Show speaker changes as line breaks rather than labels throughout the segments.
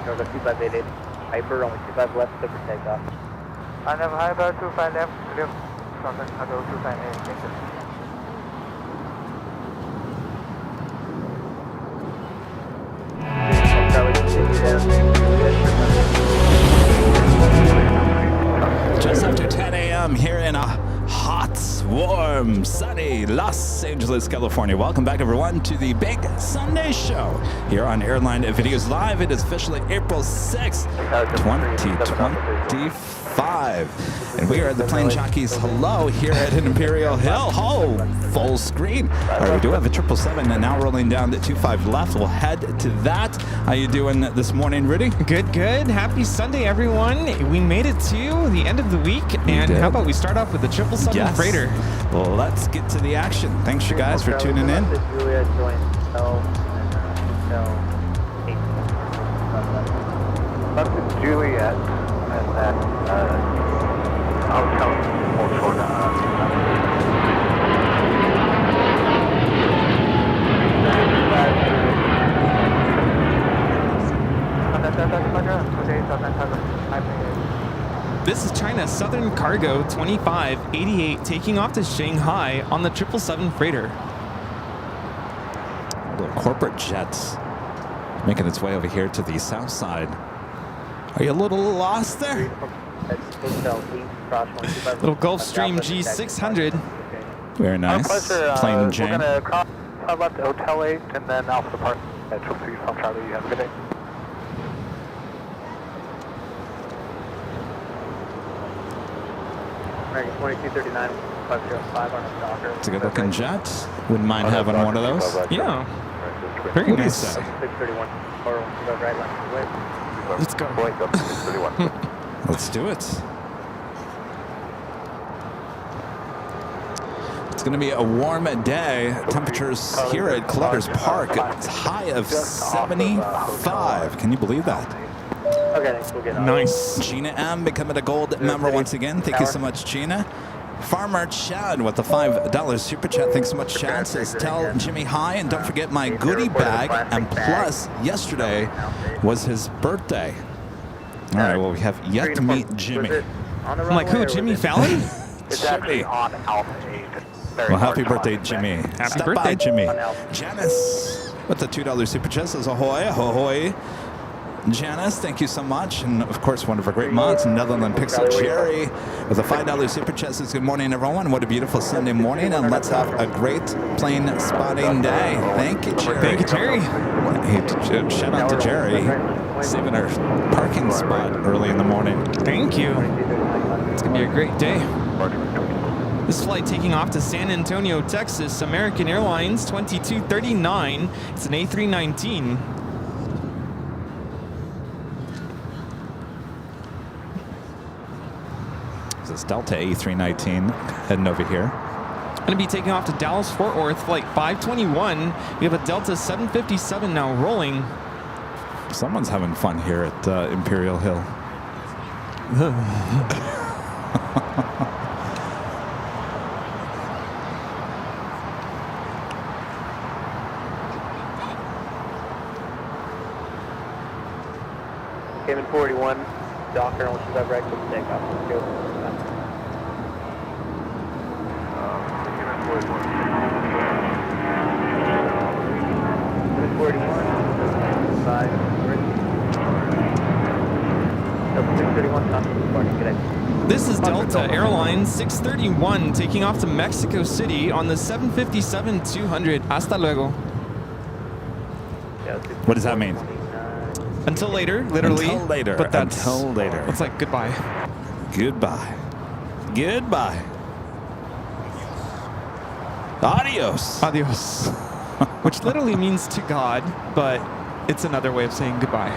Northwest 2588. Hyper, only 25 left, clear for takeoff.
I have Hyper 25 left, clear. Southern Cargo 258, thank you.
Just after 10 a.m. here in a hot, warm, sunny Los Angeles, California. Welcome back, everyone, to the Big Sunday Show here on Airline Videos Live. It is officially April 6th, 2025. And we are at the Plane Jockeys Hello here at Imperial Hill. Oh, full screen. All right, we do have a 777 and now rolling down to 25 left. We'll head to that. How you doing this morning, Rudy?
Good, good. Happy Sunday, everyone. We made it to the end of the week. And how about we start off with the 777 freighter?
Well, let's get to the action. Thanks, you guys, for tuning in.
Juliet, and then I'll tell you for
This is China Southern Cargo 2588 taking off to Shanghai on the 777 freighter.
Little corporate jets making its way over here to the south side. Are you a little lost there?
Little Gulfstream G600.
Very nice. Plane Jane.
We're going to cross left to Hotel 8 and then Alpha Park at 2 South Charlie. Have a good day.
American 2239, 505 on a Docker.
It's a good looking jet. Wouldn't mind having one of those.
Yeah. Very nice.
631, 415 right left away.
Let's go.
Let's do it. It's going to be a warm day. Temperatures here at Clutters Park, it's high of 75. Can you believe that?
Okay, thanks. We'll get on.
Nice.
Gina M becoming a gold member once again. Thank you so much, Gina. Farmer Chad with the $5 super chat. Thanks so much, Chad. Says tell Jimmy hi, and don't forget my goodie bag. And plus, yesterday was his birthday. All right, well, we have yet to meet Jimmy.
I'm like, who, Jimmy Fallon?
It's actually on Alpha 8.
Well, happy birthday, Jimmy.
Happy
Stop
birthday,
by, Jimmy. Janice with the $2 super chat says ahoy, ahoy. Janice, thank you so much. And of course, one of our great mods, Netherland Pixel Jerry, with a $5 super chat says, good morning, everyone. What a beautiful Sunday morning. And let's have a great plane spotting day. Thank you, Jerry.
Thank you, Jerry.
Hey, shout out to Jerry, saving our parking spot early in the morning.
Thank you. It's going to be a great day. This flight taking off to San Antonio, Texas, American Airlines 2239. It's an A319.
This is Delta A319 heading over here.
Going to be taking off to Dallas Fort Worth, flight 521. We have a Delta 757 now rolling.
Someone's having fun here at Imperial Hill.
Cayman 41, Docker, and we'll have right to takeoff. Let's go. 41, 5, 631,
This is Delta Airlines 631 taking off to Mexico City on the 757-200. Hasta luego.
What does that mean?
Until later, literally.
Until later.
But that's,
Until later.
It's like goodbye.
Goodbye. Goodbye. Adios.
Adios. Which literally means to God, but it's another way of saying goodbye.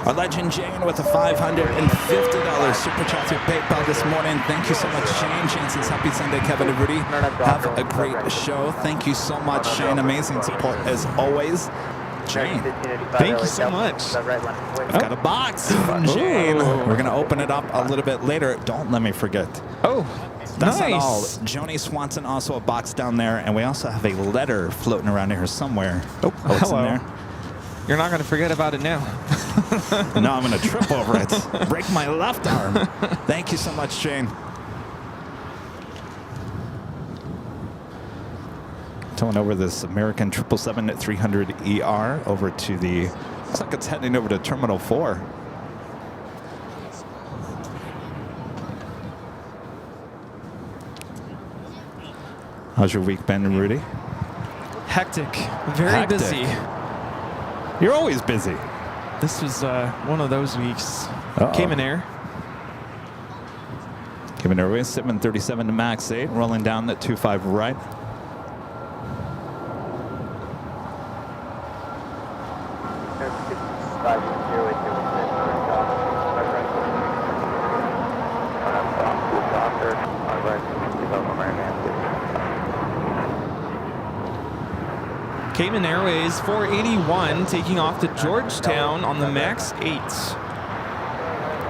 Our legend Jane with a $550 super chat through PayPal this morning. Thank you so much, Shane. Shane says, happy Sunday, Kevin and Rudy. Have a great show. Thank you so much, Shane. Amazing support as always. Jane,
thank you so much.
I've got a box from Jane. We're going to open it up a little bit later. Don't let me forget.
Oh,
that's
nice.
not all. Joni Swanson also a box down there, and we also have a letter floating around here somewhere.
Oh,
it's
hello.
in there.
You're not going to forget about it now.
No, I'm going to trip over it. Break my left arm. Thank you so much, Jane. Towing over this American 777-300ER over to the, looks like it's heading over to Terminal 4. How's your week been, Rudy?
Hectic. Very busy.
You're always busy.
This was one of those weeks.
Uh-oh.
Cayman Air.
Kevin Rudy, 737 to max 8, rolling down that 25 right.
Cayman Airways 481 taking off to Georgetown on the MAX 8.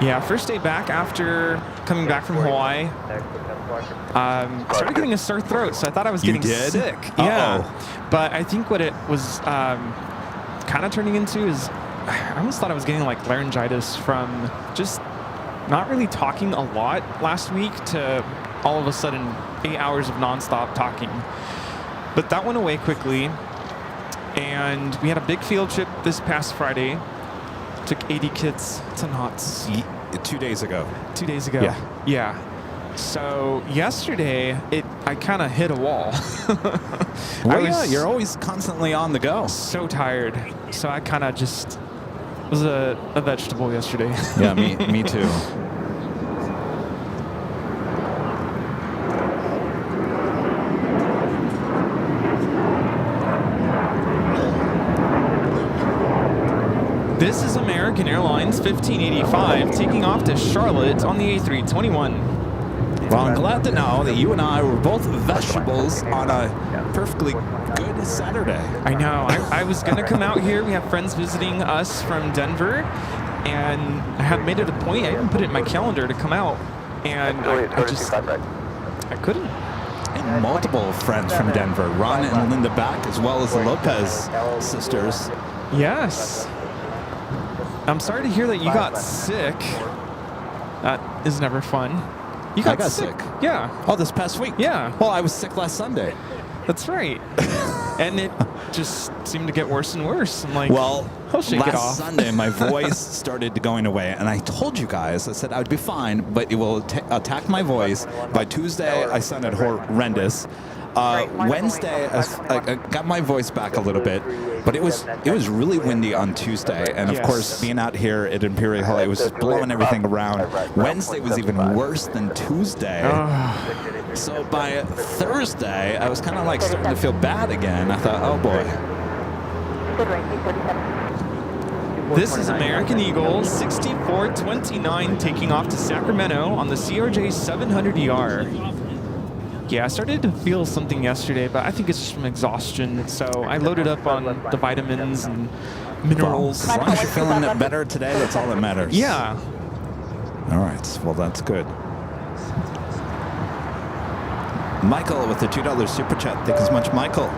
Yeah, first day back after coming back from Hawaii. Started getting a sore throat, so I thought I was getting sick. Yeah, but I think what it was kind of turning into is I almost thought I was getting like laryngitis from just not really talking a lot last week to all of a sudden 8 hours of nonstop talking. But that went away quickly. And we had a big field trip this past Friday. Took 80 kids to Knott's.
2 days ago.
2 days ago. Yeah. So yesterday, I kind of hit a wall.
Well, you're always constantly on the go.
So tired. So I kind of just was a vegetable yesterday.
Yeah, me too.
This is American Airlines 1585 taking off to Charlotte on the A321.
Well, I'm glad to know that you and I were both vegetables on a perfectly good Saturday.
I know. I was going to come out here. We have friends visiting us from Denver, and I had made it a point. I even put it in my calendar to come out, and I couldn't.
And multiple friends from Denver, Ron and Linda Back, as well as the Lopez sisters.
Yes. I'm sorry to hear that you got sick. That is never fun. You got sick. Yeah.
Oh, this past week?
Yeah.
Well, I was sick last Sunday.
That's right. And it just seemed to get worse and worse. I'm like,
well,
I'll shake it off.
last Sunday, my voice started going away. And I told you guys, I said I would be fine, but it will attack my voice. By Tuesday, I sounded horrendous. Wednesday, I got my voice back a little bit, but it was really windy on Tuesday, and of course, being out here at Imperial Hill, it was just blowing everything around. Wednesday was even worse than Tuesday. So by Thursday, I was kind of like starting to feel bad again. I thought, oh boy.
This is American Eagle 6429 taking off to Sacramento on the CRJ 700ER. Yeah, I started to feel something yesterday, but I think it's just from exhaustion. So I loaded up on the vitamins and minerals.
Well, as long as you're feeling better today, that's all that matters.
Yeah.
All right. Well, that's good. Michael with the $2 super chat. Thank you so much, Michael.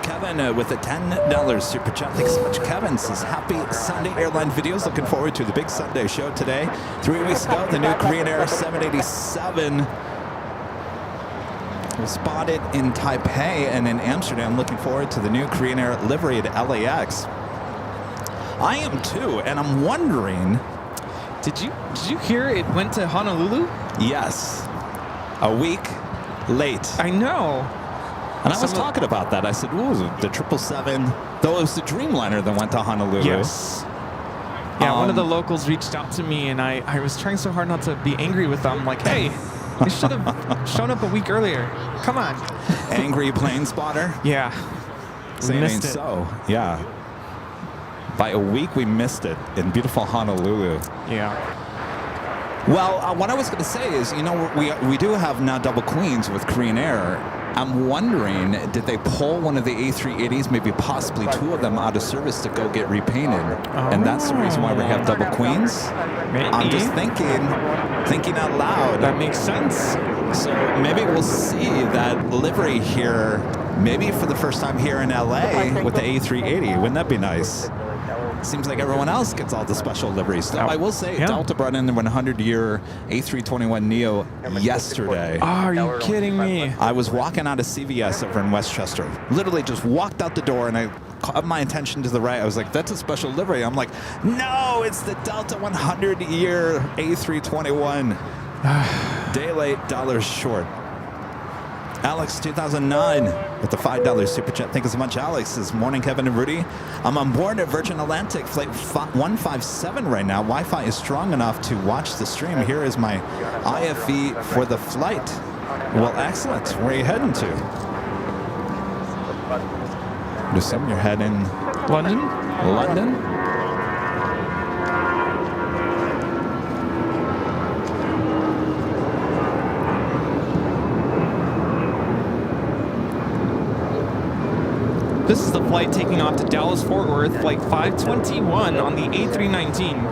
Kevin with a $10 super chat. Thanks so much, Kevin. Says happy Sunday airline videos. Looking forward to the big Sunday show today. 3 weeks ago, the new Korean Air 787 was spotted in Taipei and in Amsterdam. Looking forward to the new Korean Air livery at LAX. I am too, and I'm wondering.
Did you hear it went to Honolulu?
Yes, a week late.
I know.
And I was talking about that. I said, ooh, the 777, though it was the Dreamliner that went to Honolulu.
Yes. Yeah, one of the locals reached out to me, and I was trying so hard not to be angry with them. Like, hey, you should have shown up a week earlier. Come on.
Angry plane spotter?
Yeah.
We missed it. So, yeah. By a week, we missed it in beautiful Honolulu.
Yeah.
Well, what I was going to say is, you know, we do have now double queens with Korean Air. I'm wondering, did they pull one of the A380s, maybe possibly two of them out of service to go get repainted? And that's the reason why we have double queens?
Maybe.
I'm just thinking out loud.
That makes sense.
So maybe we'll see that livery here Maybe for the first time here in LA with the A380. Wouldn't that be nice? Seems like everyone else gets all the special liveries. Though I will say, Delta brought in the 100-year A321neo yesterday.
Oh, are you kidding me?
I was walking out of CVS over in Westchester. Literally just walked out the door and I caught my attention to the right. I was like, that's a special livery. I'm like, no, it's the Delta 100-year A321. Day late, dollars short. Alex, 2009, with the $5 super chat. Thank you so much, Alex. This morning, Kevin and Rudy. I'm on board at Virgin Atlantic Flight 157 right now. Wi-Fi is strong enough to watch the stream. Here is my IFE for the flight. Well, excellent. Where are you heading to? I assume you're heading...
London?
London?
This is the flight taking off to Dallas-Fort Worth, flight 521 on the A319.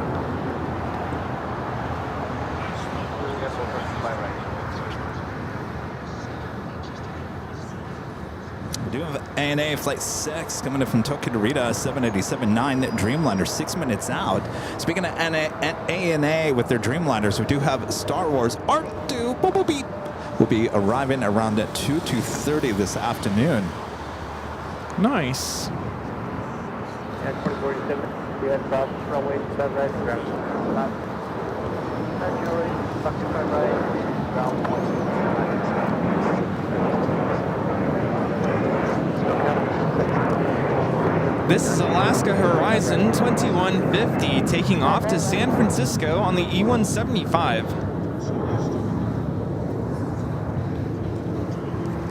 We do have ANA Flight 6 coming in from Tokyo to Rita, 787-9 Dreamliner, 6 minutes out. Speaking of ANA with their Dreamliners, we do have Star Wars R2 Bumblebee will be arriving around at 2:30 this afternoon.
Nice.
And 2047, US cross, runway 7 right, ground left. Charlie, fuck 5 right, ground 1.
This is Alaska Horizon 2150 taking off to San Francisco on the E175.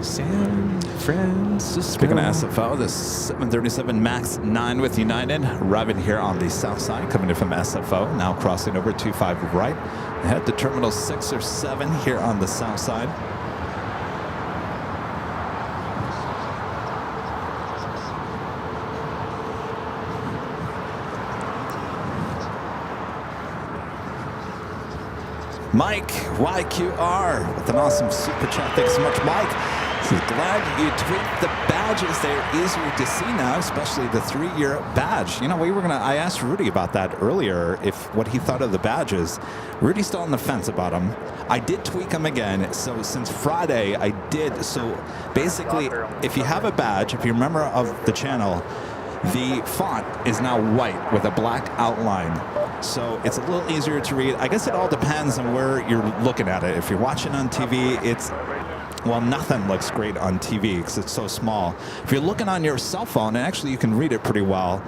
San Francisco.
Speaking of SFO, the 737 MAX 9 with United arriving here on the south side, coming in from SFO, now crossing over 25 right. Head to Terminal 6 or 7 here on the south side. Mike, YQR, with an awesome super chat. Thanks so much, Mike. Says, glad you tweaked the badges. They're easier to see now, especially the 3-year badge. You know, I asked Rudy about that earlier, what he thought of the badges. Rudy's still on the fence about them. I did tweak them again. So since Friday, I did. So basically, if you have a badge, if you're a member of the channel, the font is now white with a black outline. So it's a little easier to read. I guess it all depends on where you're looking at it. If you're watching on TV, well, nothing looks great on TV because it's so small. If you're looking on your cell phone, and actually you can read it pretty well,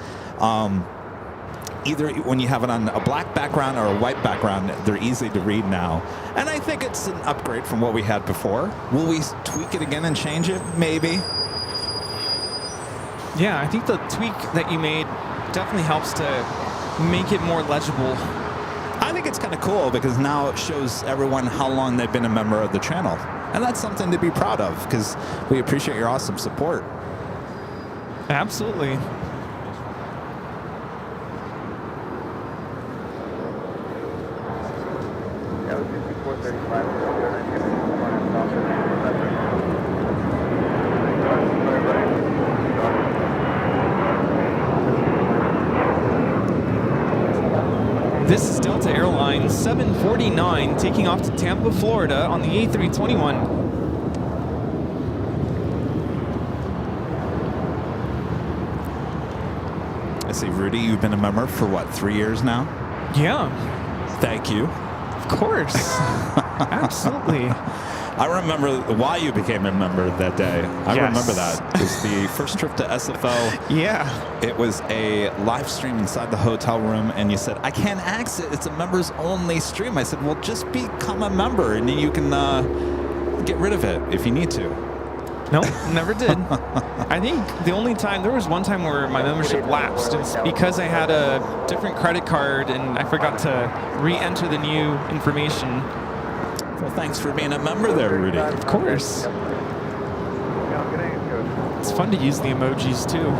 either when you have it on a black background or a white background, they're easy to read now. And I think it's an upgrade from what we had before. Will we tweak it again and change it? Maybe.
Yeah, I think the tweak that you made definitely helps to make it more legible.
I think it's kind of cool because now it shows everyone how long they've been a member of the channel. And that's something to be proud of because we appreciate your awesome support.
Absolutely.
That was 5435.
This is Delta Airline 749 taking off to Tampa, Florida on the A321.
I see, Rudy, you've been a member for what, 3 years now?
Yeah.
Thank you.
Of course. Absolutely.
I remember why you became a member that day. I
Yes.
remember that. It was the first trip to SFO.
Yeah.
It was a live stream inside the hotel room, and you said, I can't exit. It's a members only stream. I said, well, just become a member, and then you can get rid of it if you need to.
Nope, never did. I think there was one time where my membership lapsed. It's because I had a different credit card, and I forgot to re-enter the new information.
Well, thanks for being a member there, Rudy.
Of course. It's fun to use the emojis, too.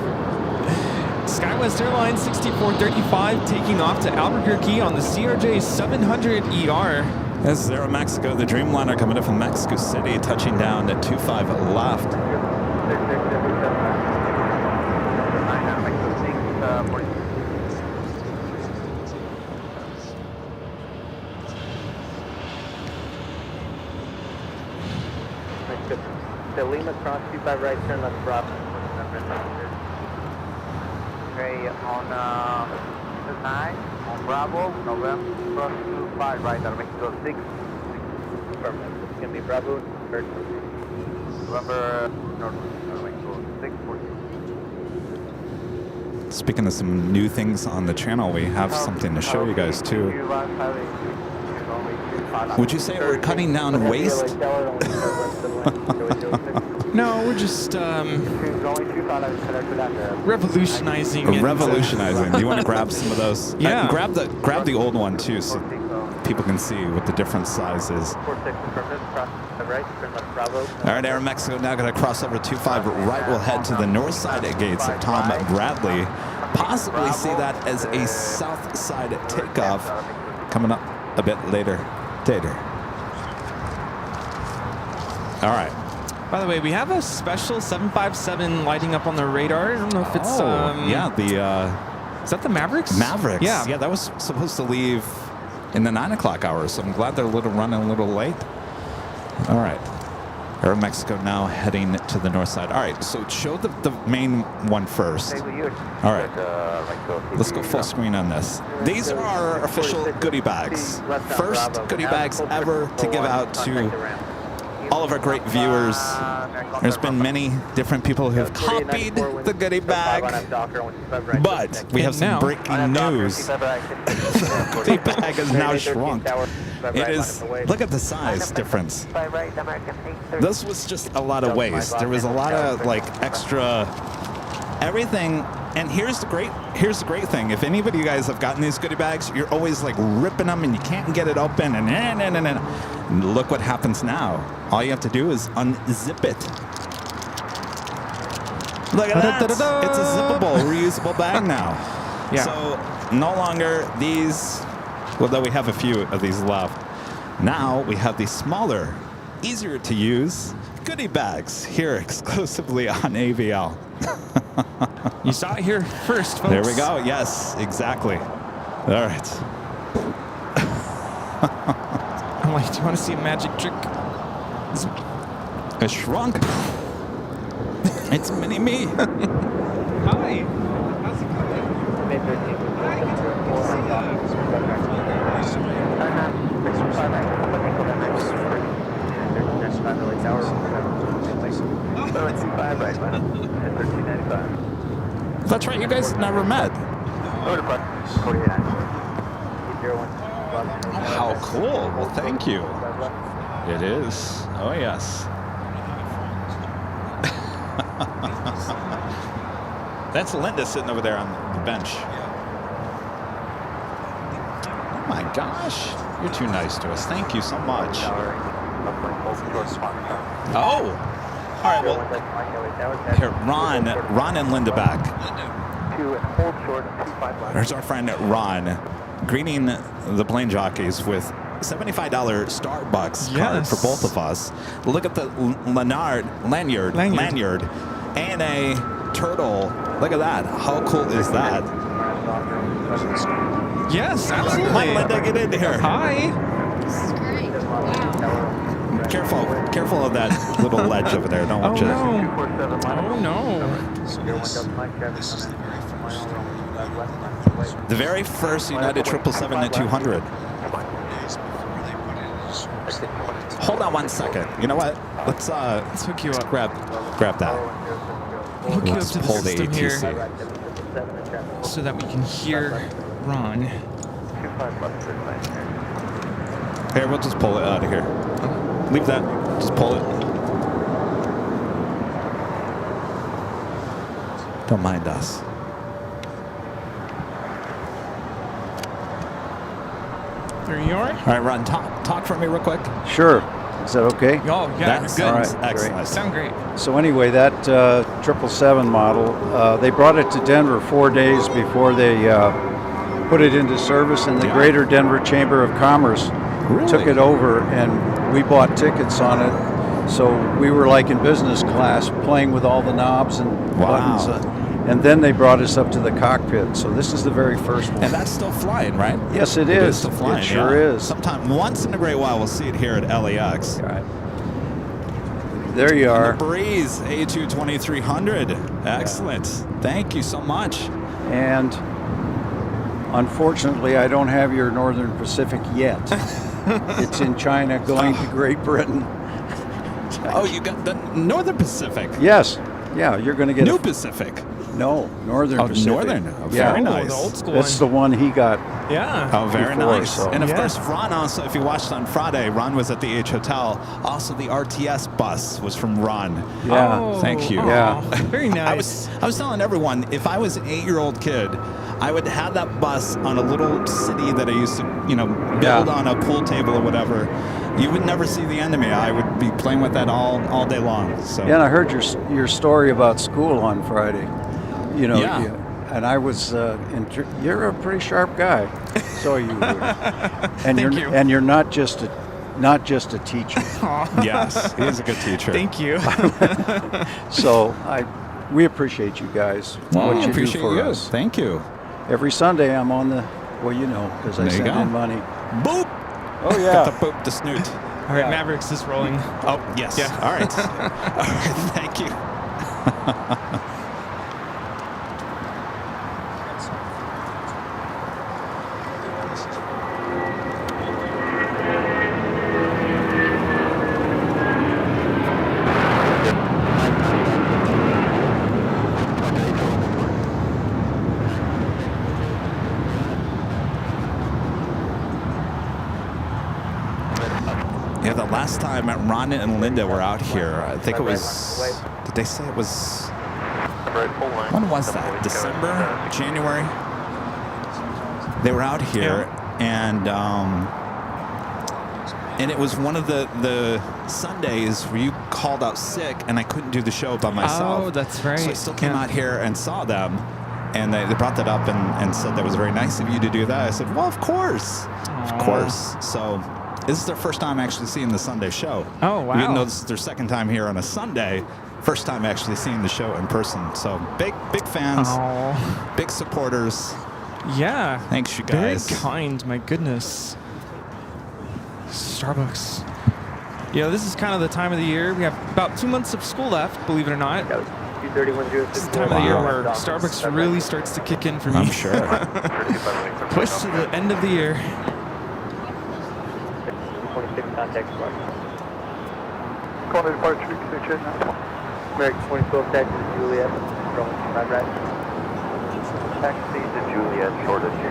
SkyWest Airlines 6435 taking off to Albuquerque on the CRJ 700ER.
This is Aeromexico, the Dreamliner coming in from Mexico City, touching down at 25 left.
The Lima cross 25 right, turn left, Bravo. Okay, on 9, on Bravo, November, cross 25 right, Mexico 6. Affirmative. It's going to be Bravo, November, Mexico 6, 14.
Speaking of some new things on the channel, we have something to show you guys too. Would you say we're cutting down waste?
No, we're just revolutionizing.
Revolutionizing. Do you want to grab some of those?
Yeah.
Grab the old one too, so people can see what the different size is. All right, Aeromexico now going to cross over 25 right. We'll head to the north side at gates of Tom Bradley. Possibly see that as a south side takeoff coming up a bit later. All right.
By the way, we have a special 757 lighting up on the radar. I don't know if it's
yeah,
is that the Mavericks?
Mavericks.
Yeah.
Yeah, that was supposed to leave in the 9 o'clock hour, so I'm glad they're running a little late. All right. Aeromexico now heading to the north side. All right, so show the main one first. All right, let's go full screen on this. These are our official goodie bags. First goodie bags ever to give out to all of our great viewers. There's been many different people who have copied the goodie bag, but we have some breaking news. The goodie bag is now shrunk. It is, look at the size difference. This was just a lot of waste. There was a lot of like extra everything. And here's the great thing. If anybody of you guys have gotten these goodie bags, you're always like ripping them and you can't get it open and look what happens now. All you have to do is unzip it. Look at that. It's a zippable, reusable bag now.
Yeah.
So no longer these, well, though we have a few of these left. Now we have these smaller, easier to use goodie bags here exclusively on AVL.
You saw it here first, folks.
There we go. Yes, exactly. All right.
I'm like, do you want to see a magic trick?
It shrunk. It's mini me.
Hi. How's it going?
That's right. You guys never met. How cool. Well, thank you. It is. Oh, yes. That's Linda sitting over there on the bench. Oh, my gosh. You're too nice to us. Thank you so much. Oh. All right, well, here, Ron and Linda back. There's our friend Ron greeting the Plane Jockeys with $75 Starbucks card for both of us. Look at the lanyard and a turtle. Look at that. How cool is that?
Yes, absolutely.
Hi, Linda, get in here.
Hi.
This is great. Wow.
Careful of that little ledge over there. Don't want you.
Oh no.
The very first United 777-200. Hold on 1 second. You know what? Let's
hook you up.
Grab that.
Hook you up
Let's
to the
pull the
system here
ATC.
so that we can hear Ron.
Here, we'll just pull it out of here. Leave that. Just pull it. Don't mind us.
There you are.
All right, Ron, talk for me real quick.
Sure. Is that okay?
Oh, yeah,
That
you're good.
sounds
All right,
excellent.
great.
Sound great.
So anyway, that 777 model, they brought it to Denver 4 days before they put it into service, and the Greater Denver Chamber of Commerce
Really?
took it over, and we bought tickets on it So we were like in business class, playing with all the knobs and buttons. And then they brought us up to the cockpit. So this is the very first one.
And that's still flying, right?
Yes, it
It
is.
is still flying.
It sure is.
Sometime, once in a great while, we'll see it here at LAX.
All right. There you
The
are.
Breeze A2 2300. Excellent. Thank you so much.
And unfortunately, I don't have your Northern Pacific yet. It's in China going to Great Britain.
Oh, you got the Northern Pacific.
Yes. Yeah, you're going to get
New Pacific.
No, Northern Pacific.
Northern. Oh,
Yeah.
very nice.
The old school
That's the
one.
one he got.
Yeah.
Oh, very
before,
nice.
so-
And of
Yeah.
course, Ron also, if you watched on Friday, Ron was at the H Hotel. Also, the RTS bus was from Ron.
Yeah.
Oh,
Thank you.
Yeah.
Very nice.
I was telling everyone, if I was an 8-year-old kid, I would have that bus on a little city that I used to, build on a pool table or whatever. You would never see the end of me. I would be playing with that all day long. So
Yeah, and I heard your story about school on Friday.
Yeah.
And I was, you're a pretty sharp guy. So you were. And you're not just a teacher.
yes, he is a good teacher.
Thank you.
So we appreciate you guys.
Well,
what
I
you
appreciate
do for
you.
us.
Thank you.
Every Sunday I'm on the, because I
There you
send
go.
in money.
Boop.
Oh
Got
yeah.
the boop, the snoot.
All right, Mavericks is rolling.
Oh, yes.
Yeah.
All right. All right. Thank you. Yeah, the last time Ron and Linda were out here, I think it was, did they say it was, when was that? December? January? They were out here, and it was one of the Sundays where you called out sick, and I couldn't do the show by myself.
Oh, that's right.
So I still came out here and saw them, and they brought that up and said that was very nice of you to do that. I said, well, of course. Of course. So this is their first time actually seeing the Sunday show.
Oh, wow.
Even though this is their second time here on a Sunday, first time actually seeing the show in person. So big fans,
Oh.
big supporters.
Yeah.
Thanks, you guys.
Very kind, my goodness. Starbucks. This is kind of the time of the year. We have about 2 months of school left, believe it or not. This is the time of the year where Starbucks really starts to kick in for me.
I'm sure.
Push to the end of the year.
26 contact squad.
Calling departure, extension.
American 2012 taxi to Juliet, Roman 5 right. Taxi to Juliet, short of you.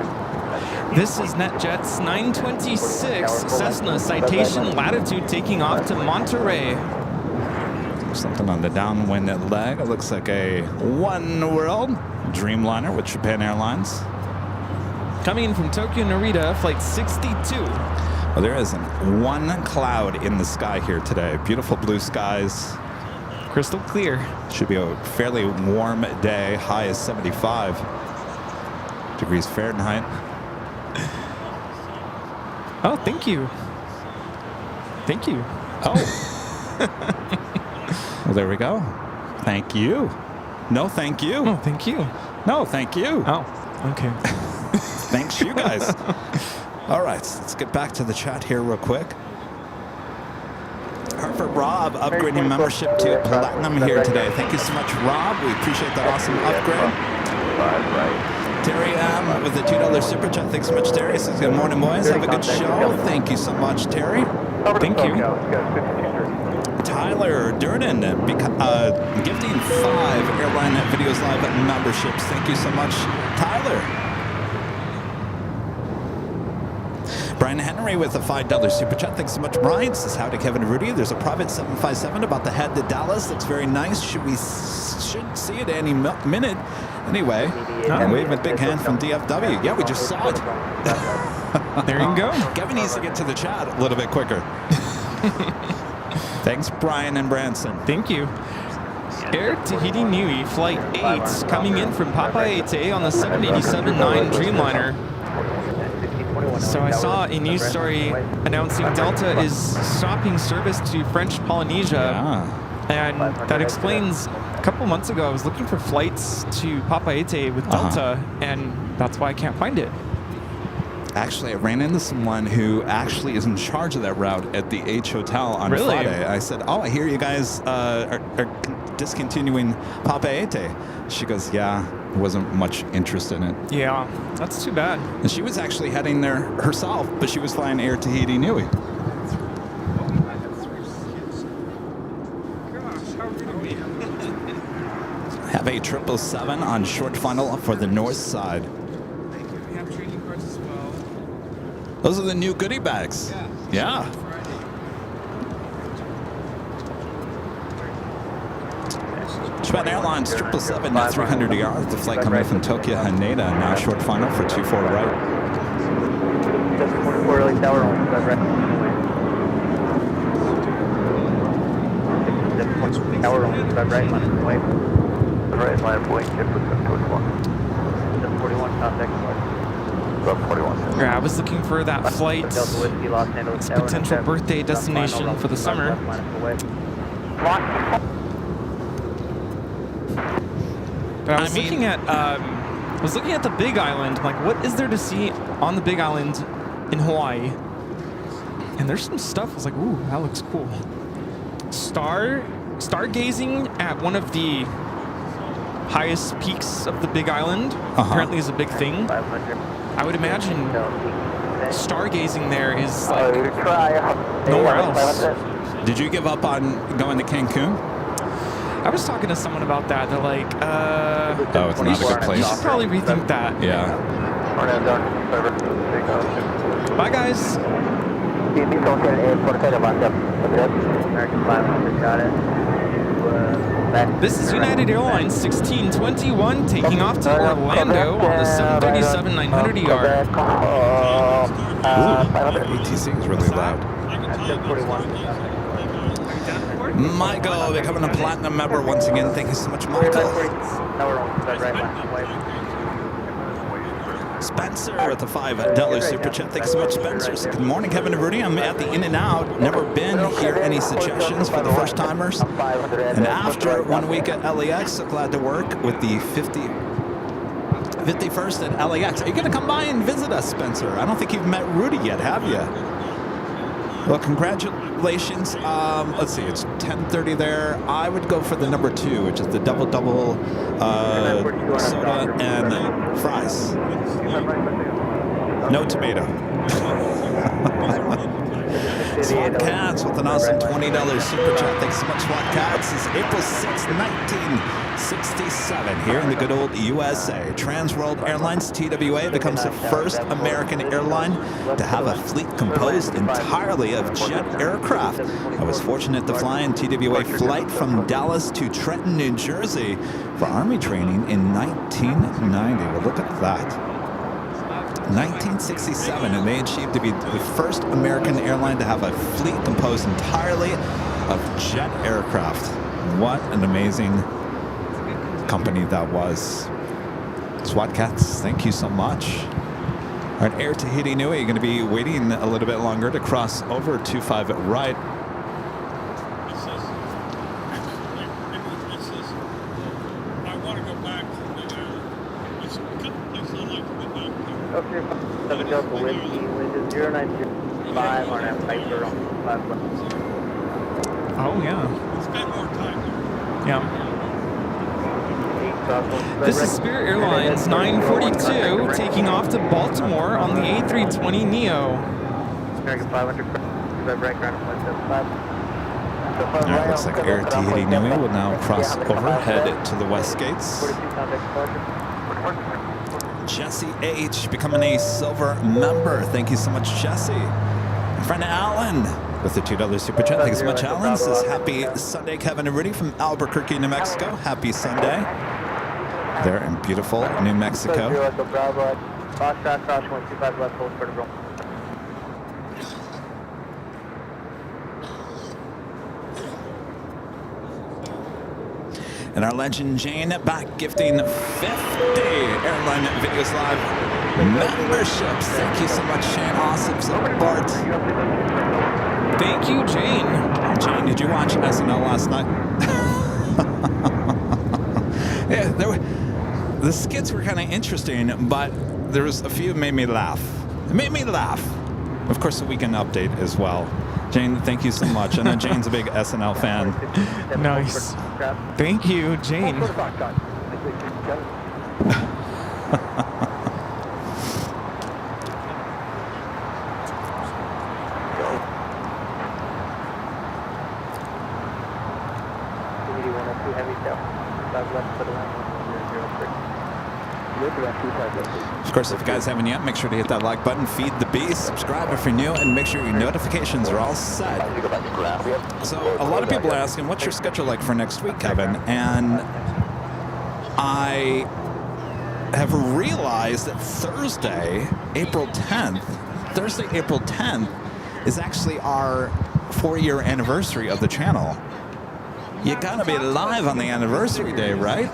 This is NetJets 926 Cessna Citation Latitude taking off to Monterey.
Something on the downwind leg. It looks like a One World Dreamliner with Japan Airlines.
Coming in from Tokyo Narita, flight 62.
Well, there isn't one cloud in the sky here today. Beautiful blue skies.
Crystal clear.
Should be a fairly warm day. High is 75 degrees Fahrenheit.
Oh, thank you. Thank you.
Oh. Well, there we go. Thank you. No, thank you.
Oh, thank you.
No, thank you.
Oh, okay.
Thanks, you guys. All right, let's get back to the chat here real quick. Hartford Rob upgrading membership to Platinum here today. Thank you so much, Rob. We appreciate that awesome upgrade. Terry M with the $2 super chat. Thanks so much, Terry. Says, good morning, boys. Have a good show. Thank you so much, Terry.
Thank you.
Tyler Durden gifting 5 Airline Videos Live memberships. Thank you so much, Tyler. Brian Henry with a $5 super chat. Thanks so much, Brian. Says, howdy, Kevin Rudy. There's a private 757 about to head to Dallas. Looks very nice. Should see it any minute. Anyway, wave a big hand from DFW. Yeah, we just saw it.
There you go.
Kevin needs to get to the chat a little bit quicker. Thanks, Brian and Branson.
Thank you. Air Tahiti Nui, Flight 8, coming in from Papaete on the 787-9 Dreamliner. So I saw a news story announcing Delta is stopping service to French Polynesia. And that explains, a couple months ago, I was looking for flights to Papeete with Delta, and that's why I can't find it.
Actually, I ran into someone who actually is in charge of that route at the H Hotel on Friday. I said, oh, I hear you guys are discontinuing Papeete. She goes, yeah, wasn't much interest in it.
Yeah, that's too bad.
And she was actually heading there herself, but she was flying Air Tahiti Nui. Have a 777 on short funnel for the north side. Those are the new goodie bags. Yeah. Japan Airlines 777 at 300 yards. The flight coming from Tokyo Haneda. Now short final for 24 right.
Just 44 early tower on the right. Tower on the right line of the way. Right line of Plane Jockeys 41 contact. 41.
Yeah, I was looking for that flight. It's a potential birthday destination for the summer. But I was looking at the Big Island. I'm like, what is there to see on the Big Island in Hawaii? And there's some stuff. I was like, ooh, that looks cool. Stargazing at one of the highest peaks of the Big Island apparently is a big thing. I would imagine stargazing there is like nowhere else.
Did you give up on going to Cancun?
I was talking to someone about that. They're like,
oh, it's not a good place.
You should probably rethink that.
Yeah.
Bye, guys. This is United Airlines 1621 taking off to Orlando on the 737-900 ER.
ATC is really loud. Michael becoming a platinum member once again. Thank you so much, Michael. Spencer with the $5 super chat. Thanks so much, Spencer. Good morning, Kevin Rudy. I'm at the In and Out. Never been here. Any suggestions for the first timers? And after 1 week at LAX, so glad to work with the 51st at LAX. Are you going to come by and visit us, Spencer? I don't think you've met Rudy yet, have you? Well, congratulations. Let's see, it's 10:30 there. I would go for the number 2, which is the double soda and fries. No tomato. SWAT Cats with an awesome $20 super chat. Thanks so much, SWAT Cats. It's April 6, 1967 here in the good old USA. Transworld Airlines, TWA, becomes the first American airline to have a fleet composed entirely of jet aircraft. I was fortunate to fly in TWA flight from Dallas to Trenton, New Jersey for Army training in 1990. Well, look at that. 1967, and they achieved to be the first American airline to have a fleet composed entirely of jet aircraft. What an amazing company that was. SWAT Cats, thank you so much. All right, Air Tahiti Nui, you're going to be waiting a little bit longer to cross over 25 right.
Seven Delta Whiskey, wind is 0905 on that Piper on 5 left.
Oh, yeah.
Spend more time there.
Yeah. This is Spirit Airlines 942 taking off to Baltimore on the A320neo.
American 500, right ground 175.
Alright, looks like Air Tahiti Nui will now cross over, head to the west gates.
42 contact departure.
Jesse H. becoming a silver member. Thank you so much, Jesse. My friend Alan with the $2 super chat. Thank you so much, Alan. Says happy Sunday, Kevin and Rudy from Albuquerque, New Mexico. Happy Sunday. There in beautiful New Mexico. And our legend Jane back gifting 50 Airline Videos Live memberships. Thank you so much, Shane. Awesome support.
Thank you, Jane.
Jane, did you watch SNL last night? Yeah, the skits were kind of interesting, but there was a few made me laugh. It made me laugh. Of course, the weekend update as well. Jane, thank you so much. I know Jane's a big SNL fan.
Nice. Thank you, Jane.
Of course, if you guys haven't yet, make sure to hit that like button, feed the beast, subscribe if you're new, and make sure your notifications are all set. So a lot of people are asking, what's your schedule like for next week, Kevin? And I have realized that Thursday, April 10th, is actually our 4-year anniversary of the channel. You gotta be live on the anniversary day, right?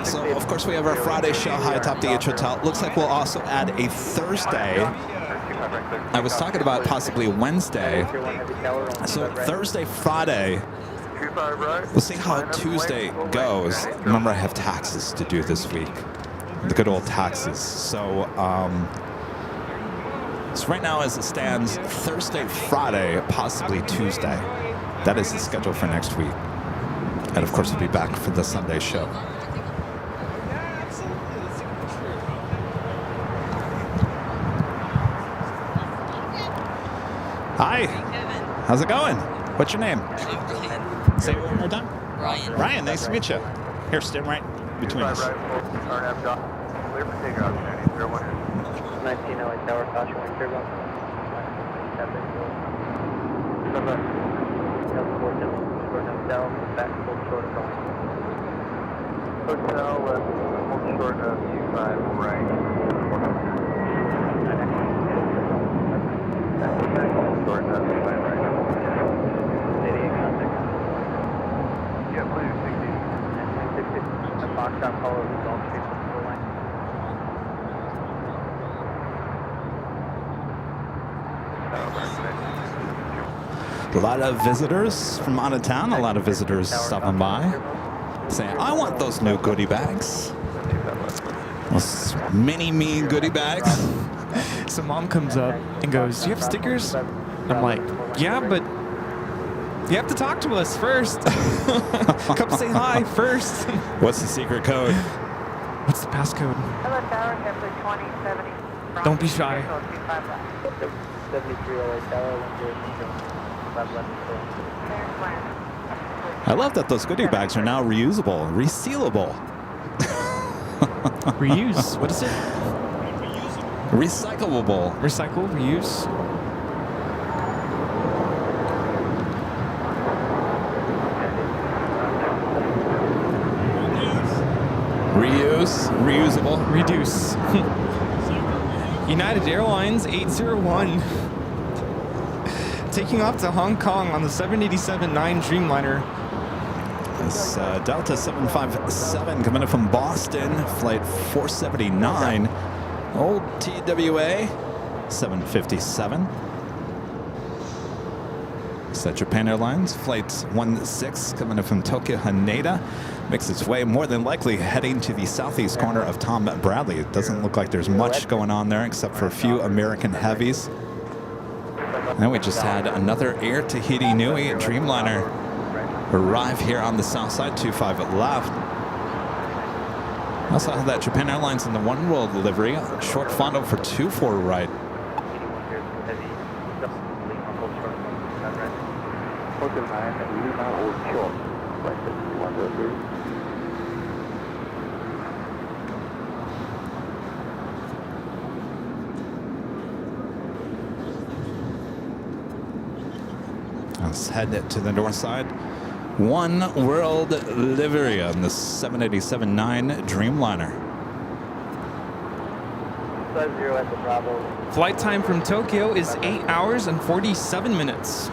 So, of course, we have our Friday show high atop the H Hotel. Looks like we'll also add a Thursday. I was talking about possibly Wednesday. So, Thursday, Friday. We'll see how Tuesday goes. Remember, I have taxes to do this week. The good old taxes. So right now, as it stands, Thursday, Friday, possibly Tuesday. That is the schedule for next week. And of course, we'll be back for the Sunday show. Hi. How's it going? What's your name? Say it one more time.
Ryan.
Ryan, nice to meet you. Here, stand right between us.
19 LA Tower, caution, wind clear about. Hotel, back full short of Hotel, left full short of U5, right. Short of U5, right. City contact. Yeah, please, 60. The Foxtrot follows the Gulf Street from the line.
A lot of visitors from out of town, a lot of visitors stopping by, saying, I want those new goodie bags. Those mini-me goodie bags.
So mom comes up and goes, do you have stickers? I'm like, yeah, but you have to talk to us first. Come say hi first.
What's the secret code?
What's the passcode?
Hello, Tower, Kepler 2070.
Don't be shy.
73 LA Tower, 10.
I love that those goodie bags are now reusable, resealable.
Reuse. What is it?
Recyclable.
Recycle, reuse.
Reuse, reusable.
Reduce. United Airlines 801. Taking off to Hong Kong on the 787-9 Dreamliner.
This Delta 757 coming in from Boston, flight 479. Old TWA 757. It's Japan Airlines, flight 16 coming in from Tokyo Haneda. Makes its way more than likely heading to the southeast corner of Tom Bradley. It doesn't look like there's much going on there except for a few American heavies. And we just had another Air Tahiti Nui Dreamliner arrive here on the south side, 25 left. Also had that Japan Airlines in the One World livery, short fondo for 24 right. Let's head to the north side. One World livery on the 787-9 Dreamliner.
Flight time from Tokyo is 8 hours and 47 minutes.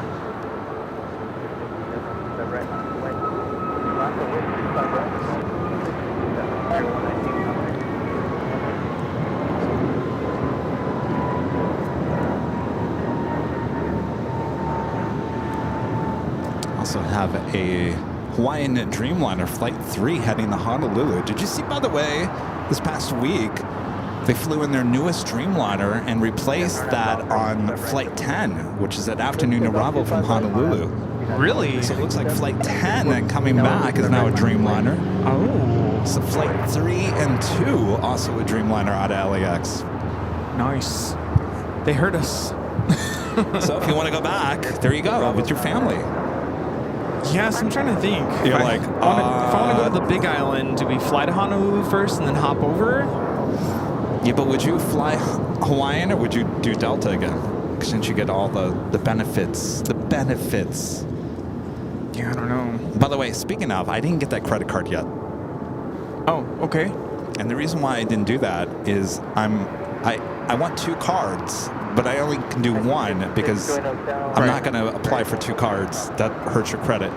have a Hawaiian Dreamliner Flight 3 heading to Honolulu. Did you see, by the way, this past week, they flew in their newest Dreamliner and replaced that on Flight 10, which is an afternoon arrival from Honolulu.
Really?
So it looks like Flight 10 and coming back is now a Dreamliner.
Oh.
So Flight 3 and 2, also a Dreamliner out of LAX.
Nice. They heard us.
So if you want to go back, there you go, with your family.
Yes, I'm trying to think.
You're
if
like,
if I want to go to the Big Island, do we fly to Honolulu first and then hop over?
Yeah, but would you fly Hawaiian or would you do Delta again? Since you get all the benefits. The benefits.
Yeah, I don't know.
By the way, speaking of, I didn't get that credit card yet.
Oh, okay.
And the reason why I didn't do that is I want 2 cards, but I only can do one because I'm not going to apply for 2 cards. That hurts your credit.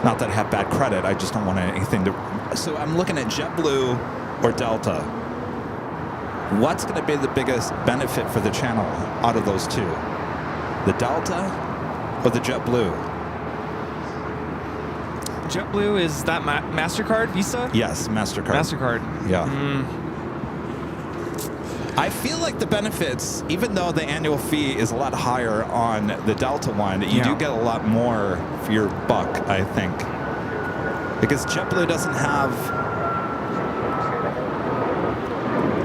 Not that I have bad credit, I just don't want anything to... So I'm looking at JetBlue or Delta. What's going to be the biggest benefit for the channel out of those 2? The Delta or the JetBlue?
JetBlue, is that MasterCard, Visa?
Yes, MasterCard.
MasterCard.
Yeah. I feel like the benefits, even though the annual fee is a lot higher on the Delta one, you do get a lot more for your buck, I think. Because JetBlue doesn't have...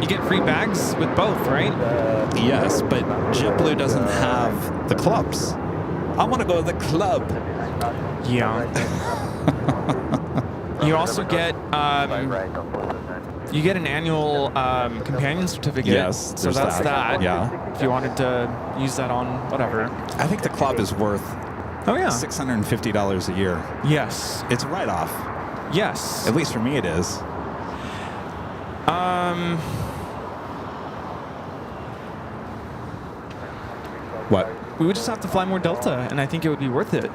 You get free bags with both, right?
Yes, but JetBlue doesn't have the clubs. I want to go to the club.
Yeah. You also get you get an annual companion certificate.
Yes,
so that's that.
Yeah.
If you wanted to use that on whatever.
I think the club is worth $650 a year.
Yes.
It's a write-off.
Yes.
At least for me it is. What?
We would just have to fly more Delta, and I think it would be worth it.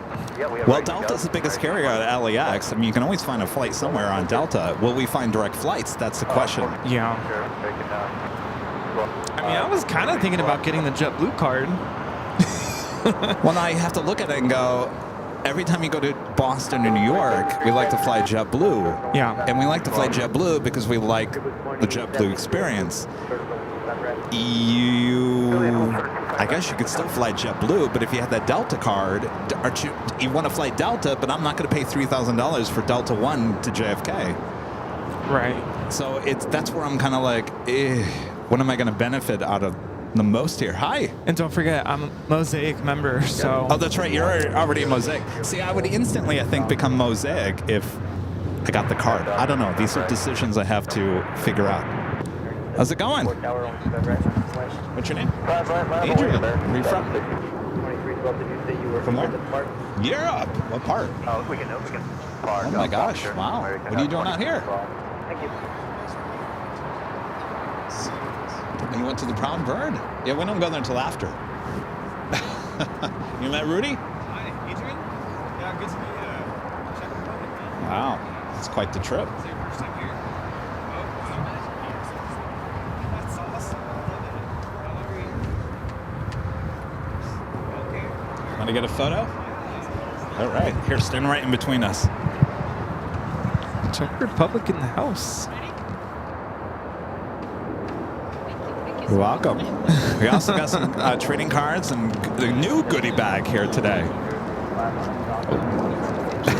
Well, Delta's the biggest carrier out of LAX. I mean, you can always find a flight somewhere on Delta. Will we find direct flights? That's the question.
Yeah. I mean, I was kind of thinking about getting the JetBlue card.
Well, now you have to look at it and go, every time you go to Boston or New York, we like to fly JetBlue.
Yeah.
And we like to fly JetBlue because we like the JetBlue experience. I guess you could still fly JetBlue, but if you have that Delta card, you want to fly Delta, but I'm not going to pay $3,000 for Delta 1 to JFK.
Right.
So that's where I'm kind of like, what am I going to benefit out of the most here? Hi.
And don't forget, I'm a Mosaic member, so...
Oh, that's right. You're already a Mosaic. See, I would instantly, I think, become Mosaic if I got the card. I don't know. These are decisions I have to figure out. How's it going? What's your name? Adrian. Where are you from? From where? Europe. What part? Oh my gosh. Wow. What are you doing out here?
Thank you.
And you went to the Proud Bird? Yeah, we don't go there until after. You met Rudy?
Hi, Adrian. Yeah, good to meet you. Czech Republic.
Wow. It's quite the trip.
Is it your first time here? That's awesome. Okay.
Want to get a photo? All right. Here, stand right in between us.
Czech Republic in the house.
You're welcome. We also got some trading cards and the new goodie bag here today.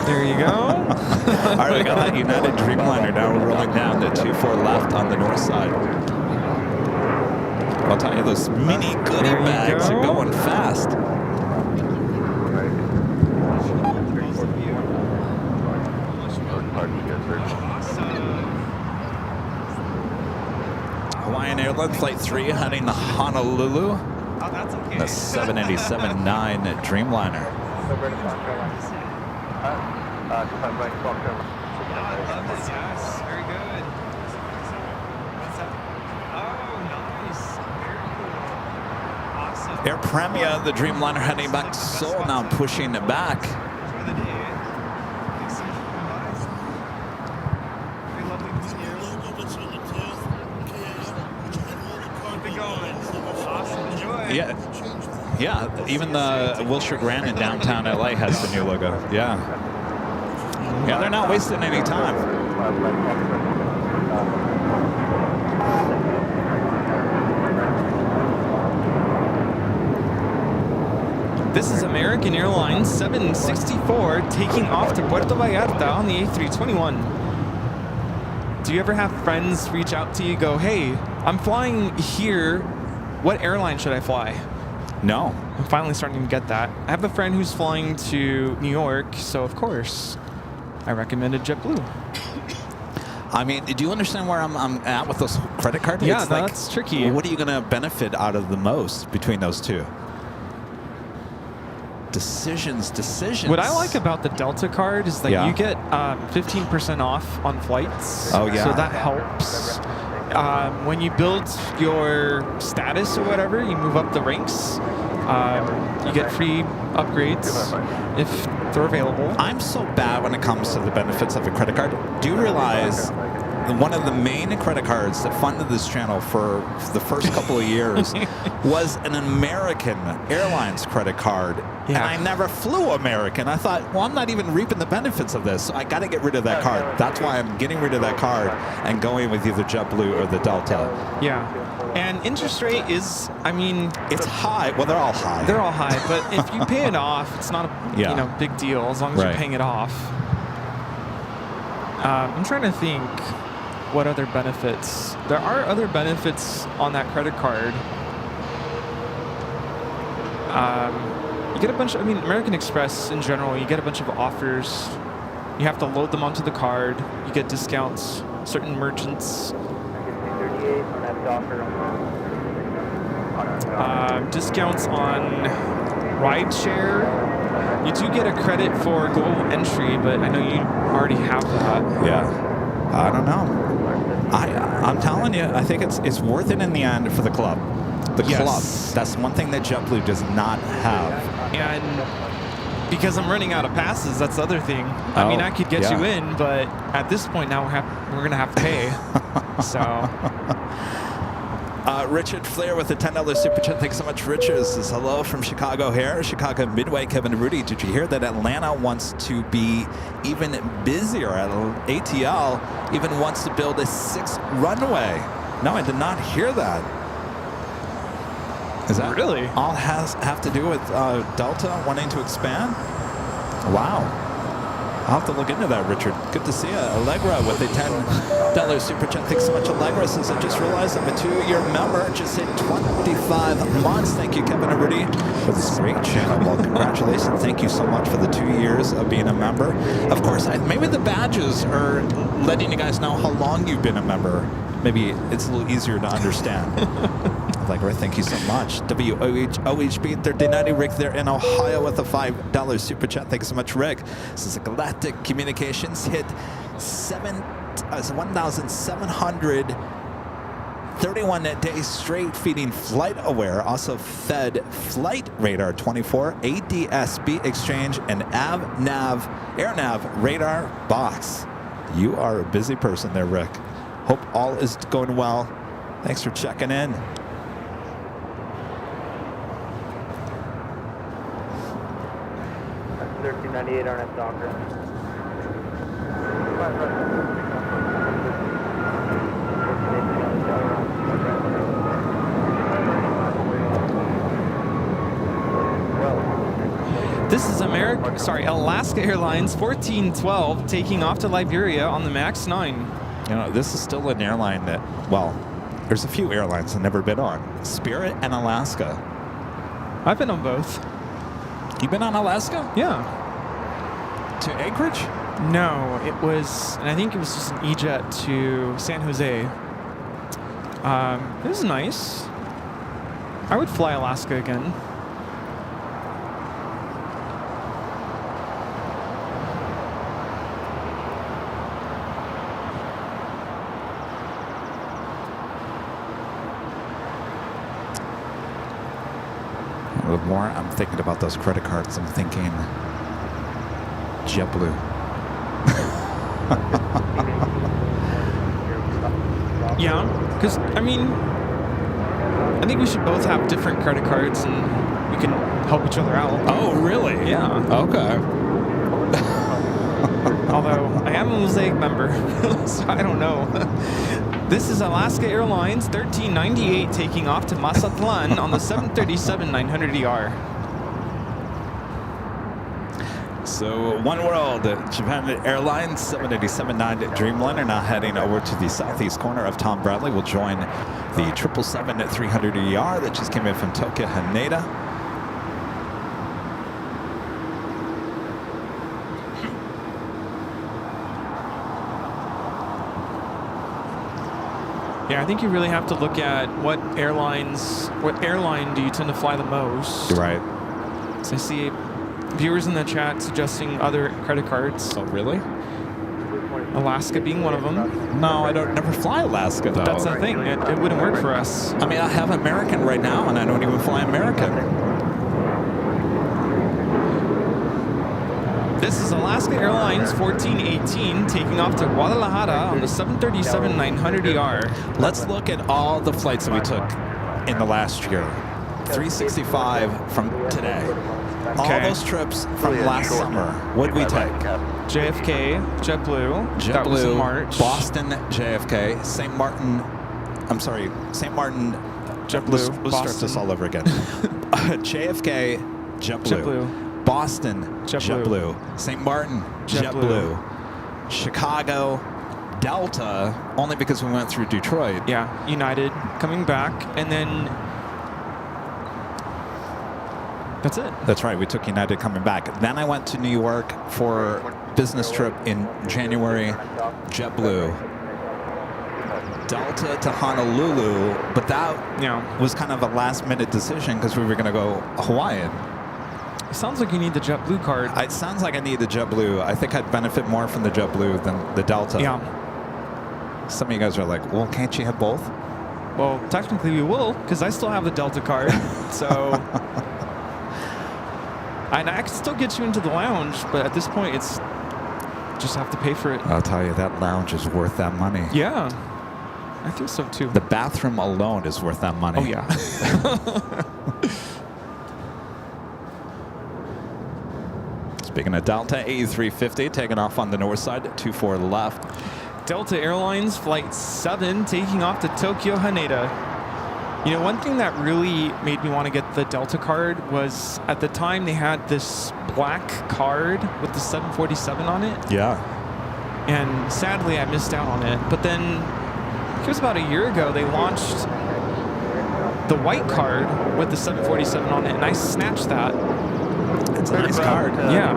There you go.
All right, we got that United Dreamliner now rolling down the 2-4 left on the north side. I'll tell you, those mini goodie bags are going fast. Hawaiian Airline Flight 3 heading to Honolulu.
Oh, that's okay.
The 787-9 Dreamliner.
Yes, very good. What's up? Oh, nice. Very cool. Awesome.
Air Premia, the Dreamliner heading back to Seoul, now pushing it back.
Enjoy the day. Very lovely meeting you. Keep it going. Awesome. Enjoy.
Yeah, Yeah, even the Wilshire Grand in downtown LA has the new logo. Yeah. Yeah, they're not wasting any time.
This is American Airlines 764 taking off to Puerto Vallarta on the A321. Do you ever have friends reach out to you, go, hey, I'm flying here. What airline should I fly?
No.
I'm finally starting to get that. I have a friend who's flying to New York, so of course, I recommended JetBlue.
I mean, do you understand where I'm at with those credit card rates?
Yeah, no, that's tricky.
What are you going to benefit out of the most between those two? Decisions.
What I like about the Delta card is that you get 15% off on flights.
Oh, yeah.
So that helps. When you build your status or whatever, you move up the ranks. You get free upgrades if they're available.
I'm so bad when it comes to the benefits of a credit card. Do you realize one of the main credit cards that funded this channel for the first couple of years was an American Airlines credit card?
Yeah.
And I never flew American. I thought, well, I'm not even reaping the benefits of this, so I got to get rid of that card. That's why I'm getting rid of that card and going with either JetBlue or the Delta.
Yeah. And interest rate is, I mean,
it's high. Well, they're all high.
They're all high, but if you pay it off, it's not a big deal as long as you're paying it off. I'm trying to think what other benefits. There are other benefits on that credit card. You get a bunch of, American Express in general, you get a bunch of offers. You have to load them onto the card. You get discounts, certain merchants. Discounts on rideshare. You do get a credit for global entry, but I know you already have that.
Yeah. I don't know. I'm telling you, I think it's worth it in the end for the club. The club. That's one thing that JetBlue does not have.
And because I'm running out of passes, that's the other thing. I mean, I could get you in, but at this point now we're going to have to pay. So...
Richard Flair with a $10 super chat. Thanks so much, Richard. This is hello from Chicago here. Chicago Midway, Kevin Rudy. Did you hear that Atlanta wants to be even busier? ATL even wants to build a 6th runway. No, I did not hear that. Is that
really
all have to do with Delta wanting to expand? Wow. I'll have to look into that, Richard. Good to see you. Allegra with a $10 super chat. Thanks so much, Allegra. Says, I just realized I'm a 2-year member. Just hit 25 months. Thank you, Kevin and Rudy, for this great channel. Well, congratulations. Thank you so much for the 2 years of being a member. Of course, maybe the badges are letting you guys know how long you've been a member. Maybe it's a little easier to understand. Allegra, thank you so much. WOHB 1390, Rick there in Ohio with a $5 super chat. Thanks so much, Rick. This is Galactic Communications hit 1,731 days straight feeding Flight Aware. Also fed Flight Radar 24, ADSB Exchange, and AirNav Radar Box. You are a busy person there, Rick. Hope all is going well. Thanks for checking in.
$13.98 RNF Docker.
This is Alaska Airlines 1412 taking off to Liberia on the MAX 9.
You know, this is still an airline that, well, there's a few airlines I've never been on. Spirit and Alaska.
I've been on both.
You've been on Alaska?
Yeah.
To Anchorage?
No, it was, and I think it was just an E-Jet to San Jose. It was nice. I would fly Alaska again.
The more I'm thinking about those credit cards, I'm thinking JetBlue.
Yeah, because, I mean, I think we should both have different credit cards and we can help each other out.
Oh, really?
Yeah.
Okay.
Although I am a Mosaic member, so I don't know. This is Alaska Airlines 1398 taking off to Mazatlan on the 737-900ER.
So One World, Japan Airlines 787-9 Dreamliner now heading over to the southeast corner of Tom Bradley. Will join the 777-300ER that just came in from Tokyo Haneda.
Yeah, I think you really have to look at what airline do you tend to fly the most.
Right.
So I see viewers in the chat suggesting other credit cards.
Oh, really?
Alaska being one of them.
No, I don't never fly Alaska, though.
That's the thing. It wouldn't work for us.
I mean, I have American right now, and I don't even fly American.
This is Alaska Airlines 1418 taking off to Guadalajara on the 737-900ER.
Let's look at all the flights that we took in the last year. 365 from today. All those trips from last summer. What did we take?
JFK, JetBlue. That was in March.
Boston, JFK, St. Martin,
JetBlue.
Let's start this all over again. JFK, JetBlue. Boston, JetBlue. St. Martin, JetBlue. Chicago, Delta, only because we went through Detroit.
Yeah, United coming back, and then that's it.
That's right. We took United coming back. Then I went to New York for business trip in January, JetBlue. Delta to Honolulu, but that was kind of a last-minute decision because we were going to go Hawaiian.
It sounds like you need the JetBlue card.
It sounds like I need the JetBlue. I think I'd benefit more from the JetBlue than the Delta.
Yeah.
Some of you guys are like, well, can't you have both?
Well, technically we will, because I still have the Delta card. So, and I can still get you into the lounge, but at this point, it's just have to pay for it.
I'll tell you, that lounge is worth that money.
Yeah, I think so too.
The bathroom alone is worth that money.
Oh yeah.
Speaking of Delta, A350 taking off on the north side, 24 left.
Delta Airlines Flight 7 taking off to Tokyo Haneda. You know, one thing that really made me want to get the Delta card was at the time they had this black card with the 747 on it.
Yeah.
And sadly, I missed out on it. But then, it was about a year ago, they launched the white card with the 747 on it, and I snatched that.
It's a nice card.
Yeah.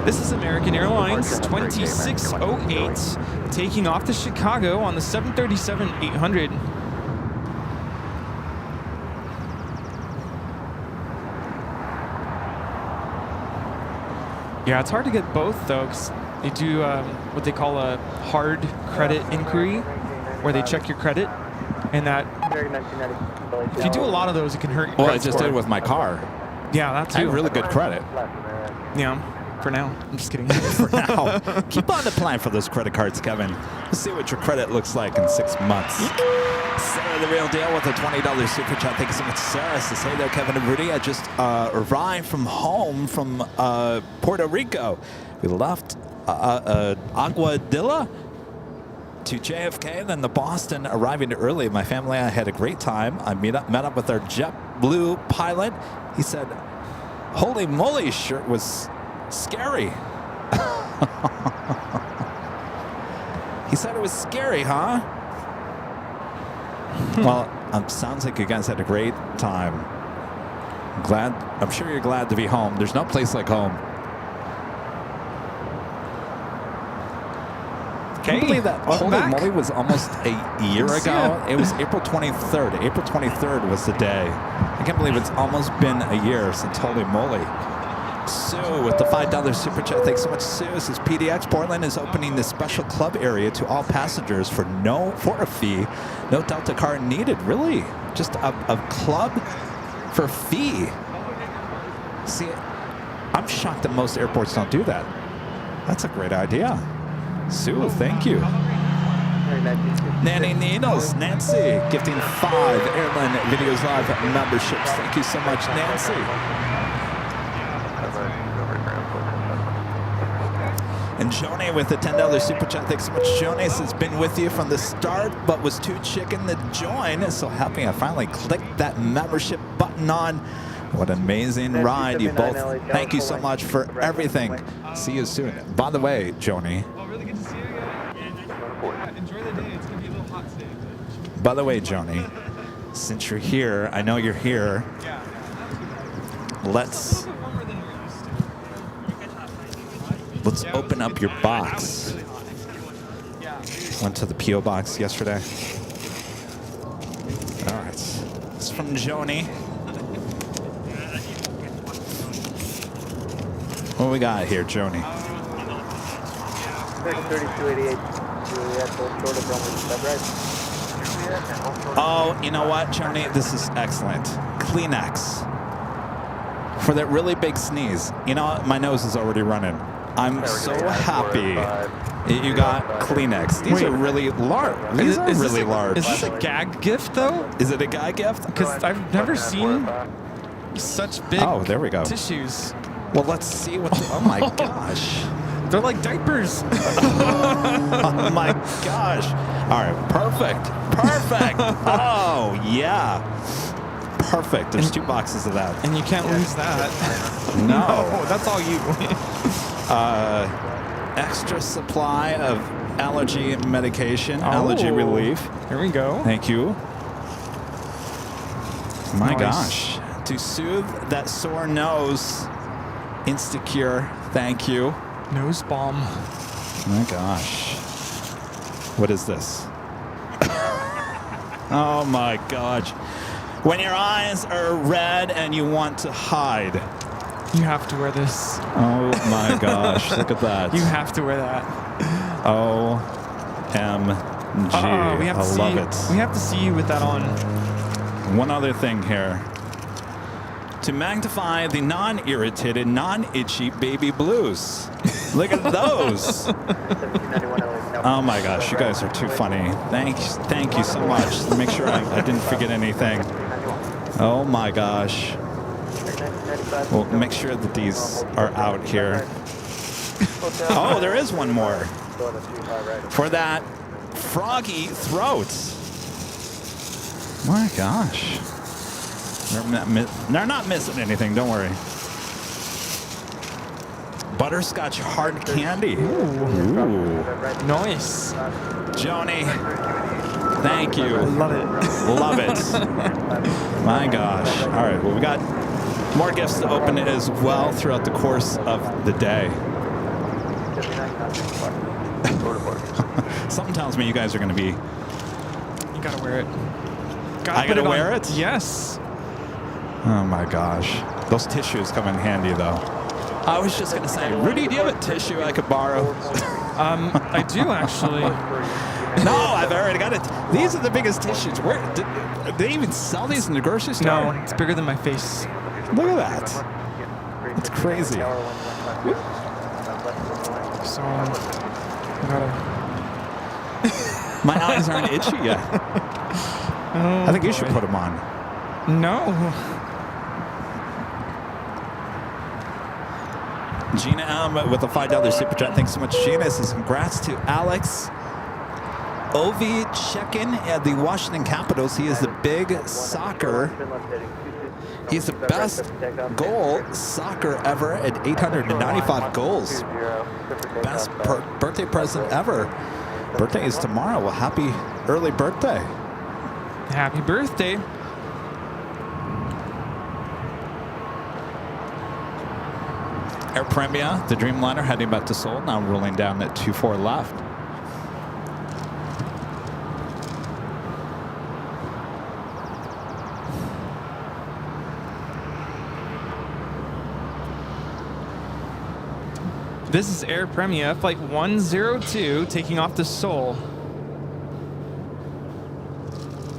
This is American Airlines 2608 taking off to Chicago on the 737-800. Yeah, it's hard to get both though, because they do what they call a hard credit inquiry, where they check your credit, and that if you do a lot of those, it can hurt your
Well, I
credit
just
score.
did with my car.
Yeah, that too.
I have really good credit.
Yeah, for now. I'm just kidding.
For now. Keep on the plan for those credit cards, Kevin. Let's see what your credit looks like in 6 months. Sarah, the real deal, with a $20 super chat. Thank you so much, Sarah. Says, hey there, Kevin and Rudy. I just arrived from home from Puerto Rico. We left Aguadilla to JFK, then the Boston, arriving early. My family and I had a great time. I met up with our JetBlue pilot. He said, holy moly, shirt was scary. He said it was scary, huh? Well, sounds like you guys had a great time. I'm sure you're glad to be home. There's no place like home. Can you believe that Holy Moly was almost a year ago? It was April 23rd. April 23rd was the day. I can't believe it's almost been a year since Holy Moly. Sue with the $5 super chat. Thanks so much, Sue. This is PDX. Portland is opening this special club area to all passengers for a fee. No Delta card needed. Really? Just a club for a fee. See, I'm shocked that most airports don't do that. That's a great idea. Sue, thank you. Nanny Needles, Nancy, gifting 5 Airline Videos Live memberships. Thank you so much, Nancy. And Joni with the $10 super chat. Thanks so much, Joni. Has been with you from the start, but was too chicken to join. So happy I finally clicked that membership button on. What an amazing ride. You both, thank you so much for everything. See you soon. By the way, Joni.
Oh, really good to see you again. Enjoy the day. It's going to be a little hot today.
By the way, Joni, since you're here, I know you're here. Let's open up your box. Went to the P.O. box yesterday. All right. It's from Joni. What we got here, Joni?
3288.
Oh, you know what, Joni? This is excellent. Kleenex. For that really big sneeze. You know what? My nose is already running. I'm so happy you got Kleenex. These are really large. These are really large.
Is this a gag gift, though?
Is it a gag gift?
Because I've never seen such big
there we go.
tissues.
Well, let's see what. Oh my gosh.
They're like diapers.
Oh my gosh. All right, perfect. Perfect. Oh, yeah. Perfect. There's 2 boxes of that.
And you can't lose that.
No.
That's all you.
Extra supply of allergy medication, allergy relief.
Here we go.
Thank you. My
Nice.
gosh. To soothe that sore nose, Instacure. Thank you.
Nose balm.
My gosh. What is this? Oh my gosh. When your eyes are red and you want to hide.
You have to wear this.
Oh my gosh. Look at that.
You have to wear that.
OMG.
We have to
I
see
love
you.
it.
We have to see you with that on.
One other thing here. To magnify the non-irritated, non-itchy baby blues. Look at those. Oh my gosh, you guys are too funny. Thank you so much. Make sure I didn't forget anything. Oh my gosh. Well, make sure that these are out here. Oh, there is one more. For that froggy throat. My gosh. They're not missing anything, don't worry. Butterscotch hard candy. Ooh.
Nice.
Joni, thank you.
Love it.
Love it. My gosh. All right, well, we got more gifts to open as well throughout the course of the day. Something tells me you guys are going to be...
You gotta wear it.
I gotta wear it?
Yes.
Oh my gosh. Those tissues come in handy though. I was just gonna say, Rudy, do you have a tissue I could borrow?
I do actually.
No, I've already got it. These are the biggest tissues. Where do they even sell these in the grocery store?
No, it's bigger than my face.
Look at that. It's crazy.
So, I gotta.
My eyes aren't itchy yet. I think you should put them on.
No.
Gina M with a $5 super chat. Thanks so much, Gina. Says congrats to Alex Ovechkin at the Washington Capitals. He is the big soccer. He's the best goal soccer ever at 895 goals. Best birthday present ever. Birthday is tomorrow. Well, happy early birthday.
Happy birthday.
Air Premia, the Dreamliner heading back to Seoul, now rolling down at 24 left.
This is Air Premia, flight 102, taking off to Seoul.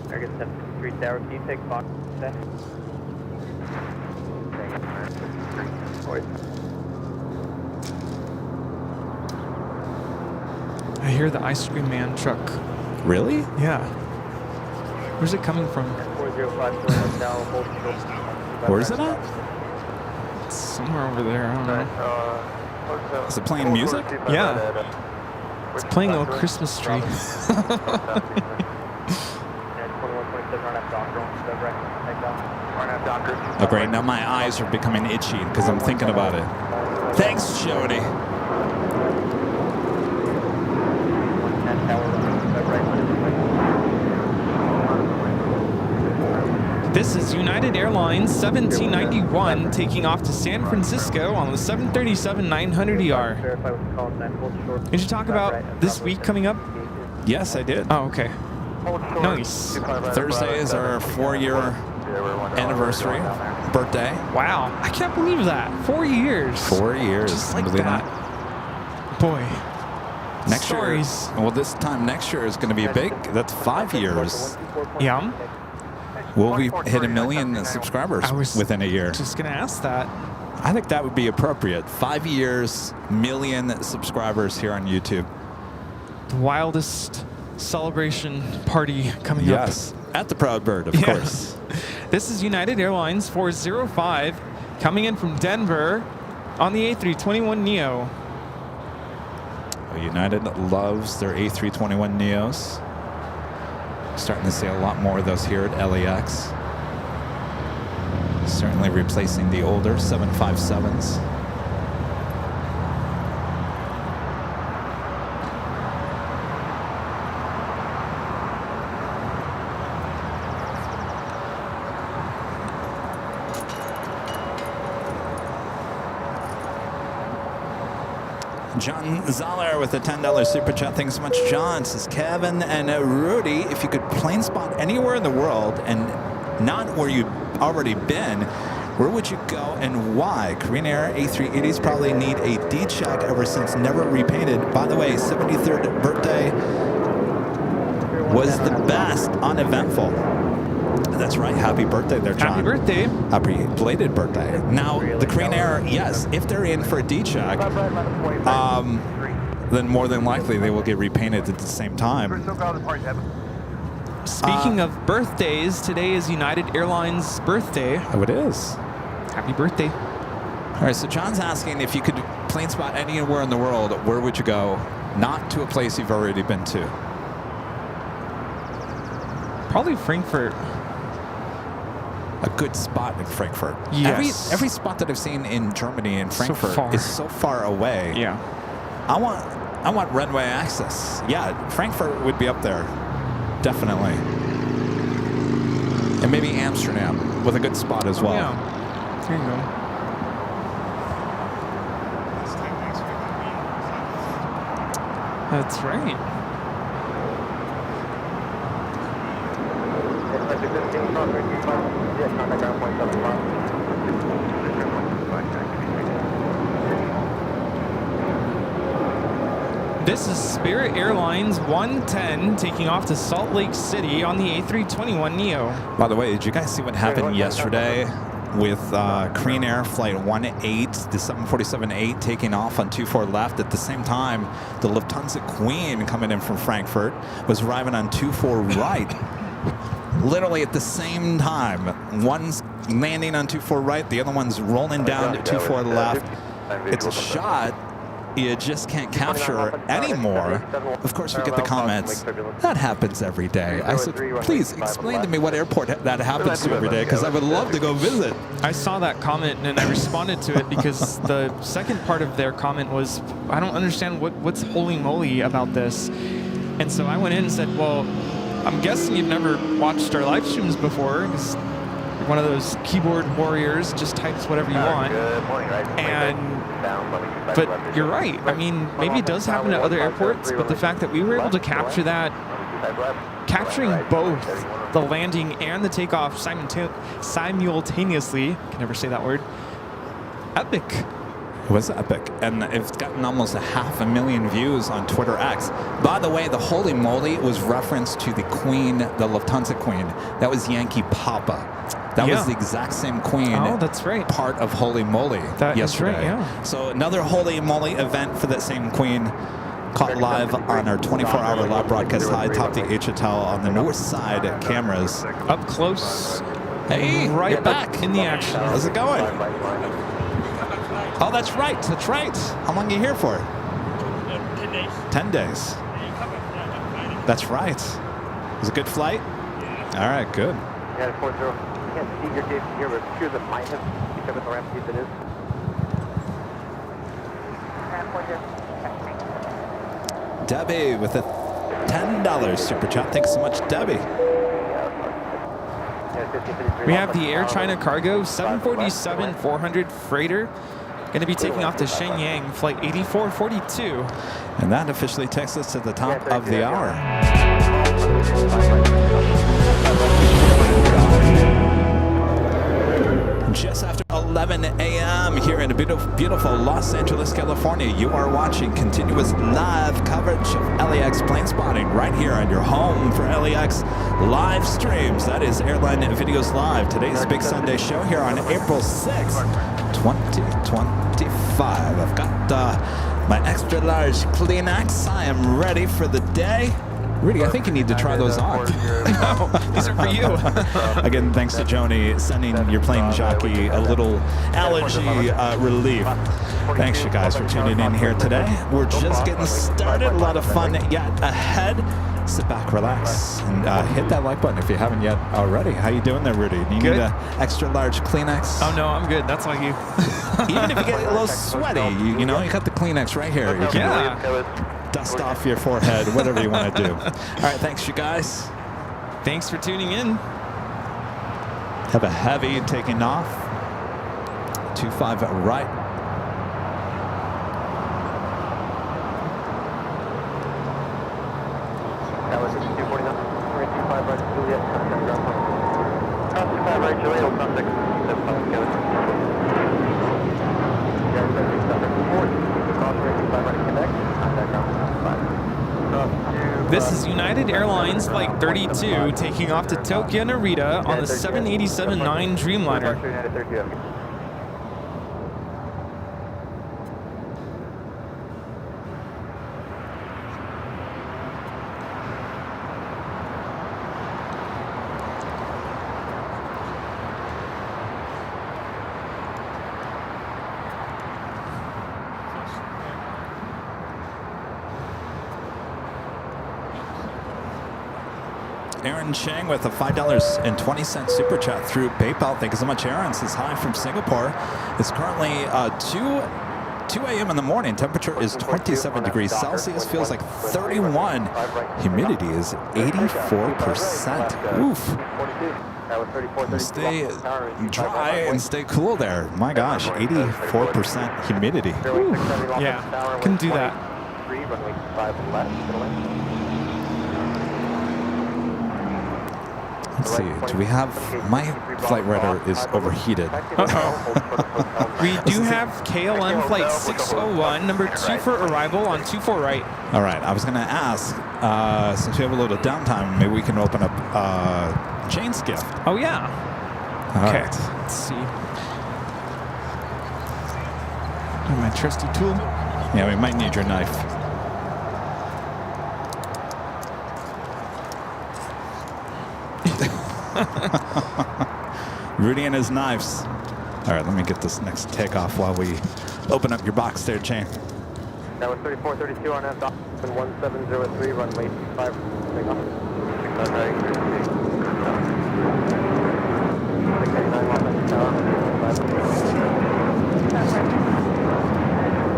Target 73 Tower, can you take Fox today?
I hear the ice cream man truck
Really?
Yeah. Where's it coming from?
405 Hotel, hold short.
Where is it at?
It's somewhere over there. I don't know.
Is it playing music?
Yeah. It's playing a Christmas tree.
Oh, great. Now my eyes are becoming itchy because I'm thinking about it. Thanks, Jody.
This is United Airlines 1791 taking off to San Francisco on the 737-900ER. Did you talk about this week coming up?
Yes, I did.
Oh, okay. Nice.
Thursday is our 4-year anniversary, birthday.
Wow. I can't believe that. 4 years.
4 years.
Just like
believe
that. Boy.
Next
Stories.
year, well, this time next year is going to be big. That's 5 years.
Yeah.
Will we hit 1 million subscribers within a year?
Just going to ask that.
I think that would be appropriate. 5 years, 1 million subscribers here on YouTube.
The wildest celebration party coming up.
Yes, at the Proud Bird, of course.
This is United Airlines 405 coming in from Denver on the A321neo.
United loves their A321neos. Starting to see a lot more of those here at LAX. Certainly replacing the older 757s. John Zoller with a $10 super chat. Thanks so much, John. Says Kevin and Rudy, if you could plane spot anywhere in the world and not where you've already been, where would you go and why? Korean Air A380s probably need a D-check ever since never repainted. By the way, 73rd birthday was the best, uneventful. That's right. Happy birthday there, John.
Happy birthday.
Happy belated birthday. Now, the Korean Air, yes, if they're in for a D-check, then more than likely they will get repainted at the same time.
Speaking of birthdays, today is United Airlines' birthday.
Oh, it is.
Happy birthday.
All right, so John's asking if you could plane spot anywhere in the world, where would you go? Not to a place you've already been to.
Probably Frankfurt.
A good spot in Frankfurt.
Yes.
Every spot that I've seen in Germany and Frankfurt is so far away.
Yeah.
I want runway access. Yeah, Frankfurt would be up there. Definitely. And maybe Amsterdam with a good spot as well.
Yeah. There you go. That's right. This is Spirit Airlines 110 taking off to Salt Lake City on the A321neo.
By the way, did you guys see what happened yesterday with Korean Air Flight 18, the 747-8 taking off on 24 left? At the same time, the Lufthansa Queen coming in from Frankfurt was arriving on 24 right. Literally at the same time. One's landing on 24 right, the other one's rolling down to 24 left. It's a shot you just can't capture anymore. Of course, we get the comments, that happens every day. I said, please explain to me what airport that happens to every day, because I would love to go visit.
I saw that comment and I responded to it because the second part of their comment was, I don't understand what's holy moly about this. And so I went in and said, well, I'm guessing you've never watched our live streams before, because you're one of those keyboard warriors, just types whatever you want. But you're right. I mean, maybe it does happen at other airports, but the fact that we were able to capture that, capturing both the landing and the takeoff simultaneously, I can never say that word, epic.
It was epic, and it's gotten almost 500,000 views on Twitter X. By the way, the holy moly was reference to the Queen, the Lufthansa Queen. That was Yankee Papa. That was the exact same Queen.
Oh, that's right.
Part of Holy Moly
that
yesterday.
Is right, yeah.
So another Holy Moly event for that same Queen Caught live on our 24-hour live broadcast high atop the H Hotel on the north side cameras.
Up close.
Hey,
Right
you're back
in the action.
How's it going? Oh, that's right. That's right. How long are you here for?
10 days.
10 days. That's right. It was a good flight? All right, good.
Yeah, 40. You can't see your gate here, but here's a mayhem. You come in the ramp, see if it is.
Debbie with a $10 super chat. Thanks so much, Debbie.
We have the Air China Cargo 747-400 freighter going to be taking off to Shenyang, flight 8442.
And that officially takes us to the top of the hour. Just after 11 a.m. here in beautiful Los Angeles, California, you are watching continuous live coverage of LAX plane spotting right here on your home for LAX live streams. That is Airline Videos Live. Today's Big Sunday show here on April 6th, 2025. I've got my extra large Kleenex. I am ready for the day. Rudy, I think you need to try those on.
No, these are for you.
Again, thanks to Joni sending your plane jockey a little allergy relief. Thanks, you guys, for tuning in here today. We're just getting started. A lot of fun yet ahead. Sit back, relax, and hit that like button if you haven't yet already. How you doing there, Rudy? Do you need an extra large Kleenex?
Oh, no, I'm good. That's like you.
Even if you get a little sweaty, you know, you got the Kleenex right here. You can dust off your forehead, whatever you want to do. All right, thanks, you guys.
Thanks for tuning in.
Have a heavy taking off. 25 right.
That was 249. 25 right, Juliet, contact ground point. Cross 25 right, Juliet, will contact 75 Kevin. Yeah, 40. Cross 25 right, Quebec, contact ground point.
This is United Airlines Flight 32 taking off to Tokyo Narita on the 787-9 Dreamliner.
Aaron Chang with a $5.20 super chat through PayPal. Thank you so much, Aaron. Says hi from Singapore. It's currently 2 a.m. in the morning. Temperature is 27 degrees Celsius. Feels like 31. Humidity is 84%. Oof. Stay dry and stay cool there. My gosh, 84% humidity.
Ooh. Yeah, couldn't do that.
Let's see. Do we have my flight radar is overheated?
We do have KLM flight 601, number 2 for arrival on 24 right.
All right. I was going to ask, since we have a little downtime, maybe we can open up Jane's gift.
Oh yeah.
All
Okay.
right.
Let's see. My trusty tool.
Yeah, we might need your knife. Rudy and his knives. All right, let me get this next takeoff while we open up your box there, Jane.
That was 3432 on F. 1703, runway 25. Take off. 689 Los Tower.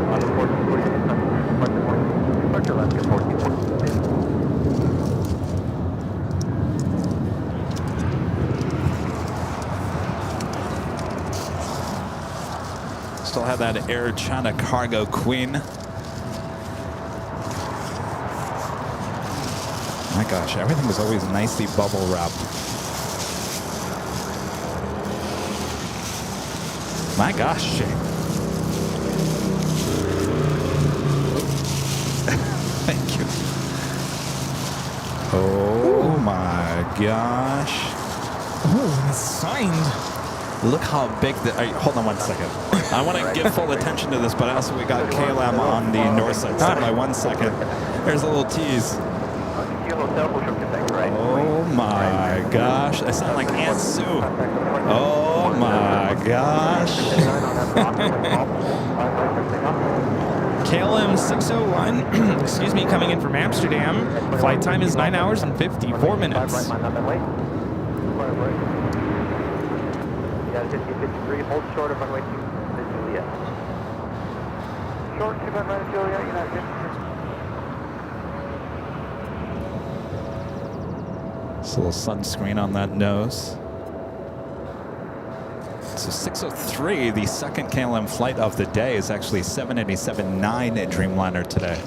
On the 1440. Departure left at 1440.
Still have that Air China Cargo Queen. My gosh, everything was always nicely bubble wrapped. My gosh, Jane. Thank you. Oh my gosh.
Oh, it's signed.
Look how big the. Hold on one second. I want to give full attention to this, but also we got KLM on the north side. Stand by 1 second. There's a little tease. Oh my gosh. I sound like Aunt Sue. Oh my gosh.
KLM 601, excuse me, coming in from Amsterdam. Flight time is 9 hours and 54 minutes.
Yeah, 53, hold short of runway 2, Juliet. Short 2 runway Juliet, United 53.
Just a little sunscreen on that nose. So 603, the second KLM flight of the day, is actually 787-9 at Dreamliner today.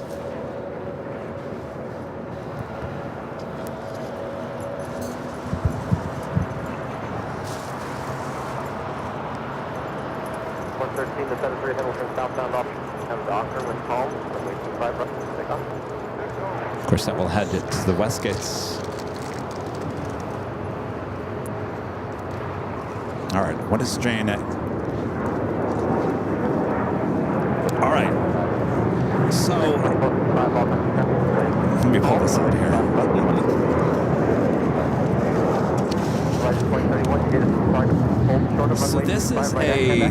The 73 Hamilton southbound option and Docker when calm, runway 25 left to take off.
Of course, that will head to the west gates. All right, what is Jane at? All right. So, let me pull this out here. So this is a.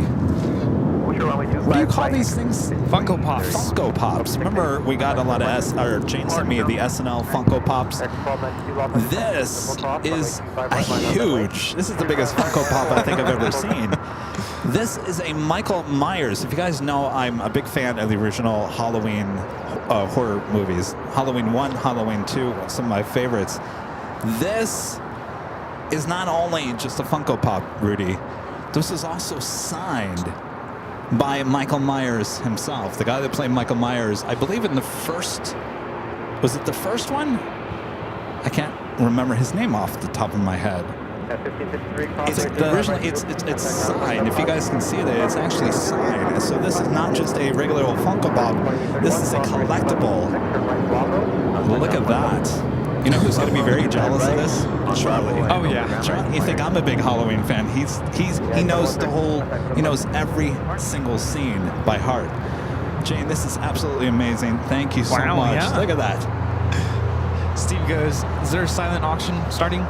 What do you call these things?
Funko Pops.
Funko Pops. Remember, we got a lot of Jane sent me the SNL Funko Pops. This is a huge. This is the biggest Funko Pop I think I've ever seen. This is a Michael Myers. If you guys know, I'm a big fan of the original Halloween horror movies. Halloween 1, Halloween 2, some of my favorites. This is not only just a Funko Pop, Rudy. This is also signed by Michael Myers himself, the guy that played Michael Myers, I believe in the first, was it the first one? I can't remember his name off the top of my head. It's originally, it's signed. If you guys can see that, it's actually signed. So this is not just a regular old Funko Pop. This is a collectible. Look at that. You know who's going to be very jealous of this? Charlie.
Oh yeah.
Charlie, you think I'm a big Halloween fan? He knows the whole. He knows every single scene by heart. Jane, this is absolutely amazing. Thank you so much.
Yeah.
Look at that.
Steve goes, is there a silent auction starting?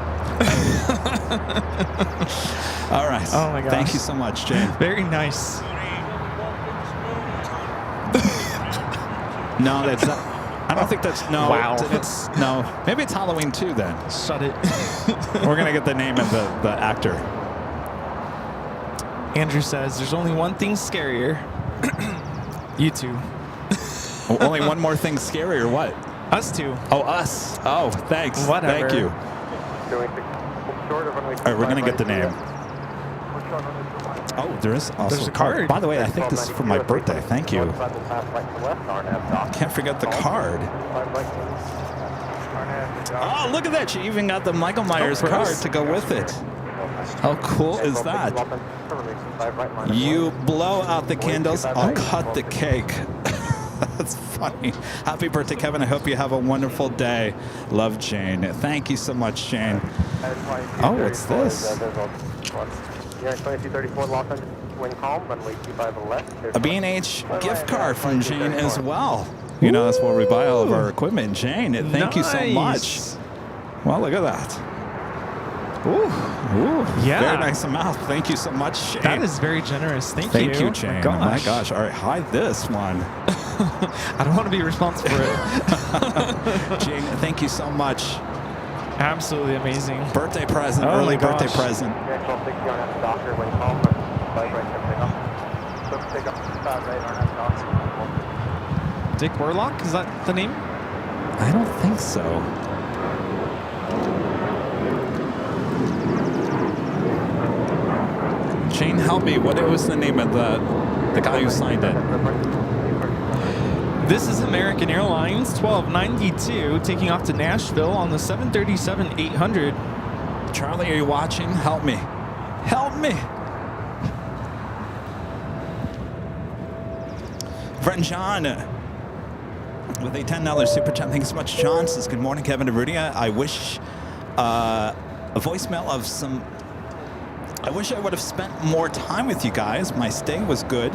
All right.
Oh my gosh.
Thank you so much, Jane.
Very nice.
No, that's not. I don't think that's no.
Wow.
It's no. Maybe it's Halloween 2 then.
Shut it.
We're gonna get the name of the actor.
Andrew says, there's only one thing scarier. You two.
Only one more thing scary or what?
Us two.
Oh, us. Oh, thanks.
Whatever.
Thank you. All right, we're gonna get the name. Oh, there is also
There's a card.
By the way, I think this is for my birthday. Thank you. Can't forget the card. Oh, look at that. She even got the Michael Myers card to go with it. How cool is that? You blow out the candles, I'll cut the cake. That's funny. Happy birthday, Kevin. I hope you have a wonderful day. Love, Jane. Thank you so much, Jane. Oh, what's this? A B&H gift card from Jane as well. You know, that's where we buy all of our equipment. Jane, thank you so much. Well, look at that. Ooh,
Yeah.
Very nice amount. Thank you so much, Jane.
That is very generous. Thank you.
Thank you, Jane. Oh my gosh. All right, hide this one.
I don't want to be responsible for it.
Jane, thank you so much.
Absolutely amazing.
Birthday present,
Oh
early
my
birthday
gosh.
present.
Dick Warlock, is that the name?
I don't think so. Jane, help me. What was the name of the guy who signed it?
This is American Airlines 1292 taking off to Nashville on the 737-800.
Charlie, are you watching? Help me. Help me. Friend John with a $10 super chat. Thanks so much, John. Says, good morning, Kevin and Rudy. I wish a voicemail of some I wish I would have spent more time with you guys. My stay was good.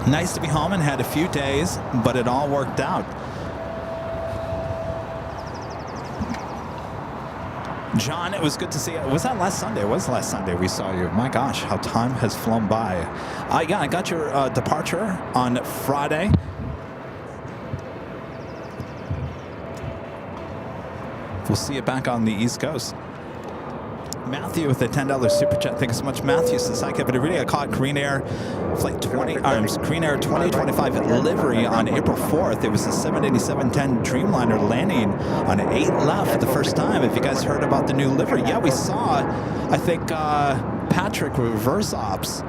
Nice to be home and had a few days, but it all worked out. John, it was good to see you. Was that last Sunday? It was last Sunday we saw you. My gosh, how time has flown by. Yeah, I got your departure on Friday. We'll see you back on the East Coast. Matthew with a $10 super chat. Thank you so much, Matthew. Says, hi, Kevin Rudy. I caught Korean Air Flight 2025 livery on April 4th. It was a 787-10 Dreamliner landing on 8 left for the first time. Have you guys heard about the new livery? Yeah, we saw, I think Patrick, Reverse Ops,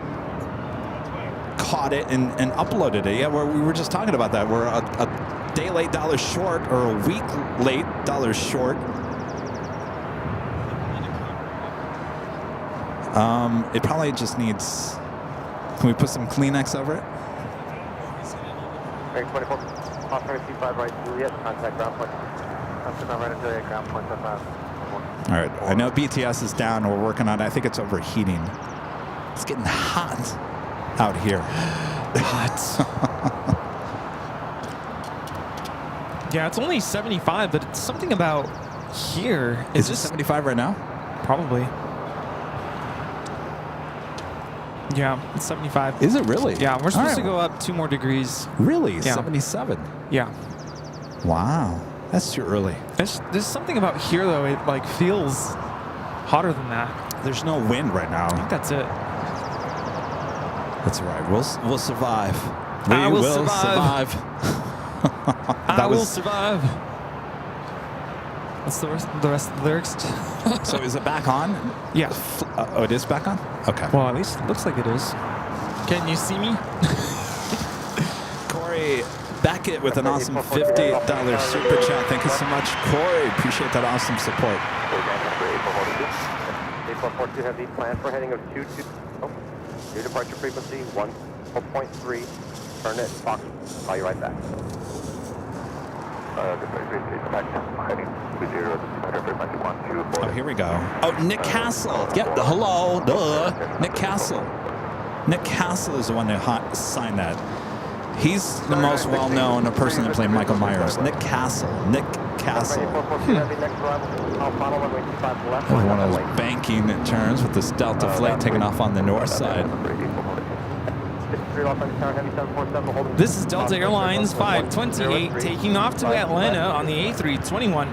caught it and uploaded it. Yeah, we were just talking about that. We're a day late, dollars short, or a week late, dollars short. It probably just needs. Can we put some Kleenex over it?
Bearing 24, Oscar 25 right, Juliet, contact ground point. Contact right into Juliet, ground point,
All right, I know BTS is down. We're working on it. I think it's overheating. It's getting hot out here. Hot.
Yeah, it's only 75, but it's something about here.
Is it 75 right now?
Probably. Yeah, it's 75.
Is it really?
Yeah, we're supposed to go up 2 more degrees.
Really?
Yeah.
77?
Yeah.
Wow. That's too early.
There's something about here, though. It like feels hotter than that.
There's no wind right now.
I think that's it.
That's right. We'll survive.
I will
survive.
I will survive. What's the rest of the lyrics?
So is it back on?
Yeah.
Oh, it is back on? Okay.
Well, at least it looks like it is. Can you see me?
Corey Beckett with an awesome $50 super chat. Thank you so much, Corey. Appreciate that awesome support.
April 42 heavy, plan for heading of 22. New departure frequency 1.3. Turn it, Fox. Call you right back.
Oh, here we go. Oh, Nick Castle. Yep, hello. Duh. Nick Castle. Nick Castle is the one that signed that. He's the most well-known person that played Michael Myers. Nick Castle. Nick Castle. One of those banking turns with this Delta flight taking off on the north side.
This is Delta Airlines 528 taking off to Atlanta on the A321.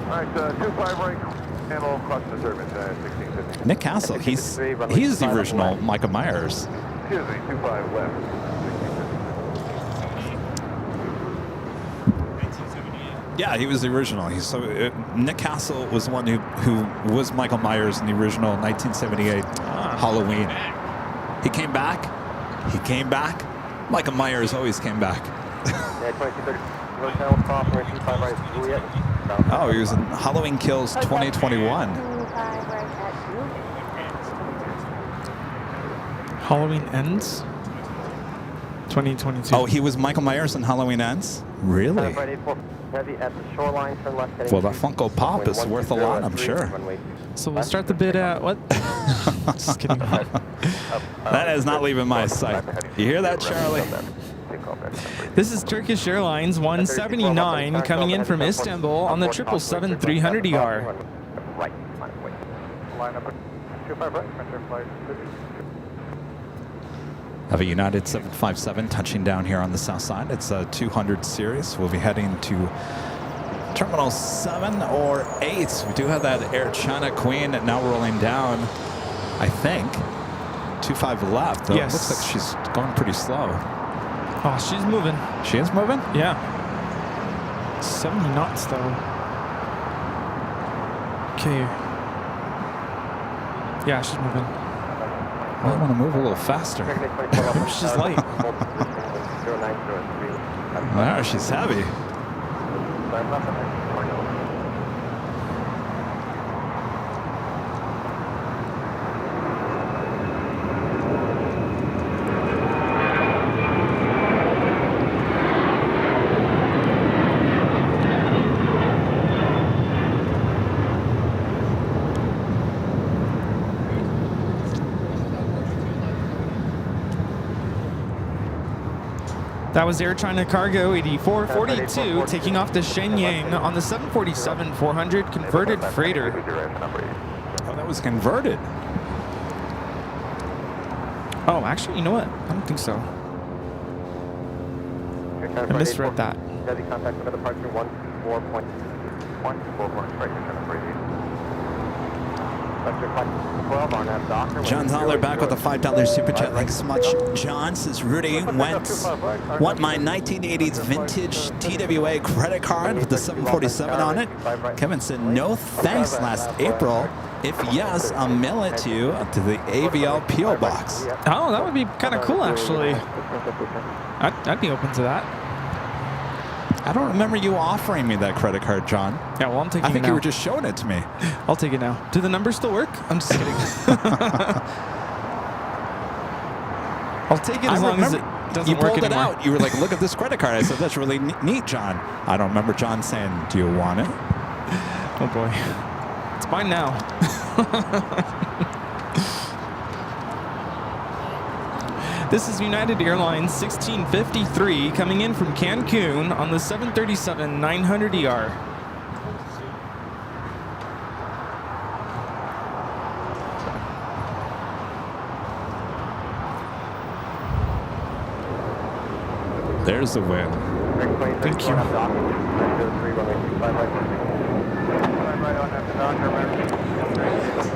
All right, 25 right, handle cross the service, 1650.
Nick Castle, he's the original Michael Myers.
Excuse me, 25 left.
Yeah, he was the original. Nick Castle was the one who was Michael Myers in the original 1978 Halloween. He came back. He came back. Michael Myers always came back. Oh, he was in Halloween Kills 2021.
Halloween Ends 2022.
Oh, he was Michael Myers in Halloween Ends? Really? Well, that Funko Pop is worth a lot, I'm sure.
So we'll start the bid at what? Just kidding.
That is not leaving my sight. You hear that, Charlie?
This is Turkish Airlines 179 coming in from Istanbul on the 777-300ER.
Have a United 757 touching down here on the south side. It's a 200 series. We'll be heading to Terminal 7 or 8. We do have that Air China Queen now rolling down, I think. 25 left. Though.
Yes.
It looks like she's going pretty slow.
Oh, she's moving.
She is moving?
Yeah. 70 knots, though. Okay. Yeah, she's moving.
I want to move a little faster.
She's light.
Wow, she's heavy.
That was Air China Cargo 8442 taking off to Shenyang on the 747-400 converted freighter.
Oh, that was converted.
Oh, actually, you know what? I don't think so. I misread that.
Heavy contact with departure 124.1. 124.1 right,
John Zoller back with a $5 super chat. Thanks so much. John says, Rudy, want my 1980s vintage TWA credit card with the 747 on it? Kevin said, no thanks last April. If yes, I'll mail it to you to the AVL PO box.
Oh, that would be kind of cool, actually. I'd be open to that.
I don't remember you offering me that credit card, John.
Yeah, well, I'm taking it now.
I think you were just showing it to me.
I'll take it now. Do the numbers still work? I'm just kidding. I'll take it as long as it doesn't
you
work
pulled
anymore.
it out. You were like, look at this credit card. I said, that's really neat, John. I don't remember John saying, do you want it?
Oh, boy. It's mine now. This is United Airlines 1653 coming in from Cancun on the 737-900ER.
There's the win.
Thank you.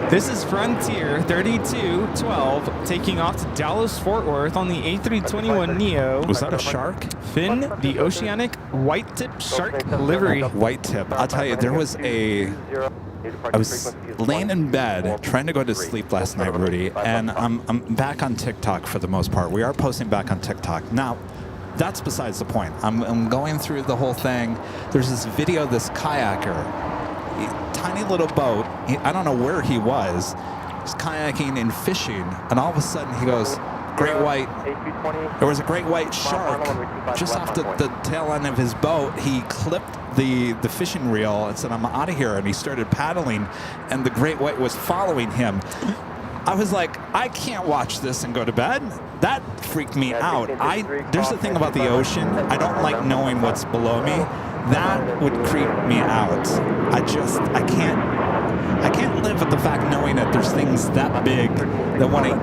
This is Frontier 3212 taking off to Dallas-Fort Worth on the A321neo.
Was that a shark?
Finn, the Oceanic white tip shark livery.
White tip. I'll tell you, I was laying in bed trying to go to sleep last night, Rudy, and I'm back on TikTok for the most part. We are posting back on TikTok. Now, that's besides the point. I'm going through the whole thing. There's this video of this kayaker, tiny little boat. I don't know where he was. He's kayaking and fishing, and all of a sudden he goes, great white. There was a great white shark just off the tail end of his boat. He clipped the fishing reel and said, I'm out of here, and he started paddling, and the great white was following him. I was like, I can't watch this and go to bed. That freaked me out. There's the thing about the ocean. I don't like knowing what's below me. That would creep me out. I can't live with the fact knowing that there's things that big that want to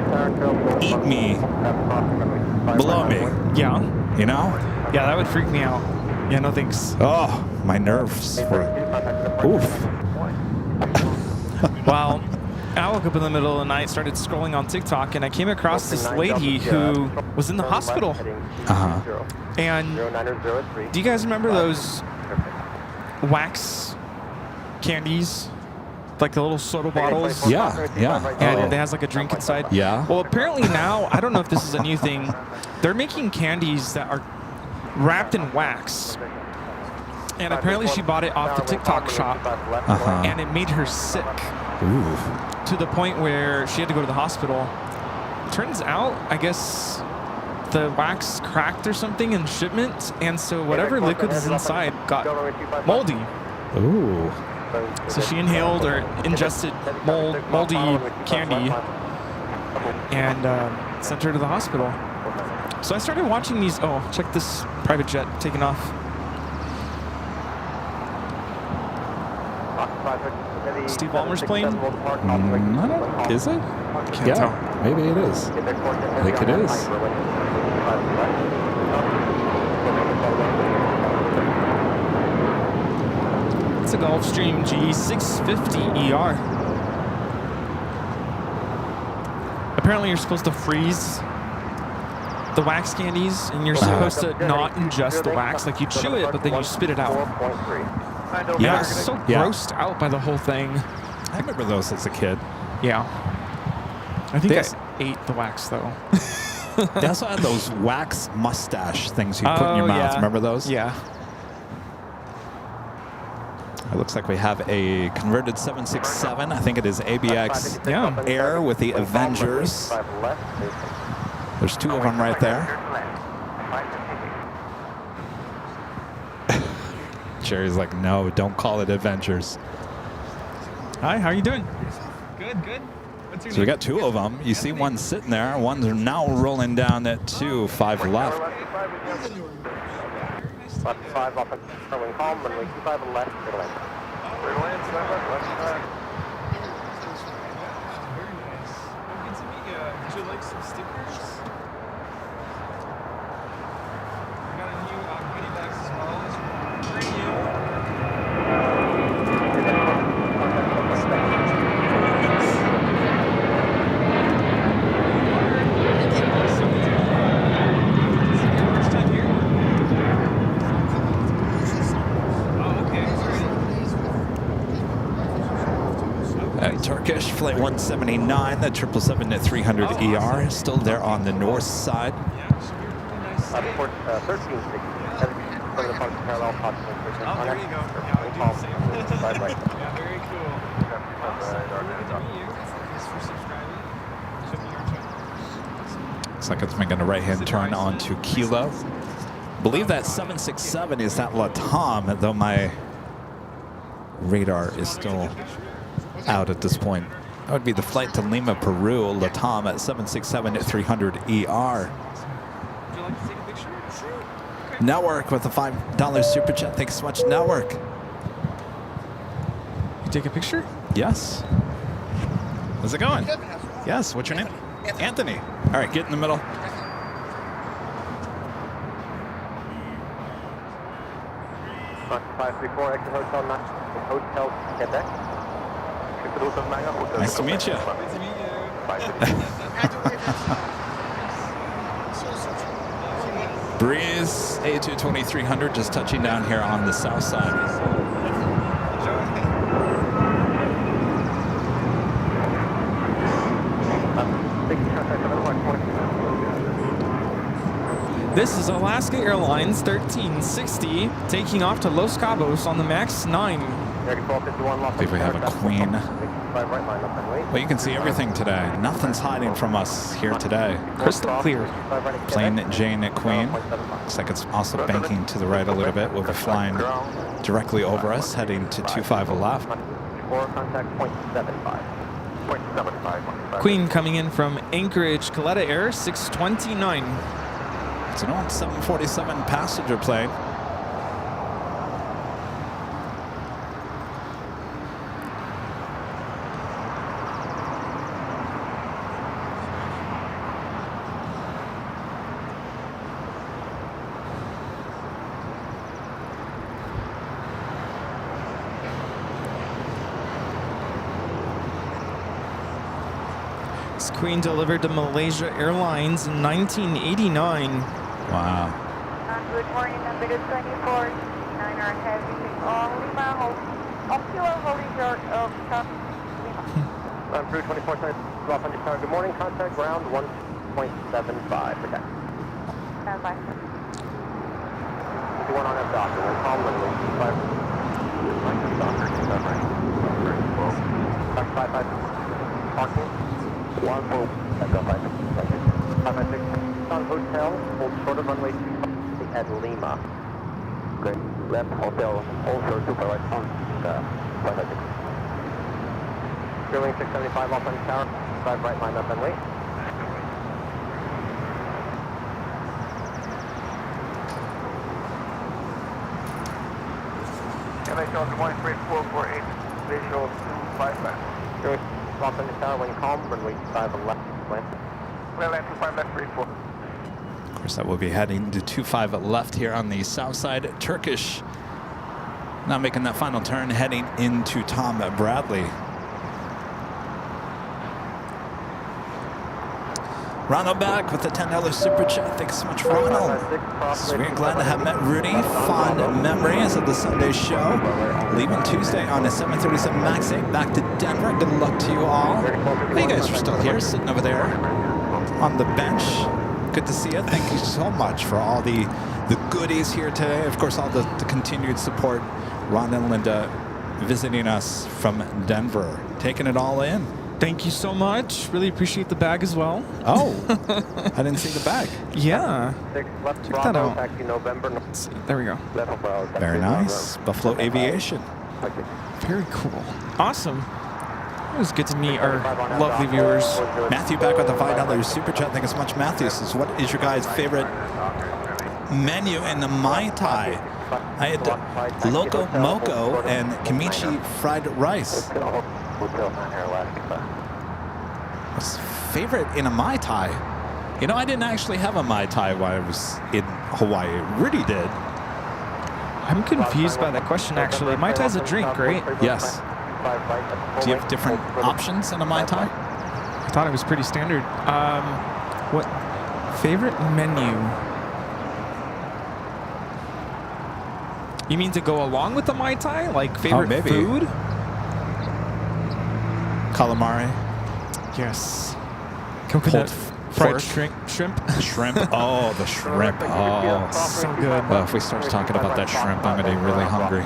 eat me below me.
Yeah.
You know?
Yeah, that would freak me out. Yeah, no thanks.
Oh, my nerves were, oof.
Well, I woke up in the middle of the night, started scrolling on TikTok, and I came across this lady who was in the hospital.
Uh-huh.
And do you guys remember those wax candies? Like the little soda bottles?
Yeah.
And it has like a drink inside?
Yeah.
Well, apparently now, I don't know if this is a new thing, they're making candies that are wrapped in wax. And apparently she bought it off the TikTok shop, and it made her sick.
Ooh.
To the point where she had to go to the hospital. Turns out, I guess the wax cracked or something in shipment, and so whatever liquid is inside got moldy.
Ooh.
So she inhaled or ingested moldy candy and sent her to the hospital. So I started watching these. Oh, check this private jet taking off. Steve Ballmer's plane?
Is it?
Can't tell.
Maybe it is. I think it is.
It's a Gulfstream G650ER. Apparently you're supposed to freeze the wax candies, and you're supposed to not ingest the wax. Like you chew it, but then you spit it out. Yeah, I was so grossed out by the whole thing.
I remember those as a kid.
Yeah. I think I ate the wax, though.
They also had those wax mustache things you put in your mouth.
Yeah.
Remember those?
Yeah.
It looks like we have a converted 767. I think it is ABX Air with the Avengers. There's two of them right there. Jerry's like, no, don't call it Avengers.
Hi, how are you doing? Good, good. What's your
So we got two of them. You see one sitting there. One's now rolling down at 5 left.
Left 5 off and when calm, runway 25 and left, clear to land.
Clear to land, stand up, left side.
Very nice. Well, good to meet you. Would you like some stickers? I got a new goodie bags as well. It's for you. First time here? Oh, okay.
Turkish flight 179, the 777-300ER, still there on the north side.
Yeah, so you're pretty nice.
Report 1360. From the departure parallel, approximately 6
Oh, there you go. Yeah, I do the same.
Side right.
Yeah, very cool. Awesome. Really good to meet you. Thanks for subscribing to the channel.
Looks like it's making a right-hand turn onto Kilo. Believe that 767 is that Latam, though my radar is still out at this point. That would be the flight to Lima, Peru, Latam at 767-300ER.
Would you like to take a picture? Sure. Okay.
Network with a $5 super chat. Thanks so much, Network.
You take a picture?
Yes. How's it going? Yes. What's your name? Anthony. All right, get in the middle.
Mark 534, exit hotel, hotel, Quebec.
Nice to meet you.
Good to meet you.
Breeze A220-300 just touching down here on the south side.
This is Alaska Airlines 1360 taking off to Los Cabos on the MAX 9.
I believe we have a Queen. Well, you can see everything today. Nothing's hiding from us here today.
Crystal clear.
Plane Jane at Queen. Looks like it's also banking to the right a little bit. We'll be flying directly over us, heading to 25 left.
Contact 0.75. 0.75.
Queen coming in from Anchorage, Coletta Air 629.
It's an old 747 passenger plane.
This Queen delivered to Malaysia Airlines in 1989.
Wow.
Good morning, Ambiguous 24, 9er heavy on Lima, off kilo holding short of South Lima.
Crew 24 side, off on your tower. Good morning, contact ground 1.75, protect.
Stand by.
51 on F doctor, one call, runway 25. Doctor, 555, parking, 14, echo 556, on hotel, hold short of runway 25 at Lima. Good, left hotel, hold short, super right on, 556. Sterling 675 off on tower, 5 right line up and wait.
MHL, good morning, 3448, visual 255.
Sterling off on the tower, when calm, runway 5 on left, land.
Clear land 25 left, 34.
Of course, that will be heading to 25 left here on the south side. Turkish now making that final turn, heading into Tom Bradley. Ronald back with the $10 super chat. Thanks so much, Ronald. We're glad to have met Rudy. Fond memories of the Sunday show. Leaving Tuesday on a 737 MAX 8 back to Denver. Good luck to you all. Well, you guys are still here, sitting over there on the bench. Good to see you. Thank you so much for all the goodies here today. Of course, all the continued support. Ron and Linda visiting us from Denver, taking it all in.
Thank you so much. Really appreciate the bag as well.
Oh, I didn't see the bag.
Yeah.
Check
that out.
Taxi November.
Let's see. There we go.
Very nice. Buffalo Aviation.
Very cool. Awesome. It was good to meet our lovely viewers.
Matthew back with the $5 super chat. Thank you so much, Matthew. Says, what is your guys' favorite menu in the Mai Tai. I had Loco Moco and Kimchi fried rice. What's favorite in a Mai Tai? You know, I didn't actually have a Mai Tai while I was in Hawaii. Rudy did.
I'm confused by that question, actually. Mai Tai's a drink, right?
Yes. Do you have different options in a Mai Tai?
I thought it was pretty standard. What favorite menu? You mean to go along with the Mai Tai? Like favorite food?
Calamari.
Yes. Coconut fried shrimp.
Shrimp. Oh, the shrimp. Oh,
so good.
If we start talking about that shrimp, I'm going to be really hungry.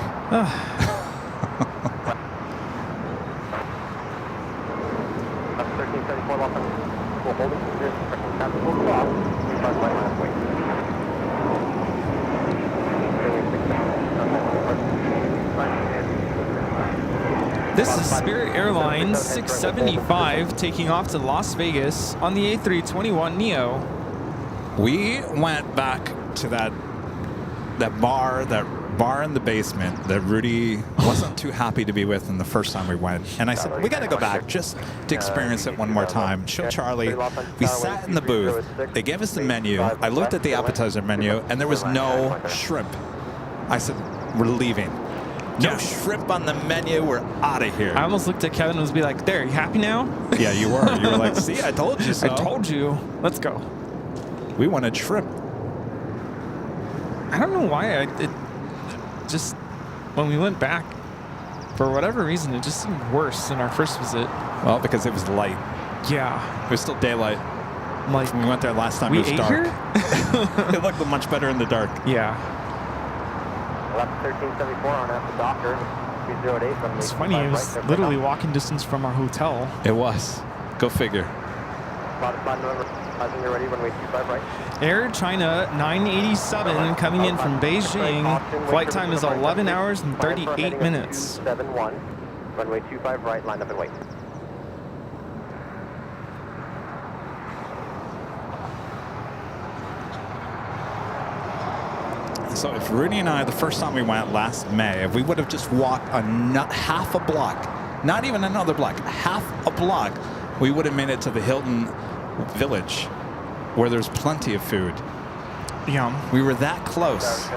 This is Spirit Airlines 675 taking off to Las Vegas on the A321neo.
We went back to that bar in the basement that Rudy wasn't too happy to be with in the first time we went. And I said, we got to go back just to experience it one more time. Show Charlie. We sat in the booth. They gave us the menu. I looked at the appetizer menu, and there was no shrimp. I said, we're leaving. No shrimp on the menu. We're out of here.
I almost looked at Kevin and was like, there, you happy now?
Yeah, you were. You were like, see, I told you so.
I told you. Let's go.
We wanted shrimp.
I don't know why. It just, when we went back, for whatever reason, it just seemed worse than our first visit.
Well, because it was light.
Yeah.
It was still daylight.
Like,
when we went there last time,
we
it was
ate
dark.
Here?
It looked much better in the dark.
Yeah.
Left 1374 on after Doctor. 308.
It's funny, it was literally walking distance from our hotel.
It was. Go figure.
Ready, runway 25 right.
Air China 987 coming in from Beijing. Flight time is 11 hours and 38 minutes.
271. Runway 25 right, line up and wait.
So if Rudy and I, the first time we went last May, if we would have just walked half a block, not even another block, half a block, we would have made it to the Hilton Village, where there's plenty of food.
Yeah.
We were that close.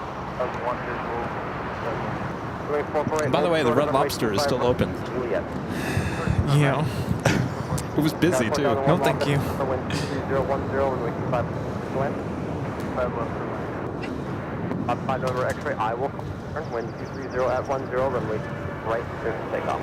And by the way, the Red Lobster is still open.
Yeah.
It was busy too.
No, thank you.
5 November X-ray, I will turn, wind 230 at 10, runway right, clear for takeoff.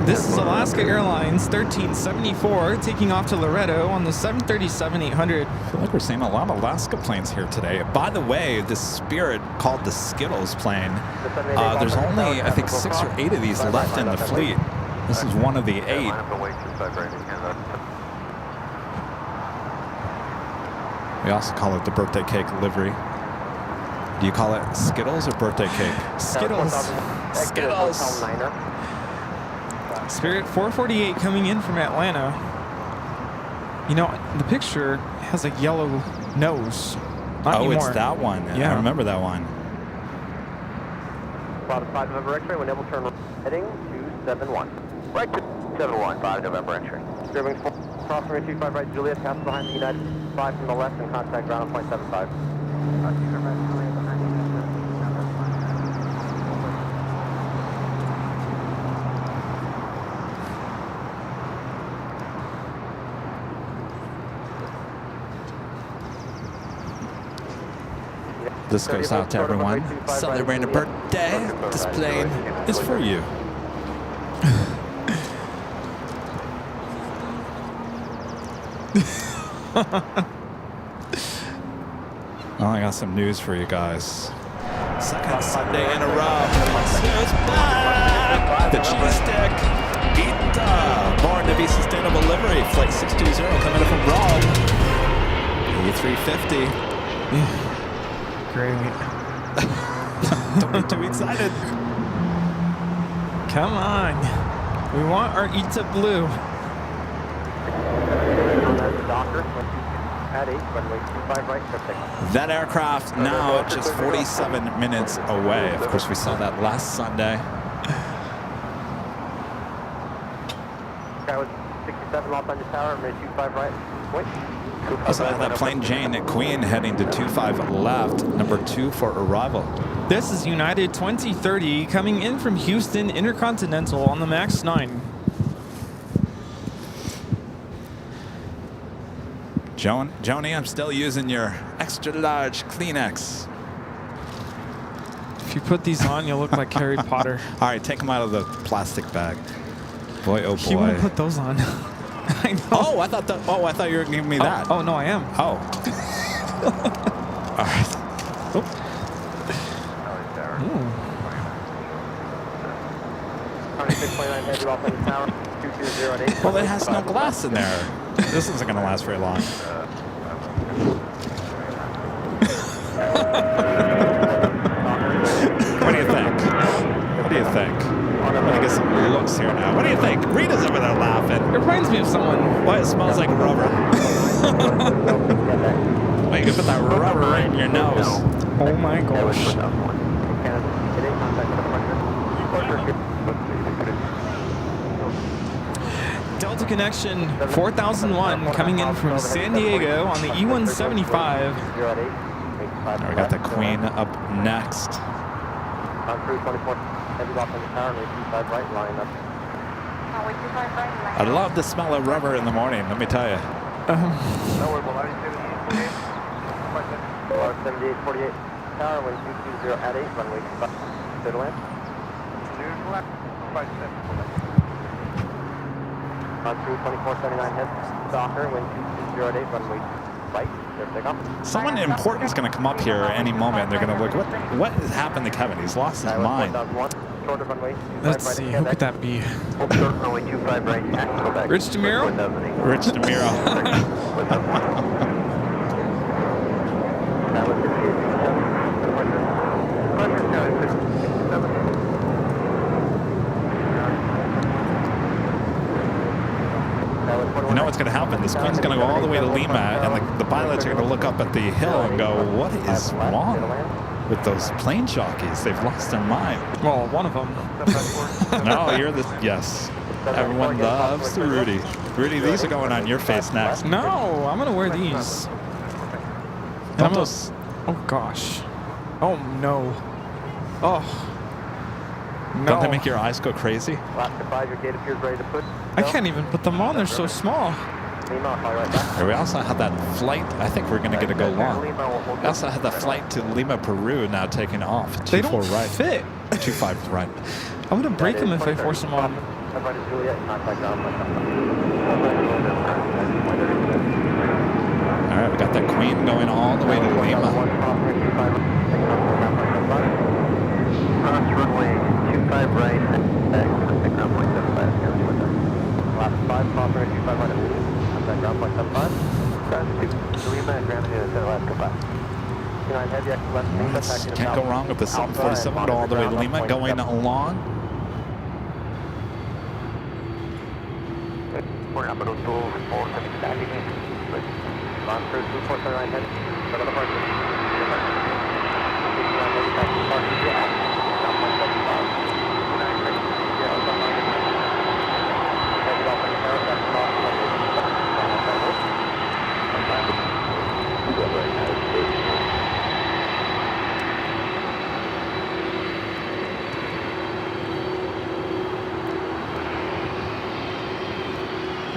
This is Alaska Airlines 1374 taking off to Loretto on the 737-800.
I feel like we're seeing a lot of Alaska planes here today. By the way, this Spirit called the Skittles plane, there's only, I think, 6 or 8 of these left in the fleet. This is one of the 8. We also call it the birthday cake livery. Do you call it Skittles or birthday cake?
Skittles.
Skittles.
Spirit 448 coming in from Atlanta. You know, the picture has a yellow nose. Not anymore.
It's that one.
Yeah.
I remember that one.
About 5 November X-ray, when able turn heading 271. Right to 71, 5 November X-ray. Serving cross runway 25 right, Juliet, pass behind the United 5 from the left and contact ground on 0.75.
This goes out to everyone celebrating a birthday. This plane is for you. Well, I got some news for you guys. Second Sunday in a row. It's back! The cheese stick. Pizza. Born to be sustainable livery. Flight 620 coming in from Rome. A350.
Great.
Don't be too excited.
Come on. We want our Ita Blue.
Docker, at 8, runway 25 right, for takeoff.
That aircraft now just 47 minutes away. Of course, we saw that last Sunday.
That was 67 Los Angeles Tower, runway 25 right, point.
Also had that plane Jane at Queen heading to 25 left, number 2 for arrival.
This is United 2030 coming in from Houston Intercontinental on the MAX 9.
Joni, I'm still using your extra large Kleenex.
If you put these on, you'll look like Harry Potter.
All right, take them out of the plastic bag. Boy, oh boy.
He won't put those on. I know.
Oh, I thought you were giving me that.
Oh, no, I am.
Oh. All right. Oh. Well, it has no glass in there. This isn't going to last very long. What do you think? What do you think? I'm going to get some looks here now. What do you think? Rita's over there laughing.
It reminds me of someone.
Why, it smells like rubber. Why, you can put that rubber right in your nose.
Oh my gosh. Delta Connection 4001 coming in from San Diego on the E175.
Now we got the Queen up next. I love the smell of rubber in the morning, let me tell you.
7848 tower, wind 220 at 8, runway 25, clear to land. On through 2479 head, Docker, wind 220 at 8, runway right, clear takeoff.
Someone important is going to come up here any moment. They're going to look, what has happened to Kevin? He's lost his mind.
Let's see, who could that be? Rich DeMiro?
Rich DeMiro. You know what's going to happen? This plane's going to go all the way to Lima, and the pilots are going to look up at the hill and go, what is wrong with those plane jockeys? They've lost their mind.
Well, one of them.
No, you're the, yes. Everyone loves the Rudy. Rudy, these are going on your face next.
No, I'm going to wear these. Oh, gosh. Oh, no. Oh. No.
Don't they make your eyes go crazy?
I can't even put them on. They're so small.
We also had that flight. I think we're going to get to go long. We also had that flight to Lima, Peru now taking off.
They don't
right.
fit.
25 right.
I'm going to break them if I force them on.
All right, we got that Queen going all the way to Lima.
Runway 25 right, ground point 75 here. Last 5, runway 25 right, ground point 75. Ground 2, Lima, ground unit, Alaska 5.
Can't go wrong with the 747 all the way to Lima going along.
We're number 2, 470 standing. On through 2479 head, go to the departure.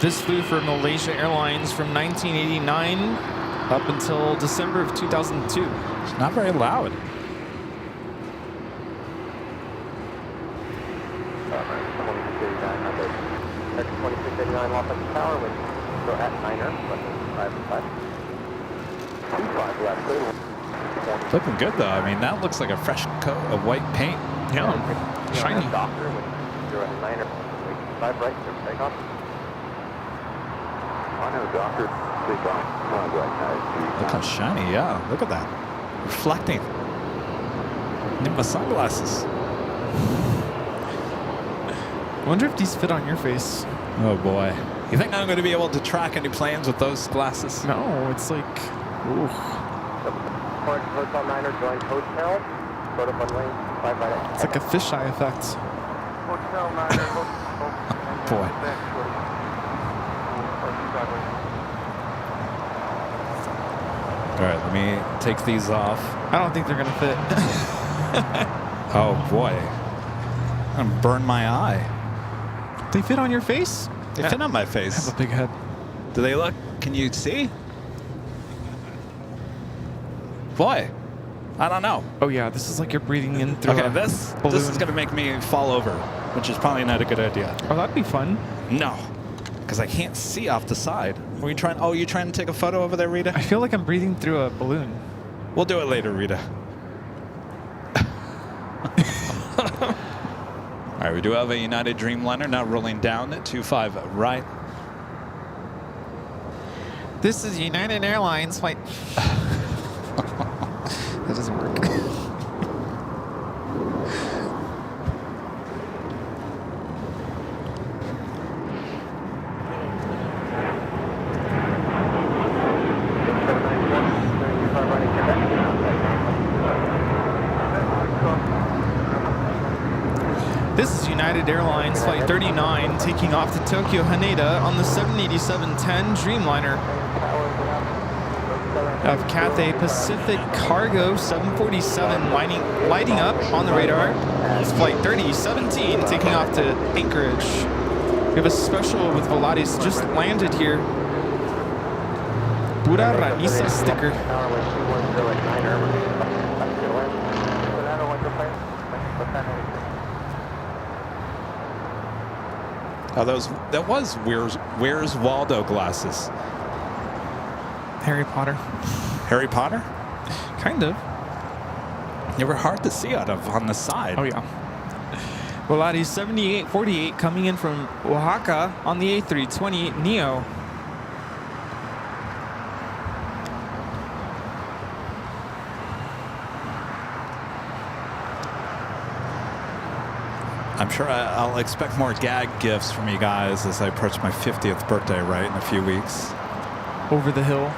This flew for Malaysia Airlines from 1989 up until December of 2002.
It's not very loud. Looking good though. I mean, that looks like a fresh coat of white paint.
Yeah, shiny.
Look how shiny, yeah. Look at that. Reflecting. Need my sunglasses.
wonder if these fit on your face.
Oh boy. You think I'm going to be able to track any planes with those glasses?
No, it's like, ooh.
Hotel 9er joined hotel. Short of runway 5 right.
It's like a fisheye effect.
Hotel 9er,
Boy. All right, let me take these off.
I don't think they're gonna fit.
Oh boy. I'm gonna burn my eye.
They fit on your face?
They fit on my
I
face.
have a big head.
Do they look? Can you see? Boy, I don't know.
Oh yeah, this is like you're breathing in through
Okay,
a
this
balloon.
is gonna make me fall over, which is probably not a good idea.
Oh, that'd be fun.
No, because I can't see off the side. Are we trying? Oh, you trying to take a photo over there, Rita?
I feel like I'm breathing through a balloon.
We'll do it later, Rita. All right, we do have a United Dreamliner now rolling down at 25 right.
This is United Airlines flight. That doesn't work. This is United Airlines Flight 39 taking off to Tokyo Haneda on the 787-10 Dreamliner of Cathay Pacific Cargo 747 lighting up on the radar. It's Flight 3017 taking off to Anchorage. We have a special with Volaris just landed here. Pura Ranisa sticker.
Oh, that was Where's Waldo glasses.
Harry Potter.
Harry Potter?
Kind of.
They were hard to see out of on the side.
Oh yeah. Volaris 7848 coming in from Oaxaca on the A320 Neo.
I'm sure I'll expect more gag gifts from you guys as I approach my 50th birthday, right, in a few weeks.
Over the hill.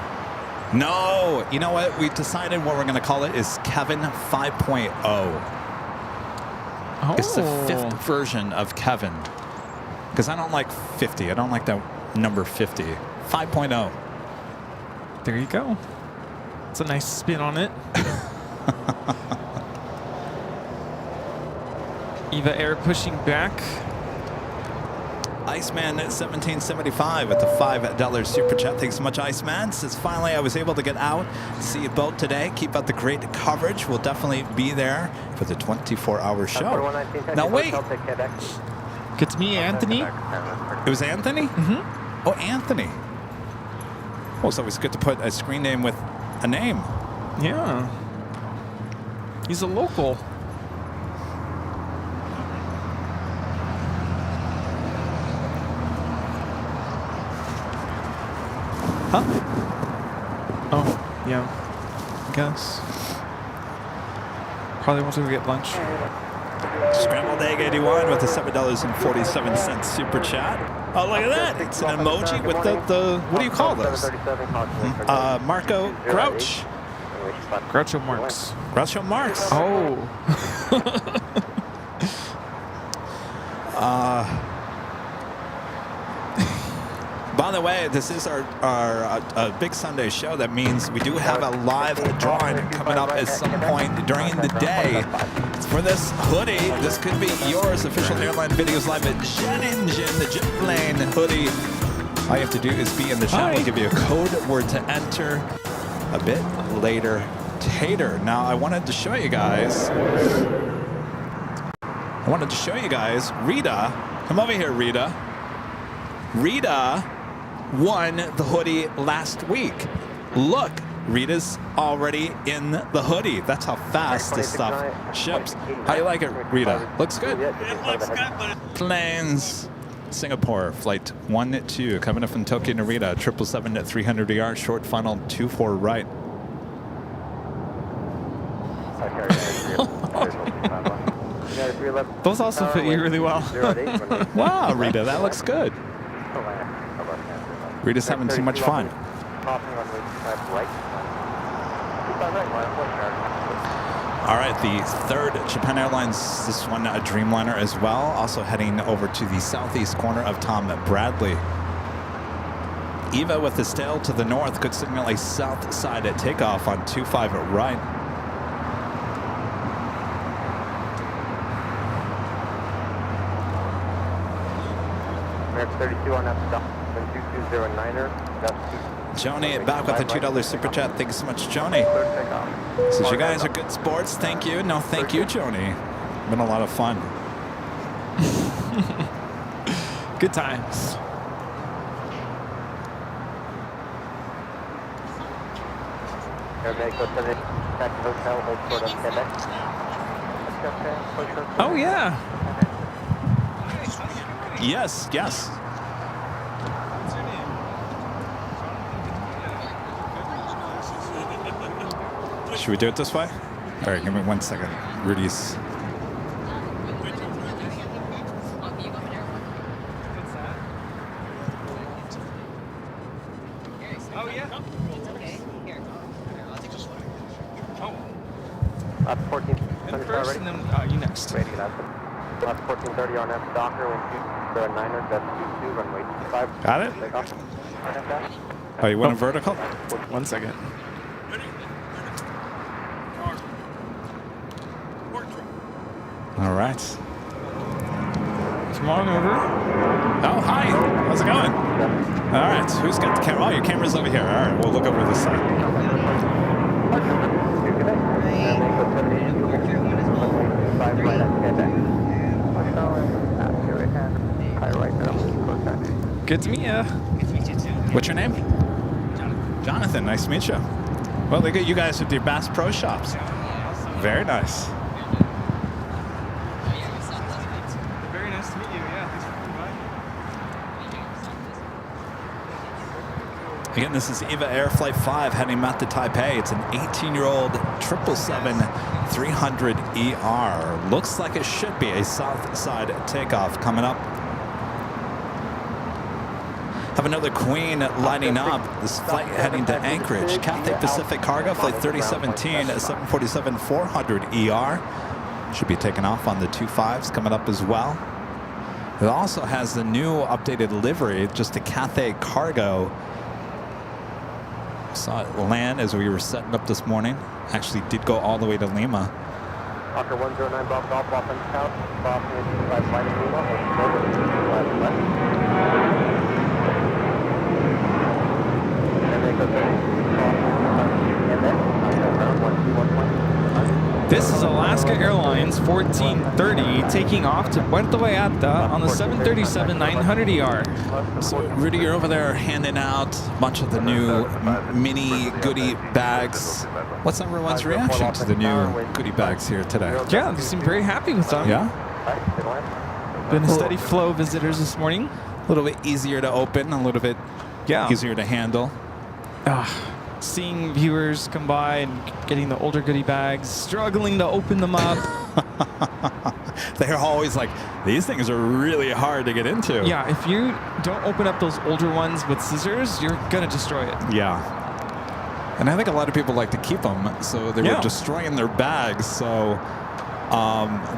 No! You know what? We've decided what we're going to call it is Kevin 5.0.
Oh.
It's the 5th version of Kevin. Because I don't like 50. I don't like that number 50. 5.0.
There you go. It's a nice spin on it. Eva Air pushing back.
Iceman at 1775 at the $5 super chat. Thanks so much, Iceman. Says finally I was able to get out, see a boat today. Keep up the great coverage. We'll definitely be there for the 24-hour show. Now wait.
It's me, Anthony.
It was Anthony?
Mm-hmm.
Oh, Anthony. Oh, it's always good to put a screen name with a name.
Yeah. He's a local.
Huh?
Oh, yeah. I guess. Probably wants to go get lunch.
Scrambled Egg 81 with the $7.47 super chat. Oh, look at that. It's an emoji with the what do you call those? Marco Grouch.
Groucho Marx.
Groucho Marx.
Oh.
By the way, this is our Big Sunday show. That means we do have a live drawing coming up at some point during the day. For this hoodie, this could be yours. Official Airline Videos Live at Jet Engine, the jet plane hoodie. All you have to do is be in the chat. We'll give you a code word to enter a bit later. Tater. Now, I wanted to show you guys. Rita. Come over here, Rita. Rita won the hoodie last week. Look, Rita's already in the hoodie. That's how fast this stuff ships. How you like it, Rita? Looks good.
It looks good, but
Planes. Singapore, flight 12, coming up from Tokyo Narita, 777 at 300 yards, short funnel, 24 right.
Those also fit you really well.
Wow, Rita, that looks good. Rita's having too much fun. All right, the third Japan Airlines, this one a Dreamliner as well, also heading over to the southeast corner of Tom Bradley. Eva with the tail to the north could signal a south side at takeoff on 25 right.
American 32 on that stop, 2209er.
Joni back with a $2 super chat. Thank you so much, Joni. Says you guys are good sports. Thank you. No, thank you, Joni. Been a lot of fun.
Good times. Oh yeah.
Yes, yes. Should we do it this way? All right, give me 1 second. Rudy's.
Oh yeah.
Last 14.
First, and then you next.
Ready, last 1430 on F Docker, 1209er, that's 22, runway 25.
Got it?
Take off.
Oh, you want a vertical?
1 second.
All right.
Come on over.
Oh, hi. How's it going? All right. Who's got the camera? Oh, your camera's over here. All right. We'll look over this side.
Good to meet you.
What's your name? Jonathan. Nice to meet you. Well, look at you guys with your Bass Pro Shops. Very nice.
Very nice to meet you. Yeah, thanks for coming by.
Again, this is EVA Air Flight 5 heading back to Taipei. It's an 18-year-old 777-300ER. Looks like it should be a south side takeoff coming up. Have another Queen lining up. This flight heading to Anchorage. Cathay Pacific Cargo Flight 3017 747-400ER. Should be taking off on the 25s coming up as well. It also has the new updated livery, just a Cathay Cargo. Saw it land as we were setting up this morning. Actually did go all the way to Lima.
Hawker 109 Bob Golf off and south, Bob 25 flight in Lima, hold 25 left.
This is Alaska Airlines 1430 taking off to Puerto Vallarta on the 737-900ER.
So, Rudy, you're over there handing out a bunch of the new mini goodie bags. What's everyone's reaction to the new goodie bags here today?
Yeah, they seem very happy with them.
Yeah?
Been a steady flow of visitors this morning.
A little bit easier to open, a little bit easier to handle.
Seeing viewers come by and getting the older goodie bags, struggling to open them up.
They're always like, these things are really hard to get into.
Yeah, if you don't open up those older ones with scissors, you're going to destroy it.
Yeah. And I think a lot of people like to keep them, so they were destroying their bags. So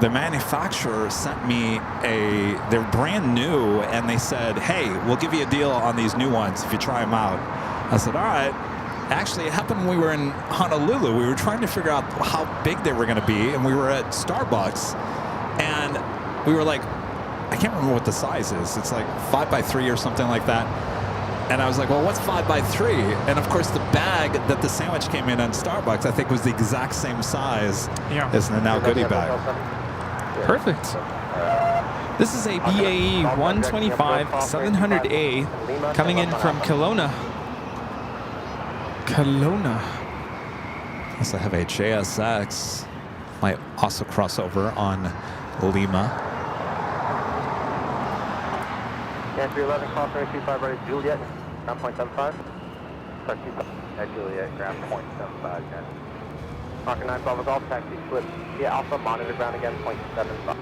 the manufacturer sent me they're brand new, and they said, hey, we'll give you a deal on these new ones if you try them out. I said, all right. Actually, it happened when we were in Honolulu. We were trying to figure out how big they were going to be, and we were at Starbucks, and we were like, I can't remember what the size is. It's like 5x3 or something like that. And I was like, well, what's 5x3? And of course, the bag that the sandwich came in on Starbucks, I think, was the exact same size as the now goodie bag.
Perfect. This is a BAE 125-700A coming in from Kelowna.
Also have a JSX. Might also cross over on Lima.
Entry 11, cross 25 right at Juliet, ground point 75. Start 25 at Juliet, ground point 75. Hawker 9 Bravo Golf, taxi slip via Alpha, monitor ground again, point 75.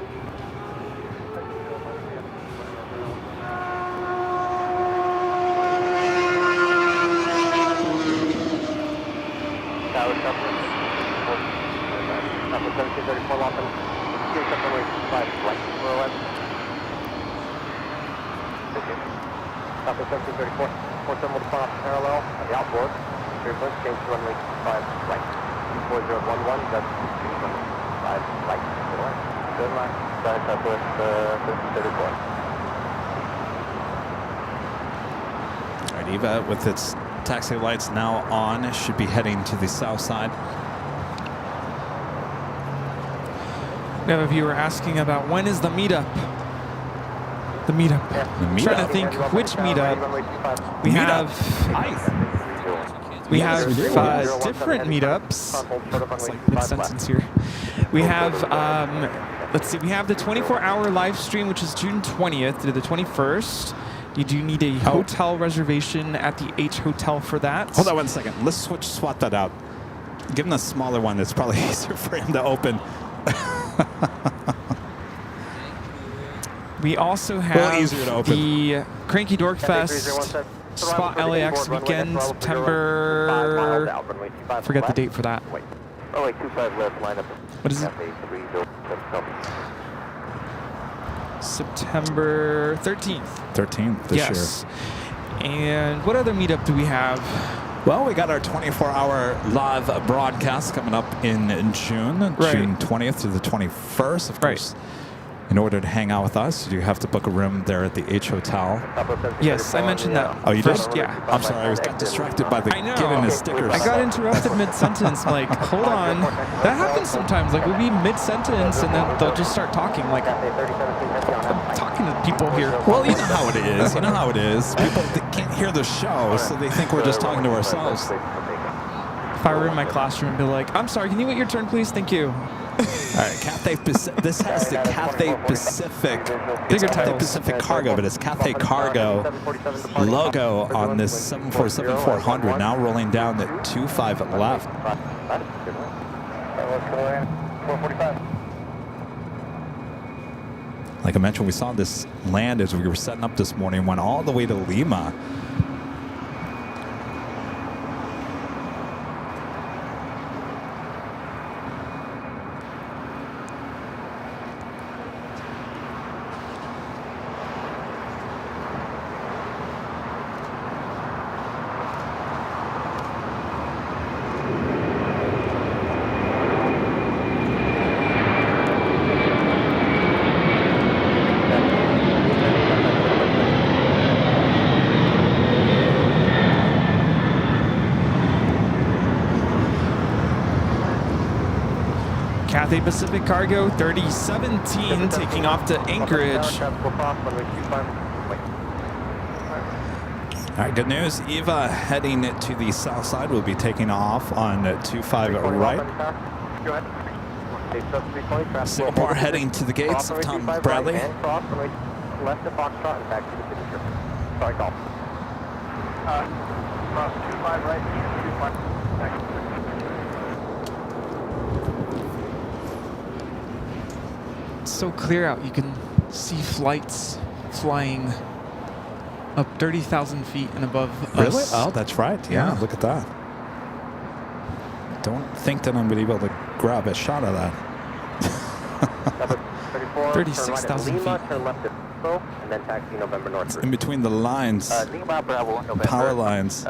Southwest 1734. 47 will depart off parallel at the outboard. Turbulence, change to runway 5 right. 4011, that's 5 right. Good line. Southwest 1734.
All right, Eva, with its taxi lights now on, should be heading to the south side.
We have a viewer asking about when is the meetup? The meetup.
The
I'm
meetup.
trying to think which meetup. We have different meetups. It's like mid-sentence here. We have, let's see, we have the 24-hour live stream, which is June 20th to the 21st. You do need a hotel reservation at the H Hotel for that.
Hold on 1 second. Let's swap that out. Give him a smaller one. It's probably easier for him to open.
We also have the Cranky Dork Fest Spot LAX weekend, September. Forget the date for that.
Oh, wait, 25 left, line up.
What is it? September 13th.
13th this
Yes. And what other meetup do we have?
Well, we got our 24-hour live broadcast coming up in June, June 20th to the 21st. Of course, in order to hang out with us, you have to book a room there at the H Hotel.
Yes, I mentioned that.
Oh, you
first,
did?
Yeah.
I'm sorry, I got distracted by the giving his stickers.
I got interrupted mid-sentence. I'm like, hold on. That happens sometimes. Like, we'll be mid-sentence, and then they'll just start talking. Like, I'm talking to people here.
Well, you know how it is. You know how it is. People can't hear the show, so they think we're just talking to ourselves.
If I were in my classroom, I'd be like, I'm sorry, can you wait your turn, please? Thank you.
All right, Cathay Pacific. This has the Cathay Pacific. It's Cathay Pacific Cargo, but it's Cathay Cargo logo on this 747-400. Now rolling down the 25 left. Like I mentioned, we saw this land as we were setting up this morning. Went all the way to Lima.
Cathay Pacific Cargo 3017 taking off to Anchorage.
All right, good news. Eva heading to the south side will be taking off on 25 right. Singapore heading to the gates of Tom Bradley.
Left to Foxtrot and back to the signature. Sorry, call.
Cross 25 right, 25 back.
It's so clear out. You can see flights flying up 30,000 feet and above
Really?
us.
Oh, that's right. Yeah, look at that. Don't think that I'm going to be able to grab a shot of that.
36,000 feet.
Turn left at Expo, and then taxi November North.
It's in between the lines, power lines.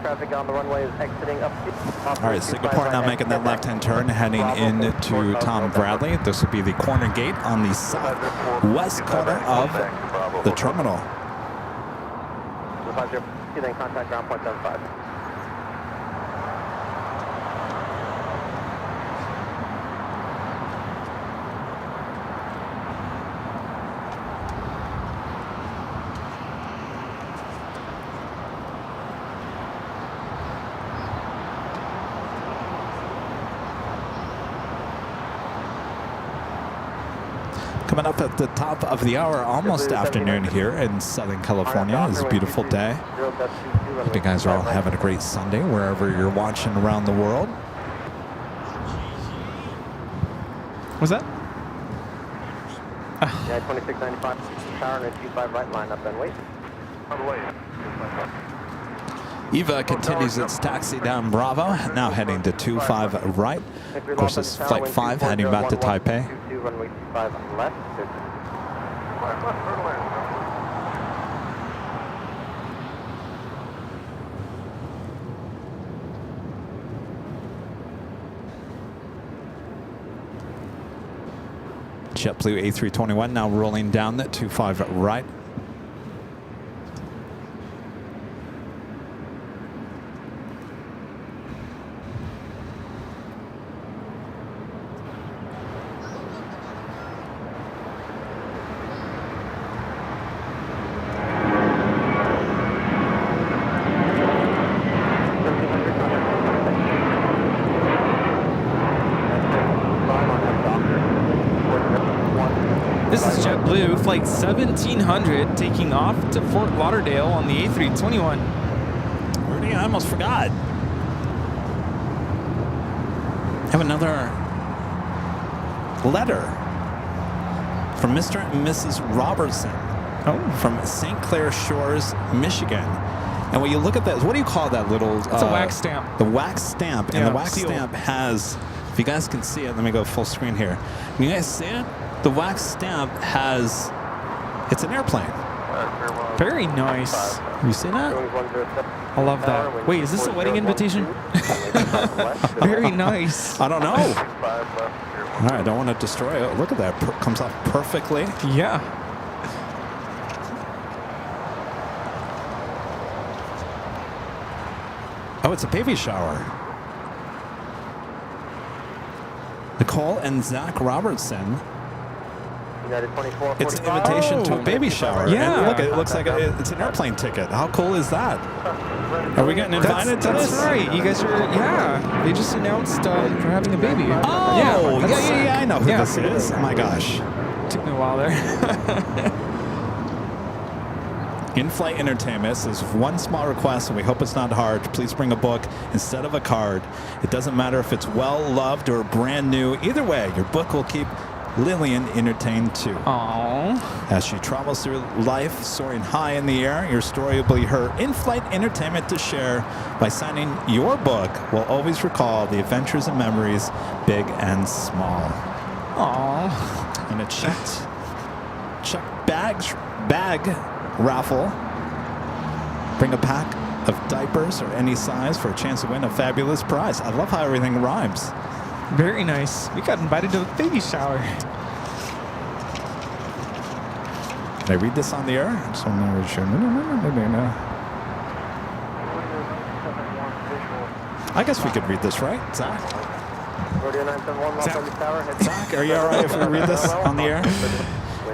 Traffic on the runway is exiting up.
All right, Singapore now making that left-hand turn, heading into Tom Bradley. This will be the corner gate on the southwest corner of the terminal.
Then contact ground point 75.
Coming up at the top of the hour, almost afternoon here in Southern California. It's a beautiful day. Hope you guys are all having a great Sunday wherever you're watching around the world.
Was that?
Yeah, 2695, power and 25 right, line up and wait. On the way.
Eva continues its taxi down Bravo, now heading to 25 right. Of course, this is Flight 5 heading back to Taipei.
Runway 25 left.
JetBlue A321 now rolling down the 25 right.
This is JetBlue, flight 1700, taking off to Fort Lauderdale on the A321.
Rudy, I almost forgot. Have another letter from Mr. and Mrs. Robertson. From St. Clair Shores, Michigan. And when you look at that, what do you call that little...
It's a wax stamp.
The wax stamp.
Yeah,
And the wax
seal.
stamp has... If you guys can see it, let me go full screen here. Can you guys see it? The wax stamp has... It's an airplane.
Very nice.
You see that?
I love that. Wait, is this a wedding invitation? Very nice.
I don't know. All right, I don't want to destroy it. Look at that. Comes off perfectly.
Yeah.
Oh, it's a baby shower. Nicole and Zach Robertson. It's an invitation to a baby shower.
Yeah.
And look, it looks like it's an airplane ticket. How cool is that? Are we getting invited to this?
That's right. You guys are, yeah. They just announced they're having a baby.
Oh, yeah, I know who this is. Oh my gosh.
Took me a while there.
In-flight entertainment says one small request, and we hope it's not hard. Please bring a book instead of a card. It doesn't matter if it's well-loved or brand new. Either way, your book will keep Lillian entertained too.
Aww.
As she travels through life, soaring high in the air, your story will be her in-flight entertainment to share. By signing your book, we'll always recall the adventures and memories, big and small.
Aww.
And a checked bag raffle. Bring a pack of diapers or any size for a chance to win a fabulous prize. I love how everything rhymes.
Very nice. We got invited to a baby shower.
Can I read this on the air? I just want to show. I guess we could read this, right, Zach? Zach, are you all right if we read this on the air?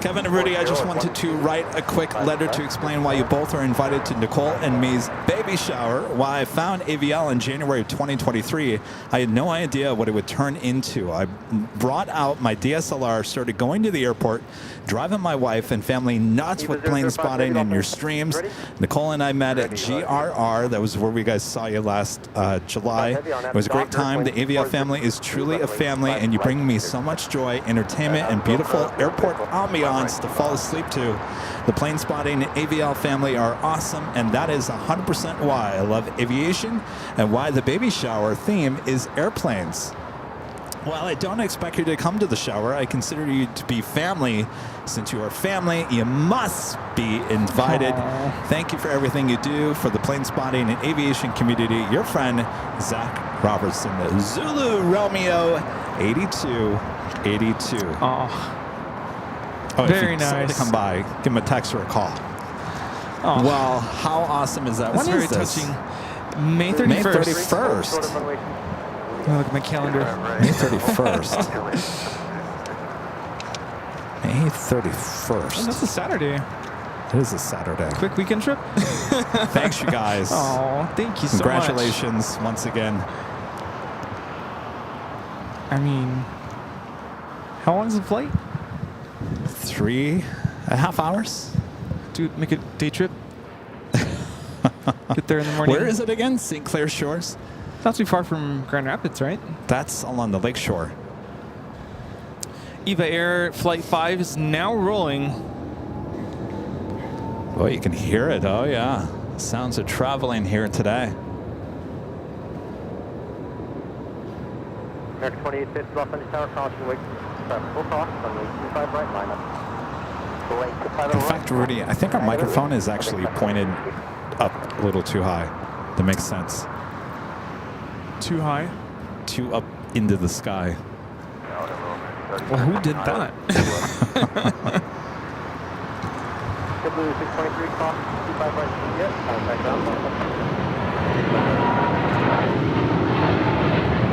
Kevin and Rudy, I just wanted to write a quick letter to explain why you both are invited to Nicole and me's baby shower. While I found AVL in January of 2023, I had no idea what it would turn into. I brought out my DSLR, started going to the airport, driving my wife and family nuts with plane spotting and your streams. Nicole and I met at GRR. That was where we guys saw you last July. It was a great time. The AVL family is truly a family, and you bring me so much joy, entertainment, and beautiful airport ambiance to fall asleep to. The plane spotting and AVL family are awesome, and that is 100% why I love aviation and why the baby shower theme is airplanes. While I don't expect you to come to the shower, I consider you to be family. Since you are family, you must be invited. Aww. Thank you for everything you do for the plane spotting and aviation community. Your friend, Zach Robertson, Zulu Romeo 8282.
Oh.
Oh,
very
if you
nice.
To come by, give him a text or a call.
Oh.
Well, how awesome is that?
That's
when
very
is this?
touching. May 31st.
May 31st.
Let me look at my calendar.
May 31st. May 31st.
Oh, that's a Saturday.
It is a Saturday.
Quick weekend trip.
Thanks, you guys.
Oh, thank you so much.
Congratulations once again.
I mean, how long is the flight?
3.5 hours.
Dude, make a day trip. Get there in the morning.
Where is it again? St. Clair Shores?
Not too far from Grand Rapids, right?
That's along the lake shore.
EVA Air Flight 5 is now rolling.
Oh, you can hear it. Oh, yeah. Sounds of traveling here today.
American 28 Los Angeles Tower, caution, wait, full cross, runway 25 right, line up.
In fact, Rudy, I think our microphone is actually pointed up a little too high. That makes sense.
Too high?
Too up into the sky.
Well, who did that?
Blue 623, cross 25 right, yes, contact ground.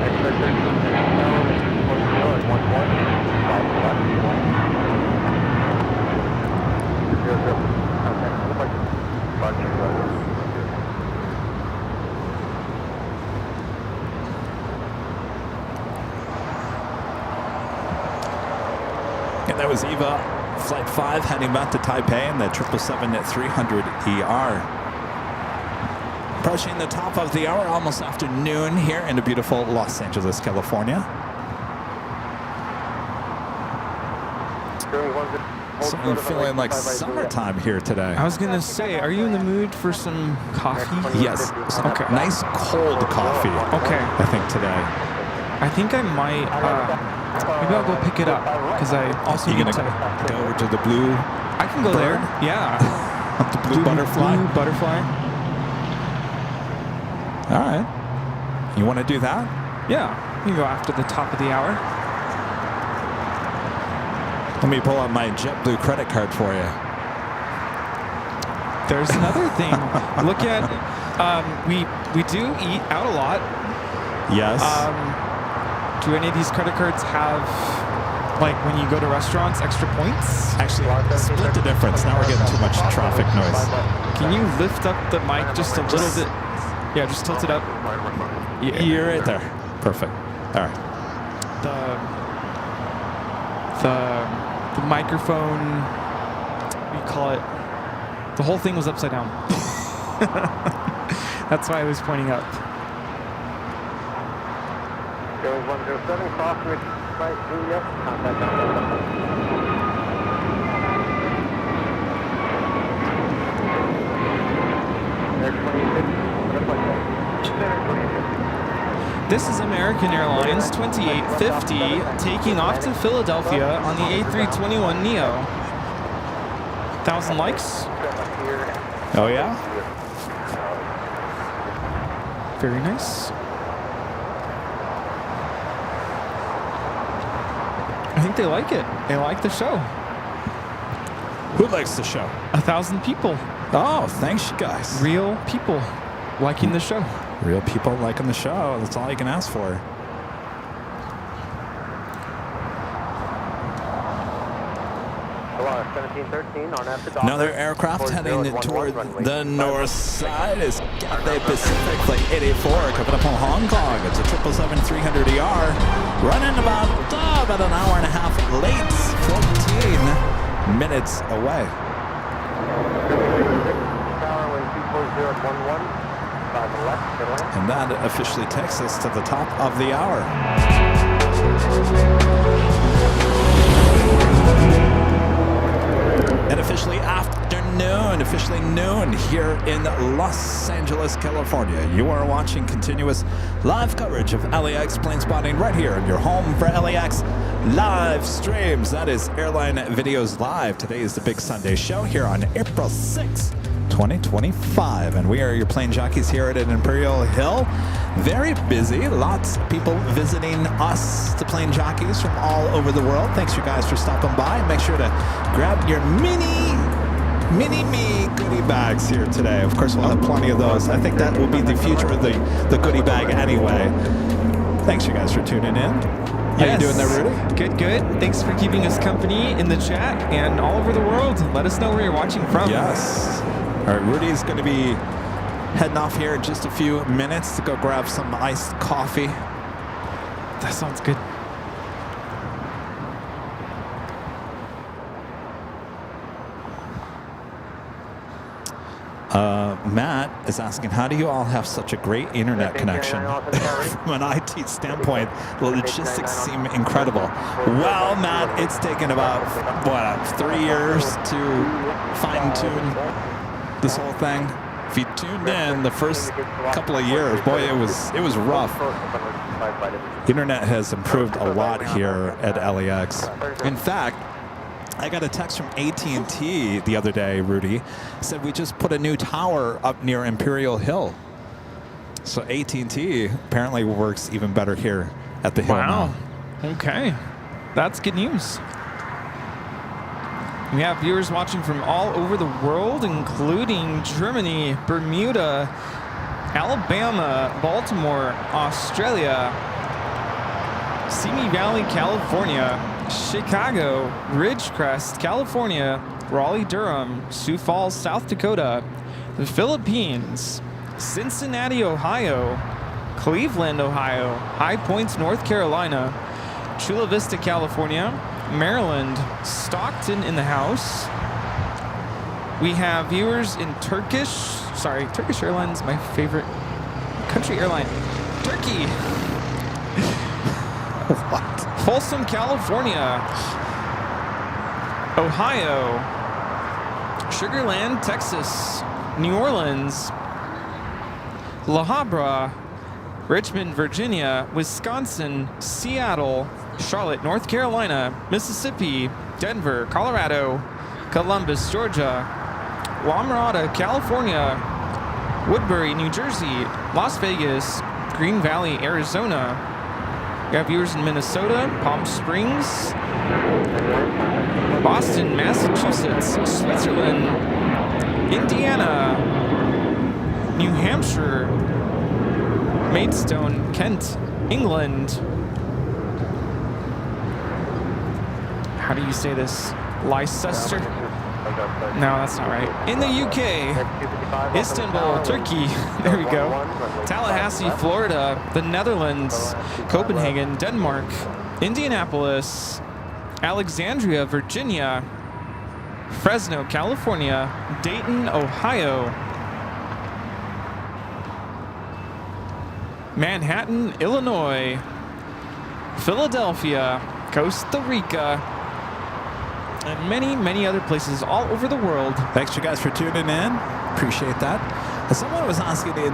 Expectation,
And that was Eva, Flight 5, heading back to Taipei in the 777-300ER. Approaching the top of the hour, almost after noon here in the beautiful Los Angeles, California. So I'm feeling like summertime here today.
I was gonna say, are you in the mood for some coffee?
Yes. Some nice cold coffee.
Okay.
I think today.
I think I might. Maybe I'll go pick it up because I also
You
need
gonna
to
go over to the blue?
I can go there. Yeah.
The blue butterfly.
Blue butterfly.
All right. You want to do that?
Yeah. You can go after the top of the hour.
Let me pull out my JetBlue credit card for you.
There's another thing. Look at we do eat out a lot.
Yes.
Do any of these credit cards have, like, when you go to restaurants, extra points?
Actually, split the difference. Now we're getting too much traffic noise.
Can you lift up the mic just a little bit? Yeah, just tilt it up.
Yeah. You're right there. Perfect. All right.
The microphone, what do you call it? The whole thing was upside down. That's why I was pointing up.
Going 107, cross right, yes, contact ground. Air 26,
This is American Airlines 2850 taking off to Philadelphia on the A321neo. 1,000 likes.
Oh, yeah?
Very nice. I think they like it. They like the show.
Who likes the show?
1,000 people.
Oh, thanks, you guys.
Real people liking the show.
Real people liking the show. That's all you can ask for. Another aircraft heading toward the north side is Cathay Pacific Flight 884 coming up from Hong Kong. It's a 777-300ER running about an hour and a half late, 14 minutes away. And that officially takes us to the top of the hour. And officially afternoon, officially noon here in Los Angeles, California. You are watching continuous live coverage of LAX plane spotting right here in your home for LAX live streams. That is Airline Videos Live. Today is the big Sunday show here on April 6th. 2025, and we are your plane jockeys here at Imperial Hill. Very busy, lots of people visiting us, the plane jockeys from all over the world. Thanks you guys for stopping by. Make sure to grab your mini me goodie bags here today. Of course, we'll have plenty of those. I think that will be the future of the goodie bag anyway. Thanks you guys for tuning in. How you doing there, Rudy?
Good, good. Thanks for keeping us company in the chat and all over the world. Let us know where you're watching from.
Yes. All right, Rudy's going to be heading off here in just a few minutes to go grab some iced coffee.
That sounds good.
Matt is asking, how do you all have such a great internet connection? From an IT standpoint, the logistics seem incredible. Well, Matt, it's taken about, 3 years to fine-tune this whole thing. If you tuned in the first couple of years, boy, it was rough. Internet has improved a lot here at LAX. In fact, I got a text from AT&T the other day, Rudy. Said we just put a new tower up near Imperial Hill. So AT&T apparently works even better here at the Hill.
Wow. Okay. That's good news. We have viewers watching from all over the world, including Germany, Bermuda, Alabama, Baltimore, Australia, Simi Valley, California, Chicago, Ridgecrest, California, Raleigh-Durham, Sioux Falls, South Dakota, the Philippines, Cincinnati, Ohio, Cleveland, Ohio, High Points, North Carolina, Chula Vista, California, Maryland, Stockton in the house. We have viewers in Turkish Airlines, my favorite country airline. Turkey.
What?
Folsom, California. Ohio. Sugar Land, Texas. New Orleans. La Habra. Richmond, Virginia. Wisconsin. Seattle. Charlotte, North Carolina. Mississippi. Denver, Colorado. Columbus, Georgia. La Mirada, California. Woodbury, New Jersey. Las Vegas. Green Valley, Arizona. We have viewers in Minnesota, Palm Springs, Boston, Massachusetts, Switzerland, Indiana, New Hampshire, Maidstone, Kent, England. How do you say this? Leicester? No, that's not right. In the UK, Istanbul, Turkey. There we go. Tallahassee, Florida. The Netherlands, Copenhagen, Denmark, Indianapolis, Alexandria, Virginia, Fresno, California, Dayton, Ohio, Manhattan, Illinois, Philadelphia, Costa Rica, and many, many other places all over the world.
Thanks you guys for tuning in. Appreciate that. Someone was asking in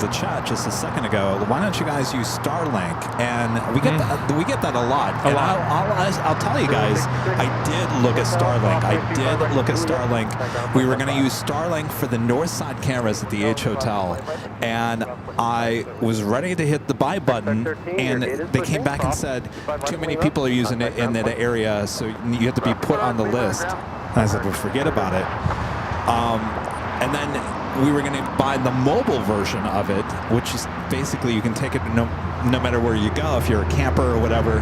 the chat just a second ago, why don't you guys use Starlink? And we get that a lot. I'll tell you guys, I did look at Starlink. We were going to use Starlink for the north side cameras at the H Hotel, and I was ready to hit the buy button, and they came back and said too many people are using it in that area, so you have to be put on the list. And I said, well, forget about it. And then we were going to buy the mobile version of it, which is basically you can take it no matter where you go, if you're a camper or whatever.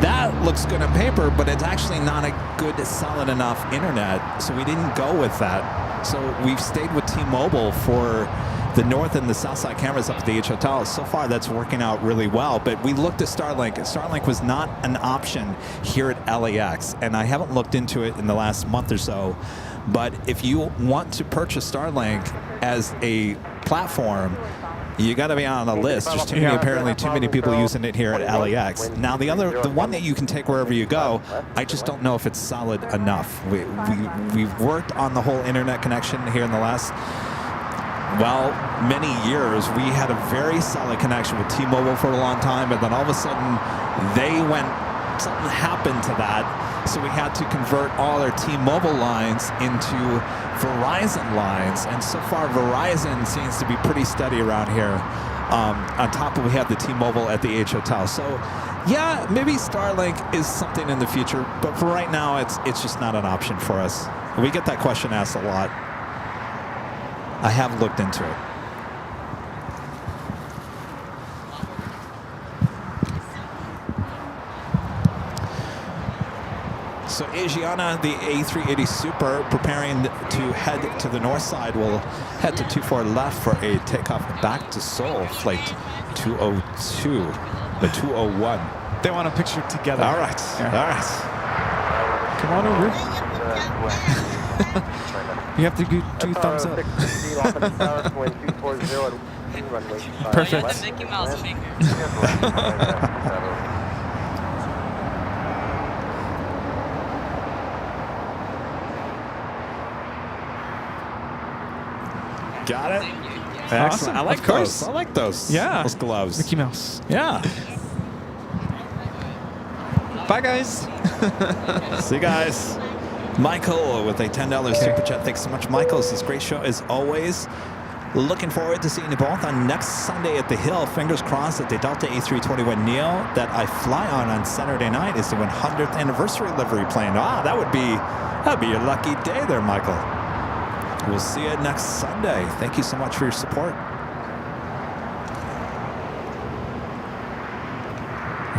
That looks good on paper, but it's actually not a good, solid enough internet, so we didn't go with that. So we've stayed with T-Mobile for the north and the south side cameras up at the H Hotel. So far, that's working out really well. But we looked at Starlink. Starlink was not an option here at LAX, and I haven't looked into it in the last month or so. But if you want to purchase Starlink as a platform, you got to be on a list. There's apparently too many people using it here at LAX. Now the one that you can take wherever you go, I just don't know if it's solid enough. We've worked on the whole internet connection here in the last, well, many years. We had a very solid connection with T-Mobile for a long time, and then all of a sudden something happened to that. So we had to convert all our T-Mobile lines into Verizon lines, and so far Verizon seems to be pretty steady around here. On top of we have the T-Mobile at the H Hotel. So yeah, maybe Starlink is something in the future, but for right now it's just not an option for us. We get that question asked a lot. I have looked into it. So Asiana, the A380 Super, preparing to head to the north side, will head to 24 left for a takeoff back to Seoul, flight 202, the 201.
They want a picture together.
All right,
yeah.
All right.
Come on over. You have to do thumbs up. Perfect.
The Mickey Mouse finger.
Got it.
Awesome.
Excellent. I like
Of course.
those. I like those.
Yeah.
Those gloves.
Mickey Mouse.
Yeah.
Bye, guys.
See you guys. Michael with a $10 super chat. Thanks so much, Michael. This is a great show as always. Looking forward to seeing you both on next Sunday at the Hill. Fingers crossed that the Delta A321neo that I fly on Saturday night is the 100th anniversary livery plane. That'd be your lucky day there, Michael. We'll see you next Sunday. Thank you so much for your support.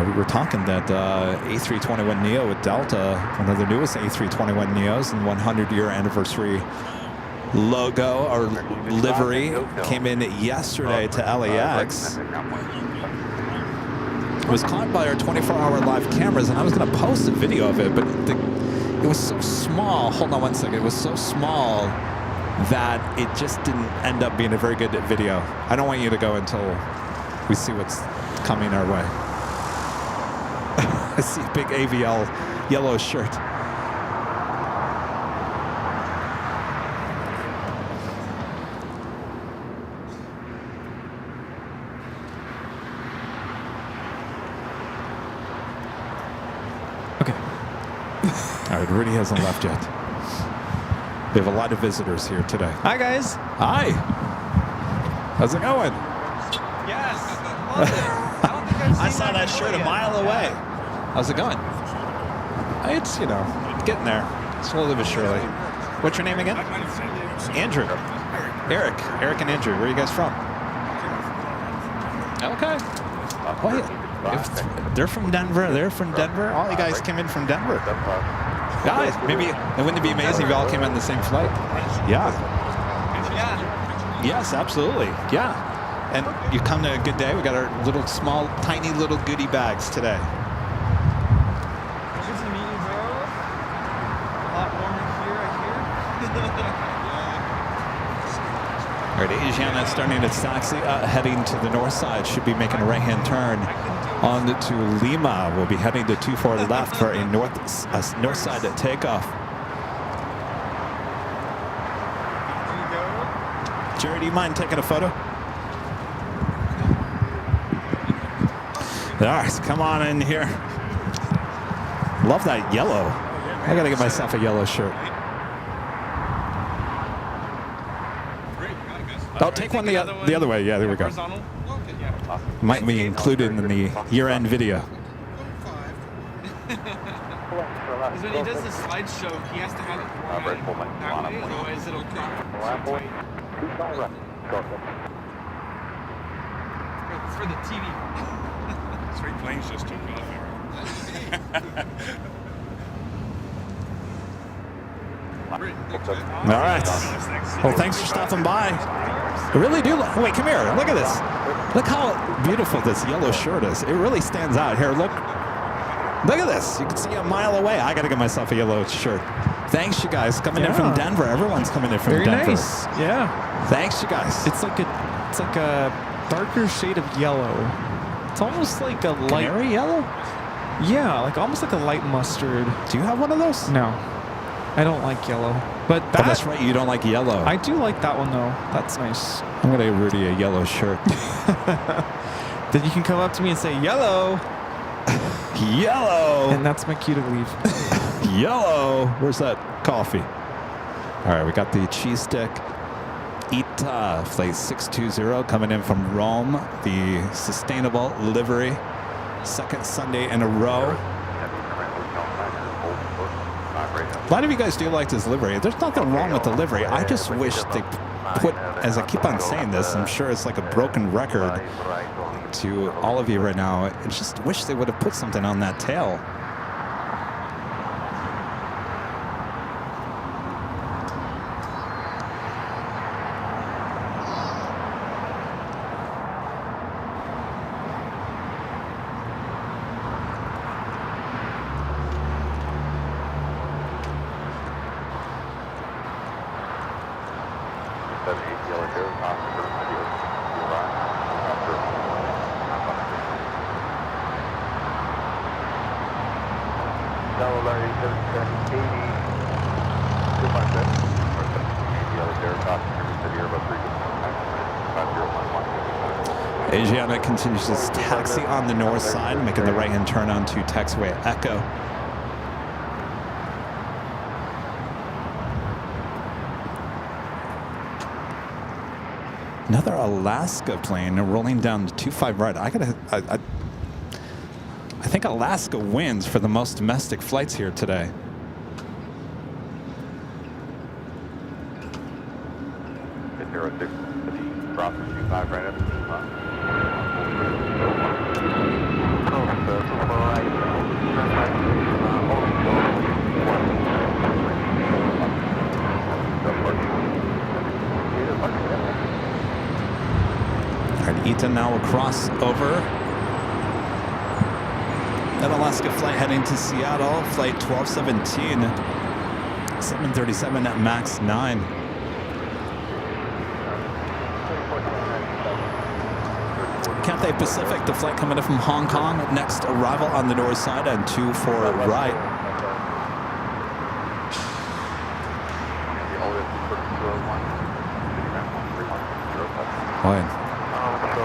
We were talking that A321neo with Delta, one of the newest A321neos, and 100-year anniversary logo or livery came in yesterday to LAX. It was caught by our 24-hour live cameras, and I was going to post a video of it, but it was so small. Hold on one second. It was so small that it just didn't end up being a very good video. I don't want you to go until we see what's coming our way. I see a big AVL yellow shirt.
Okay.
All right, Rudy hasn't left yet. We have a lot of visitors here today.
Hi, guys.
Hi. How's it going?
Yes. Love it. I don't think I've seen
I saw that shirt a mile away. How's it going? It's, you know, getting there. Slowly but surely. What's your name again? Andrew. Eric. Eric and Andrew. Where are you guys from? Okay. Wait. If they're from Denver. They're from Denver. All you guys came in from Denver. Guys, maybe, wouldn't it be amazing if you all came on the same flight? Yeah. Yes, absolutely. Yeah. And you come to a good day. We got our little small, tiny little goodie bags today.
Good to meet you, bro. A lot warmer here, I hear.
All right, Asiana starting its taxi, heading to the north side. Should be making a right-hand turn on to Lima. We'll be heading to 24 left for a north side takeoff. Jerry, do you mind taking a photo? All right, come on in here. Love that yellow. I gotta get myself a yellow shirt. I'll take one the other way. Yeah, there we go. Might be included in the year-end video.
Because when he does the slideshow, he has to have it formatted that way, otherwise it'll crop. It's for the TV.
Three planes just took off here.
All right. Well, thanks for stopping by. I really do. Wait, come here. Look at this. Look how beautiful this yellow shirt is. It really stands out. Here, look. Look at this. You can see a mile away. I got to get myself a yellow shirt. Thanks, you guys. Coming in from Denver. Everyone's coming in from Denver.
Very nice. Yeah.
Thanks, you guys.
It's like a darker shade of yellow. It's almost like a light
Canary yellow?
Yeah, like almost like a light mustard.
Do you have one of those?
No. I don't like yellow. But
Oh, that's right. You don't like yellow.
I do like that one though. That's nice.
I'm going to give Rudy a yellow shirt.
Then you can come up to me and say, yellow.
Yellow.
And that's my cue to leave.
Yellow. Where's that coffee? All right, we got the cheese stick. Ita, flight 620, coming in from Rome. The sustainable livery. Second Sunday in a row. A lot of you guys do like this livery. There's nothing wrong with the livery. I just wish they put, as I keep on saying this, I'm sure it's like a broken record to all of you right now. I just wish they would have put something on that tail. Asiana continues its taxi on the north side, making the right-hand turn onto taxiway Echo. Another Alaska plane rolling down to 25 right. I think Alaska wins for the most domestic flights here today.
Cross 25 right up.
All right, Ita now will cross over. That Alaska flight heading to Seattle, flight 1217, 737 at max 9. Cathay Pacific, the flight coming in from Hong Kong. Next arrival on the north side and 24 right. Boy,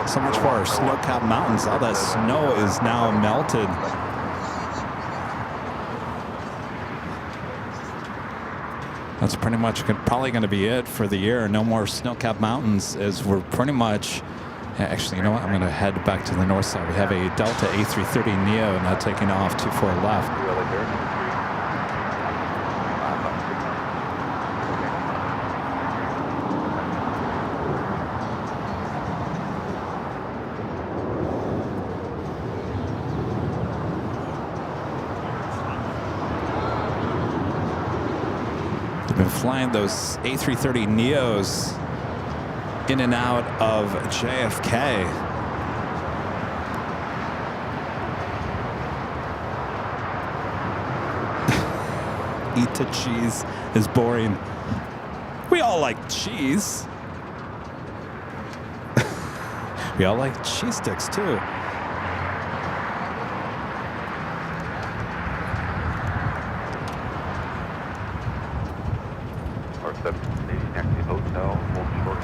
so much for our snow-capped mountains. All that snow is now melted. That's pretty much probably going to be it for the year. No more snow-capped mountains, as we're pretty much. Actually, you know what? I'm going to head back to the north side. We have a Delta A330 Neo now taking off 24 left. They've been flying those A330 Neos in and out of JFK. Eat to cheese is boring. We all like cheese. We all like cheese sticks too.
Or 780 next to hotel, hold short.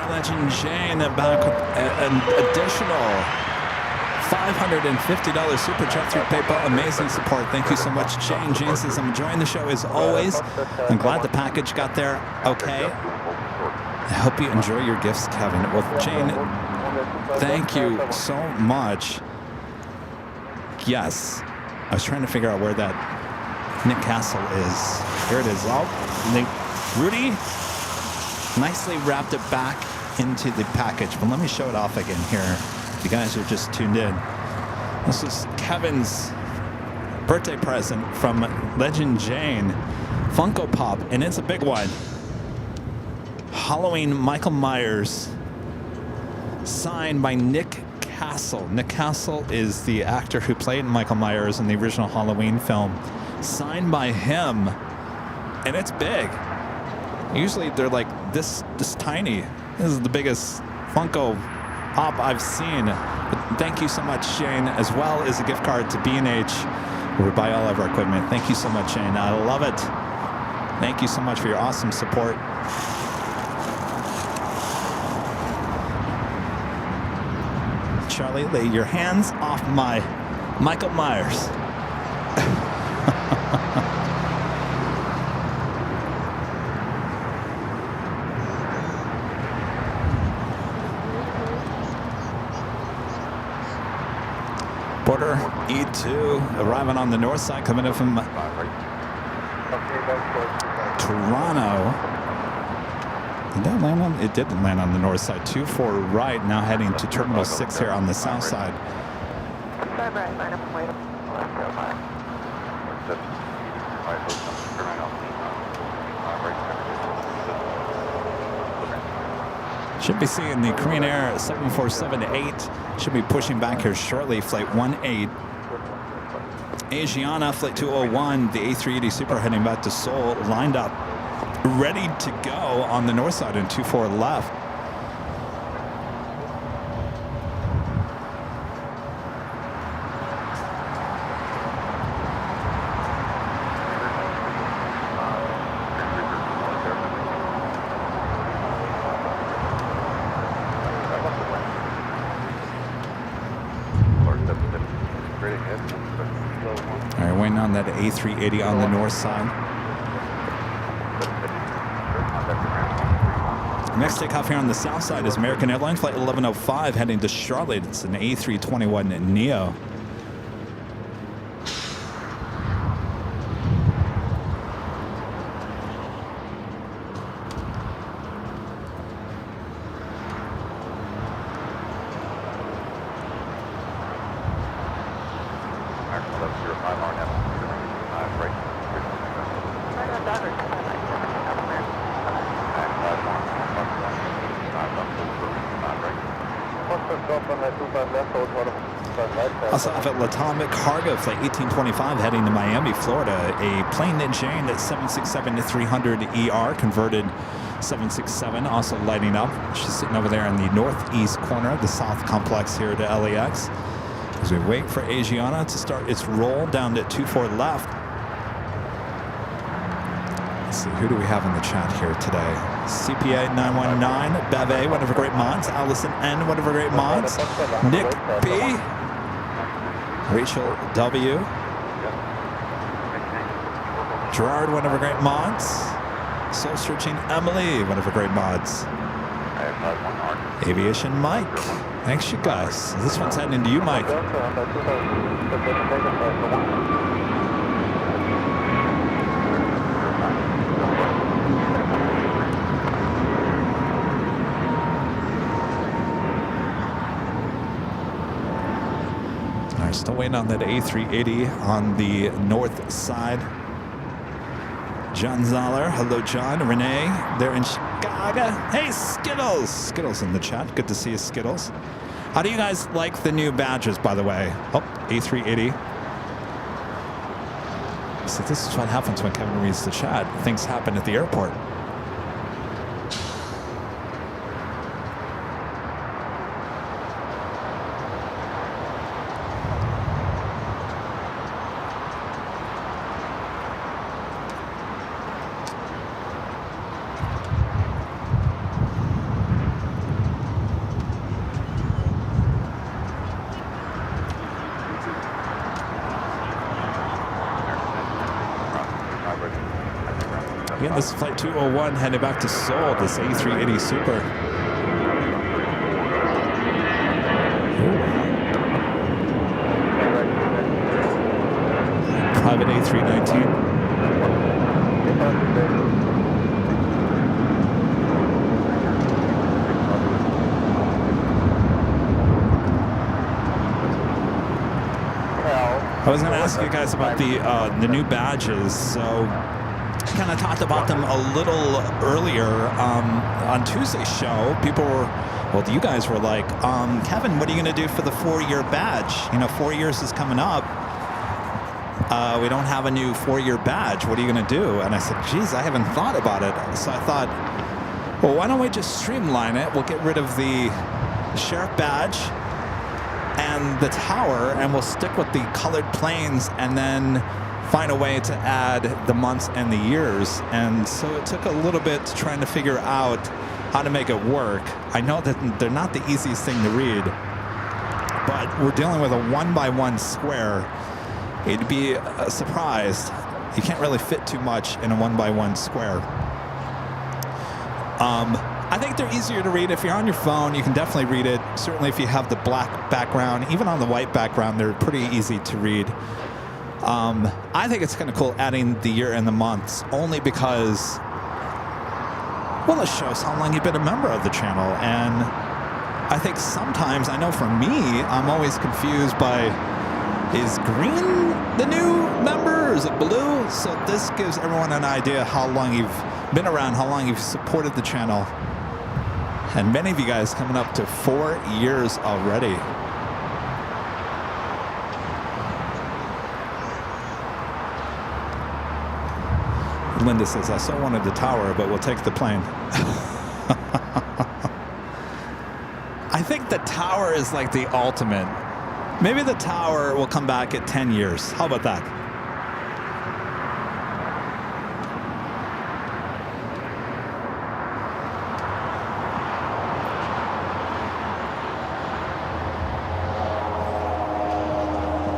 Legend Jane back with an additional $550 super chat through PayPal. Amazing support. Thank you so much, Jane. Jane says, I'm enjoying the show as always. I'm glad the package got there okay. I hope you enjoy your gifts, Kevin. Well, Jane, thank you so much. Yes. I was trying to figure out where that Nick Castle is. Here it is. Oh, Nick Rudy nicely wrapped it back into the package, but let me show it off again here. If you guys are just tuned in, this is Kevin's birthday present from Legend Jane, Funko Pop, and it's a big one. Halloween Michael Myers, signed by Nick Castle. Nick Castle is the actor who played Michael Myers in the original Halloween film. Signed by him, and it's big. Usually they're like this tiny. This is the biggest Funko Pop I've seen. But thank you so much, Shane, as well as a gift card to B&H, where we buy all of our equipment. Thank you so much, Shane. I love it. Thank you so much for your awesome support. Charlie, lay your hands off my Michael Myers. Porter E2 arriving on the north side, coming in from Toronto. Did that land on? It didn't land on the north side. 24 right, now heading to Terminal 6 here on the south side. Should be seeing the Korean Air 747-8. Should be pushing back here shortly. Flight 18. Asiana, Flight 201, the A380 Super heading back to Seoul, lined up, ready to go on the north side and 24 left. on that A380 on the north side. Next takeoff here on the south side is American Airlines Flight 1105 heading to Charlotte. It's an A321neo. Also off at Atomic Cargo Flight 1825 heading to Miami, Florida. A Plane Jane at 767-300ER converted 767 also lighting up. She's sitting over there in the northeast corner of the south complex here to LAX. As we wait for Asiana to start its roll down to 24 left. Let's see, who do we have in the chat here today? CPA 919, Beve, one of our great mods. Allison N, one of our great mods. Nick B. Rachel W. Gerard, one of our great mods. Soul Searching Emily, one of our great mods. Aviation Mike. Thanks, you guys. This one's heading to you, Mike. Still waiting on that A380 on the north side. John Zoller. Hello, John. Renee. They're in Chicago. Hey, Skittles. Skittles in the chat. Good to see you, Skittles. How do you guys like the new badges, by the way? Oh, A380. So this is what happens when Kevin reads the chat. Things happen at the airport. Again, this is Flight 201 headed back to Seoul, this A380 Super. Private A319. I was going to ask you guys about the new badges. So kind of talked about them a little earlier on Tuesday's show. People were, well, you guys were like, Kevin, what are you going to do for the 4-year badge? You know, 4 years is coming up. We don't have a new 4-year badge. What are you going to do? And I said, geez, I haven't thought about it. So I thought, well, why don't we just streamline it? We'll get rid of the sheriff badge and the tower, and we'll stick with the colored planes, and then find a way to add the months and the years. And so it took a little bit trying to figure out how to make it work. I know that they're not the easiest thing to read, but we're dealing with a 1x1 square. It'd be a surprise. You can't really fit too much in a 1x1 square. I think they're easier to read. If you're on your phone, you can definitely read it. Certainly if you have the black background, even on the white background, they're pretty easy to read. I think it's kind of cool adding the year and the months, only because, well, it shows how long you've been a member of the channel. And I think sometimes, I know for me, I'm always confused by, is green the new member or is it blue? So this gives everyone an idea how long you've been around, how long you've supported the channel. And many of you guys coming up to 4 years already. Linda says, I so wanted the tower, but we'll take the plane. I think the tower is like the ultimate. Maybe the tower will come back at 10 years. How about that?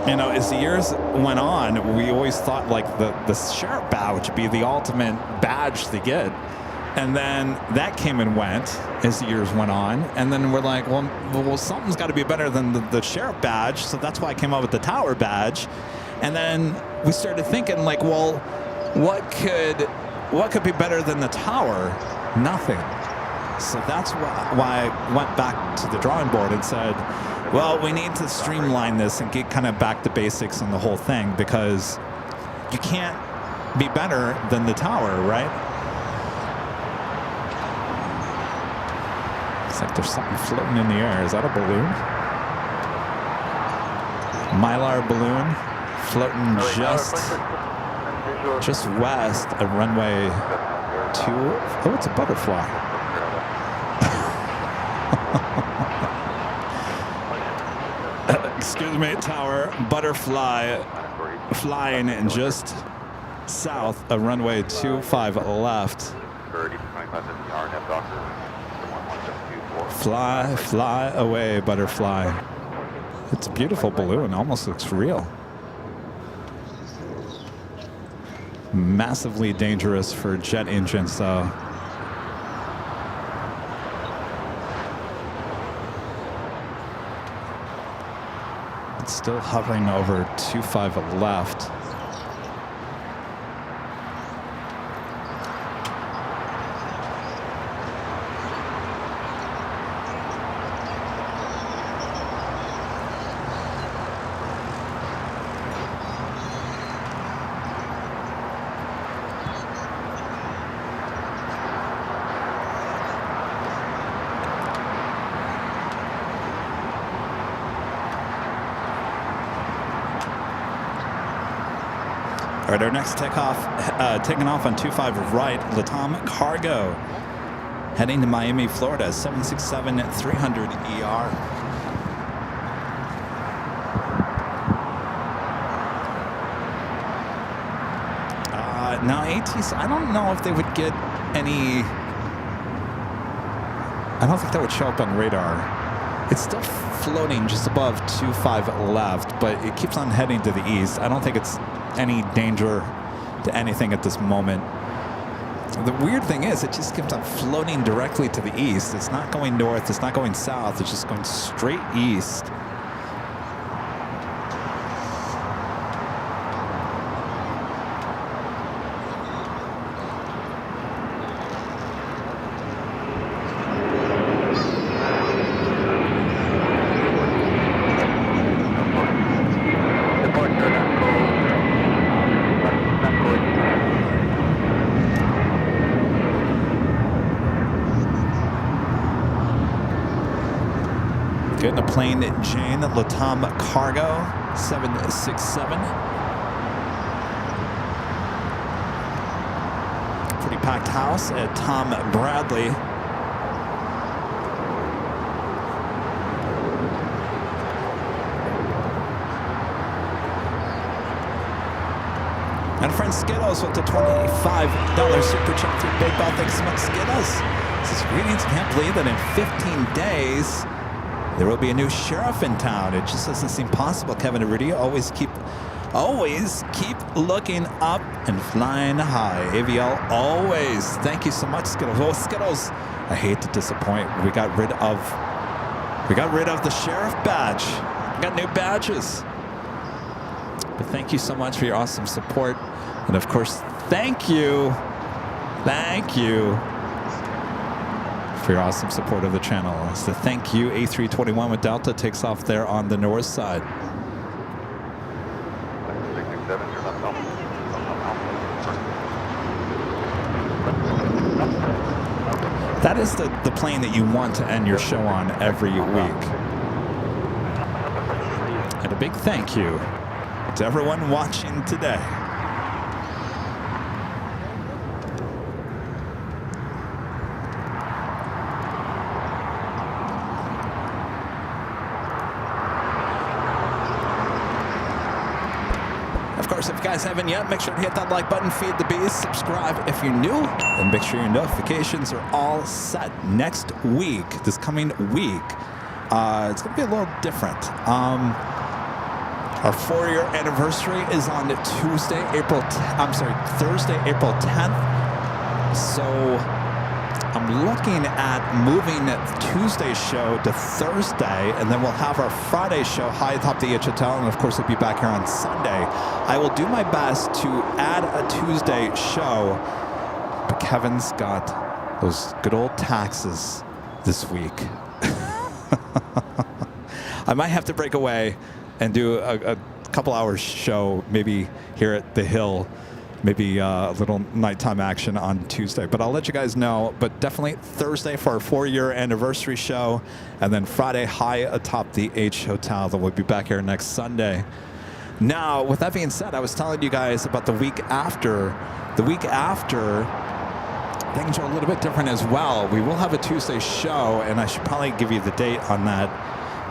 You know, as the years went on, we always thought like the sheriff badge would be the ultimate badge to get. And then that came and went as the years went on. And then we're like, well something's got to be better than the sheriff badge. So that's why I came up with the tower badge. And then we started thinking like, well, what could be better than the tower? Nothing. So that's why I went back to the drawing board and said, well, we need to streamline this and get kind of back to basics on the whole thing, because you can't be better than the tower, right? It's like there's something floating in the air. Is that a balloon? Mylar balloon floating just west of runway 2. Oh, it's a butterfly. Excuse me, tower. Butterfly flying just south of runway 25 left. Fly away, butterfly. It's a beautiful balloon, almost looks real. Massively dangerous for jet engines, though. It's still hovering over 25 left. All right, our next taking off on 25 right, Latam Cargo, heading to Miami, Florida, 767-300 ER. Now ATC, I don't know if they would get any. I don't think that would show up on radar. It's still floating just above 25 left, but it keeps on heading to the east. I don't think it's any danger to anything at this moment. The weird thing is, it just keeps on floating directly to the east. It's not going north, it's not going south, it's just going straight east. Getting a Plane Jane Latam Cargo 767. Pretty packed house at Tom Bradley. And friend Skittles with the $25 super chat through Big Bell. Thanks so much, Skittles. Says, greetings, can't believe that in 15 days there will be a new sheriff in town. It just doesn't seem possible, Kevin Rudy. Always keep looking up and flying high. AVL, always. Thank you so much, Skittles. Well, Skittles, I hate to disappoint. We got rid of the sheriff badge. We got new badges. But thank you so much for your awesome support. And of course, thank you for your awesome support of the channel. So thank you. A321 with Delta takes off there on the north side. That is the plane that you want to end your show on every week. And a big thank you to everyone watching today. If you guys haven't yet, make sure to hit that like button, feed the bees, subscribe if you're new, and make sure your notifications are all set. Next week, this coming week, it's going to be a little different. Our 4-year anniversary is on Thursday, April 10th. So I'm looking at moving Tuesday's show to Thursday, and then we'll have our Friday show high atop the H Hotel, and of course we'll be back here on Sunday. I will do my best to add a Tuesday show, but Kevin's got those good old taxes this week. I might have to break away and do a couple hours show, maybe here at the Hill. Maybe a little nighttime action on Tuesday, but I'll let you guys know. But definitely Thursday for our 4-year anniversary show, and then Friday high atop the H Hotel. Then we'll be back here next Sunday. Now, with that being said, I was telling you guys about the week after. The week after, things are a little bit different as well. We will have a Tuesday show, and I should probably give you the date on that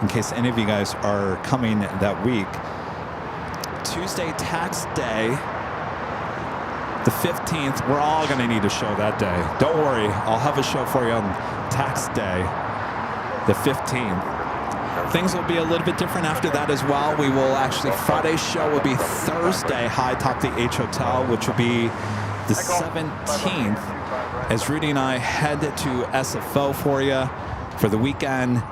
in case any of you guys are coming that week. Tuesday, tax day. The 15th, we're all going to need a show that day. Don't worry, I'll have a show for you on tax day, the 15th. Things will be a little bit different after that as well. We will actually, Friday's show will be Thursday, high top the H Hotel, which will be the 17th, as Rudy and I head to SFO for you for the weekend,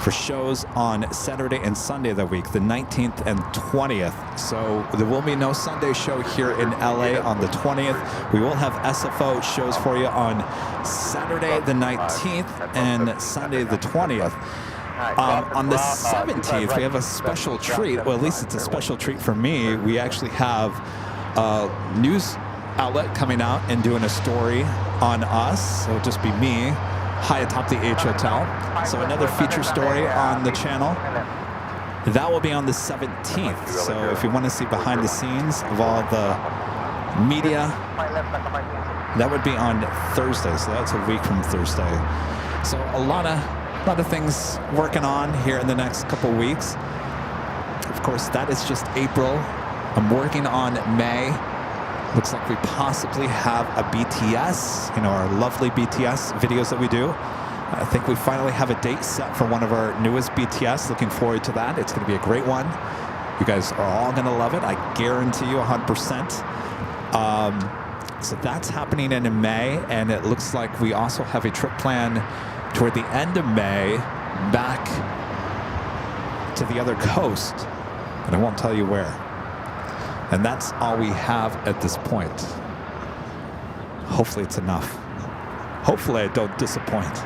for shows on Saturday and Sunday that week, the 19th and 20th. So there will be no Sunday show here in LA on the 20th. We will have SFO shows for you on Saturday the 19th and Sunday the 20th. On the 17th, we have a special treat. Well, at least it's a special treat for me. We actually have a news outlet coming out and doing a story on us. So it'll just be me, high atop the H Hotel. So another feature story on the channel. That will be on the 17th. So if you want to see behind the scenes of all the media, that would be on Thursday. So that's a week from Thursday. So a lot of things working on here in the next couple weeks. Of course, that is just April. I'm working on May. Looks like we possibly have a BTS, our lovely BTS videos that we do. I think we finally have a date set for one of our newest BTS. Looking forward to that. It's going to be a great one. You guys are all going to love it. I guarantee you 100%. So that's happening in May, and it looks like we also have a trip planned toward the end of May back to the other coast, and I won't tell you where. And that's all we have at this point. Hopefully it's enough. Hopefully I don't disappoint.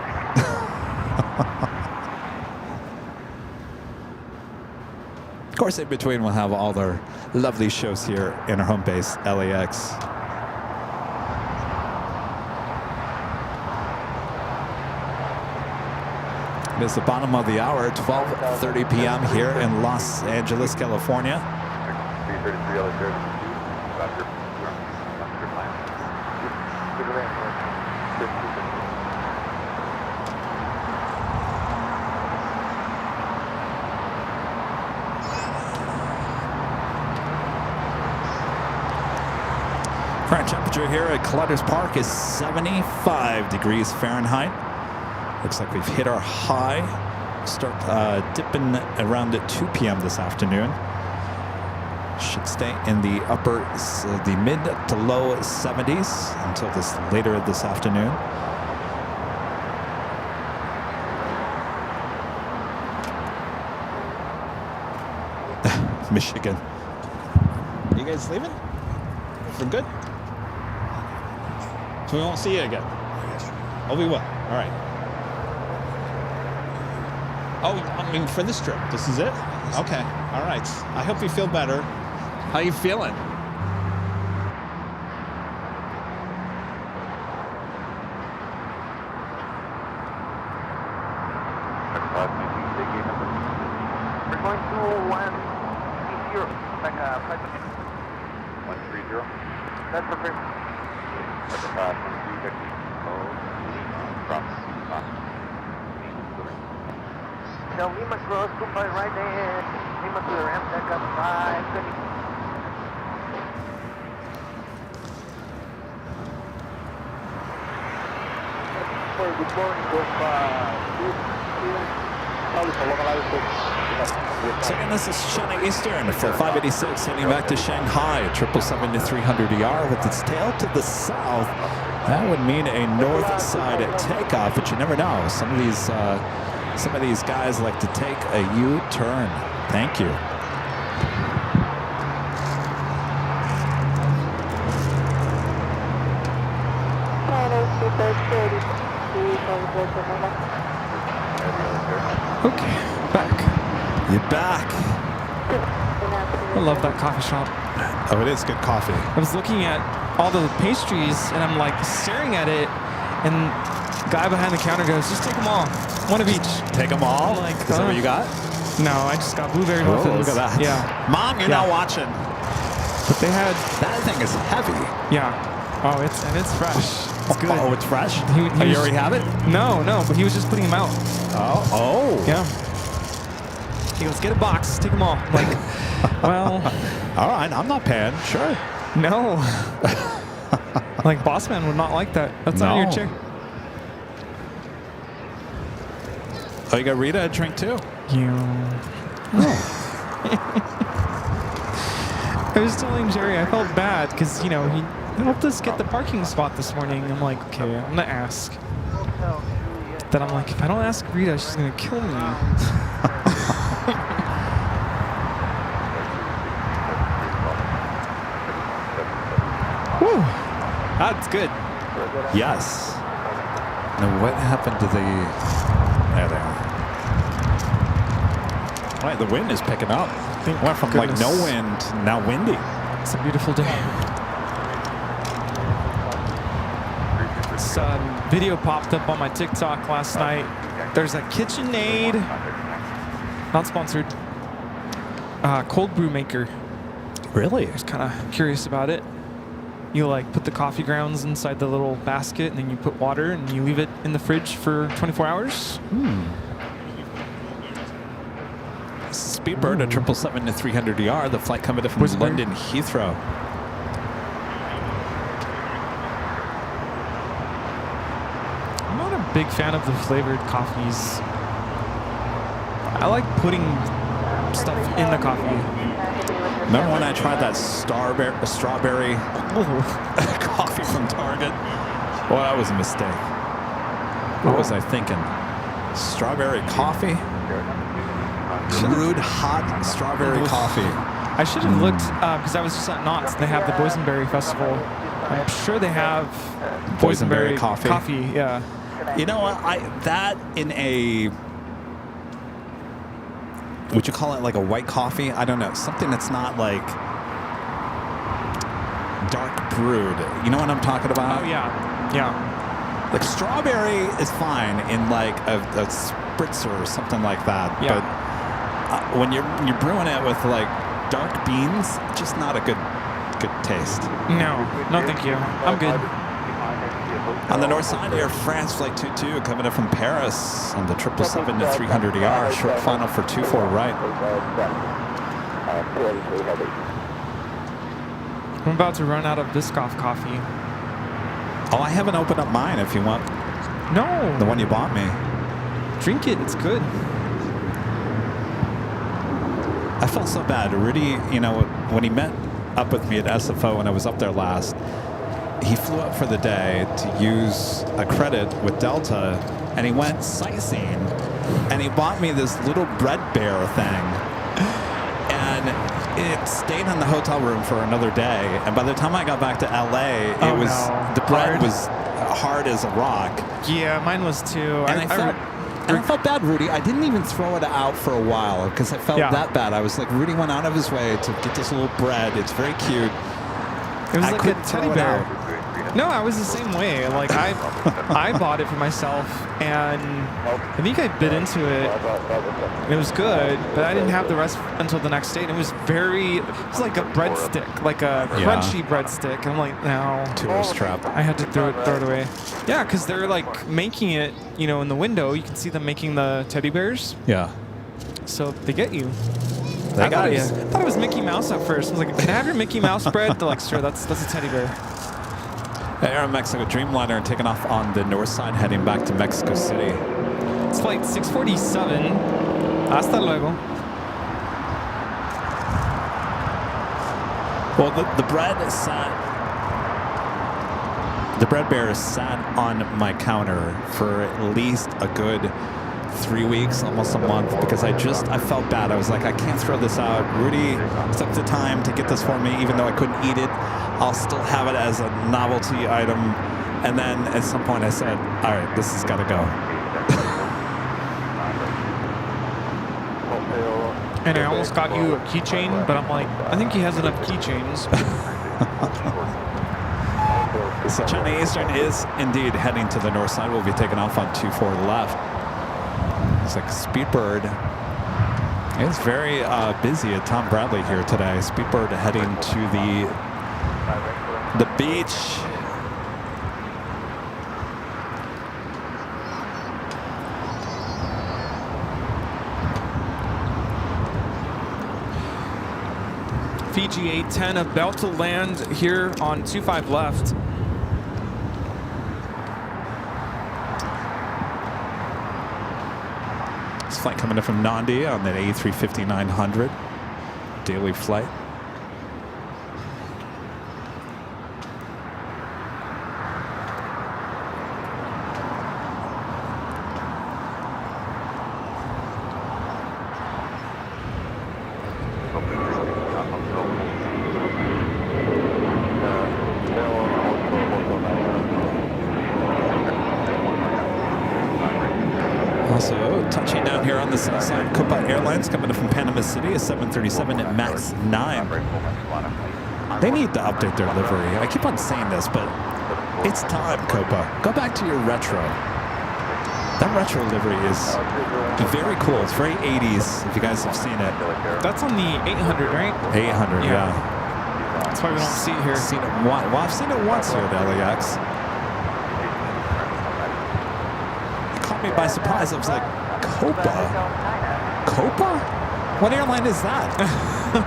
Of course, in between we'll have all our lovely shows here in our home base, LAX. It is the bottom of the hour, 12:30 p.m. here in Los Angeles, California.
333 LA 30.
Current temperature here at Clutters Park is 75 degrees Fahrenheit. Looks like we've hit our high. Start dipping around at 2 p.m. this afternoon. Should stay in the the mid to low 70s until later this afternoon. Michigan. You guys leaving? For good? So we won't see you again? Oh, we will. All right. Oh, I mean, for this trip, this is it? Okay. All right. I hope you feel better. How you feeling?
We're going to 130, like a flight.
130.
That's perfect. So Lima cross, goodbye right there. Lima to the ramp, deck up 520. Good morning,
So again, this is China Eastern for 586 heading back to Shanghai, 777-300ER with its tail to the south. That would mean a north side takeoff, but you never know. Some of these guys like to take a U-turn. Thank you.
Okay, back.
You're back.
I love that coffee shop.
Oh, it is good coffee.
I was looking at all the pastries and I'm like staring at it, and the guy behind the counter goes, "Just take them all, one of each."
Take them all?
I'm like,
Is that what you got?
No, I just got blueberry
Oh,
muffins.
look at that.
Yeah.
Mom, you're not watching.
But they had.
That thing is heavy.
Yeah. Oh, it's fresh. It's good.
Oh, it's fresh?
He
you already have it?
No, but he was just putting them out.
Oh.
Yeah. He goes, "Get a box, take them all." I'm like, well.
All right, I'm not paying. Sure.
No. Like, boss man would not like that. That's on your chair.
Oh, you got Rita a drink too?
Yeah. I was telling Jerry I felt bad because, he helped us get the parking spot this morning. I'm like, okay, I'm going to ask. Then I'm like, if I don't ask Rita, she's going to kill me. Woo! That's good.
Yes. Now, what happened to the... There they are. All right, the wind is picking up. Went from like no wind to now windy.
It's a beautiful day. This video popped up on my TikTok last night. There's a KitchenAid, not sponsored, cold brew maker.
Really?
I was kind of curious about it. You like put the coffee grounds inside the little basket, and then you put water, and you leave it in the fridge for 24 hours.
Speedbird at 777-300ER, the flight coming in from London Heathrow.
I'm not a big fan of the flavored coffees. I like putting stuff in the coffee.
Remember when I tried that strawberry coffee from Target? Well, that was a mistake. What was I thinking? Strawberry coffee? Brewed hot strawberry coffee.
I should have looked because I was just at Knott's. They have the Boysenberry Festival. I'm sure they have
Boysenberry coffee.
Yeah.
You know what? That in a, would you call it like a white coffee? I don't know. Something that's not like dark brewed. You know what I'm talking about?
Oh yeah. Yeah.
Like strawberry is fine in like a spritzer or something like that.
Yeah.
But when you're brewing it with like dark beans, just not a good taste.
No, thank you. I'm good.
On the north side here, France Flight 22 coming in from Paris on the 777-300ER. Short final for 24 right.
I'm about to run out of Biscoff coffee.
Oh, I haven't opened up mine if you want.
No.
The one you bought me.
Drink it. It's good.
I felt so bad. Rudy, when he met up with me at SFO when I was up there last, he flew up for the day to use a credit with Delta, and he went sightseeing, and he bought me this little bread bear thing, and it stayed in the hotel room for another day, and by the time I got back to LA, the bread was hard as a rock.
Yeah, mine was too.
And I felt bad, Rudy. I didn't even throw it out for a while because I felt that bad. I was like, Rudy went out of his way to get this little bread. It's very cute.
It was like a teddy bear. No, I was the same way. Like I bought it for myself, and I think I bit into it. It was good, but I didn't have the rest until the next day. And it was like a breadstick, like a crunchy breadstick. And I'm like, no.
Tourist trap.
I had to throw it away. Yeah, because they're like making it, in the window. You can see them making the teddy bears.
Yeah.
So they get you.
I
thought it was Mickey Mouse at first. I was like, can I have your Mickey Mouse bread? They're like, sure, that's a teddy bear.
Air Mexico Dreamliner taking off on the north side, heading back to Mexico City.
It's flight 647. Hasta luego.
Well, the bread bear sat on my counter for at least a good 3 weeks, almost a month, because I felt bad. I was like, I can't throw this out. Rudy took the time to get this for me, even though I couldn't eat it. I'll still have it as a novelty item. And then at some point I said, all right, this has got to go.
And I almost got you a keychain, but I'm like, I think he has enough keychains.
So China Eastern is indeed heading to the north side. We'll be taking off on 24 left. It's like Speedbird. It's very busy at Tom Bradley here today. Speedbird heading to the beach.
Fiji 810 about to land here on 25 left.
This flight coming in from Nandi on that A350-900 daily flight. Also touching down here on the south side, Copa Airlines coming in from Panama City, a 737 at MAX 9. They need to update their livery. I keep on saying this, but it's time, Copa. Go back to your retro. That retro livery is very cool. It's very 80s, if you guys have seen it.
That's on the 800, right?
800, yeah.
That's why we don't see it here.
Well, I've seen it once here at LAX. Caught me by surprise. I was like, Copa? Copa? What airline is that?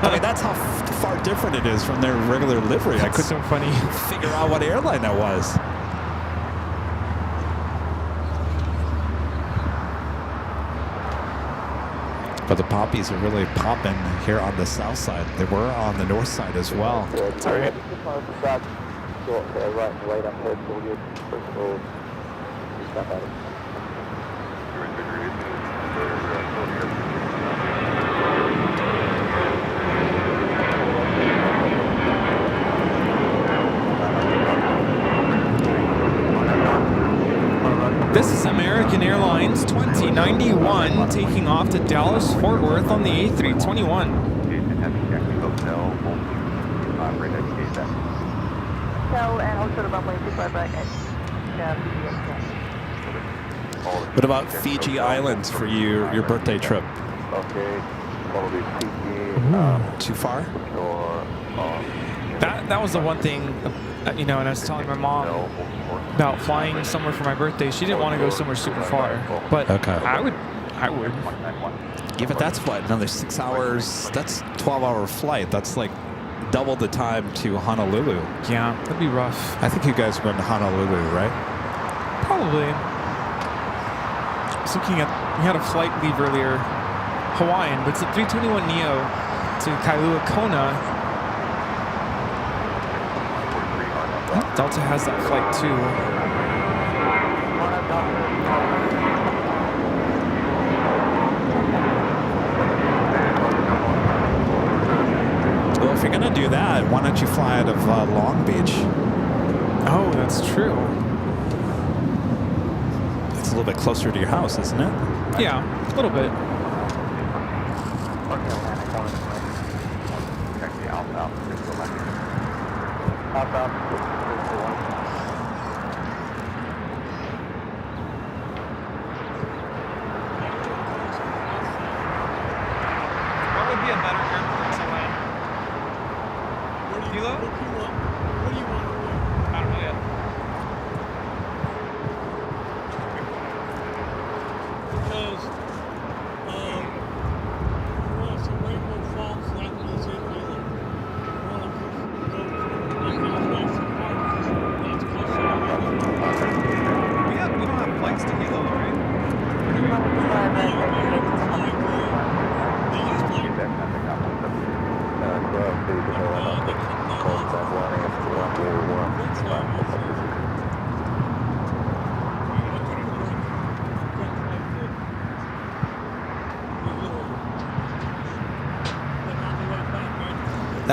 I mean, that's how far different it is from their regular livery.
That's
I couldn't
so funny.
figure out what airline that was. But the poppies are really popping here on the south side. They were on the north side as well.
Sorry. This is American Airlines 2091 taking off to Dallas Fort Worth on the A321.
What about Fiji Islands for your birthday trip? Too far?
That was the one thing, you know, and I was telling my mom about flying somewhere for my birthday. She didn't want to go somewhere super far, but
Okay.
I would.
Yeah, but that's what, another 6 hours, that's 12-hour flight. That's like double the time to Honolulu.
Yeah, that'd be rough.
I think you guys went to Honolulu, right?
Probably. I was looking at, we had a flight leave earlier, Hawaiian, but it's a 321neo to Kailua Kona. Delta has that flight too.
Well, if you're going to do that, why don't you fly out of Long Beach?
Oh, that's true.
It's a little bit closer to your house, isn't it?
Yeah, a little bit. What would be a better airport to land? Kilo? What do you want? I don't know yet.
Because well, some Rainbow Falls, that was it either. Well, go to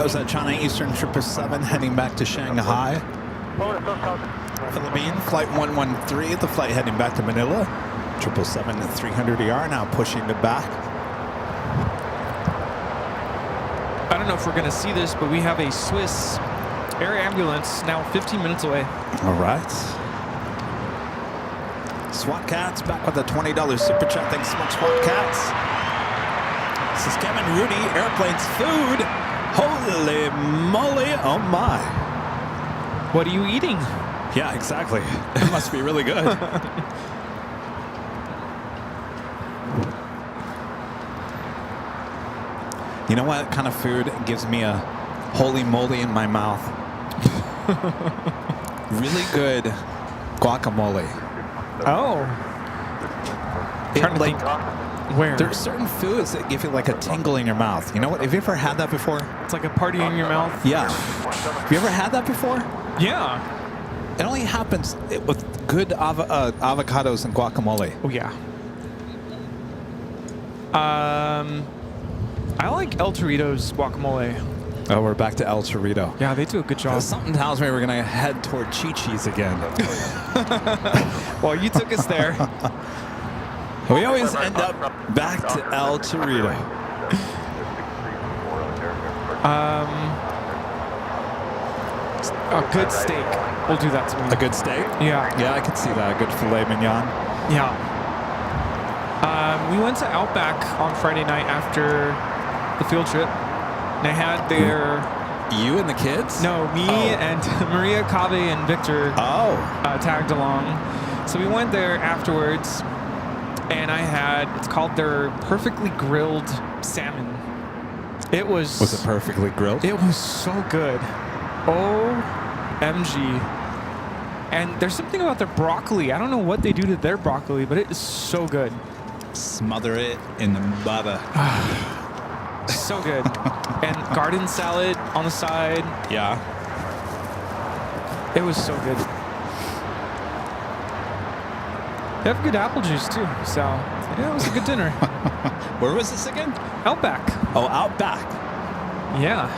That was at China Eastern 777 heading back to Shanghai. Philippine Flight 113, the flight heading back to Manila. 777 at 300ER now pushing it back.
I don't know if we're going to see this, but we have a Swiss air ambulance now 15 minutes away.
All right. SWAT Cats back with a $20 super chat. Thanks so much, SWAT Cats. This is Kevin Rudy, Airplanes Food. Holy moly, oh my.
What are you eating?
Yeah, exactly. It must be really good. You know what kind of food gives me a holy moly in my mouth? Really good guacamole.
Oh. Where?
There's certain foods that give you like a tingle in your mouth. You know what? Have you ever had that before?
It's like a party in your mouth?
Yeah. Have you ever had that before?
Yeah.
It only happens with good avocados and guacamole.
Oh, yeah. I like El Torito's guacamole.
Oh, we're back to El Torito.
Yeah, they do a good job.
Something tells me we're going to head toward Chi-Chi's again.
Well, you took us there.
We always end up back to El Torito.
A good steak will do that to me.
A good steak?
Yeah.
Yeah, I could see that. A good filet mignon.
Yeah. We went to Outback on Friday night after the field trip. And they had their...
You and the kids?
No, me and Maria, Kave, and Victor tagged along. So we went there afterwards, and I had, it's called their perfectly grilled salmon. It was...
Was it perfectly grilled?
It was so good. OMG. And there's something about their broccoli. I don't know what they do to their broccoli, but it is so good.
Smother it in the butter.
So good. And garden salad on the side.
Yeah.
It was so good. They have good apple juice too. So yeah, it was a good dinner.
Where was this again?
Outback.
Oh, Outback.
Yeah.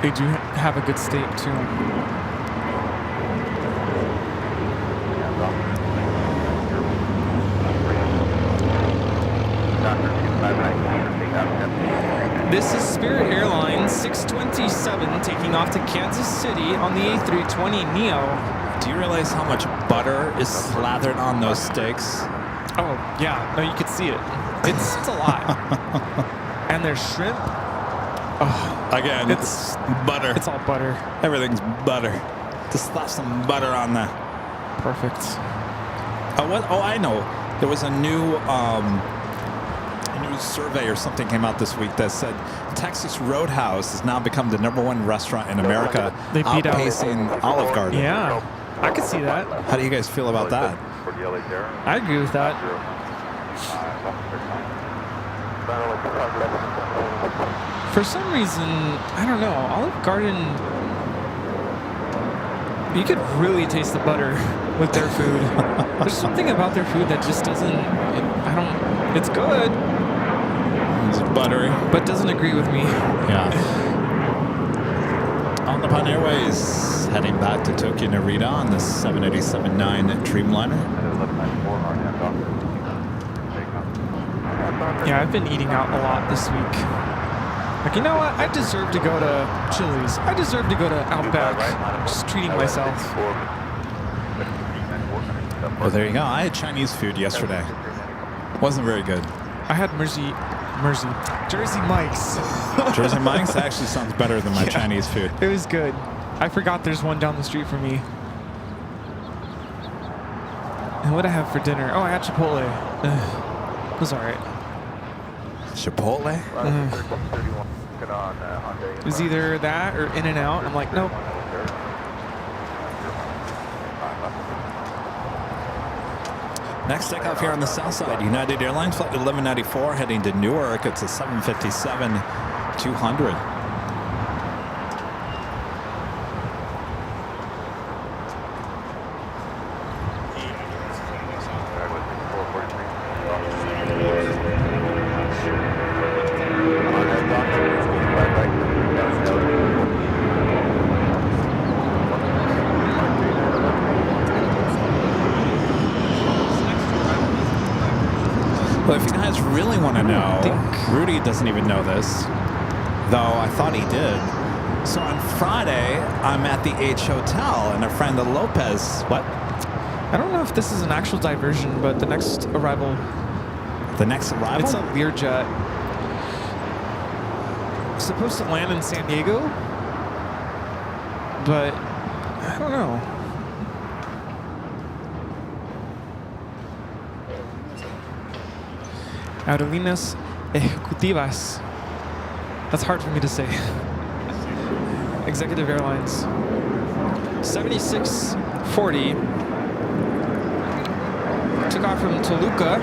They do have a good steak too. This is Spirit Airlines 627 taking off to Kansas City on the A320neo.
Do you realize how much butter is slathered on those steaks?
Oh, yeah. No, you could see it. It's a lot. And their shrimp. Oh,
again, it's butter.
It's all butter.
Everything's butter. Just slap some butter on that.
Perfect.
Oh, what? Oh, I know. There was a new survey or something came out this week that said Texas Roadhouse has now become the #1 restaurant in America,
they beat
outpacing Olive Garden.
Yeah, I could see that.
How do you guys feel about that?
I agree with that. For some reason, I don't know, Olive Garden, you could really taste the butter with their food. There's something about their food that just doesn't, it's good.
It's buttery.
But doesn't agree with me.
Yeah. On the Japan Airways, heading back to Tokyo Narita on the 787-9 Dreamliner.
Yeah, I've been eating out a lot this week. Like, you know what? I deserve to go to Chili's. I deserve to go to Outback. Just treating myself.
Well, there you go. I had Chinese food yesterday. Wasn't very good.
I had Jersey Mike's.
Jersey Mike's actually sounds better than my Chinese food.
It was good. I forgot there's one down the street from me. And what did I have for dinner? Oh, I had Chipotle. It was all right.
Chipotle?
It was either that or In-N-Out. I'm like, nope.
Next takeoff here on the south side, United Airlines flight 1194 heading to Newark. It's a 757-200. really want to know, Rudy doesn't even know this, though I thought he did. So on Friday, I'm at the H Hotel, and a friend of Lopez, what?
I don't know if this is an actual diversion, but the next arrival.
The next arrival?
It's a Learjet. Supposed to land in San Diego, but I don't know. Aerolíneas Ejecutivas. That's hard for me to say. Executive Airlines. 7640. Took off from Toluca.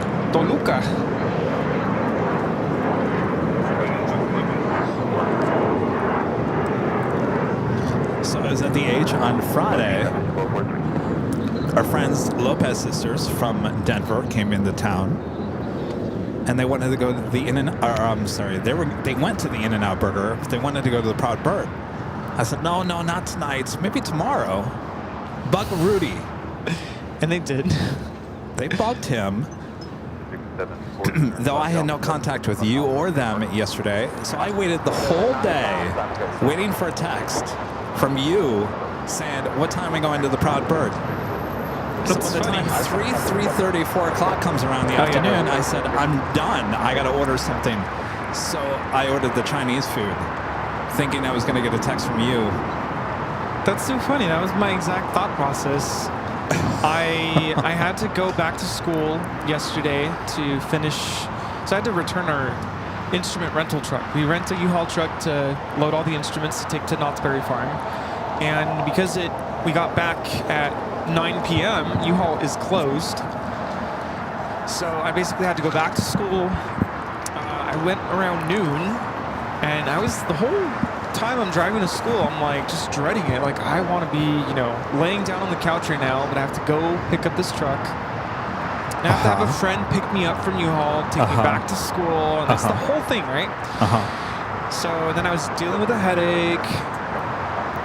So I was at the H on Friday. Our friends, Lopez sisters from Denver, came into town, and they wanted to go to the they went to the In-N-Out Burger. But they wanted to go to the Proud Bird. I said, no, not tonight. Maybe tomorrow. Bug Rudy.
And they did.
They bugged him. Though I had no contact with you or them yesterday, so I waited the whole day waiting for a text from you saying, what time are we going to the Proud Bird? So by the time 3:30, 4 o'clock comes around in the afternoon, I said, I'm done. I got to order something. So I ordered the Chinese food, thinking I was going to get a text from you.
That's so funny. That was my exact thought process. I had to go back to school yesterday to finish. So I had to return our instrument rental truck. We rent a U-Haul truck to load all the instruments to take to Knott's Berry Farm. And because we got back at 9 p.m., U-Haul is closed. So I basically had to go back to school. I went around noon, and I was the whole time I'm driving to school, I'm like just dreading it. Like I want to be, laying down on the couch right now, but I have to go pick up this truck. And I have to have a friend pick me up from U-Haul, take me back to school, and that's the whole thing, right? So then I was dealing with a headache.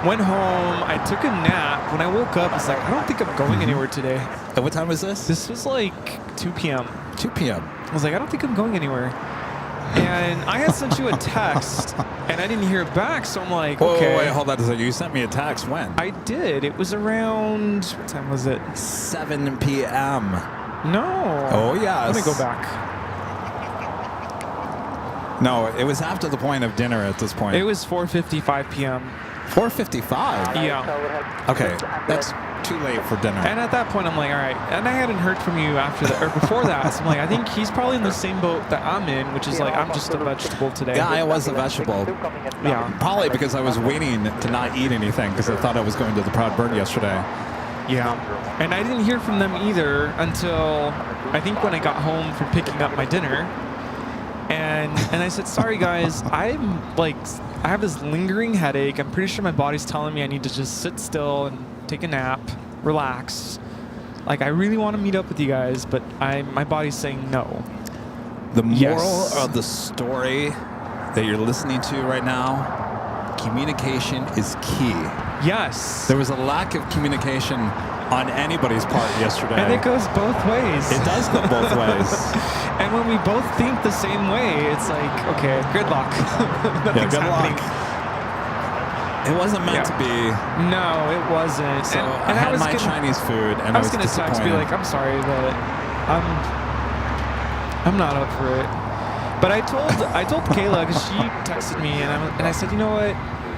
Went home. I took a nap. When I woke up, I was like, I don't think I'm going anywhere today.
And what time was this?
This was like 2 p.m.
2 p.m.
I was like, I don't think I'm going anywhere. And I had sent you a text, and I didn't hear it back, so I'm like, okay.
Wait, hold on a second. You sent me a text when?
I did. It was around, what time was it?
7 p.m.
No.
Oh, yes.
Let me go back.
No, it was after the point of dinner at this point.
It was 4:55 p.m.
4:55?
Yeah.
Okay, that's too late for dinner.
And at that point, I'm like, all right. And I hadn't heard from you before that. So I'm like, I think he's probably in the same boat that I'm in, which is like, I'm just a vegetable today.
Yeah, I was a vegetable.
Yeah.
Probably because I was waiting to not eat anything because I thought I was going to the Proud Bird yesterday.
Yeah. And I didn't hear from them either until I think when I got home from picking up my dinner. And I said, sorry guys, I have this lingering headache. I'm pretty sure my body's telling me I need to just sit still and take a nap, relax. Like I really want to meet up with you guys, but my body's saying no.
The moral of the story that you're listening to right now, communication is key.
Yes.
There was a lack of communication on anybody's part yesterday.
And it goes both ways.
It does go both ways.
And when we both think the same way, it's like, okay, good luck. Nothing's
good
happening.
luck. It wasn't meant to be.
No, it wasn't.
So I had my Chinese food, and I was
going to text, be like, I'm sorry, but I'm not up for it. But I told Kayla, because she texted me, and I said, you know what?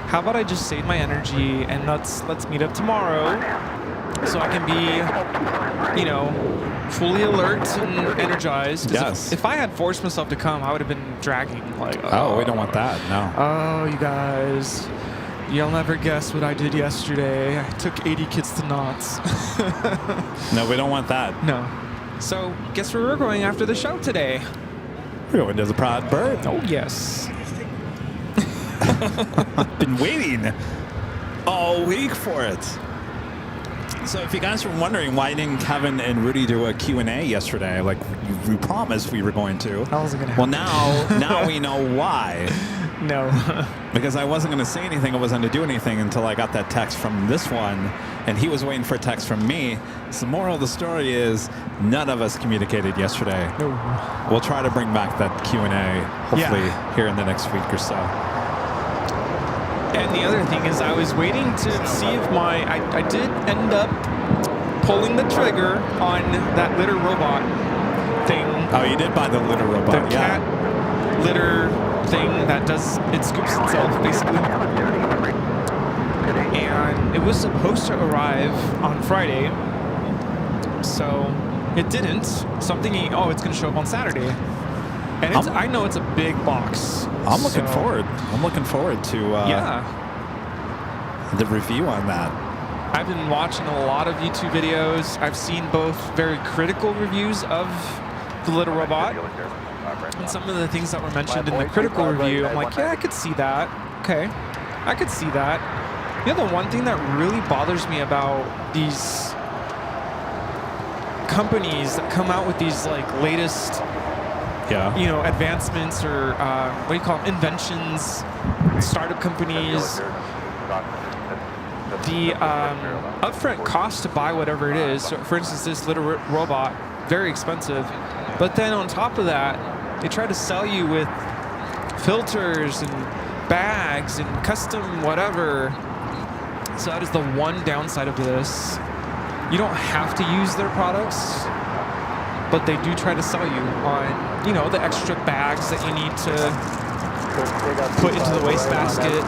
How about I just save my energy and let's meet up tomorrow, so I can be, fully alert and energized.
Yes.
If I had forced myself to come, I would have been dragging. Like,
oh, we don't want that. No.
Oh, you guys. You'll never guess what I did yesterday. I took 80 kids to Knott's.
No, we don't want that.
No. So, guess where we're going after the show today?
We're going to the Proud Bird.
Oh, yes.
I've been waiting all week for it. So if you guys were wondering why didn't Kevin and Rudy do a Q&A yesterday, like we promised we were going to.
How was it going to happen?
Well, now we know why.
No.
Because I wasn't going to say anything, I wasn't going to do anything until I got that text from this one, and he was waiting for a text from me. So the moral of the story is none of us communicated yesterday.
No.
We'll try to bring back that Q&A, hopefully here in the next week or so.
And the other thing is I was waiting to see if I did end up pulling the trigger on that litter robot thing.
Oh, you did buy the litter robot,
the cat litter thing that does, it scoops itself basically. And it was supposed to arrive on Friday, so it didn't. So I'm thinking, oh, it's going to show up on Saturday. And it's, I know it's a big box.
I'm looking forward. I'm looking forward to the review on that.
I've been watching a lot of YouTube videos. I've seen both very critical reviews of the little robot, and some of the things that were mentioned in the critical review, I'm like, yeah, I could see that. Okay, I could see that. You know, the one thing that really bothers me about these companies that come out with these like latest, you know, advancements or what do you call them, inventions, startup companies, the upfront cost to buy whatever it is. So for instance, this little robot, very expensive. But then on top of that, they try to sell you with filters and bags and custom whatever. So that is the one downside of this. You don't have to use their products, but they do try to sell you on, you know, the extra bags that you need to put into the wastebasket.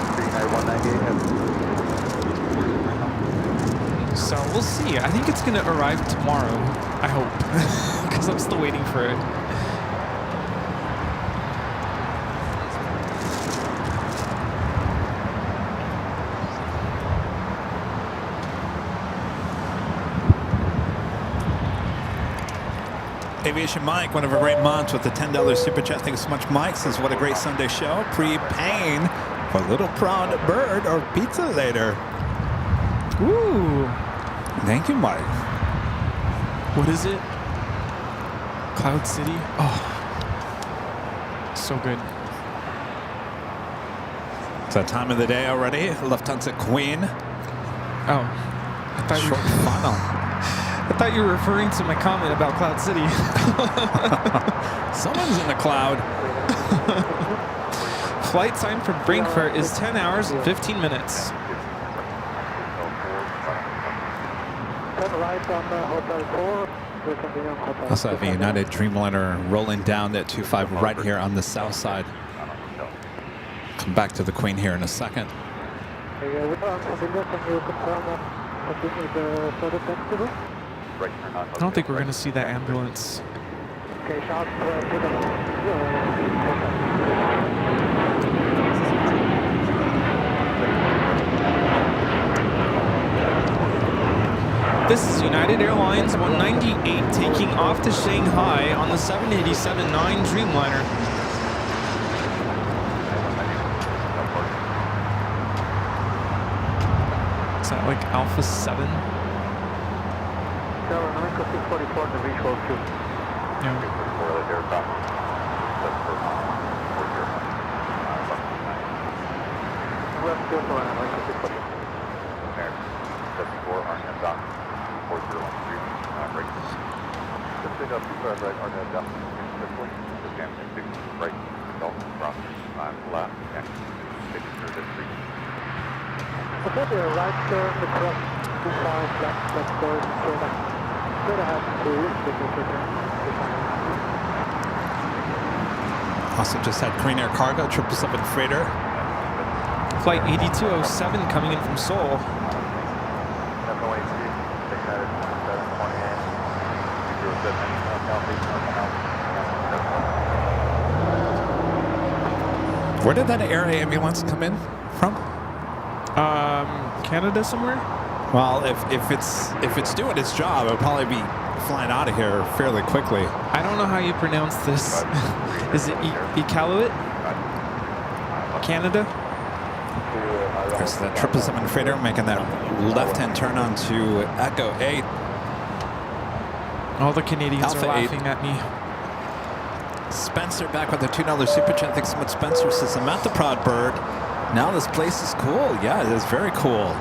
So we'll see. I think it's going to arrive tomorrow, I hope, because I'm still waiting for it.
Aviation Mike, one of our great mods with the $10 super chat. Thanks so much, Mike. Says, what a great Sunday show. Prepaying for Little Prawn Bird or pizza later.
Ooh.
Thank you, Mike.
What is it? Cloud City? Oh. So good.
It's that time of the day already. Lufthansa Queen.
Oh. I thought
Short final.
I thought you were referring to my comment about Cloud City.
Someone's in the cloud.
Flight time from Frankfurt is 10 hours and 15 minutes.
Also have a United Dreamliner rolling down that 25 right here on the south side. Come back to the Queen here in a second.
I don't think we're going to see that ambulance. This is United Airlines 198 taking off to Shanghai on the 787-9 Dreamliner. Is that like Alpha 7?
Also just had Korean Air Cargo 777 freighter.
Flight 8207 coming in from Seoul.
Where did that air ambulance come in from?
Canada somewhere?
Well, if it's doing its job, it'll probably be flying out of here fairly quickly.
I don't know how you pronounce this. Is it Iqaluit? Canada?
There's that 777 freighter making that left-hand turn onto Echo 8.
All the Canadians
Alpha
are laughing
8.
at me.
Spencer back with the $2 super chat. Thanks so much, Spencer. Says, I'm at the Proud Bird. Now this place is cool. Yeah, it is very cool.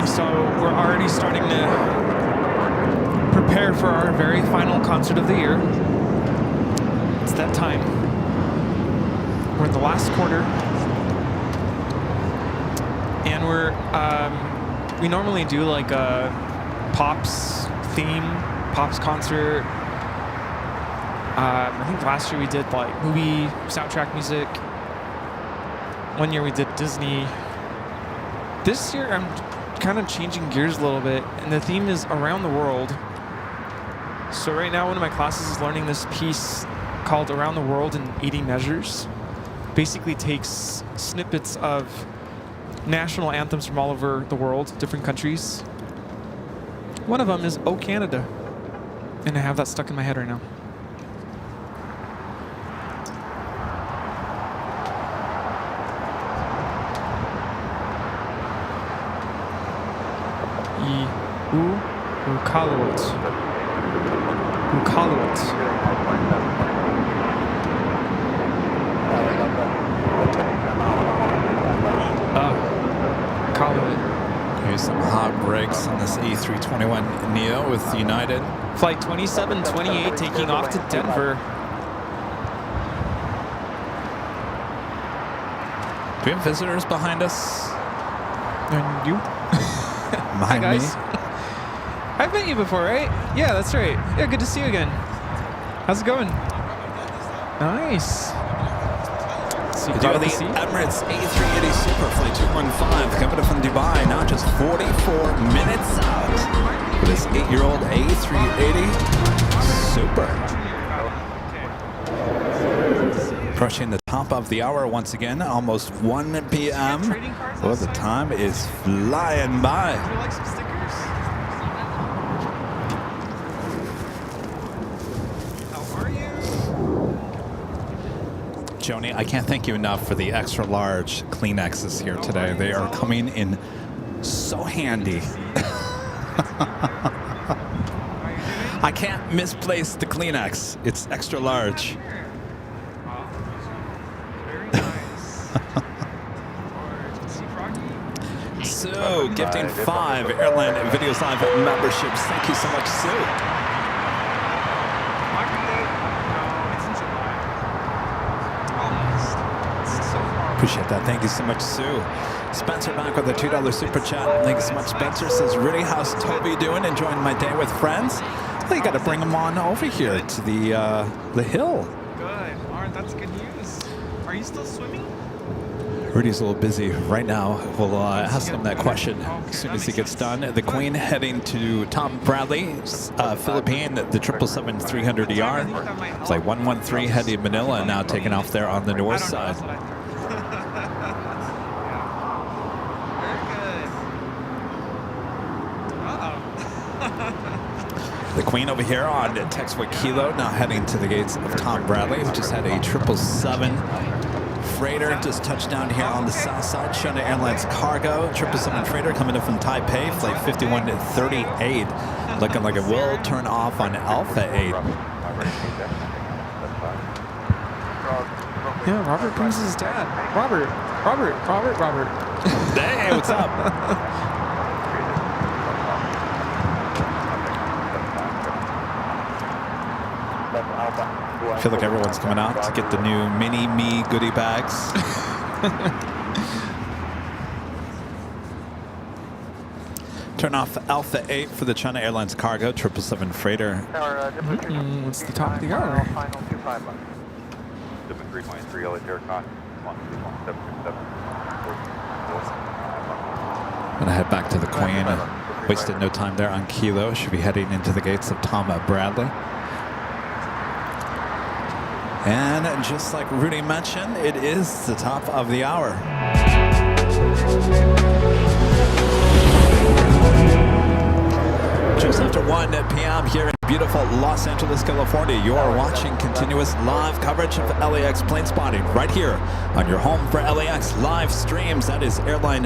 So we're already starting to prepare for our very final concert of the year. It's that time. We're in the last quarter. And we normally do like a Pops theme, Pops concert. I think last year we did like movie soundtrack music. One year we did Disney. This year I'm kind of changing gears a little bit, and the theme is around the world. So right now one of my classes is learning this piece called Around the World in 80 Measures. Basically takes snippets of national anthems from all over the world, different countries. One of them is "Oh Canada," and I have that stuck in my head right now. Ukalot.
Here's some hot brakes on this A321 Neo with United.
Flight 2728 taking off to Denver.
Do we have visitors behind us?
And you?
Behind
Hi,
me?
guys. I've met you before, right? Yeah, that's right. Yeah, good to see you again. How's it going? Nice.
So you got the Emirates A380 Super Flight 215 coming up from Dubai, now just 44 minutes out for this 8-year-old A380 Super. Approaching the top of the hour once again, almost 1 p.m. Well, the time is flying by. Joni, I can't thank you enough for the extra large Kleenexes here today. They are coming in so handy. I can't misplace the Kleenex. It's extra large. Sue, gifting 5 Airline Videos Live memberships. Thank you so much, Sue. Appreciate that. Thank you so much, Sue. Spencer back with a $2 super chat. Thank you so much, Spencer. Says, Rudy, how's Toby doing? Enjoying my day with friends? Well, you got to bring him on over here to the hill.
Good. All right, that's good news. Are you still swimming?
Rudy's a little busy right now. We'll ask him that question as soon as he gets done. The Queen heading to Tom Bradley, Philippine, the 777-300ER. It's like 113 heading Manila, now taking off there on the north side. The Queen over here on Texwood Kilo, now heading to the gates of Tom Bradley. We just had a 777 freighter just touched down here on the south side. China Airlines cargo, 777 freighter coming in from Taipei, flight 5138. Looking like it will turn off on Alpha 8.
Yeah, Robert brings his dad. Robert.
Hey, what's up? I feel like everyone's coming out to get the new Mini Me goodie bags. Turn off Alpha 8 for the China Airlines cargo, 777 freighter.
It's the top of the hour.
Gonna head back to the Queen. Wasted no time there on Kilo. Should be heading into the gates of Tom Bradley. And just like Rudy mentioned, it is the top of the hour. Just after 1 p.m. here in beautiful beautiful Los Angeles, California. You are watching continuous live coverage of LAX plane spotting right here on your home for LAX live streams. That is Airline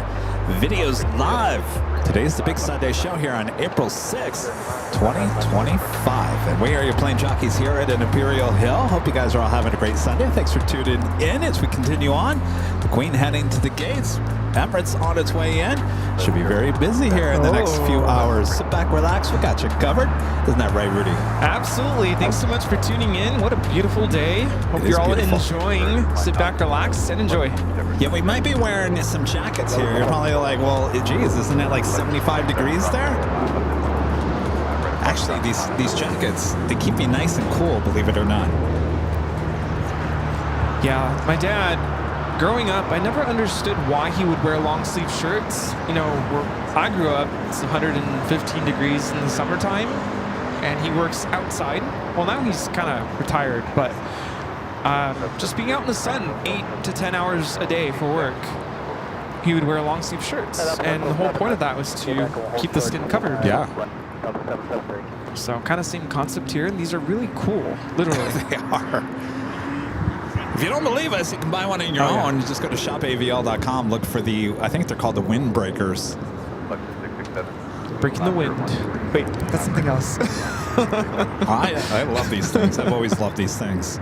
Videos Live. Today's the big Sunday show here on April 6th, 2025. And we are your plane jockeys here at an Imperial Hill. Hope you guys are all having a great Sunday. Thanks for tuning in as we continue on. The Queen heading to the gates. Emirates on its way in. Should be very busy here in the next few hours. Sit back, relax. We got you covered. Isn't that right, Rudy?
Absolutely. Thanks so much for tuning in. What a beautiful day. Hope you're all enjoying. Sit back, relax, and enjoy.
Yeah, we might be wearing some jackets here. You're probably like, well, geez, isn't it like 75 degrees there? Actually, these jackets, they keep me nice and cool, believe it or not.
Yeah, my dad, growing up, I never understood why he would wear long sleeve shirts. You know, where I grew up, it's 115 degrees in the summertime, and he works outside. Well, now he's kind of retired, but just being out in the sun 8 to 10 hours a day for work, he would wear long sleeve shirts. And the whole point of that was to keep the skin covered.
Yeah.
So kind of same concept here, and these are really cool, literally.
They are. If you don't believe us, you can buy one on your own. You just go to shopavl.com, look for the, I think they're called the windbreakers.
Breaking the wind. Wait, that's something else.
I love these things. I've always loved these things.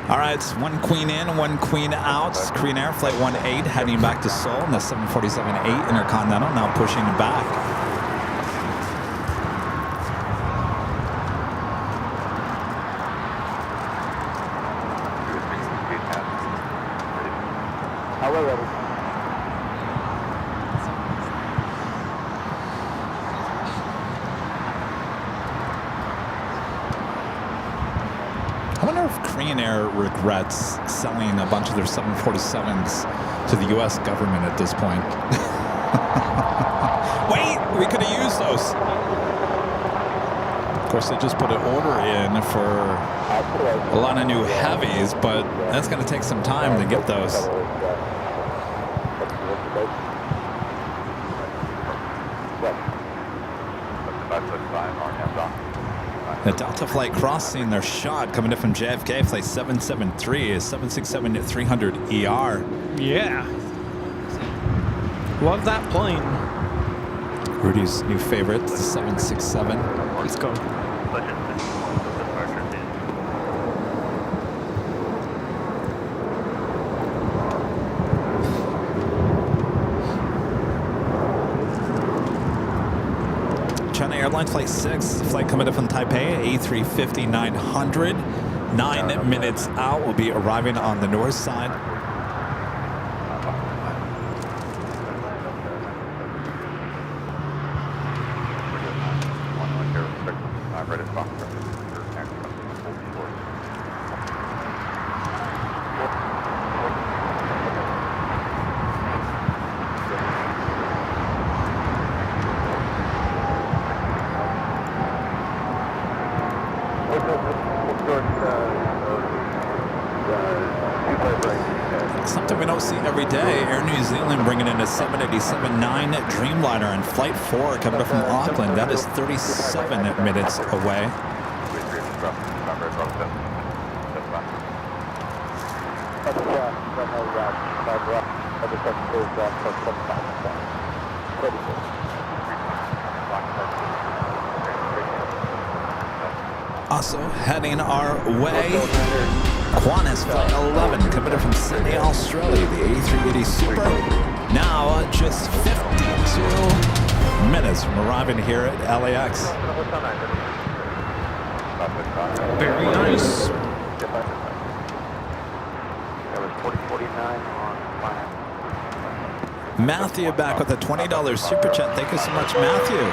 All right, it's one Queen in, one Queen out. Korean Air Flight 18 heading back to Seoul in the 747-8 Intercontinental, now pushing back. I wonder if Korean Air regrets selling a bunch of their 747s to the U.S. government at this point. Wait, we could have used those. Of course, they just put an order in for a lot of new heavies, but that's going to take some time to get those. The Delta flight crossing their shot coming in from JFK, flight 773 is 767-300ER.
Yeah. Love that plane.
Rudy's new favorite, the 767.
Let's go.
China Airlines Flight 6, flight coming in from Taipei, A350-900. 9 minutes out, will be arriving on the north side. Something we don't see every day. Air New Zealand bringing in a 787-9 Dreamliner on Flight 4 coming up from Auckland. That is 37 minutes away. Also heading our way, Qantas Flight 11 coming in from Sydney, Australia, the A380 Super. Now just 52 minutes from arriving here at LAX.
Very nice.
Matthew back with a $20 super chat. Thank you so much, Matthew.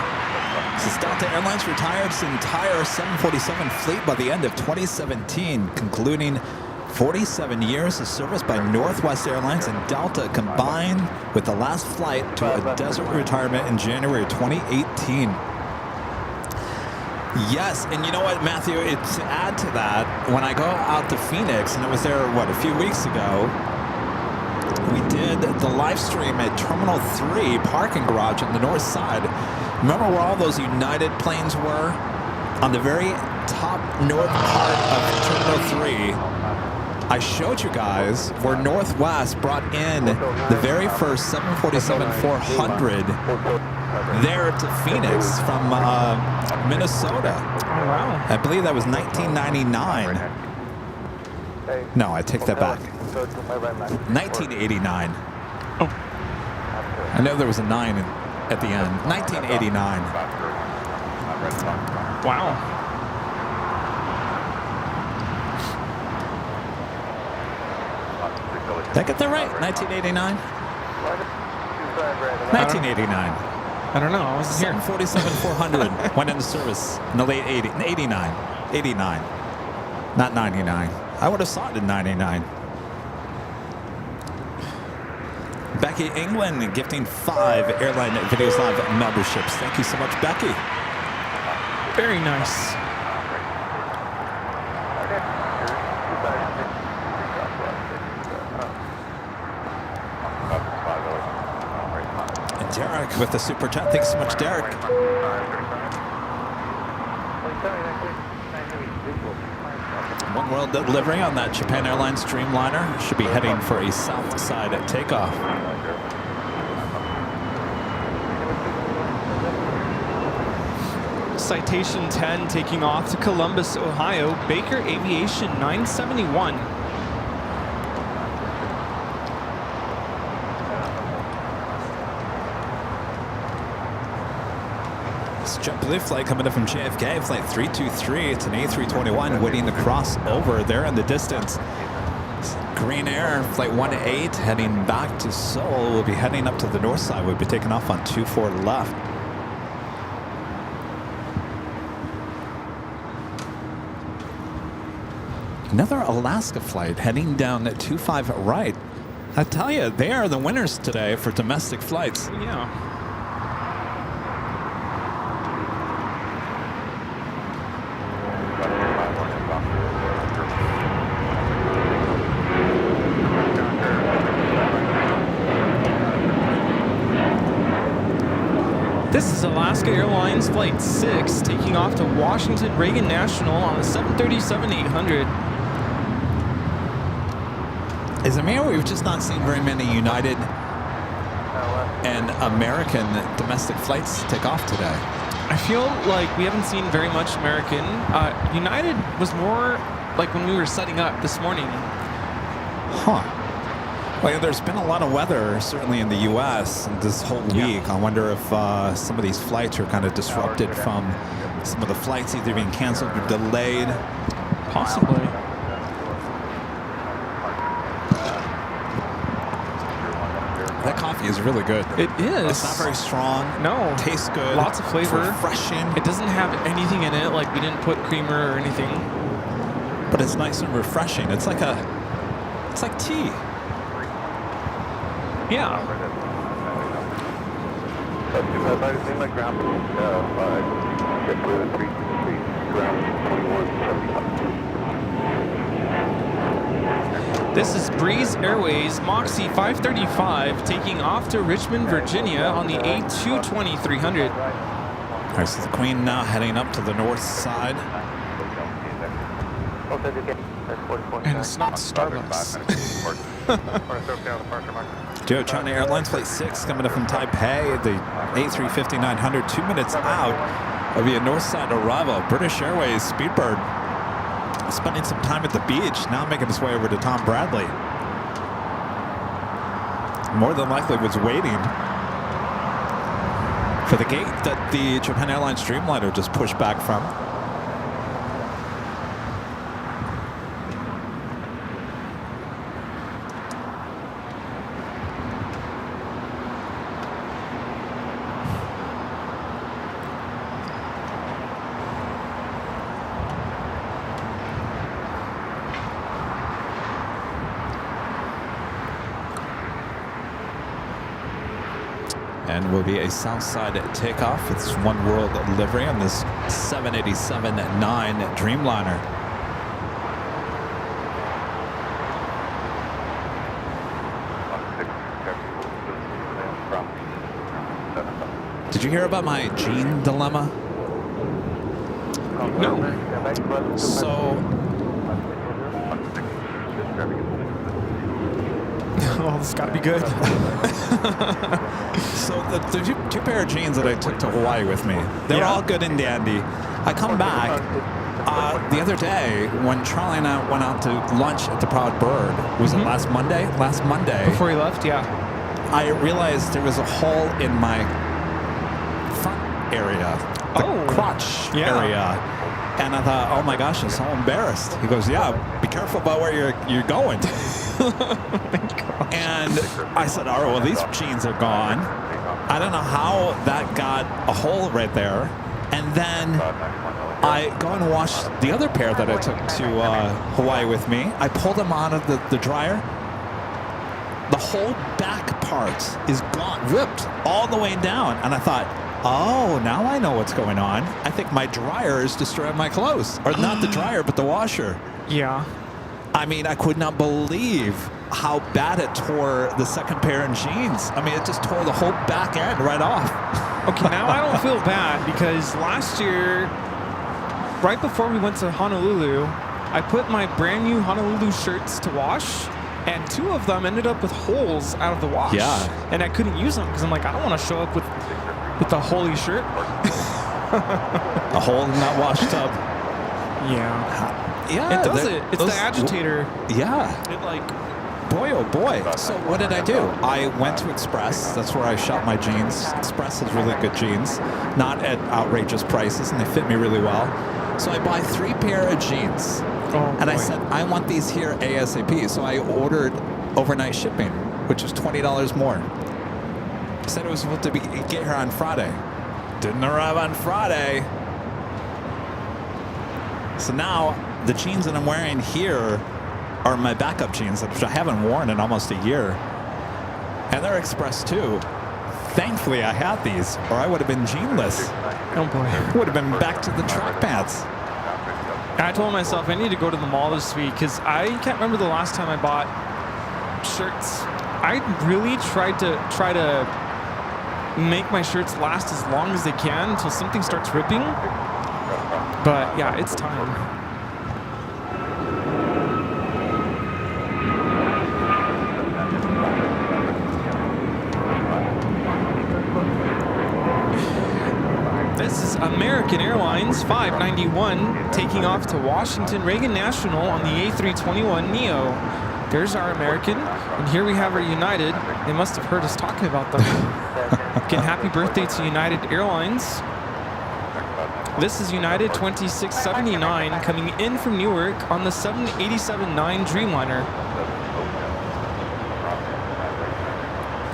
Since Delta Airlines retired its entire 747 fleet by the end of 2017, concluding 47 years of service by Northwest Airlines and Delta combined with the last flight to a desert retirement in January 2018. Yes, and you know what, Matthew, to add to that, when I go out to Phoenix, and I was there, what, a few weeks ago, we did did the live stream at Terminal 3 parking garage on the north side. Remember where all those United planes were? On the very top north part of Terminal 3, I showed you guys where Northwest brought in the very first 747-400 there to Phoenix from Minnesota.
Oh, wow.
I believe that was 1999. No, I take that back. 1989.
Oh.
I know there was a 9 at the end. 1989.
Wow.
Did I get that right? 1989? 1989.
I don't know. I wasn't here.
747-400 went into service in the late 80s. 89. 89. Not 99. I would have saw it in 99. Becky England gifting 5 Airline Videos Live memberships. Thank you so much, Becky.
Very nice.
And Derek with the super chat. Thanks so much, Derek. One world delivery on that Japan Airlines Dreamliner. Should be heading for a south side takeoff.
Citation 10 taking off to Columbus, Ohio. Baker Aviation 971. Yeah. This is Alaska Airlines Flight 6 taking off to Washington Reagan National on the 737-800.
Is it me or we've just not seen very many United and American domestic flights take off today?
I feel like we haven't seen very much American. United was more like when we were setting up this morning.
Huh. Well, there's been a lot of weather, certainly in the U.S. this whole week. I wonder if some of these flights are kind of disrupted from some of the flights either being canceled or delayed.
Possibly.
That coffee is really good.
It is.
It's not very strong.
No.
Tastes good.
Lots of flavor.
It's refreshing.
It doesn't have anything in it, like we didn't put creamer or anything.
But it's nice and refreshing. It's like tea.
Yeah. This is Breeze Airways Moxie 535 taking off to Richmond, Virginia on the A220-300.
All right, so the Queen now heading up to the north side.
And it's not Starbucks.
Joe, China Airlines Flight 6 coming up from Taipei, the A350-900, 2 minutes out. It'll be a north side arrival. British Airways Speedbird spending some time at the beach, now making his way over to Tom Bradley. More than likely was waiting for the gate that the Japan Airlines Dreamliner just pushed back from. And will be a south side takeoff. It's one world delivery on this 787-9 Dreamliner. Did you hear about my jean dilemma?
No.
So,
Oh, this has got to be good.
so the two pair of jeans that I took to Hawaii with me, they were all good and dandy. I come back the other day when Charlie and I went out to lunch at the Proud Bird. Was it last Monday? Last Monday.
Before he left, yeah.
I realized there was a hole in my front area, the crotch area. And I thought, oh my gosh, I'm so embarrassed. He goes, yeah, be careful about where you're going. And I said, all right, well, these jeans are gone. I don't know how that got a hole right there. And then I go and wash the other pair that I took to Hawaii with me. I pulled them out of the dryer. The whole back part is gone, ripped all the way down. And I thought, oh, now I know what's going on. I think my dryer is destroying my clothes. Or not the dryer, but the washer.
Yeah.
I mean, I could not believe how bad it tore the second pair of jeans. I mean, it just tore the whole back end right off.
Okay, now I don't feel bad because last year, right before we went to Honolulu, I put my brand new Honolulu shirts to wash, and 2 of them ended up with holes out of the wash.
Yeah.
And I couldn't use them because I'm like, I don't want to show up with the holy shirt.
A hole in that wash tub.
Yeah.
Yeah.
It does it. It's the agitator.
Yeah.
It like...
Boy, oh boy. So what did I do? I went to Express. That's where I shop my jeans. Express has really good jeans. Not at outrageous prices, and they fit me really well. So I buy 3 pair of jeans.
Oh,
and I said, I want these here ASAP. So I ordered overnight shipping, which is $20 more. Said it was supposed to get here on Friday. Didn't arrive on Friday. So now the jeans that I'm wearing here are my backup jeans, which I haven't worn in almost a year. And they're Express too. Thankfully I had these, or I would have been jeanless.
Oh boy.
Would have been back to the track pants.
I told myself I need to go to the mall this week because I can't remember the last time I bought shirts. I really tried to make my shirts last as long as they can until something starts ripping. But yeah, it's time. This is American Airlines 591 taking off to Washington Reagan National on the A321neo. There's our American, and here we have our United. They must have heard us talking about them. Again, happy birthday to United Airlines. This is United 2679 coming in from Newark on the 787-9 Dreamliner.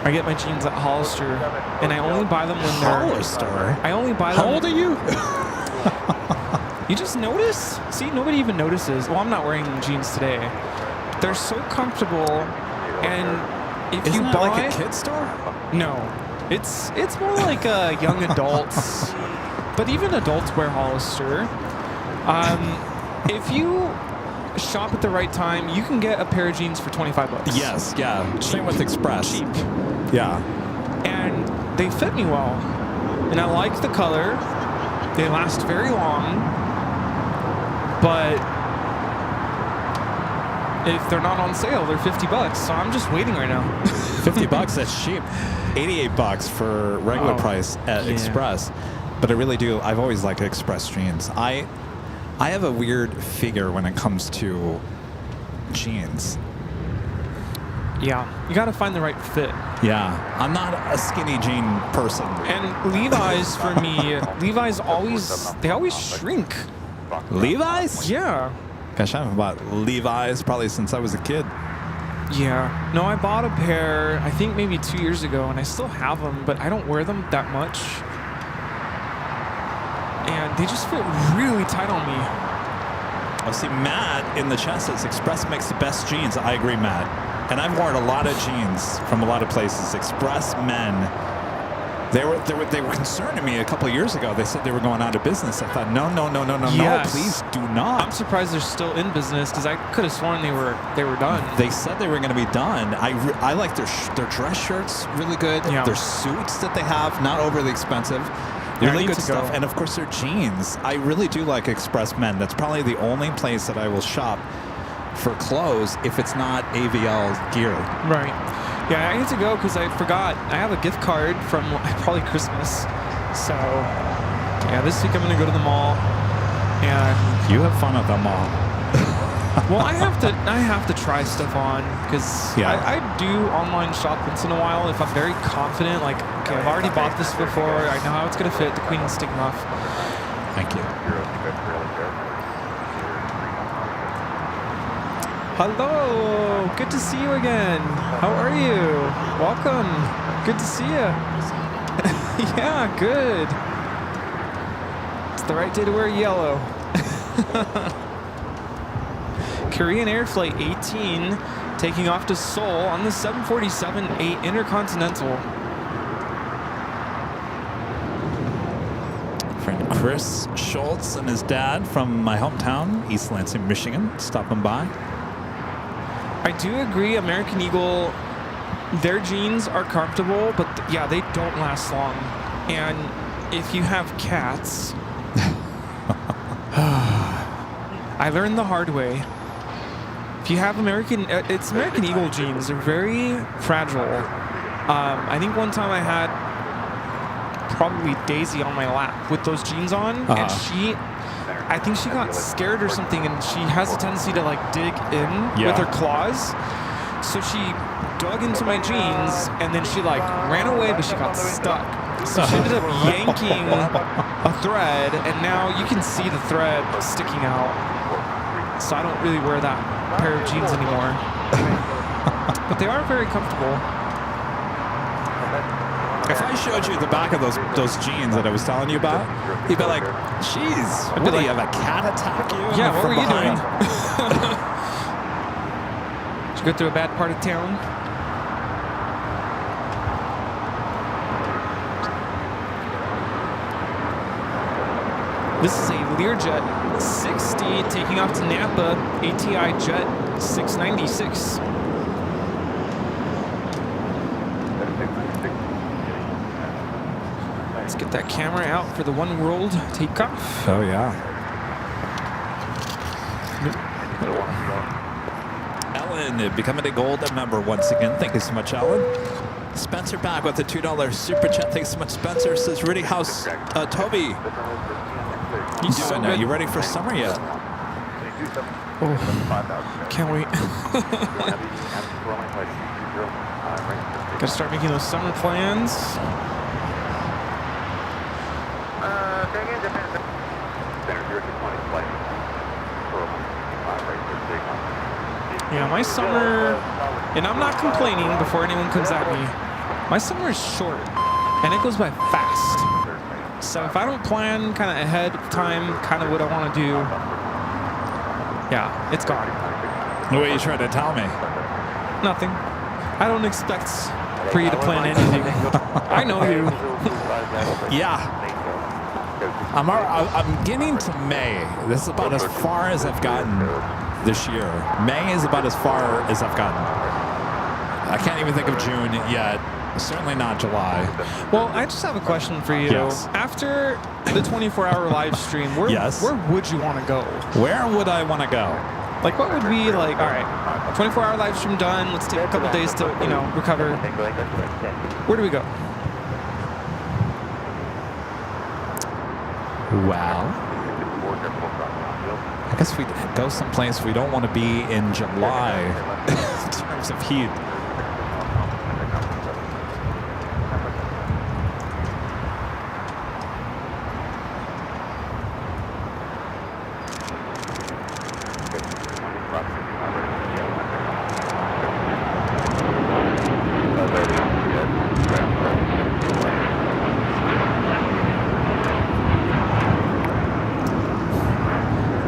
I get my jeans at Hollister, and I only buy them when they're...
Hollister?
I only buy them...
How old are you?
You just notice? See, nobody even notices. Well, I'm not wearing jeans today. They're so comfortable, and if
Isn't
you
that
buy...
like a kid's store?
No. It's more like young adults. But even adults wear Hollister. If you shop at the right time, you can get a pair of jeans for $25.
Yes, yeah. Same with Express.
Cheap.
Yeah.
And they fit me well. And I like the color. They last very long. But if they're not on sale, they're $50. So I'm just waiting right now.
$50, that's cheap. $88 for regular price at Express. But I really do. I've always liked Express jeans. I have a weird figure when it comes to jeans.
Yeah, you got to find the right fit.
Yeah, I'm not a skinny jean person.
And Levi's for me, Levi's always shrink.
Levi's?
Yeah.
Gosh, I haven't bought Levi's probably since I was a kid.
Yeah. No, I bought a pair, I think maybe 2 years ago, and I still have them, but I don't wear them that much. And they just fit really tight on me.
Oh, see, Matt in the chat says Express makes the best jeans. I agree, Matt. And I've worn a lot of jeans from a lot of places. Express men They were concerning me a couple of years ago. They said they were going out of business. I thought, no,
Yes.
please do not.
I'm surprised they're still in business because I could have sworn they were done.
They said they were going to be done. I like their dress shirts, really good.
Yeah.
Their suits that they have, not overly expensive. Really good stuff. And of course, their jeans. I really do like Express Men. That's probably the only place that I will shop for clothes if it's not AVL gear.
Right. Yeah, I need to go because I forgot. I have a gift card from probably Christmas. So, yeah, this week I'm going to go to the mall. And
you have fun at the mall.
Well, I have to try stuff on because I do online shop once in a while if I'm very confident. Like, okay, I've already bought this before. I know how it's going to fit the Queen Stigmuff.
Thank you.
Hello, good to see you again. How are you? Welcome. Good to see you. Yeah, good. It's the right day to wear yellow. Korean Air Flight 18 taking off to Seoul on the 747-8 Intercontinental.
Friend Chris Schultz and his dad from my hometown, East Lansing, Michigan, stopping by.
I do agree, American Eagle, their jeans are comfortable, but yeah, they don't last long. And if you have cats, I learned the hard way. If you have American Eagle jeans, they're very fragile. I think one time I had probably Daisy on my lap with those jeans on, and I think she got scared or something, and she has a tendency to like dig in with her claws. So she dug into my jeans, and then she like ran away, but she got stuck. So she ended up yanking a thread, and now you can see the thread sticking out. So I don't really wear that pair of jeans anymore. But they are very comfortable.
If I showed you the back of those jeans that I was telling you about, you'd be like, "Jeez, what do you have a cat attack you?"
Yeah, what were you doing? Did you go through a bad part of town? This is a Learjet 60 taking off to Napa, ATI Jet 696. Let's get that camera out for the One World takeoff.
Oh, yeah. Ellen becoming a gold member once again. Thank you so much, Ellen. Spencer back with a $2 super chat. Thanks so much, Spencer. Says Rudy, how's Toby? You doing now? You ready for summer yet?
Oh, can't wait. Gotta start making those summer plans. Yeah, my summer, and I'm not complaining before anyone comes at me, my summer is short, and it goes by fast. So if I don't plan kind of ahead of time, kind of what I want to do, yeah, it's gone.
What are you trying to tell me?
Nothing. I don't expect for you to plan anything. I know you.
Yeah. I'm getting to May. This is about as far as I've gotten this year. May is about as far as I've gotten. I can't even think of June yet. Certainly not July.
Well, I just have a question for you.
Yes.
After the 24-hour live stream, where would you want to go?
Where would I want to go?
Like, what would be like, all right, 24-hour live stream done. Let's take a couple days to, recover. Where do we go?
Well, I guess we'd go someplace we don't want to be in July in terms of heat.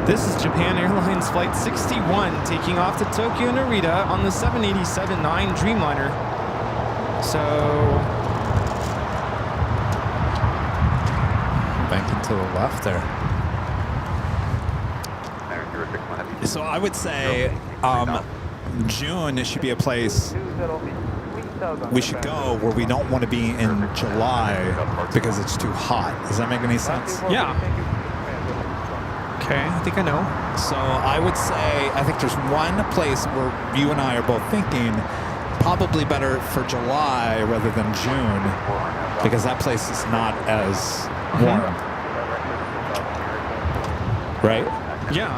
This is Japan Airlines Flight 61 taking off to Tokyo Narita on the 787-9 Dreamliner. So
the left there. So I would say June should be a place we should go where we don't want to be in July because it's too hot. Does that make any sense?
Yeah. Okay, I think I know.
So I would say, I think there's one place where you and I are both thinking probably better for July rather than June because that place is not as warm. Right?
Yeah.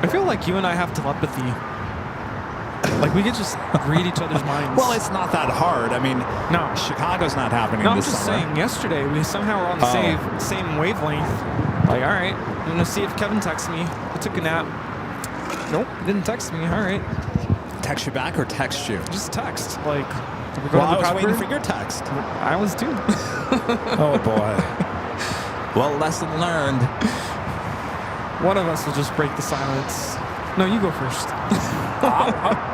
I feel like you and I have telepathy. Like we could just read each other's minds.
Well, it's not that hard. I mean,
no,
Chicago's not happening.
No, I'm
this
just
summer.
saying. Yesterday, we somehow were on the same wavelength. Like, all right, I'm gonna see if Kevin texts me. I took a nap. Nope, didn't text me. All right.
Text you back or text you?
Just text. Like,
well, I was waiting for your text.
I was too.
Oh boy. Well, lesson learned.
One of us will just break the silence. No, you go first.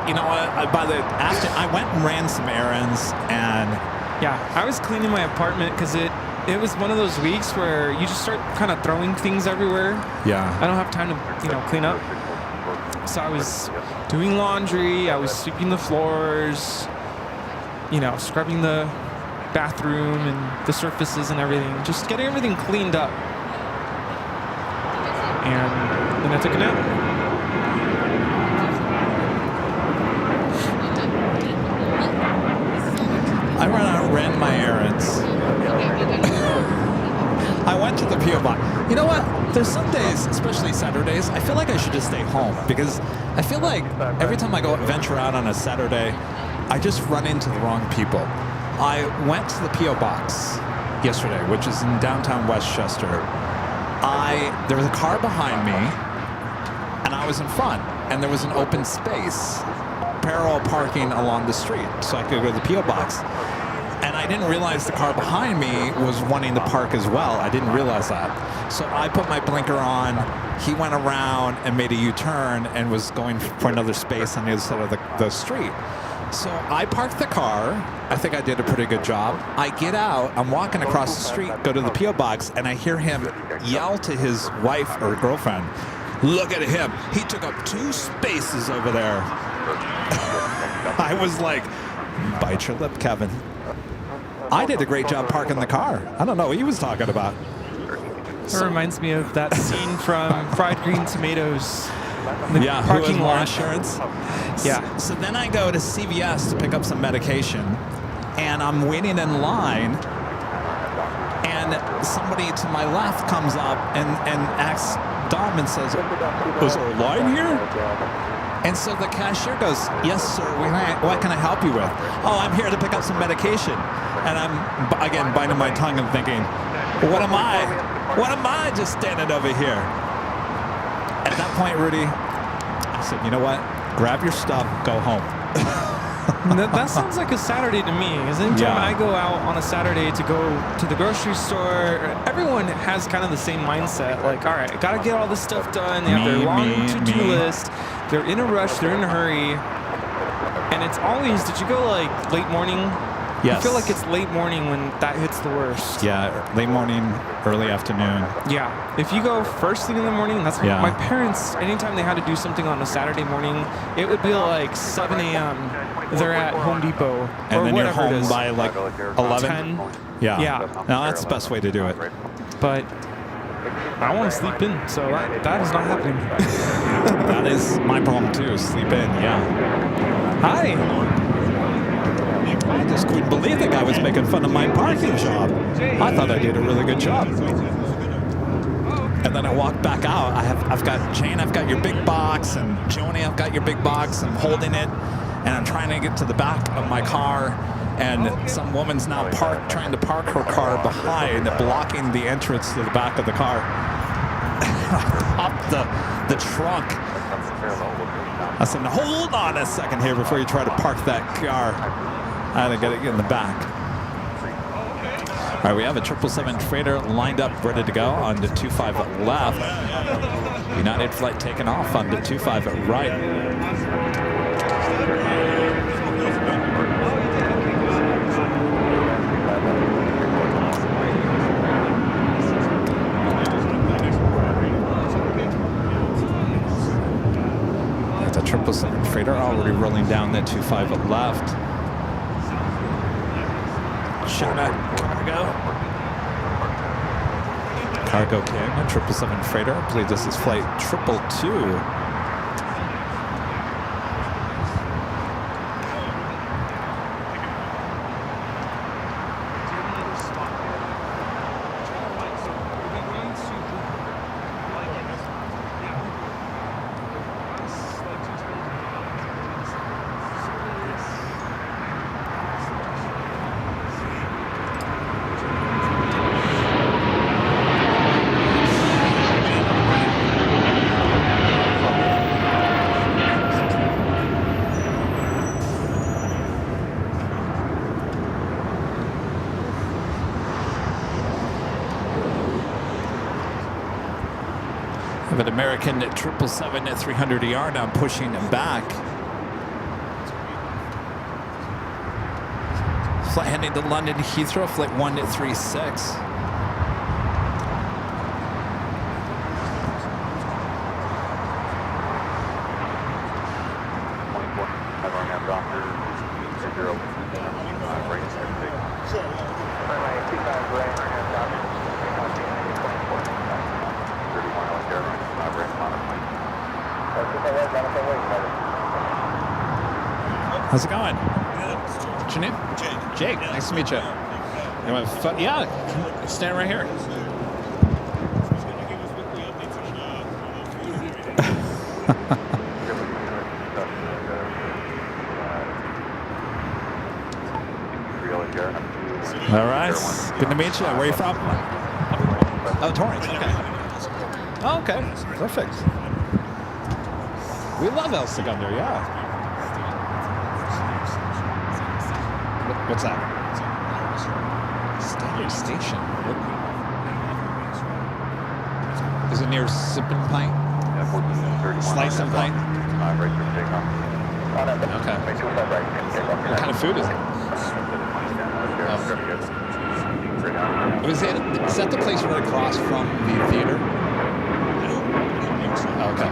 You know what? After I went and ran some errands, and
yeah, I was cleaning my apartment because it was one of those weeks where you just start kind of throwing things everywhere.
Yeah.
I don't have time to clean up. So I was doing laundry. I was sweeping the floors. Scrubbing the bathroom and the surfaces and everything. Just getting everything cleaned up. And then I took a nap.
I ran my errands. I went to the P.O. box. You know what? There's some days, especially Saturdays, I feel like I should just stay home because I feel like every time I go venture out on a Saturday, I just run into the wrong people. I went to the P.O. box yesterday, which is in downtown Westchester. There was a car behind me, and I was in front, and there was an open space, parallel parking along the street, so I could go to the P.O. box. And I didn't realize the car behind me was wanting to park as well. I didn't realize that. So I put my blinker on. He went around and made a U-turn and was going for another space on the other side of the street. So I parked the car. I think I did a pretty good job. I get out. I'm walking across the street, go to the P.O. box, and I hear him yell to his wife or girlfriend, "Look at him. He took up 2 spaces over there." I was like, bite your lip, Kevin. I did a great job parking the car. I don't know what he was talking about.
It reminds me of that scene from Fried Green Tomatoes.
Yeah,
parking lot
insurance.
Yeah.
So then I go to CVS to pick up some medication, and I'm waiting in line, and somebody to my left comes up and asks Dom and says, "Is there a line here?" And so the cashier goes, "Yes, sir. What can I help you with?" "Oh, I'm here to pick up some medication." And I'm, again, biting my tongue and thinking, what am I just standing over here? At that point, Rudy, I said, you know what? Grab your stuff, go home.
That sounds like a Saturday to me. Because anytime I go out on a Saturday to go to the grocery store, everyone has kind of the same mindset. Like, all right, I got to get all this stuff done. They have their long to-do list. They're in a rush. They're in a hurry. And it's always, did you go like late morning?
Yes.
I feel like it's late morning when that hits the worst.
Yeah, late morning, early afternoon.
Yeah. If you go first thing in the morning, that's my parents, anytime they had to do something on a Saturday morning, it would be like 7 a.m. They're at Home Depot.
And
or
then you're
whatever
home by like 11?
10.
Yeah. No, that's the best way to do it.
But I want to sleep in, so that is not happening.
That is my problem too, sleep in, yeah.
Hi.
I just couldn't believe the guy was making fun of my parking job. I thought I did a really good job. And then I walked back out. I've got Jane, I've got your big box, and Joni, I've got your big box. I'm holding it, and I'm trying to get to the back of my car. And some woman's now trying to park her car behind, blocking the entrance to the back of the car. Up the trunk. I said, now hold on a second here before you try to park that car. I had to get it in the back. All right, we have a 777 freighter lined up, ready to go on the 25 left. United flight taking off on the 25 right. already rolling down that 25 left. Shout out Cargo King, a 777 freighter. I believe this is flight 222. An American 777 at 300ER now pushing him back. Flight heading to London Heathrow, flight 136. How's it going? What's your name? Jake. Jake, nice to meet you. You want fun? Yeah, stand right here. All right, good to meet you. Where are you from? Oh, Torrance. Okay. Oh, okay, perfect. We love El Segundo, yeah. What's that? Standard Station. Is it near Sipping Pint? Slice and Pint? Okay. What kind of food is it? Oh. Is that the place right across from the theater? Okay.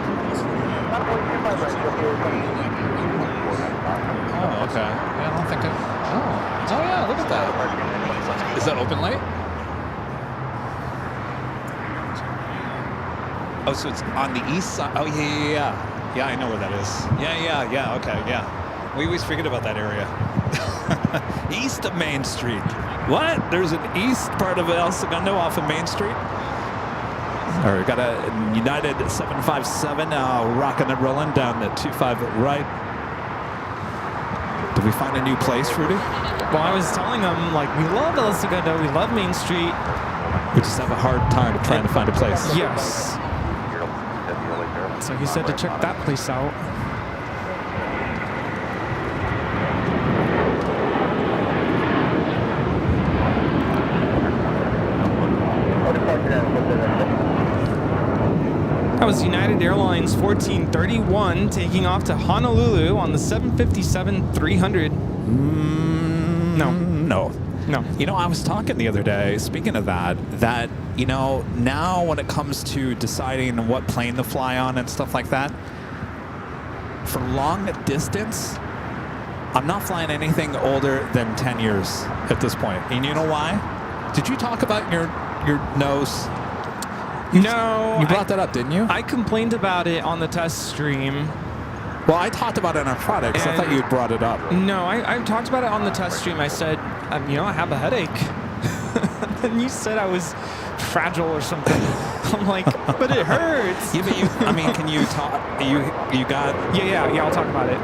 Oh, okay. Yeah, I don't think I... Oh yeah, look at that. Is that open late? Oh, so it's on the east side. Oh, yeah. Yeah, I know where that is. Yeah, okay, yeah. We always forget about that area. East of Main Street. What? There's an east part of El Segundo off of Main Street? All right, got a United 757 rocking and rolling down the 25 right. Did we find a new place, Rudy?
Well, I was telling them, like, we love El Segundo, we love Main Street.
We just have a hard time trying to find a place.
Yes. So he said to check that place out. That was United Airlines 1431 taking off to Honolulu on the 757-300.
No. You know, I was talking the other day, speaking of that, you know, now when it comes to deciding what plane to fly on and stuff like that, for long distance, I'm not flying anything older than 10 years at this point. And you know why? Did you talk about your nose?
No.
You brought that up, didn't you?
I complained about it on the test stream.
Well, I talked about it in our products. I thought you had brought it up.
No, I talked about it on the test stream. I said, you know, I have a headache. And you said I was fragile or something. I'm like, but it hurts.
Yeah, but I mean, can you talk? You got?
Yeah, I'll talk about it.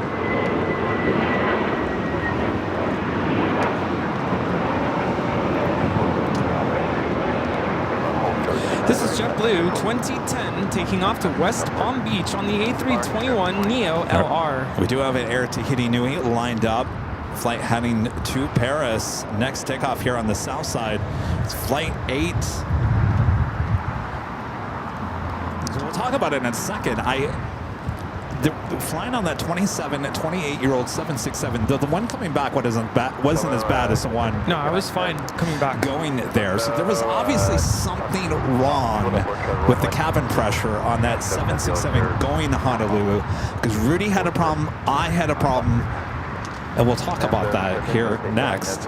This is JetBlue 2010 taking off to West Palm Beach on the A321neo LR.
We do have an Air Tahiti Nui lined up. Flight heading to Paris. Next takeoff here on the south side. It's flight 8. So we'll talk about it in a second. flying on that 28-year-old 767, the one coming back wasn't as bad as the one.
No, I was fine coming back.
Going there. So there was obviously something wrong with the cabin pressure on that 767 going to Honolulu, because Rudy had a problem, I had a problem, and we'll talk about that here next.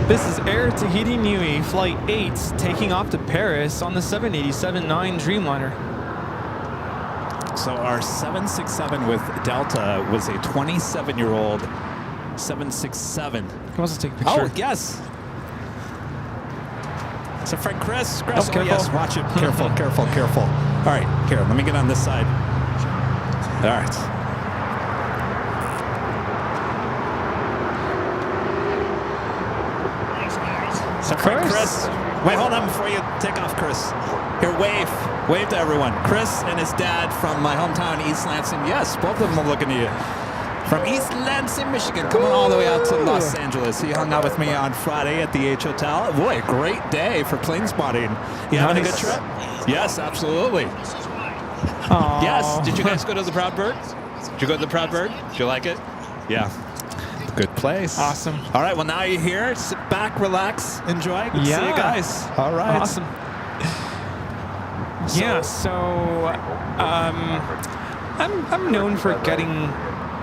This is Air Tahiti Nui, Flight 8, taking off to Paris on the 787-9 Dreamliner.
So our 767 with Delta was a 27-year-old 767.
Who wants to take a picture?
Oh, yes. So friend Chris. Chris,
oh
yes, watch it. Careful, careful, careful. All right, here, let me get on this side. All right. So Chris, wait, hold on before you take off, Chris. Here, wave to everyone. Chris and his dad from my hometown, East Lansing. Yes, both of them are looking at you. From East Lansing, Michigan, coming all the way out to Los Angeles. He hung out with me on Friday at the H Hotel. Boy, a great day for plane spotting. You having a good trip? Yes, absolutely.
Aww.
Yes. Did you guys go to the Proud Bird? Did you go to the Proud Bird? Did you like it? Yeah. Good place.
Awesome.
All right, well, now you're here. Sit back, relax, enjoy. Good to see you guys. All right.
Awesome. Yeah, so I'm known for getting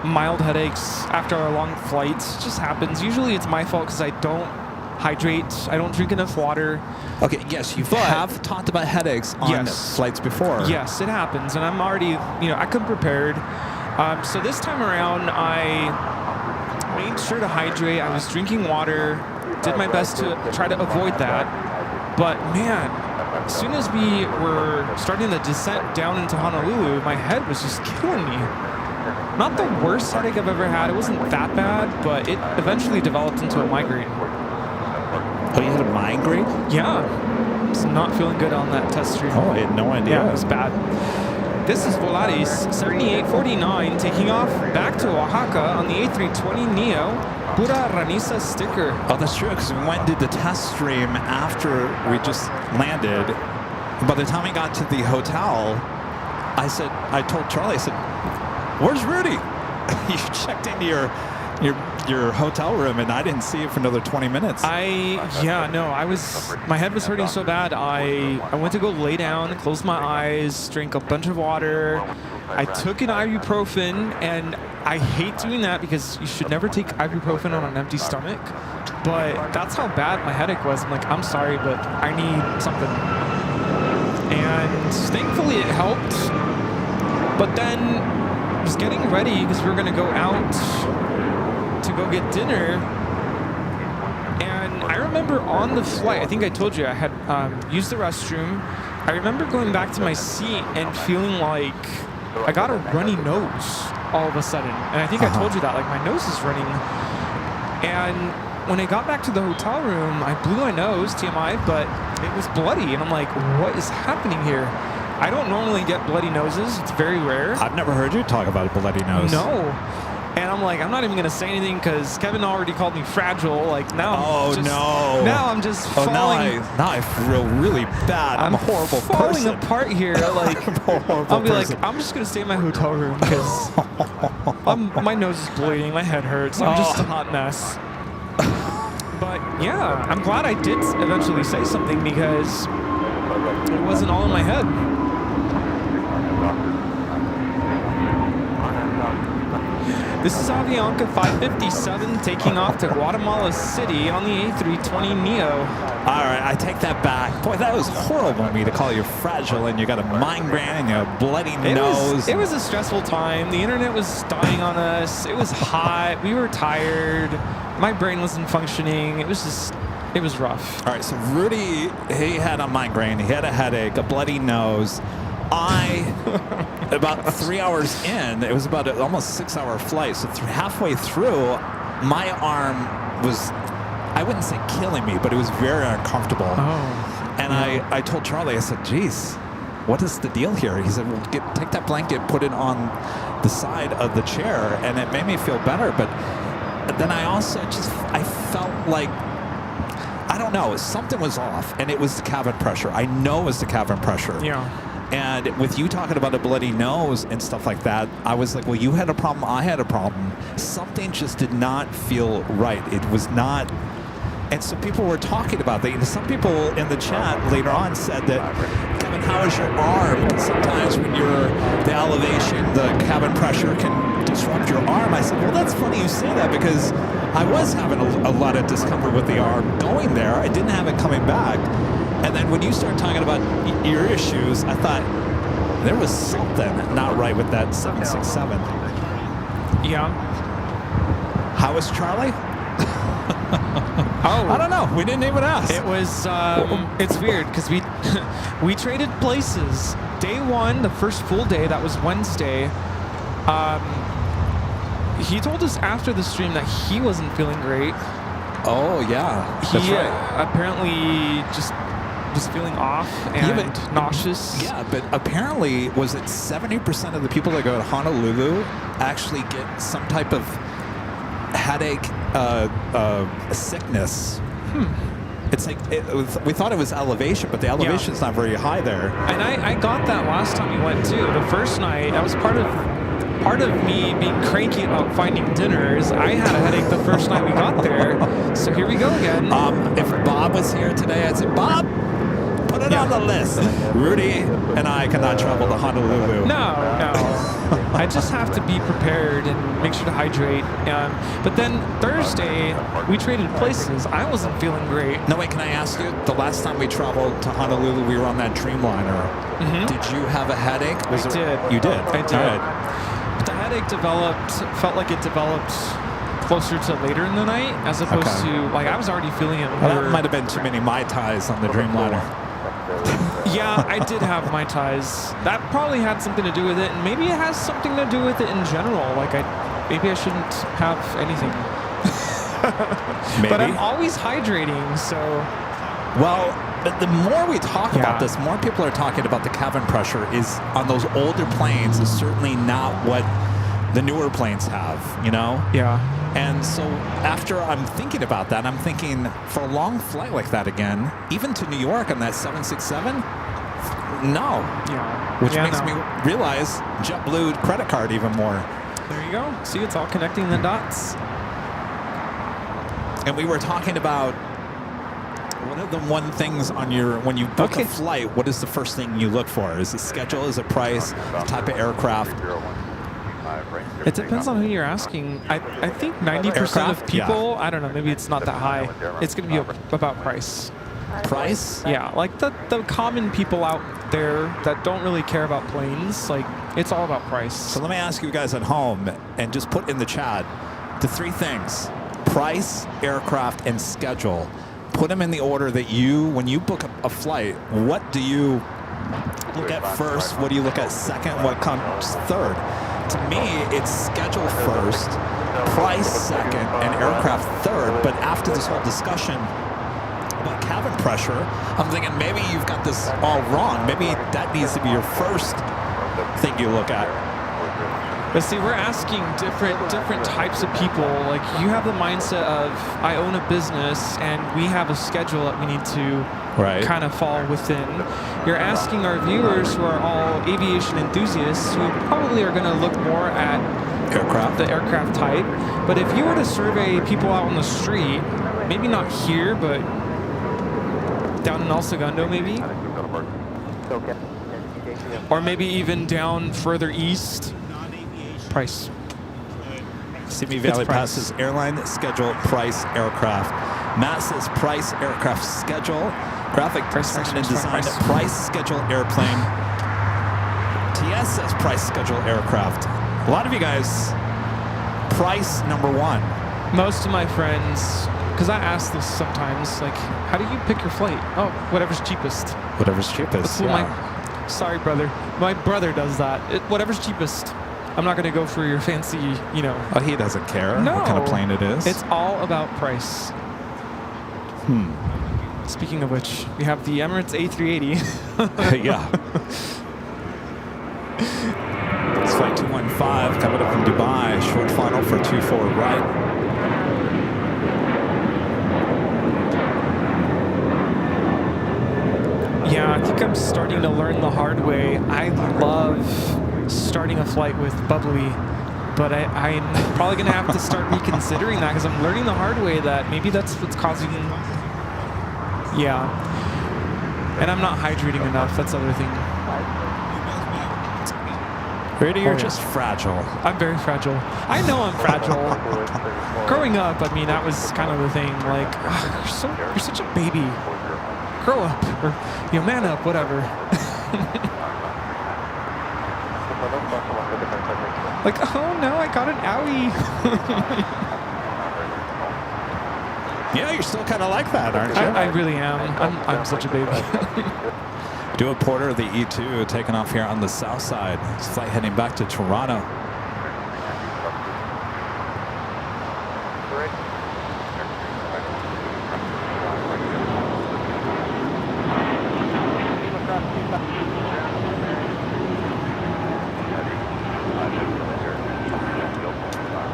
mild headaches after a long flight. It just happens. Usually it's my fault because I don't hydrate. I don't drink enough water.
Okay, yes, you have talked about headaches on flights before.
Yes, it happens, and I'm already, I come prepared. So this time around, I made sure to hydrate. I was drinking water, did my best to try to avoid that. But man, as soon as we were starting the descent down into Honolulu, my head was just killing me. Not the worst headache I've ever had. It wasn't that bad, but it eventually developed into a migraine.
Oh, you had a migraine?
Yeah. Just not feeling good on that test stream.
Oh, I had no idea.
Yeah, it was bad. This is Volaris 7849 taking off back to Oaxaca on the A320neo Pura Ranisa sticker.
Oh, that's true, because we went and did the test stream after we just landed. By the time we got to the hotel, I told Charlie, I said, "Where's Rudy?" You checked into your hotel room, and I didn't see it for another 20 minutes.
My head was hurting so bad. I went to go lay down, closed my eyes, drank a bunch of water. I took an ibuprofen, and I hate doing that because you should never take ibuprofen on an empty stomach. But that's how bad my headache was. I'm like, I'm sorry, but I need something. And thankfully it helped. But then I was getting ready because we were going to go out to go get dinner, and I remember on the flight, I think I told you I had used the restroom. I remember going back to my seat and feeling like I got a runny nose all of a sudden, and I think I told you that, like my nose is running. And when I got back to the hotel room, I blew my nose, TMI, but it was bloody, and I'm like, what is happening here? I don't normally get bloody noses. It's very rare.
I've never heard you talk about a bloody nose.
No. And I'm like, I'm not even going to say anything because Kevin already called me fragile. Like, now now I'm just falling.
Now I feel really bad. I'm a horrible
falling
person.
apart here. Like, I'll be like, I'm just going to stay in my hotel room because my nose is bleeding. My head hurts. I'm just a hot mess. But yeah, I'm glad I did eventually say something because it wasn't all in my head. This is Avianca 557 taking off to Guatemala City on the A320neo.
All right, I take that back. Boy, that was horrible of me to call you fragile and you got a migraine and you have a bloody nose.
It was a stressful time. The internet was dying on us. It was hot. We were tired. My brain wasn't functioning. It was rough.
All right, so Rudy, he had a migraine. He had a headache, a bloody nose. About 3 hours in, it was about an almost 6-hour flight. So halfway through, my arm was, I wouldn't say killing me, but it was very uncomfortable.
Oh.
And I told Charlie, I said, geez, what is the deal here? He said, well, take that blanket, put it on the side of the chair, and it made me feel better. But then I also I felt like, I don't know, something was off, and it was the cabin pressure. I know it was the cabin pressure.
Yeah.
And with you talking about a bloody nose and stuff like that, I was like, well, you had a problem, I had a problem. Something just did not feel right. It was not. And so people were talking about that. Some people in the chat later on said that, Kevin, how is your arm? Sometimes when you're the elevation, the cabin pressure can disrupt your arm. I said, well, that's funny you say that, because I was having a lot of discomfort with the arm going there. I didn't have it coming back. And then when you start talking about ear issues, I thought there was something not right with that 767.
Yeah.
How was Charlie?
Oh,
I don't know. We didn't even ask.
It was, it's weird because we traded places. Day one, the first full day, that was Wednesday. He told us after the stream that he wasn't feeling great.
Oh, yeah. That's right.
Apparently just was feeling off and nauseous.
Yeah, but apparently, was it 70% of the people that go to Honolulu actually get some type of headache, sickness? It's like, we thought it was elevation, but the elevation's not very high there.
And I got that last time we went too. The first night, that was part of me being cranky about finding dinners. I had a headache the first night we got there. So here we go again.
If Bob was here today, I'd say, Bob, put it on the list. Rudy and I cannot travel to Honolulu.
No. I just have to be prepared and make sure to hydrate. But then Thursday, we traded places. I wasn't feeling great.
No, wait, can I ask you? The last time we traveled to Honolulu, we were on that Dreamliner.
Mm-hmm.
Did you have a headache?
I did.
You did?
I did.
All right.
But the headache felt like it developed closer to later in the night, as opposed to, like, I was already feeling it.
Well, that might have been too many Mai Tais on the Dreamliner.
Yeah, I did have Mai Tais. That probably had something to do with it, and maybe it has something to do with it in general. Like, maybe I shouldn't have anything. But I'm always hydrating, so.
Well, the more we talk about this, more people are talking about the cabin pressure is on those older planes is certainly not what the newer planes have, you know?
Yeah.
And so after I'm thinking about that, I'm thinking for a long flight like that again, even to New York on that 767, no.
Yeah.
Which makes me realize JetBlue credit card even more.
There you go. See, it's all connecting the dots.
And we were talking about what are the things on your, when you book a flight, what is the first thing you look for? Is it schedule, is it price, type of aircraft?
It depends on who you're asking. I think 90% of people, I don't know, maybe it's not that high. It's going to be about price.
Price?
Yeah, like the common people out there that don't really care about planes, like, it's all about price.
So let me ask you guys at home, and just put in the chat, the three things: price, aircraft, and schedule. Put them in the order that you, when you book a flight, what do you look at first? What do you look at second? What comes third? To me, it's schedule first, price second, and aircraft third. But after this whole discussion about cabin pressure, I'm thinking maybe you've got this all wrong. Maybe that needs to be your first thing you look at.
But see, we're asking different types of people. Like, you have the mindset of, I own a business and we have a schedule that we need to kind of fall within. You're asking our viewers who are all aviation enthusiasts who probably are going to look more at the aircraft type. But if you were to survey people out on the street, maybe not here, but down in El Segundo maybe, or maybe even down further east, price.
Simi Valley passes airline, schedule, price, aircraft. Matt says price, aircraft, schedule. Graphic design and design, price, schedule, airplane. TS says price, schedule, aircraft. A lot of you guys, price number one.
Most of my friends, because I ask this sometimes, like, how do you pick your flight? Oh, whatever's cheapest.
Whatever's cheapest.
That's what sorry, brother. My brother does that. Whatever's cheapest. I'm not going to go for your fancy, you know.
Oh, he doesn't care
No.
what kind of plane it is.
It's all about price. Speaking of which, we have the Emirates A380.
Yeah. It's flight 215 coming up from Dubai. Short final for 24 right.
Yeah, I think I'm starting to learn the hard way. I love starting a flight with bubbly, but I'm probably going to have to start reconsidering that because I'm learning the hard way that maybe that's what's causing... Yeah. And I'm not hydrating enough. That's the other thing.
Really, you're just fragile.
I'm very fragile. I know I'm fragile. Growing up, I mean, that was kind of the thing. Like, you're such a baby. Grow up, or man up, whatever. Like, oh no, I got an owie.
Yeah, you're still kind of like that, aren't you?
I really am. I'm such a baby.
Dua Porter of the E2 taking off here on the south side. This flight heading back to Toronto.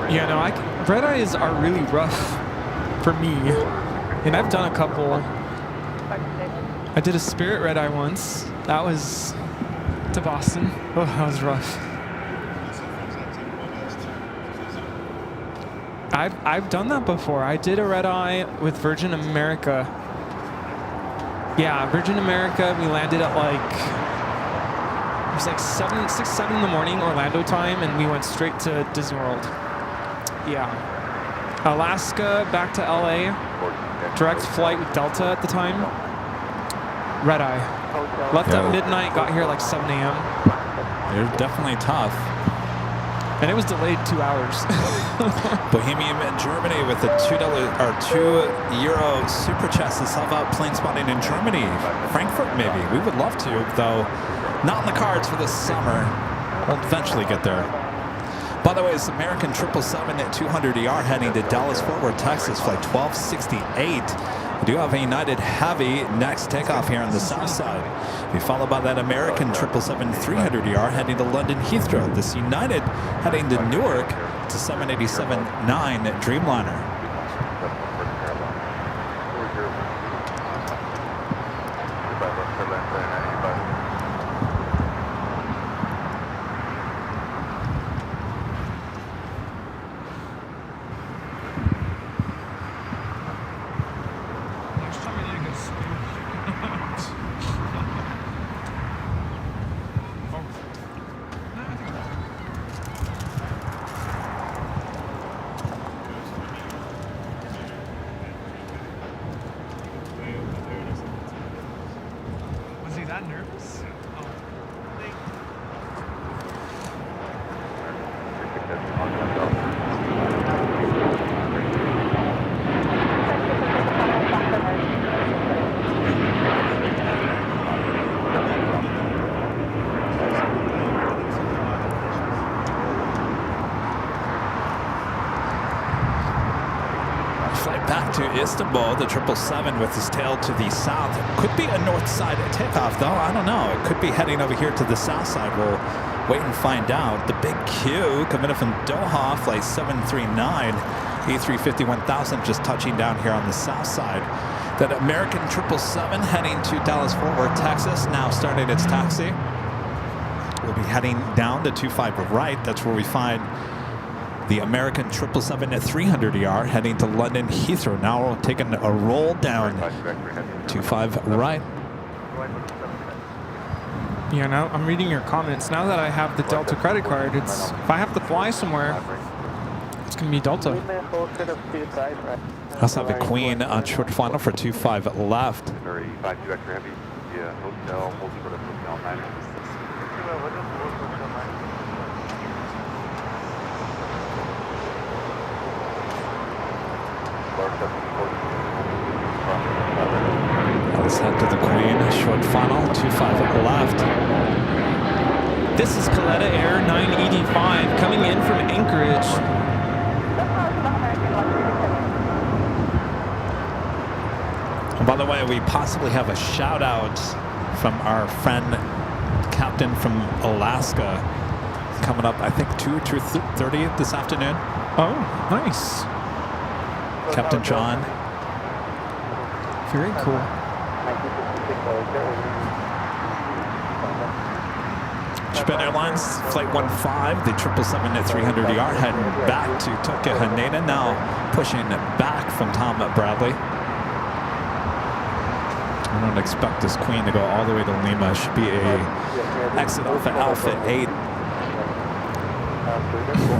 Yeah, no, red eyes are really rough for me, and I've done a couple. I did a Spirit red eye once. That was to Boston. Oh, that was rough. I've done that before. I did a red eye with Virgin America. Yeah, Virgin America. We landed at like it was like 6, 7 in the morning Orlando time, and we went straight to Disney World. Yeah. Alaska back to LA. Direct flight with Delta at the time. Red eye. Left at midnight, got here like 7 a.m.
They're definitely tough.
And it was delayed 2 hours.
Bohemian in Germany with the €2 super chest to solve out plane spotting in Germany. Frankfurt, maybe. We would love to, though. Not in the cards for this summer. We'll eventually get there. By the way, it's American 777 at 200ER heading to Dallas-Fort Worth, Texas, flight 1268. We do have a United Heavy next takeoff here on the south side. Be followed by that American 777 300ER heading to London Heathrow. This United heading to Newark to 787-9 Dreamliner.
Was he that nervous?
Flight back to Istanbul, the 777 with his tail to the south. Could be a north side takeoff, though. I don't know. It could be heading over here to the south side. We'll wait and find out. The big Q coming up from Doha, flight 739, A350-1000 just touching down here on the south side. That American 777 heading to Dallas-Fort Worth, Texas, now starting its taxi. We'll be heading down to 25 right. That's where we find the American 777 at 300ER heading to London Heathrow. Now we're taking a roll down 25 right.
Yeah, now I'm reading your comments. Now that I have the Delta credit card, it's if I have to fly somewhere, it's going to be Delta.
I also have a Queen on short final for 25 left. Let's head to the Queen. Short final, 25 left.
This is Coletta Air 985 coming in from Anchorage.
And by the way, we possibly have a shout out from our friend Captain from Alaska coming up, I think 2:30 this afternoon.
Oh, nice.
Captain John.
Very cool.
Japan Airlines Flight 15, the 777-300ER heading back to Tokyo Haneda, now pushing back from Tom Bradley. I don't expect this Queen to go all the way to Lima. Should be a exit off at Alpha 8.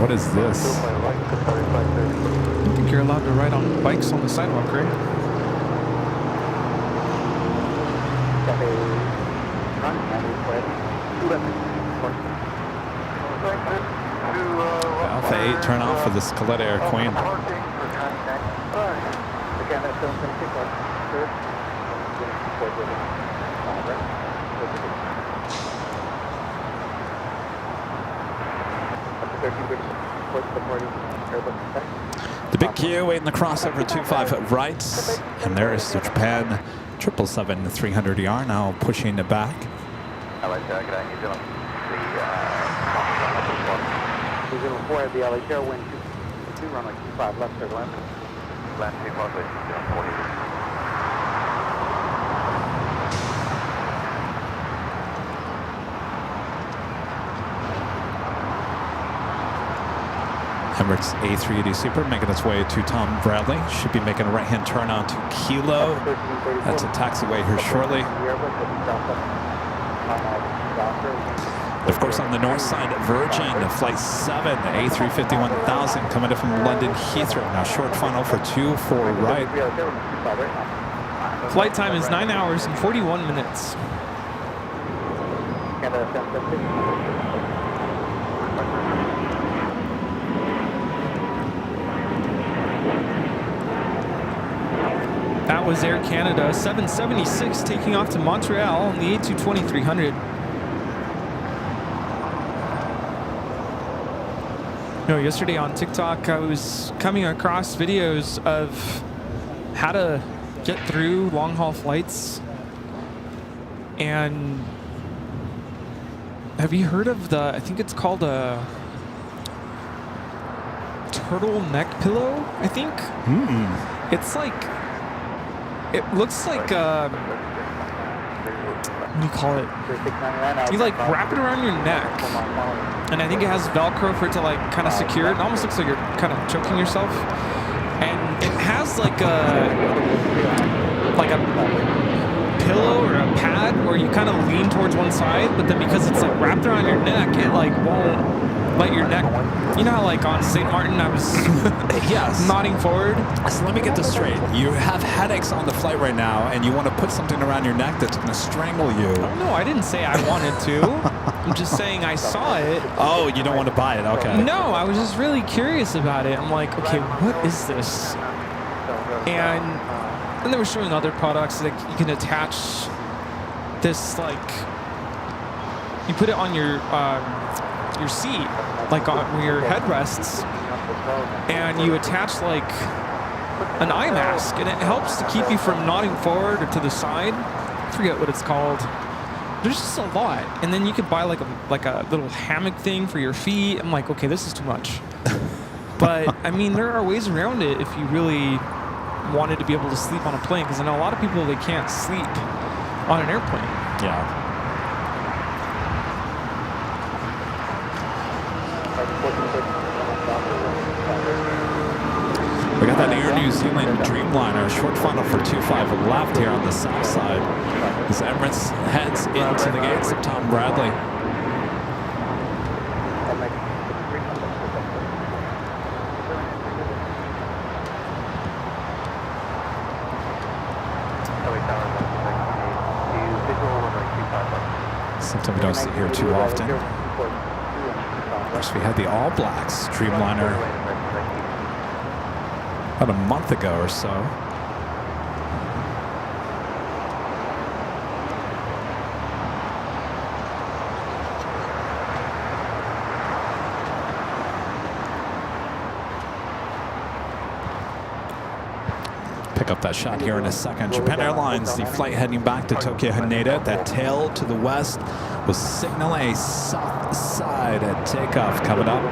What is this?
I don't think you're allowed to ride on bikes on the sidewalk, right?
Alpha 8 turn off for this Coletta Air Queen. The big Q waiting the crossover 25 right, and there is the Japan 777-300ER now pushing it back.
New Zealand 4 at the LAX, wind 2 runway 25 left circle in. Land 2 runway 40.
Emirates A380 Super making its way to Tom Bradley. Should be making a right-hand turn onto Kilo. That's a taxiway here shortly. Of course, on the north side, Virgin, Flight 7, A350-1000 coming in from London Heathrow. Now short final for 2-4 right.
Flight time is 9 hours and 41 minutes. That was Air Canada 776 taking off to Montreal on the A220-300. You know, yesterday on TikTok, I was coming across videos of how to get through long-haul flights. And have you heard of the, I think it's called a turtleneck pillow, I think? It's like, it looks like, what do you call it? You like wrap it around your neck. And I think it has Velcro for it to like kind of secure it. It almost looks like you're kind of choking yourself. And it has like a pillow or a pad where you kind of lean towards one side, but then because it's like wrapped around your neck, it like won't let your neck. You know how like on St. Martin I was
Yes.
nodding forward?
So let me get this straight. You have headaches on the flight right now, and you want to put something around your neck that's going to strangle you.
Oh, no, I didn't say I wanted to. I'm just saying I saw it.
Oh, you don't want to buy it? Okay.
No, I was just really curious about it. I'm like, okay, what is this? And then they were showing other products that you can attach this, like, you put it on your seat, like on where your head rests, and you attach like an eye mask, and it helps to keep you from nodding forward or to the side. I forget what it's called. There's just a lot. And then you could buy like a little hammock thing for your feet. I'm like, okay, this is too much. But I mean, there are ways around it if you really wanted to be able to sleep on a plane, because I know a lot of people, they can't sleep on an airplane.
Yeah. We got that Air New Zealand Dreamliner, short final for 25 left here on the south side as Emirates heads into the gates of Tom Bradley. Something we don't see here too often. Of course, we had the All Blacks Dreamliner about a month ago or so. pick up that shot here in a second. Japan Airlines, the flight heading back to Tokyo Haneda. That tail to the west will signal a south side at takeoff coming up.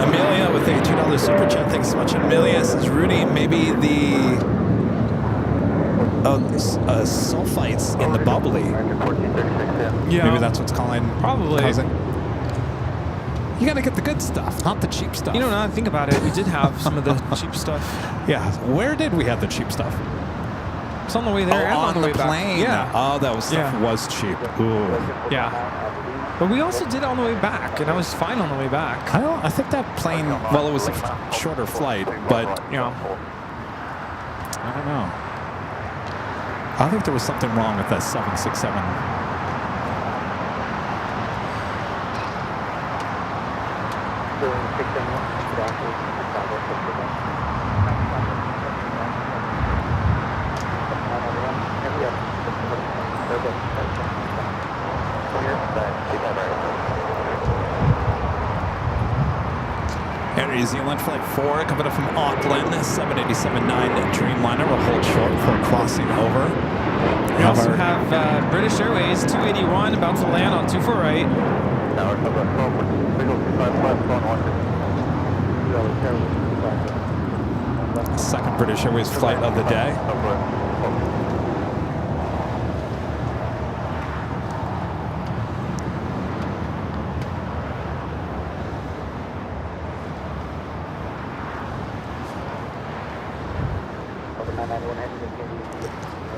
Amelia with a $2 super chat. Thanks so much, Amelia. Says Rudy, maybe the sulfites in the bubbly.
Yeah.
Maybe that's what's causing.
Probably.
You gotta get the good stuff, not the cheap stuff.
You know, now that I think about it, we did have some of the cheap stuff.
Yeah. Where did we have the cheap stuff?
It's on the way there and
on
the
the
way back.
plane.
Yeah.
Oh, that was stuff was cheap. Ooh.
Yeah. But we also did it on the way back, and I was fine on the way back.
I think that plane, well, it was a shorter flight, but
you know,
I don't know. I think there was something wrong with that 767. Air New Zealand Flight 4 coming up from Auckland, 787-9 Dreamliner will hold short for crossing over.
We also have British Airways 281 about to land on 24 right.
Second British Airways flight of the day.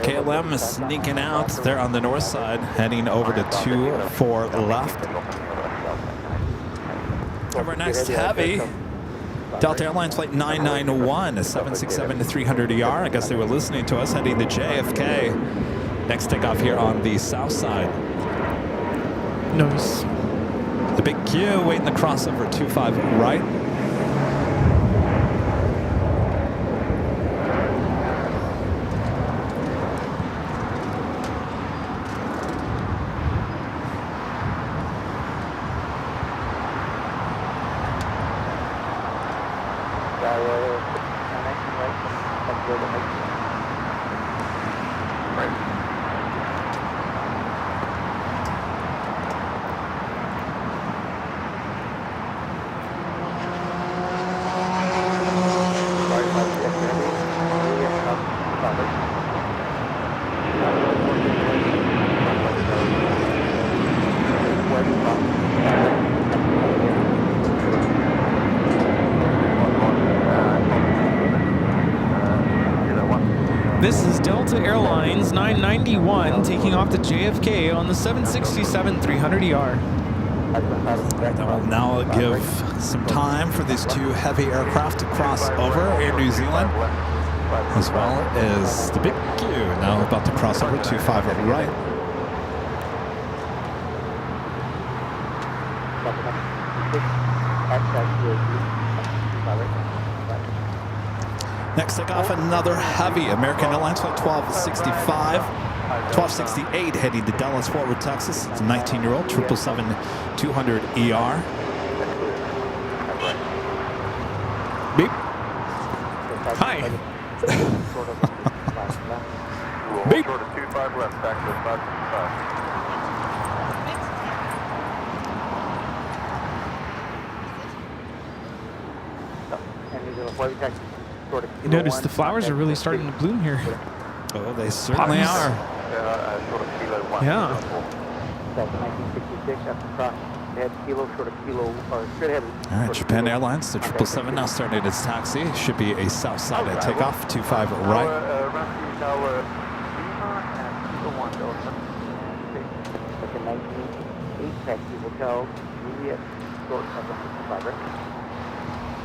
KLM is sneaking out. They're on the north side, heading over to 24 left. Over next, heavy. Delta Airlines Flight 991, a 767-300ER. I guess they were listening to us, heading to JFK. Next takeoff here on the south side.
Nice.
The big Q waiting the crossover 25 right.
This is Delta Airlines 991 taking off to JFK on the 767-300ER.
That will now give some time for these two heavy aircraft to cross over. Air New Zealand, as well as the big Q, now about to cross over 25 right. Next takeoff, another heavy American Airlines Flight 1268 heading to Dallas, Fort Worth, Texas. It's a 19-year-old 777-200ER. Beep.
Hi.
Beep.
You notice the flowers are really starting to bloom here.
Oh, they certainly are.
Yeah.
All right, Japan Airlines, the 777 now starting its taxi. Should be a south side at takeoff, 25 right.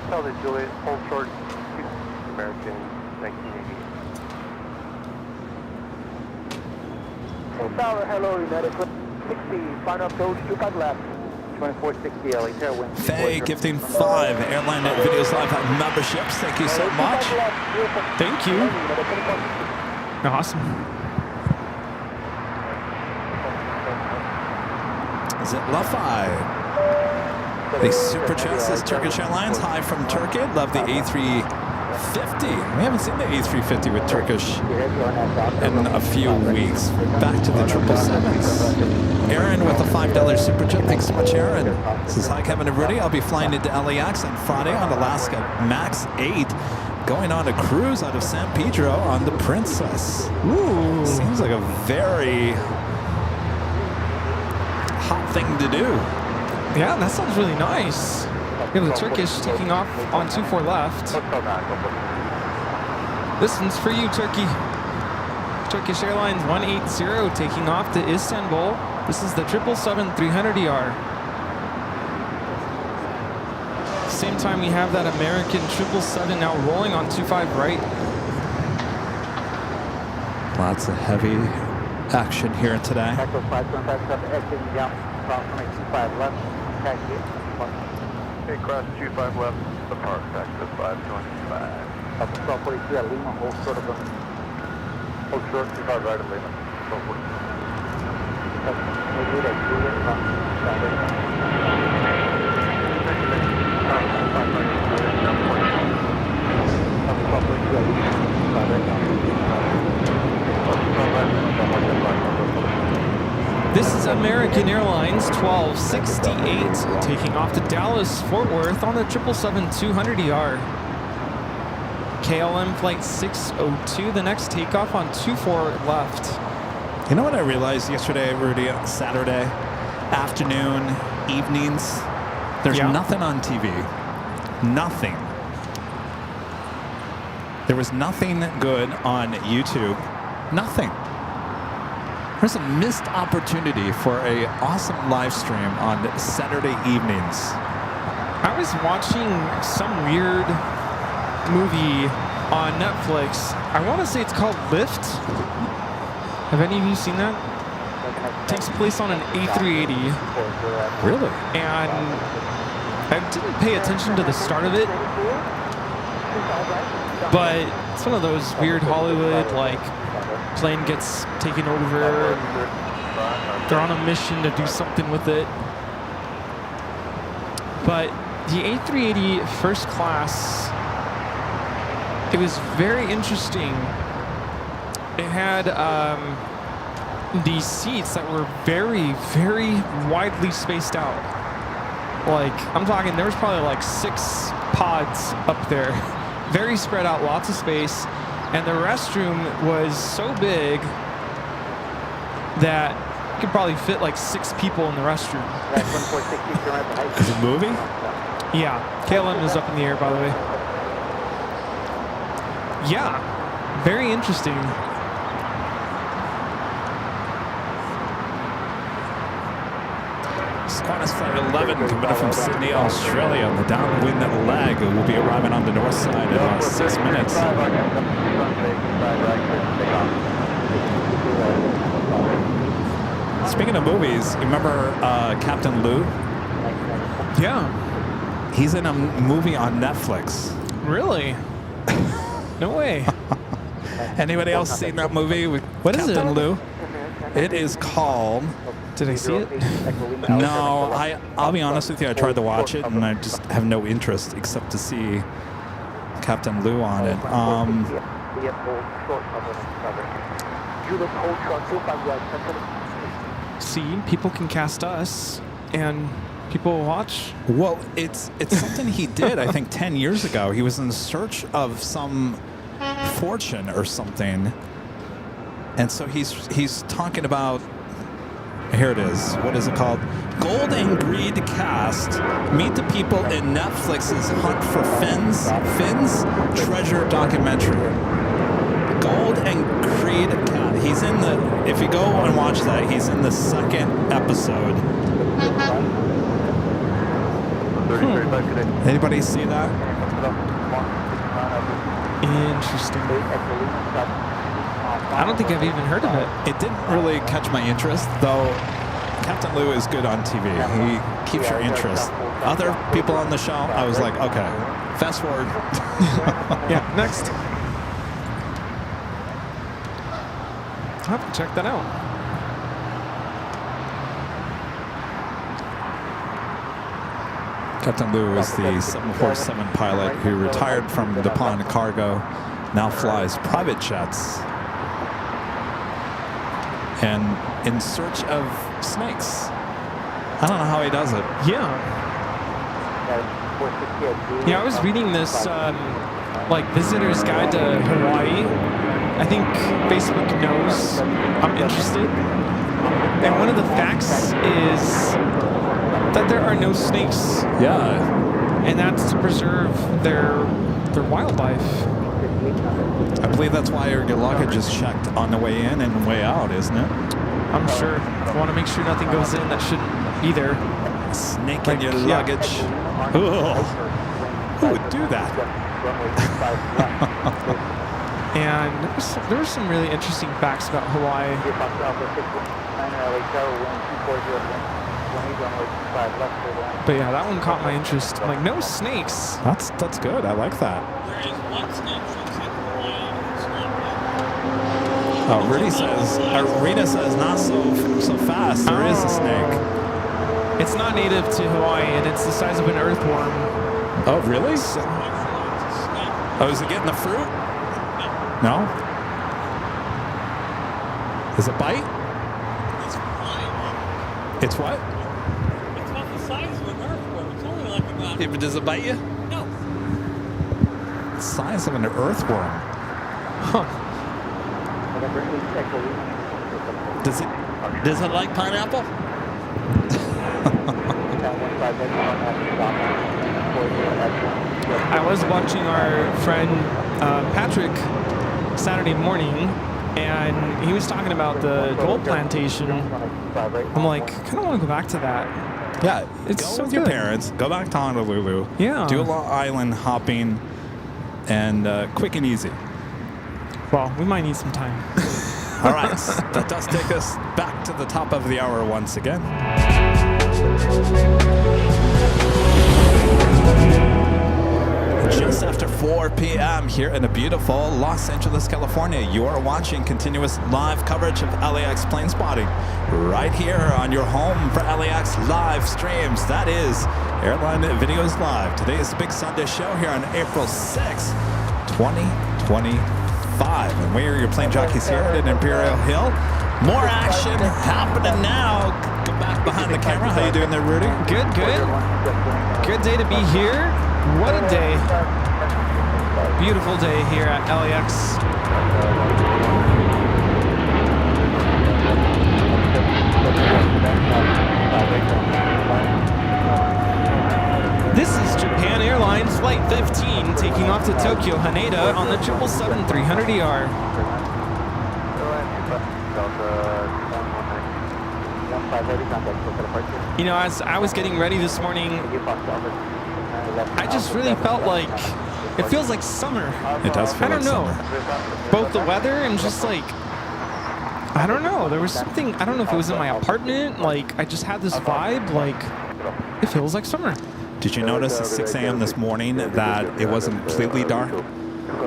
Tell the Juliet, hold short, American, 1980.
Hello, United 60, final approach, 25 left. 2460 LA tailwind.
Faye gifting 5 Airline Videos Live memberships. Thank you so much.
Thank you. Awesome.
Is it La 5? The Super Chess is Turkish Airlines. Hi from Turkey. Love the A350. We haven't seen the A350 with Turkish in a few weeks. Back to the 777s. Aaron with a $5 Super Chat. Thanks so much, Aaron. Says, hi, Kevin and Rudy. I'll be flying into LAX on Friday on Alaska Max 8. Going on a cruise out of San Pedro on the Princess. Ooh. Seems like a very hot thing to do.
Yeah, that sounds really nice. We have the Turkish taking off on 24 left. This one's for you, Turkey. Turkish Airlines 180 taking off to Istanbul. This is the 777-300ER. Same time we have that American 777 now rolling on 25 right.
Lots of heavy action here today.
Echo 575 exit down, crossing 25 left, taxi.
Hey, cross 25 left, depart, taxi 525.
Up to 1243 at Lima, hold short 25 right at Lima, 1243.
This is American Airlines 1268 taking off to Dallas Fort Worth on the 777-200ER. KLM flight 602, the next takeoff on 24 left.
You know what I realized yesterday, Rudy, Saturday afternoon, evenings? There's nothing on TV. Nothing. There was nothing good on YouTube. Nothing. There's a missed opportunity for a awesome live stream on Saturday evenings.
I was watching some weird movie on Netflix. I want to say it's called Lift. Have any of you seen that? It takes place on an A380.
Really?
And I didn't pay attention to the start of it, but it's one of those weird Hollywood, like, plane gets taken over and they're on a mission to do something with it. But the A380 first class, it was very interesting. It had these seats that were very, very widely spaced out. Like, I'm talking, there was probably like 6 pods up there. Very spread out, lots of space. And the restroom was so big that you could probably fit like 6 people in the restroom.
Is it moving?
Yeah, KLM is up in the air, by the way. Yeah, very interesting.
Qantas Flight 11 coming from Sydney, Australia. The downwind leg will be arriving on the north side in about 6 minutes. Speaking of movies, you remember Captain Lou?
Yeah.
He's in a movie on Netflix.
Really? No way.
Anybody else seen that movie with Captain Lou? It is called...
Did I see it?
No, I'll be honest with you. I tried to watch it, and I just have no interest except to see Captain Lou on it.
See, people can cast us, and people will watch.
Well, it's something he did, I think, 10 years ago. He was in search of some fortune or something, and so he's talking about... Here it is. What is it called? Gold and Greed Cast. Meet the people in Netflix's Hunt for Finn's Treasure documentary. Gold and Greed Cast. He's in the... If you go and watch that, he's in the 2nd episode. Anybody see that?
Interesting. I don't think I've even heard of it.
It didn't really catch my interest, though. Captain Lou is good on TV. He keeps your interest. Other people on the show, I was like, okay, fast forward.
Yeah, next. I'll have to check that out.
Captain Lou is the 747 pilot who retired from DuPont Cargo, now flies private jets, and in search of snakes. I don't know how he does it.
Yeah. Yeah, I was reading this like visitor's guide to Hawaii. I think Facebook knows I'm interested. And one of the facts is that there are no snakes.
Yeah.
And that's to preserve their wildlife.
I believe that's why your luggage is checked on the way in and way out, isn't it?
I'm sure. I want to make sure nothing goes in that shouldn't be there.
Snake in your luggage. Ugh. Who would do that?
And there were some really interesting facts about Hawaii. But yeah, that one caught my interest. I'm like, no snakes.
That's good. I like that.
There is one snake that's in Hawaii.
Oh, Rudy says, Rita says, not so fast. There is a snake.
It's not native to Hawaii, and it's the size of an earthworm.
Oh, really? Oh, is it getting the fruit? No? Is it bite?
It's fine.
It's what?
It's not the size of an earthworm. It's only like about...
Does it bite you?
No.
The size of an earthworm. Huh. Does it like pineapple?
I was watching our friend Patrick Saturday morning, and he was talking about the gold plantation. I'm like, I kind of want to go back to that.
Yeah,
it's
go
so
with
good.
your parents. Go back to Honolulu.
Yeah.
Do a little island hopping, and quick and easy.
Well, we might need some time.
All right, that does take us back to the top of the hour once again. Just after 4 p.m. here in a beautiful Los Angeles, California, you are watching continuous live coverage of LAX plane spotting right here on your home for LAX live streams. That is Airline Videos Live. Today is the big Sunday show here on April 6th, 2025. And we are your plane jockeys here at Imperial Hill. More action happening now. Go back behind the camera. How you doing there, Rudy?
Good, good. Good day to be here. What a day. Beautiful day here at LAX. This is Japan Airlines Flight 15 taking off to Tokyo Haneda on the 777-300ER. You know, as I was getting ready this morning, I just really felt like it feels like summer.
It does feel
I don't
like
know.
summer.
Both the weather and just like, I don't know. There was something, I don't know if it was in my apartment. Like, I just had this vibe, like, it feels like summer.
Did you notice at 6 a.m. this morning that it wasn't completely dark?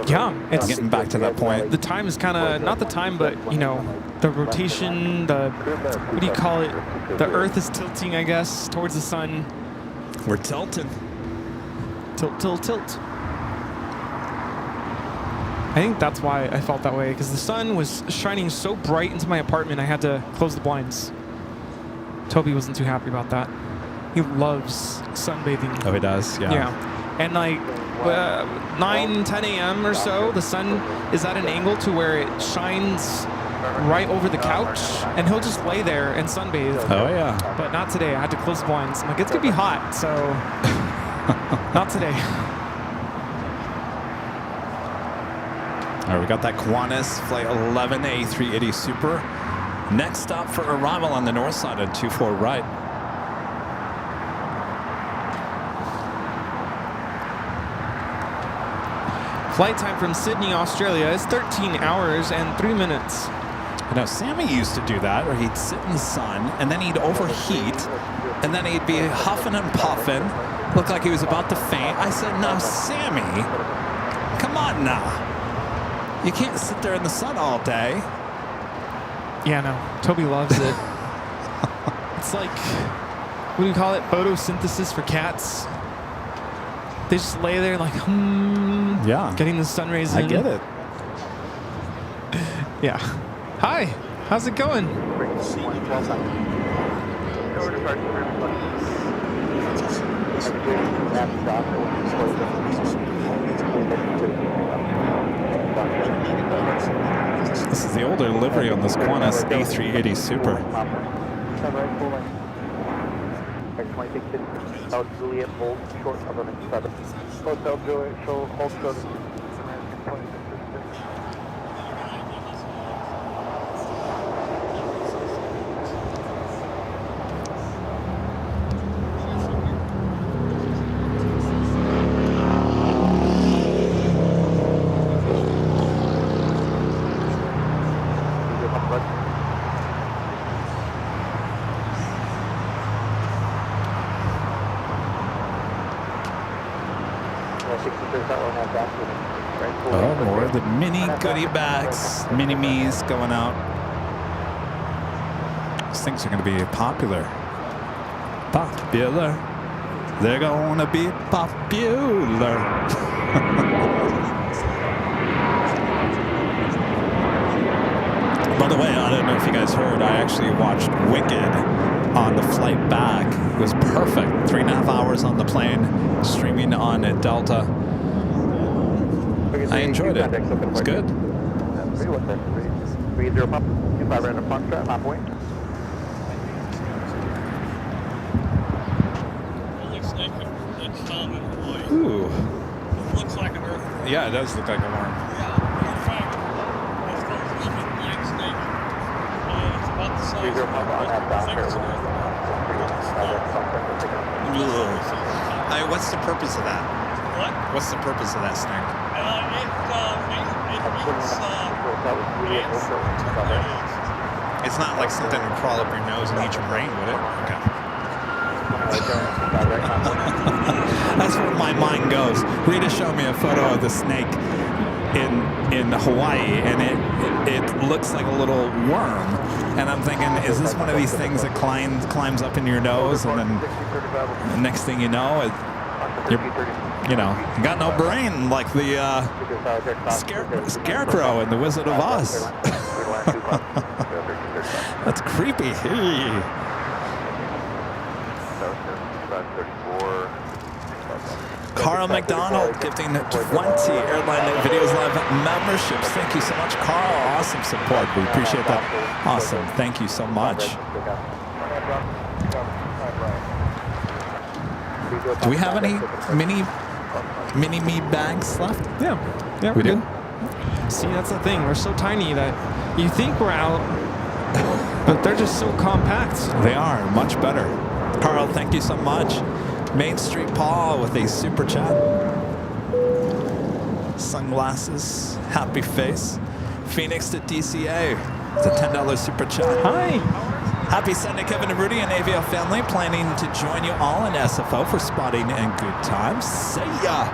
Yeah, it's
Getting back to that point.
the time is kind of, not the time, but, you know, the rotation, the, what do you call it? The earth is tilting, I guess, towards the sun.
We're tilting.
Tilt, tilt, tilt. I think that's why I felt that way, because the sun was shining so bright into my apartment, I had to close the blinds. Toby wasn't too happy about that. He loves sunbathing.
Oh, he does? Yeah.
Yeah. And like 9, 10 a.m. or so, the sun is at an angle to where it shines right over the couch, and he'll just lay there and sunbathe.
Oh, yeah.
But not today. I had to close the blinds. I'm like, it's going to be hot, so not today.
All right, we got that Qantas Flight 11 A380 Super. Next stop for arrival on the north side at 24 right.
Flight time from Sydney, Australia is 13 hours and 3 minutes.
You know, Sammy used to do that, where he'd sit in the sun, and then he'd overheat, and then he'd be huffing and puffing, looked like he was about to faint. I said, no, Sammy, come on now. You can't sit there in the sun all day.
Yeah, no, Toby loves it. It's like, what do you call it? Photosynthesis for cats. They just lay there like,
Yeah.
getting the sun rays in.
I get it.
Yeah. Hi. How's it going?
This is the older livery on this Qantas A380 Super.
South Juliet, hold short of an seven. Hotel Juliet, hold short of
Oh, more of the mini goodie bags, mini me's going out. These things are going to be popular. Popular. They're going to be popular. By the way, I don't know if you guys heard, I actually watched Wicked on the flight back. It was perfect. 3.5 hours on the plane, streaming on Delta. I enjoyed it. It's good.
30 pump, 25 random front strap, halfway.
Holy snake, it's Tom in Hawaii.
Ooh.
It looks like an earthquake.
Yeah, it does look like a worm.
Yeah, in fact, it's called Lemon Black Snake. It's about the size of a
What's the purpose of that?
What?
What's the purpose of that snake?
It eats ants.
It's not like something would crawl up your nose and eat your brain, would it? Okay. That's where my mind goes. Rita showed me a photo of the snake in Hawaii, and it looks like a little worm. And I'm thinking, is this one of these things that climbs up into your nose, and then the next thing you know, you got no brain like the scarecrow in The Wizard of Oz. That's creepy. Hey. Carl McDonald gifting 20 Airline Videos Live memberships. Thank you so much, Carl. Awesome support. We appreciate that. Awesome. Thank you so much. Do we have any mini me bags left?
Yeah. Yeah,
we do.
See, that's the thing. We're so tiny that you think we're out, but they're just so compact.
They are much better. Carl, thank you so much. Main Street Paul with a super chat. Sunglasses, happy face. Phoenix to DCA. It's a $10 super chat.
Hi.
Happy Sunday, Kevin and Rudy and Avia family. Planning to join you all in SFO for spotting and good times. See ya.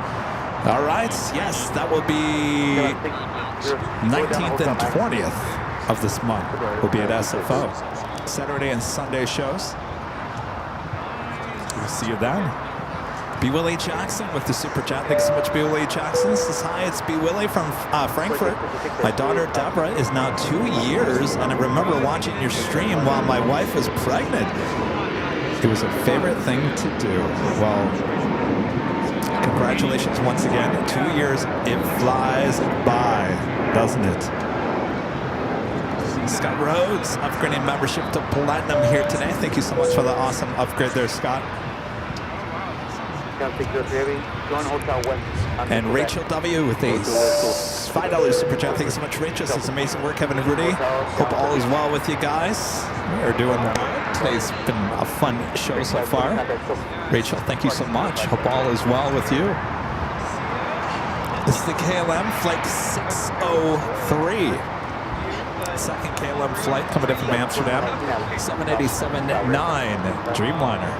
All right. Yes, that will be 19th and 20th of this month. We'll be at SFO. Saturday and Sunday shows. We'll see you then. B. Willie Jackson with the super chat. Thanks so much, B. Willie Jackson. Says hi, it's B. Willie from Frankfurt. My daughter Deborah is now 2 years, and I remember watching your stream while my wife was pregnant. It was a favorite thing to do. Well, congratulations once again. 2 years, it flies by, doesn't it? Scott Rhodes, upgrading membership to Platinum here today. Thank you so much for the awesome upgrade there, Scott. And Rachel W. with a $5 super chat. Thank you so much, Rachel. It's amazing work, Kevin and Rudy. Hope all is well with you guys. We are doing good. Today's been a fun show so far. Rachel, thank you so much. Hope all is well with you. This is the KLM flight 603. Second KLM flight coming in from Amsterdam. 787-9 Dreamliner.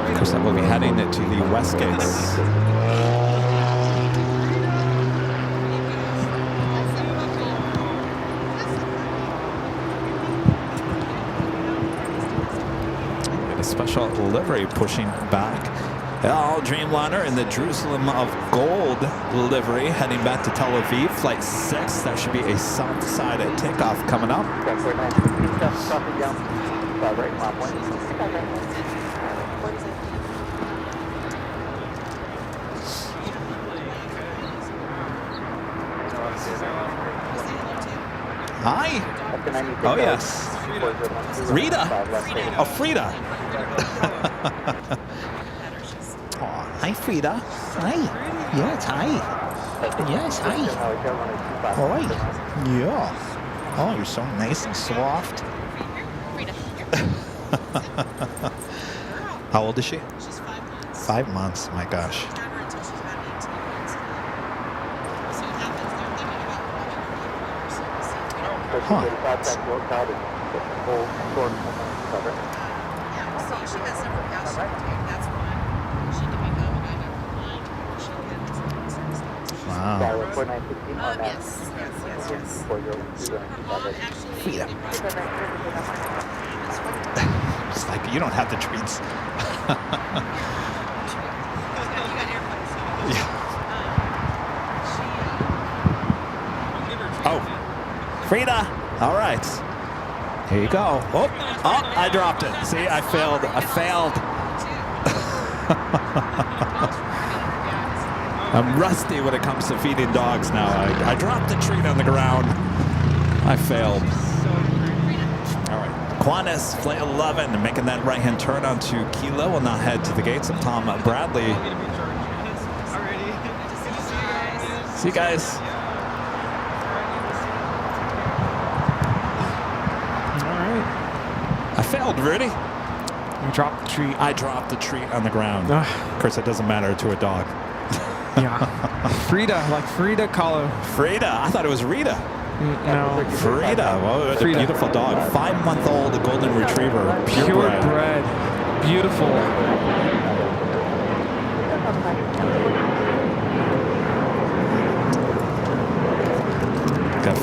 Of course, that will be heading to the West Gates. special livery pushing back. All Dreamliner in the Jerusalem of Gold livery heading back to Tel Aviv. Flight 6. That should be a south side takeoff coming up. Hi. Oh, yes. Rita. Oh, Frida. Oh, hi, Frida. Hi. Yes, hi. Yes, hi. Oi. Yeah. Oh, you're so nice and soft. How old is she?
She's 5 months.
5 months. My gosh.
Got her until she's about 18 months. So it happens. They're thinking about having her before, so we'll see.
Huh.
Yeah, we'll see. She has several paths she can take. That's why she can become an I-9 or she can service.
Wow.
Yes. Actually, they
It's like you don't have the treats. Yeah. Oh, Frida. All right. Here you go. Oh, I dropped it. See, I failed. I'm rusty when it comes to feeding dogs now. I dropped the treat on the ground. I failed. All right. Qantas, flight 11, making that right-hand turn onto Kilo. Will now head to the gates of Tom Bradley. See you guys.
All right.
I failed, Rudy.
You dropped the treat.
I dropped the treat on the ground.
Ugh.
Of course, it doesn't matter to a dog.
Yeah. Frida, like Frida Kahlo.
Frida. I thought it was Rita.
No.
Frida. Well, what a
Frida.
beautiful dog. 5-month-old golden retriever.
Purebred. Beautiful.
Got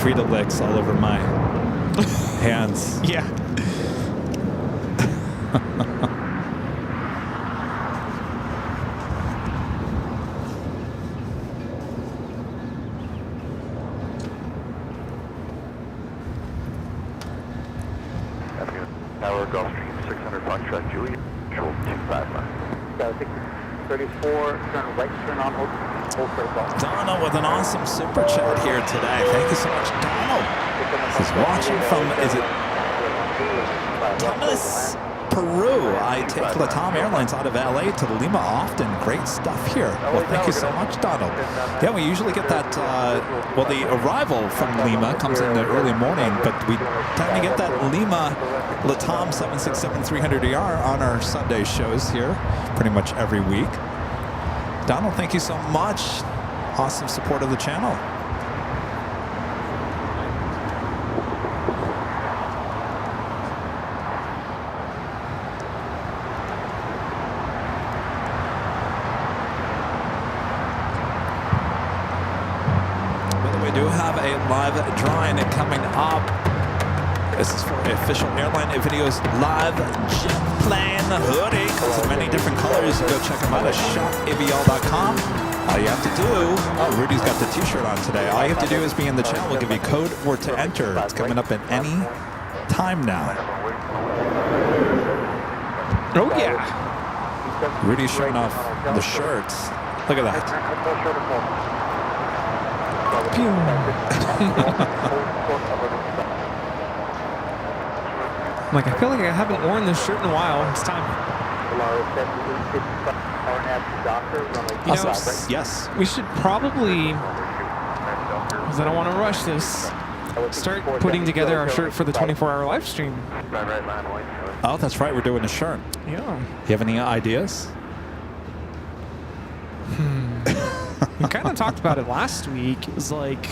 Frida licks all over my hands.
Yeah.
Tower Gulfstream 600 Foxtrot Juliet, control 259.
34, turn right, turn on, hold for golf.
Donald with an awesome super chat here today. Thank you so much, Donald. He's watching from, is it Thomas, Peru? I take Latam Airlines out of LA to Lima often. Great stuff here. Well, thank you so much, Donald. Yeah, we usually get that, well, the arrival from Lima comes in the early morning, but we tend to get that Lima Latam 767-300ER on our Sunday shows here pretty much every week. Donald, thank you so much. Awesome support of the channel. We do have a live drawing coming up. This is for official Airline Videos live jet plane hoodie. Comes in many different colors. Go check them out at shopavl.com. All you have to do, oh, Rudy's got the t-shirt on today. All you have to do is be in the channel. We'll give you a code where to enter. It's coming up at any time now.
Oh, yeah.
Rudy's showing off the shirts. Look at that.
Pew. Like, I feel like I haven't worn this shirt in a while. It's time. You know,
Yes.
we should probably, because I don't want to rush this, start putting together our shirt for the 24-hour live stream.
Oh, that's right. We're doing a shirt.
Yeah.
You have any ideas?
We kind of talked about it last week. It was like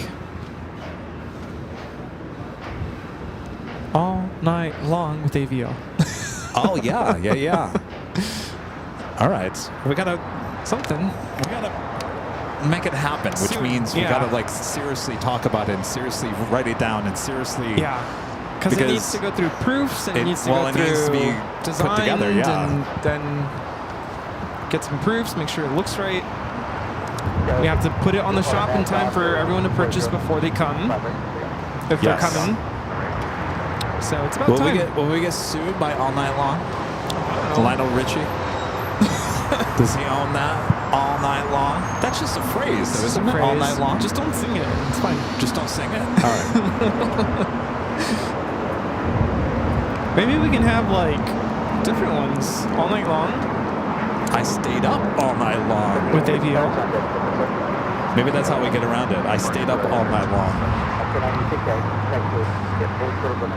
all night long with AVO.
Oh, yeah. All right. We got to make it happen, which means we got to like seriously talk about it and seriously write it down and seriously
Because it needs to go through proofs and it needs to go through
be
design
put together, yeah.
and then get some proofs, make sure it looks right. We have to put it on the shop in time for everyone to purchase before they come, if they're coming. So it's about time.
Will we get sued by All Night Long? Lionel Richie? Does he own that? All Night Long? That's just a phrase, though, isn't it? All Night Long?
Just don't sing it. It's fine.
Just don't sing it? All right.
Maybe we can have like different ones all night long.
I stayed up all night long.
With AVL?
Maybe that's how we get around it. I stayed up all night long.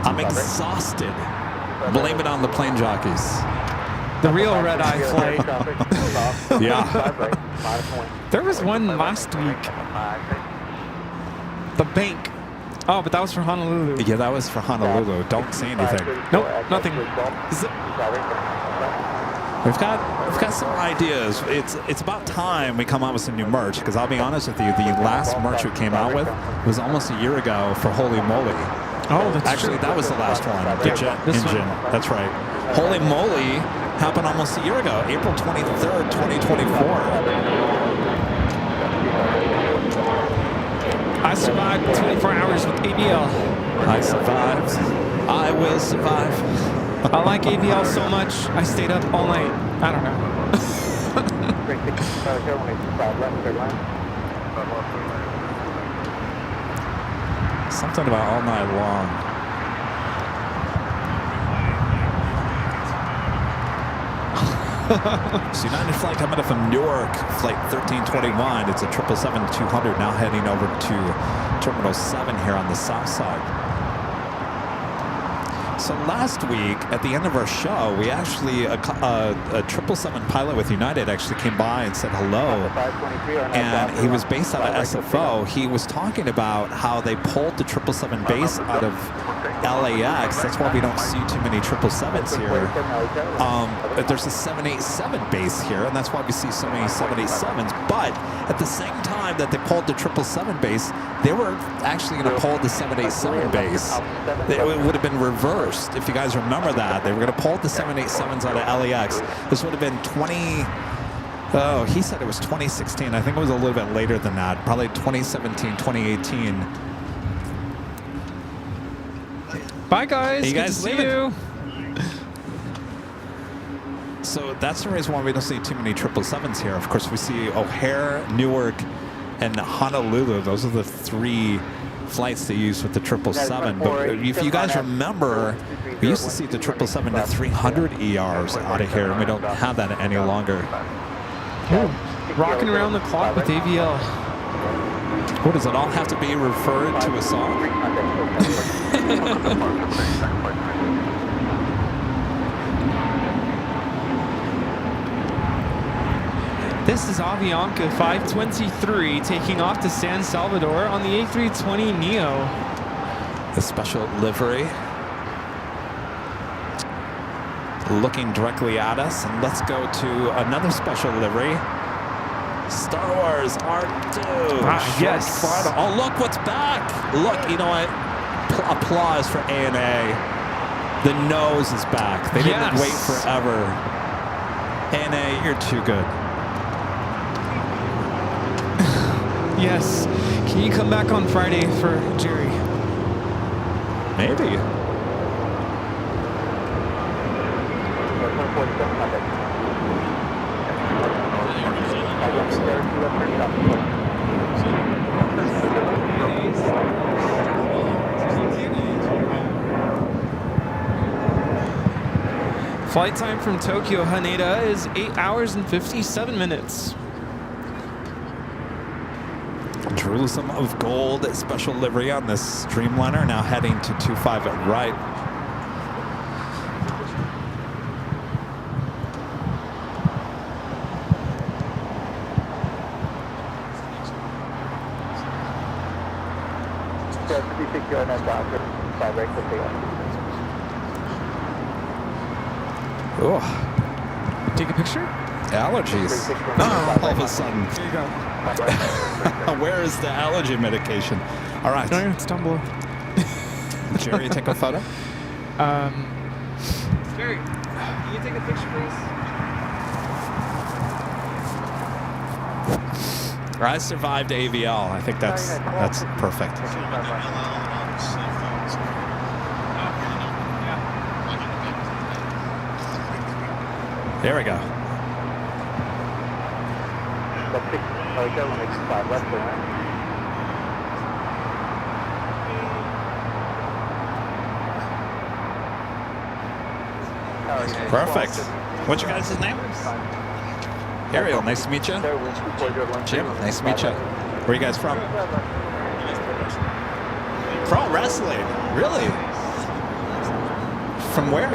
I'm exhausted. Blame it on the plane jockeys.
The real red-eye flight.
Yeah.
There was one last week. The bank. Oh, but that was for Honolulu.
Yeah, that was for Honolulu. Don't say anything.
Nope, nothing.
We've got some ideas. It's about time we come out with some new merch, because I'll be honest with you, the last merch we came out with was almost a year ago for Holy Moly.
Oh, that's
actually
true.
That was the last one. The jet engine. That's right. Holy Moly happened almost a year ago, April 23rd, 2024.
I survived 24 hours with ABL.
I survived. I will survive.
I like ABL so much, I stayed up all night. I don't know.
Something about all night long. So United flight coming up from Newark, flight 1321. It's a 777-200 now heading over to Terminal 7 here on the south side. So last week, at the end of our show, we actually, a 777 pilot with United actually came by and said hello. And he was based out of SFO. He was talking about how they pulled the 777 base out of LAX. That's why we don't see too many 777s here. There's a 787 base here, and that's why we see so many 787s. But at the same time that they pulled the 777 base, they were actually going to pull the 787 base. It would have been reversed, if you guys remember that. They were going to pull the 787s out of LAX. This would have been he said it was 2016. I think it was a little bit later than that, probably 2017, 2018.
Bye, guys.
Hey, you guys
see you.
So that's the reason why we don't see too many 777s here. Of course, we see O'Hare, Newark, and Honolulu. Those are the three flights they use with the 777. But if you guys remember, we used to see the 777-300 ERs out of here, and we don't have that any longer.
Ooh, rocking around the clock with AVL.
What, does it all have to be referred to a song?
This is Avianca 523 taking off to San Salvador on the A320neo.
The special livery. Looking directly at us, and let's go to another special livery. Star Wars R2.
Yes.
Oh, look what's back. Look, you know what? Applause for ANA. The nose is back. They didn't wait forever. ANA, you're too good.
Yes. Can you come back on Friday for Jerry?
Maybe.
Flight time from Tokyo Haneda is 8 hours and 57 minutes.
Jerusalem of Gold special livery on this Dreamliner, now heading to 25 at right. Oh,
take a picture?
Allergies. Oh, all of a sudden.
There you go.
Where is the allergy medication? All right.
No, it's down below.
Jerry, take a photo.
Jerry, can you take a picture, please?
I survived AVL. I think that's perfect. There we go. Perfect. What's your guys' name? Ariel, nice to meet you. Jim, nice to meet you. Where are you guys from? Pro wrestling, really? From where?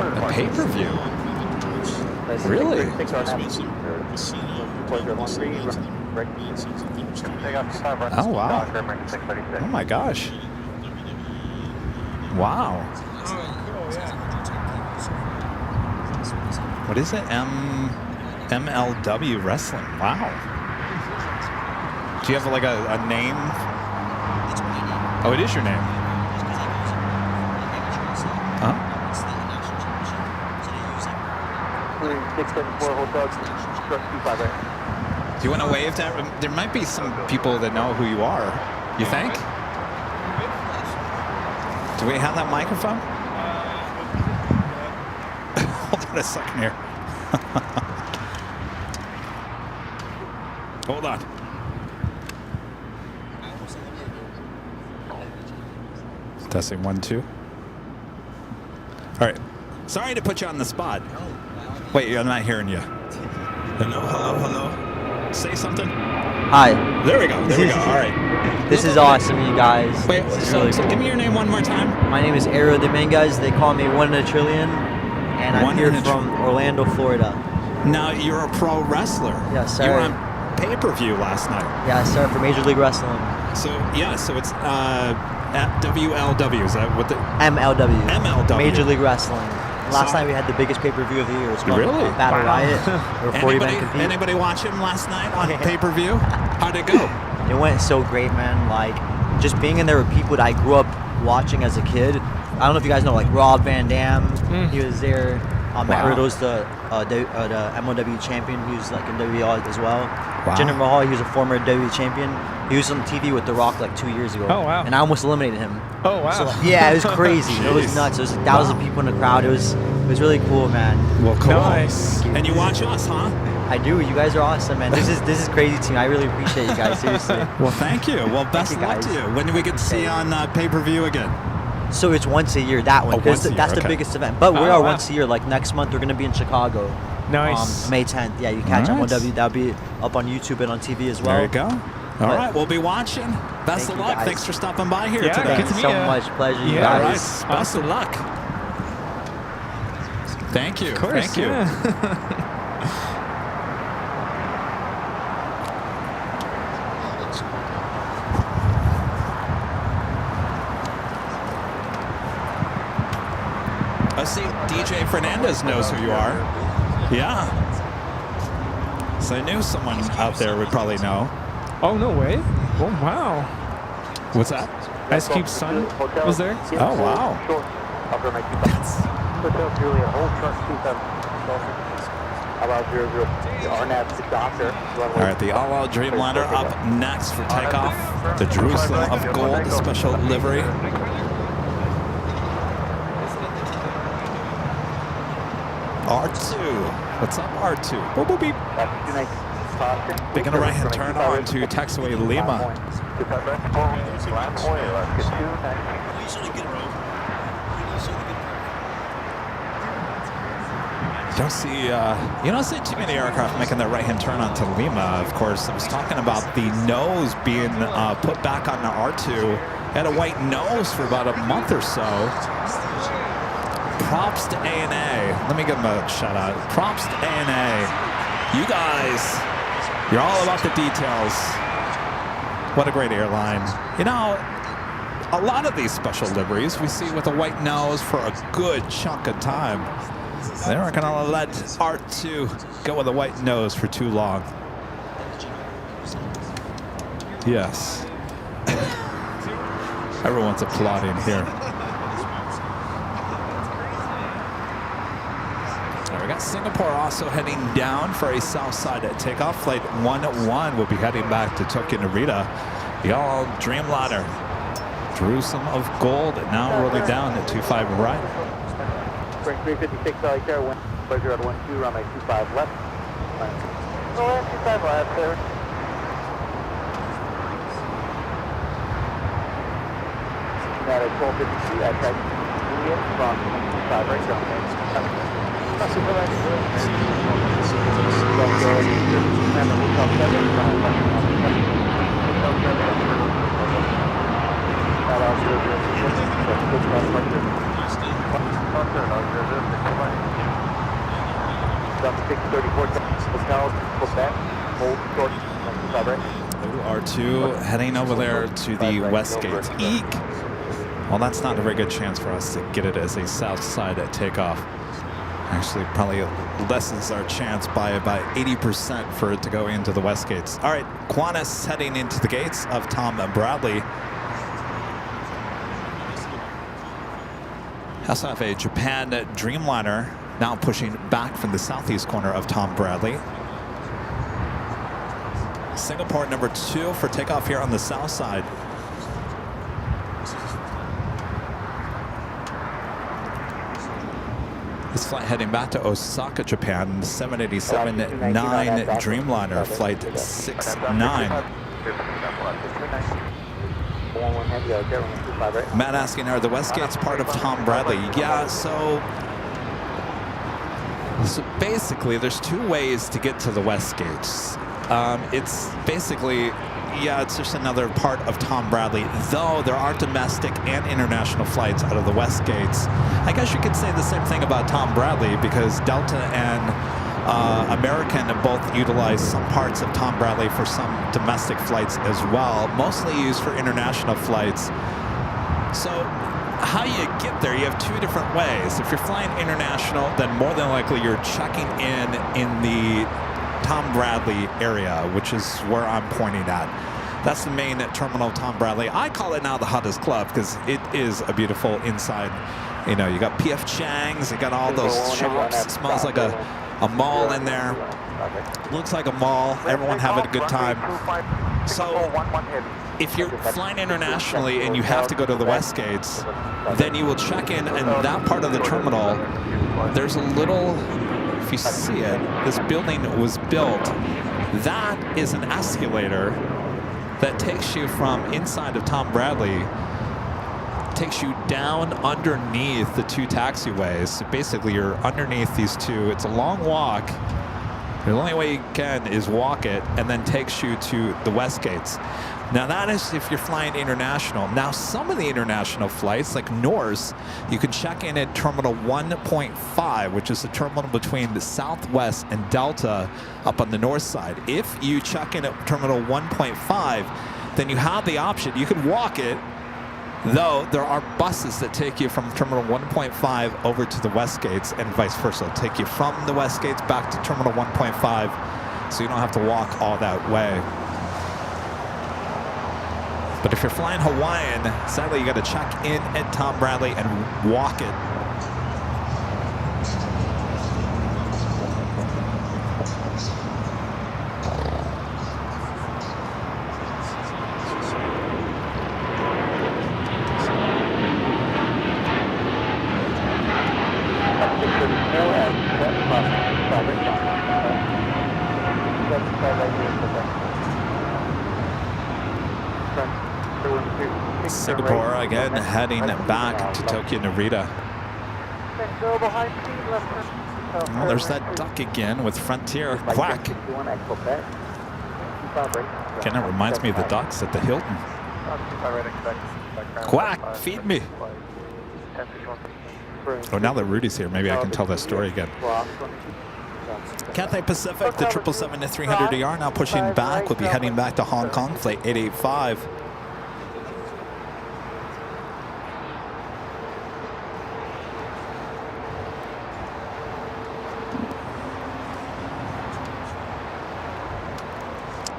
A pay-per-view. Really? Oh wow! Oh my gosh! Wow. What is it? MLW Wrestling. Wow. Do you have like a name? Oh, it is your name. Huh? Do you want to wave to everyone? There might be some people that know who you are. You think? Do we have that microphone? Hold on a second here. Hold on. Testing 1, 2. All right. Sorry to put you on the spot. Wait, I'm not hearing you. Hello, hello, hello. Say something.
Hi.
There we go. There we go. All right.
This is awesome, you guys.
Wait, so give me your name one more time.
My name is Ariel Dominguez. They call me 1 in a trillion, and I'm here from Orlando, Florida.
Now, you're a pro wrestler.
Yes, sir.
You were on pay-per-view last night.
Yes, sir, for Major League Wrestling.
So, yeah, so it's at WLW. Is that what the...
MLW.
MLW.
Major League Wrestling. Last night we had the biggest pay-per-view of the year. It's called Battle Riot. There were 40 men compete.
Anybody watch him last night on pay-per-view? How'd it go?
It went so great, man. Like, just being in there with people that I grew up watching as a kid. I don't know if you guys know, like, Rob Van Dam. He was there. Matt Riddle's the MLW champion. He was, like, in WWE as well.
Wow.
Jinder Mahal, he was a former WWE champion. He was on TV with The Rock, like, 2 years ago.
Oh, wow.
And I almost eliminated him.
Oh, wow.
So, yeah, it was crazy. It was nuts. There was 1,000 people in the crowd. It was really cool, man.
Well, cool.
Nice.
And you watch us, huh?
I do. You guys are awesome, man. This is crazy to me. I really appreciate you guys. Seriously.
Well, thank you. Well, best of luck to you. When do we get to see you on pay-per-view again?
So it's once a year, that one.
Once a year,
that's
okay.
the biggest event. But we are once a year. Like next month, we're going to be in Chicago.
Nice.
May 10th. Yeah, you catch MLW. That'll be up on YouTube and on TV as well.
There you go. All right, we'll be watching. Best of luck. Thanks for stopping by here today.
Thanks so much. Pleasure, you guys.
All right. Best of luck. Thank you.
Of course,
Thank you.
yeah.
I see DJ Fernandez knows who you are. Yeah. So I knew someone out there would probably know.
Oh, no way. Oh, wow.
What's that?
Ice Cube's son was there?
Oh, wow. All right, the all-out Dreamliner up next for takeoff. The Jerusalem of Gold, the special livery. R2. What's up, R2? Boop, boop, beep. Making a right-hand turn on to taxiway Lima. Don't see, you don't see too many aircraft making their right-hand turn onto Lima. Of course, I was talking about the nose being put back on the R2. Had a white nose for about a month or so. Props to ANA. Let me give them a shout out. Props to ANA. You guys, you're all about the details. What a great airline. You know, a lot of these special liveries we see with a white nose for a good chunk of time. They weren't going to let R2 go with a white nose for too long. Yes. Everyone's applauding here. We got Singapore also heading down for a south side takeoff. Flight 101 will be heading back to Tokyo Narita. The all Dreamliner. Jerusalem of Gold now rolling down at 25 right.
Spring 356 Charlie Sierra, wind pleasure at 12, runway 25 left. Go ahead, 25 left, sir. At 1252 at track medium from 25 right, runway.
R2 heading over there to the west gates. Eek! Well, that's not a very good chance for us to get it as a south side takeoff. Actually, probably lessens our chance by about 80% for it to go into the west gates. All right, Qantas heading into the gates of Tom Bradley. Also have a Japan Dreamliner now pushing back from the southeast corner of Tom Bradley. Singapore number 2 for takeoff here on the south side. This flight heading back to Osaka, Japan, 787-9 Dreamliner, flight 69. Matt asking, are the west gates part of Tom Bradley? Yeah, so basically there's 2 ways to get to the west gates. It's basically, yeah, it's just another part of Tom Bradley, though there are domestic and international flights out of the west gates. I guess you could say the same thing about Tom Bradley, because Delta and American both utilize some parts of Tom Bradley for some domestic flights as well, mostly used for international flights. So how you get there, you have 2 different ways. If you're flying international, then more than likely you're checking in the Tom Bradley area, which is where I'm pointing at. That's the main terminal of Tom Bradley. I call it now the hottest club because it is a beautiful inside. You know, you got P.F. Chang's, you got all those shops. It smells like a mall in there. Looks like a mall. Everyone having a good time. So if you're flying internationally and you have to go to the west gates, then you will check in that part of the terminal. There's a little, if you see it, this building was built. That is an escalator that takes you from inside of Tom Bradley, takes you down underneath the 2 taxiways. So basically, you're underneath these 2. It's a long walk. The only way you can is walk it, and then takes you to the west gates. Now that is if you're flying international. Now some of the international flights, like Norse, you can check in at Terminal 1.5, which is the terminal between the Southwest and Delta up on the north side. If you check in at Terminal 1.5, then you have the option. You can walk it, though there are buses that take you from Terminal 1.5 over to the west gates and vice versa. They'll take you from the west gates back to Terminal 1.5, so you don't have to walk all that way. But if you're flying Hawaiian, sadly you got to check in at Tom Bradley and walk it. Singapore again heading back to Tokyo Narita. Well, there's that duck again with Frontier. Quack. Again, it reminds me of the ducks at the Hilton. Quack, feed me. Oh, now that Rudy's here, maybe I can tell that story again. Cathay Pacific, the 777-300ER now pushing back. We'll be heading back to Hong Kong, flight 885.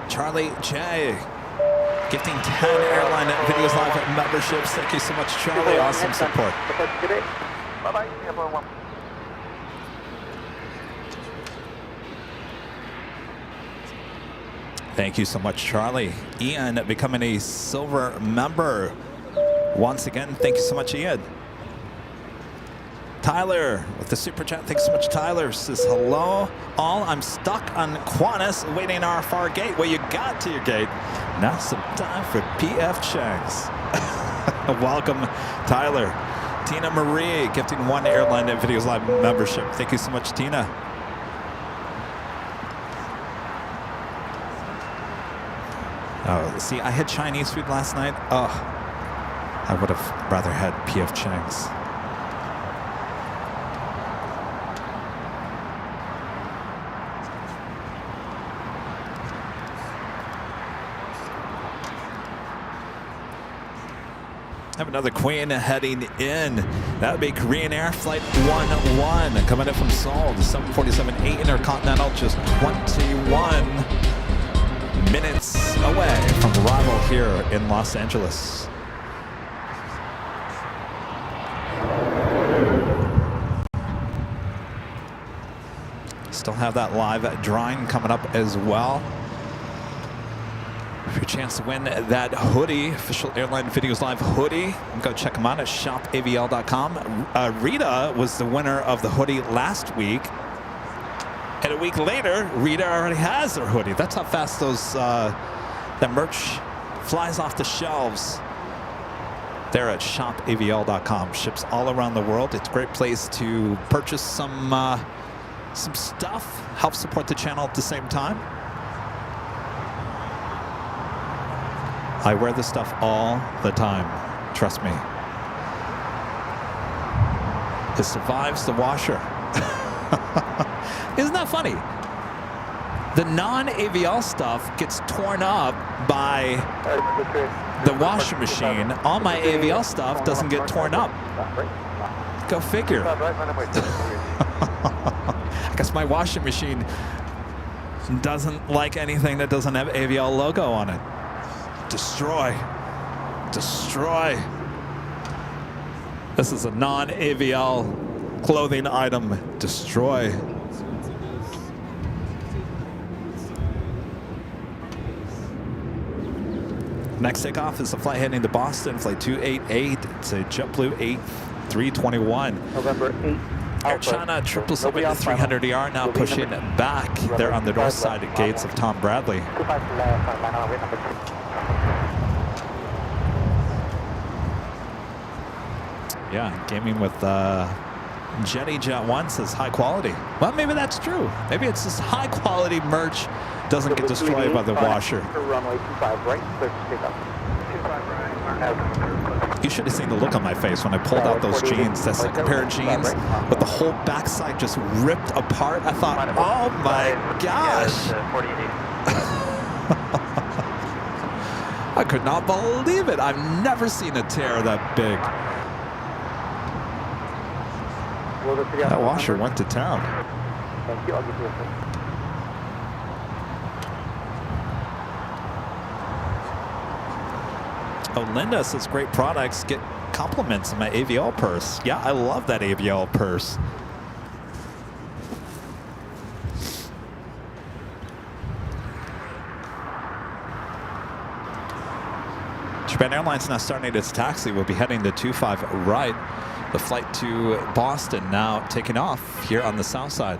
Charlie J. Gifting 10 Airline Videos Live memberships. Thank you so much, Charlie. Awesome support.
Bye-bye.
Thank you so much, Charlie. Ian becoming a silver member. Once again, thank you so much, Ian. Tyler with the super chat. Thanks so much, Tyler. Says, hello, all. I'm stuck on Qantas waiting our far gate. Well, you got to your gate. Now some time for PF Chang's. Welcome, Tyler. Tina Marie gifting 1 Airline Videos Live membership. Thank you so much, Tina. Oh, see, I had Chinese food last night. Oh, I would have rather had PF Chang's. Have another Queen heading in. That would be Korean Air Flight 11 coming in from Seoul. The 747-8 Intercontinental, just 21 minutes away from arrival here in Los Angeles. Still have that live drawing coming up as well. For your chance to win that hoodie, official Airline Videos Live hoodie, go check them out at shopavl.com. Rita was the winner of the hoodie last week. And a week later, Rita already has her hoodie. That's how fast those that merch flies off the shelves. There at shopavl.com. Ships all around the world. It's a great place to purchase some stuff, help support the channel at the same time. I wear this stuff all the time. Trust me. It survives the washer. Isn't that funny? The non-AVL stuff gets torn up by the washing machine. All my AVL stuff doesn't get torn up. Go figure. I guess my washing machine doesn't like anything that doesn't have AVL logo on it. Destroy. Destroy. This is a non-AVL clothing item. Destroy. Next takeoff is the flight heading to Boston, flight 288. It's a JetBlue 8321.
November 8.
Air China 777-300ER now pushing back. They're on the north side at gates of Tom Bradley. Yeah, gaming with Jetty Jet 1 says high quality. Well, maybe that's true. Maybe it's this high quality merch doesn't get destroyed by the washer. You should have seen the look on my face when I pulled out those jeans, that second pair of jeans with the whole backside just ripped apart. I thought, oh my gosh. I could not believe it. I've never seen a tear that big. That washer went to town.
Thank you. I'll give you a second.
Oh, Linda says great products get compliments in my AVL purse. Yeah, I love that AVL purse. Japan Airlines now starting its taxi. We'll be heading to 25 right. The flight to Boston now taking off here on the south side.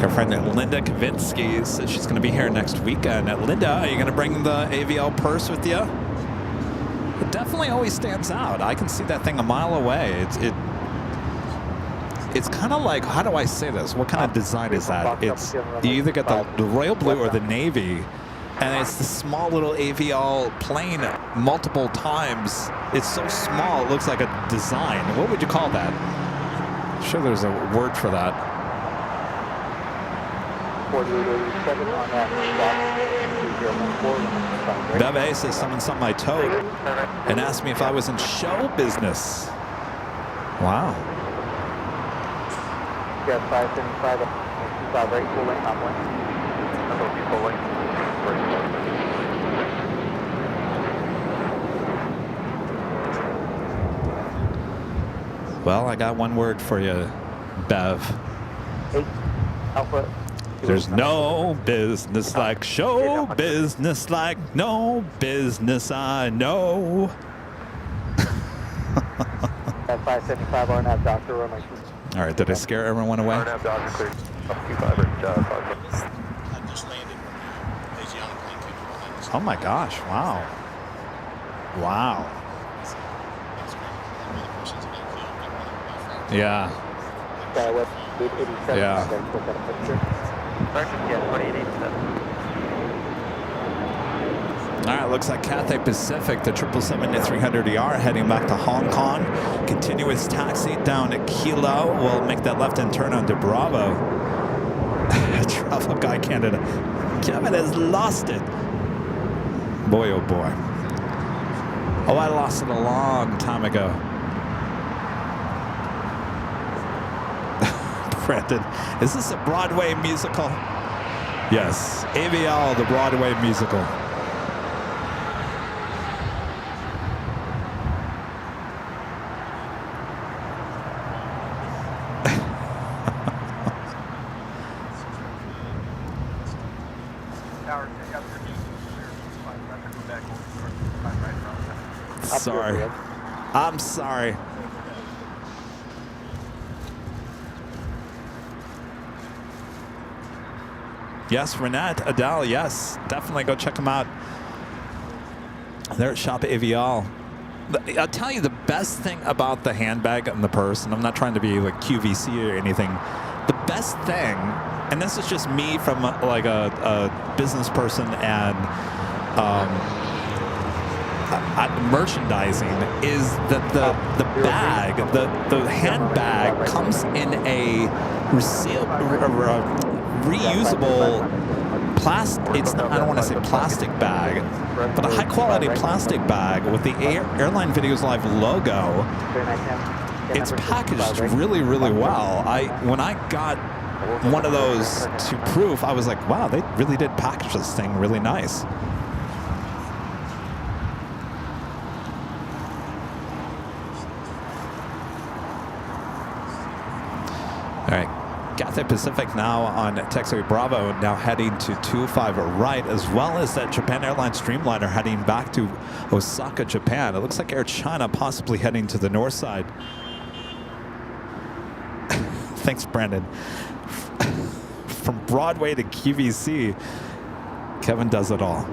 Our friend Linda Kavinsky says she's going to be here next weekend. Linda, are you going to bring the AVL purse with you? It definitely always stands out. I can see that thing a mile away. It's kind of like, how do I say this? What kind of design is that? It's, you either get the royal blue or the navy, and it's the small little AVL plane multiple times. It's so small, it looks like a design. What would you call that? I'm sure there's a word for that.
4887 on that.
Beve says someone saw my toad and asked me if I was in show business. Wow.
Got 575, 25 right, full lane, top lane. Full lane.
Well, I got one word for you, Bev.
8, Alpha.
There's no business like show business, like no business I know.
At 575, RNAV, Dr. Runway.
All right, did I scare everyone away?
RNAV, Dr. Clear. 25 right,
I just landed when Aviation plane came to
Oh my gosh, wow. Wow. Yeah. Yeah. All right, looks like Cathay Pacific, the 777-300ER heading back to Hong Kong. Continuous taxi down to Kilo. We'll make that left-hand turn onto Bravo. Travel Guy Canada. Kevin has lost it. Boy, oh boy. Oh, I lost it a long time ago. Brandon, is this a Broadway musical? Yes, AVL, the Broadway musical. Sorry. I'm sorry. Yes, Renette, Adele, yes. Definitely go check them out. They're at Shop Avial. I'll tell you the best thing about the handbag and the purse, and I'm not trying to be like QVC or anything. The best thing, and this is just me from like a business person and merchandising, is that the bag, the handbag comes in a reusable plastic. It's not, I don't want to say plastic bag, but a high quality plastic bag with the Airline Videos Live logo. It's packaged really, really well. When I got one of those to proof, I was like, wow, they really did package this thing really nice. All right, Cathay Pacific now on taxiway Bravo, now heading to 25 right, as well as that Japan Airlines Streamliner heading back to Osaka, Japan. It looks like Air China possibly heading to the north side. Thanks, Brandon. From Broadway to QVC, Kevin does it all.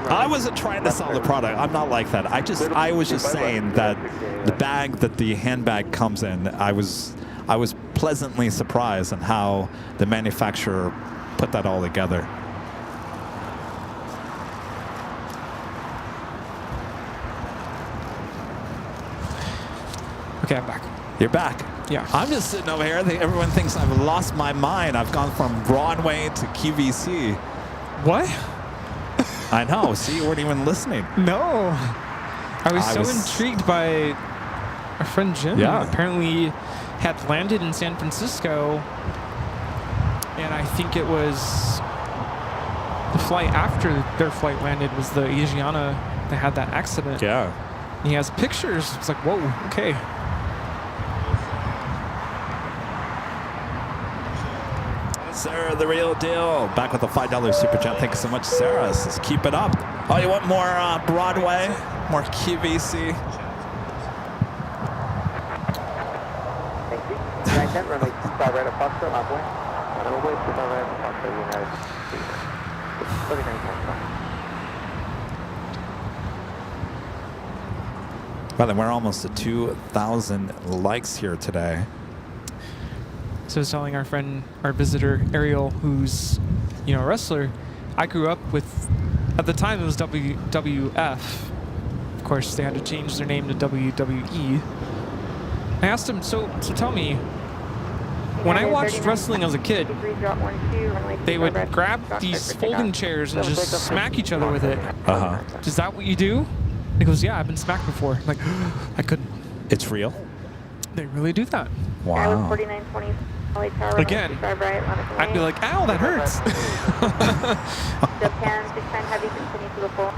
I wasn't trying to sell the product. I'm not like that. I was just saying that the bag that the handbag comes in, I was pleasantly surprised on how the manufacturer put that all together.
Okay, I'm back.
You're back.
Yeah.
I'm just sitting over here. Everyone thinks I've lost my mind. I've gone from Broadway to QVC.
What?
I know. See, you weren't even listening.
No. I was so intrigued by our friend Jim.
Yeah.
Apparently had landed in San Francisco, and I think it was the flight after their flight landed was the Asiana that had that accident.
Yeah.
And he has pictures. It's like, whoa, okay.
Sarah, the real deal. Back with the $5 super chat. Thank you so much, Sarah. Let's keep it up. Oh, you want more Broadway? More QVC?
Thank you. 910, runway 25 right at Foxtrot, Mapway. Runway 25 right at Foxtrot, United States. 3910.
By the way, we're almost at 2,000 likes here today.
So I was telling our friend, our visitor, Ariel, who's, a wrestler, I grew up with, at the time it was WWF. Of course, they had to change their name to WWE. I asked him, so tell me, when I watched wrestling as a kid, they would grab these folding chairs and just smack each other with it.
Uh-huh.
Is that what you do? He goes, yeah, I've been smacked before. I'm like, I couldn't.
It's real?
They really do that.
Wow.
Again, I'd be like, ow, that hurts.
Japan 69 Heavy, continue to the full.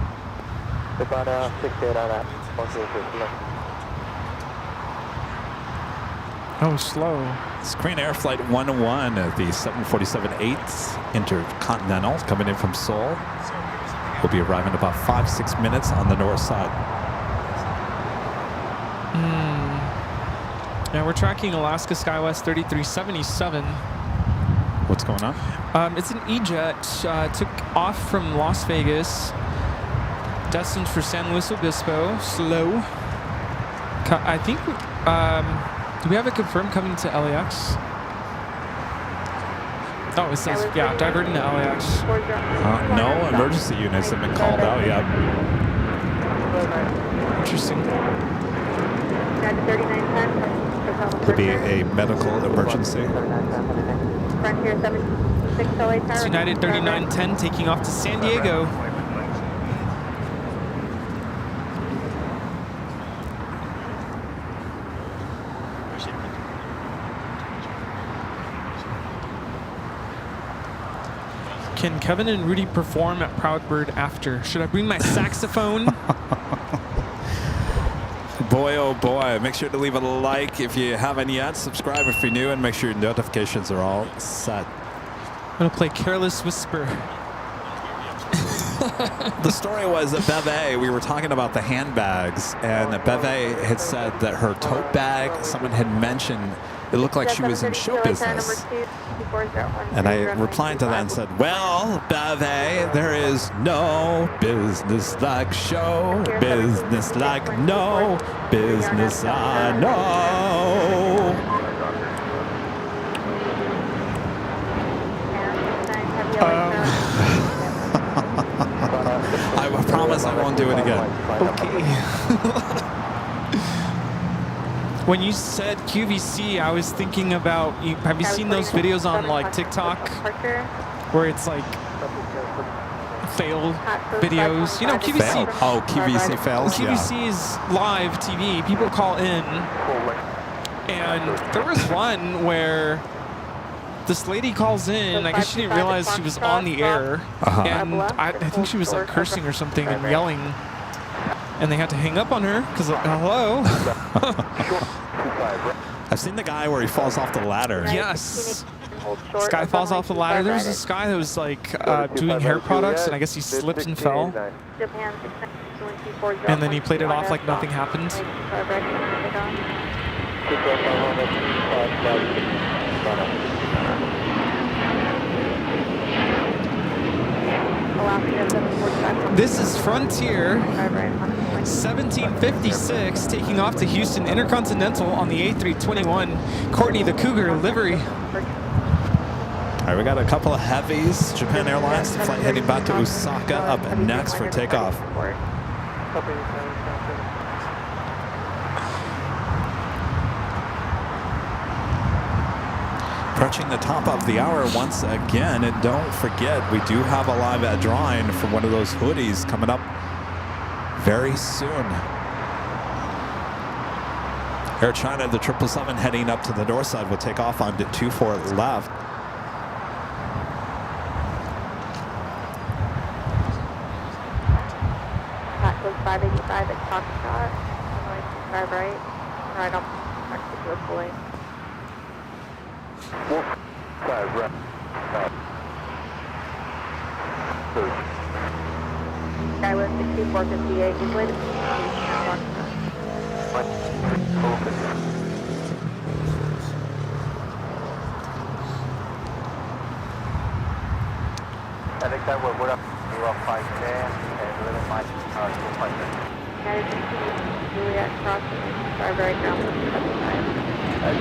About 68 on that.
Oh, slow.
It's Korean Air Flight 101 of the 747-8 Intercontinental coming in from Seoul. We'll be arriving in about 5-6 minutes on the north side.
Yeah, we're tracking Alaska SkyWest 3377.
What's going on?
It's an E-Jet. Took off from Las Vegas, destined for San Luis Obispo. Slow. I think. Do we have it confirmed coming to LAX? Oh, it says, yeah, diverting to LAX.
No emergency units have been called out yet.
Interesting.
Could be a medical emergency.
It's United 3910 taking off to San Diego. Can Kevin and Rudy perform at Proudbird after? Should I bring my saxophone?
Boy, oh boy. Make sure to leave a like if you haven't yet. Subscribe if you're new, and make sure your notifications are all set.
I'm going to play Careless Whisper.
The story was that Beve, we were talking about the handbags, and Beve had said that her tote bag, someone had mentioned, it looked like she was in show business. And I replied to that and said, well, Beve, there is no business like show business, like no business I know. I promise I won't do it again.
Okay. When you said QVC, I was thinking about, have you seen those videos on like TikTok where it's like failed videos? You know, QVC.
Failed. Oh, QVC fails?
QVC is live TV. People call in. And there was one where this lady calls in. I guess she didn't realize she was on the air. And I think she was like cursing or something and yelling. And they had to hang up on her because, hello.
I've seen the guy where he falls off the ladder.
Yes. This guy falls off the ladder. There was this guy that was like doing hair products, and I guess he slipped and fell. And then he played it off like nothing happened. This is Frontier 1756 taking off to Houston Intercontinental on the A321 Courtney the Cougar livery.
All right, we got a couple of heavies. Japan Airlines, the flight heading back to Osaka up next for takeoff. Approaching the top of the hour once again, and don't forget, we do have a live drawing for one of those hoodies coming up very soon. Air China, the 777 heading up to the north side will take off on 24 left.
That goes 585 at Foxtrot. 5 right. Right on Mexico fully.
5 right.
Skywest 6458 is waiting for
I think that we're up 510 and little Mike 250.
Juliet crossing 5 right now.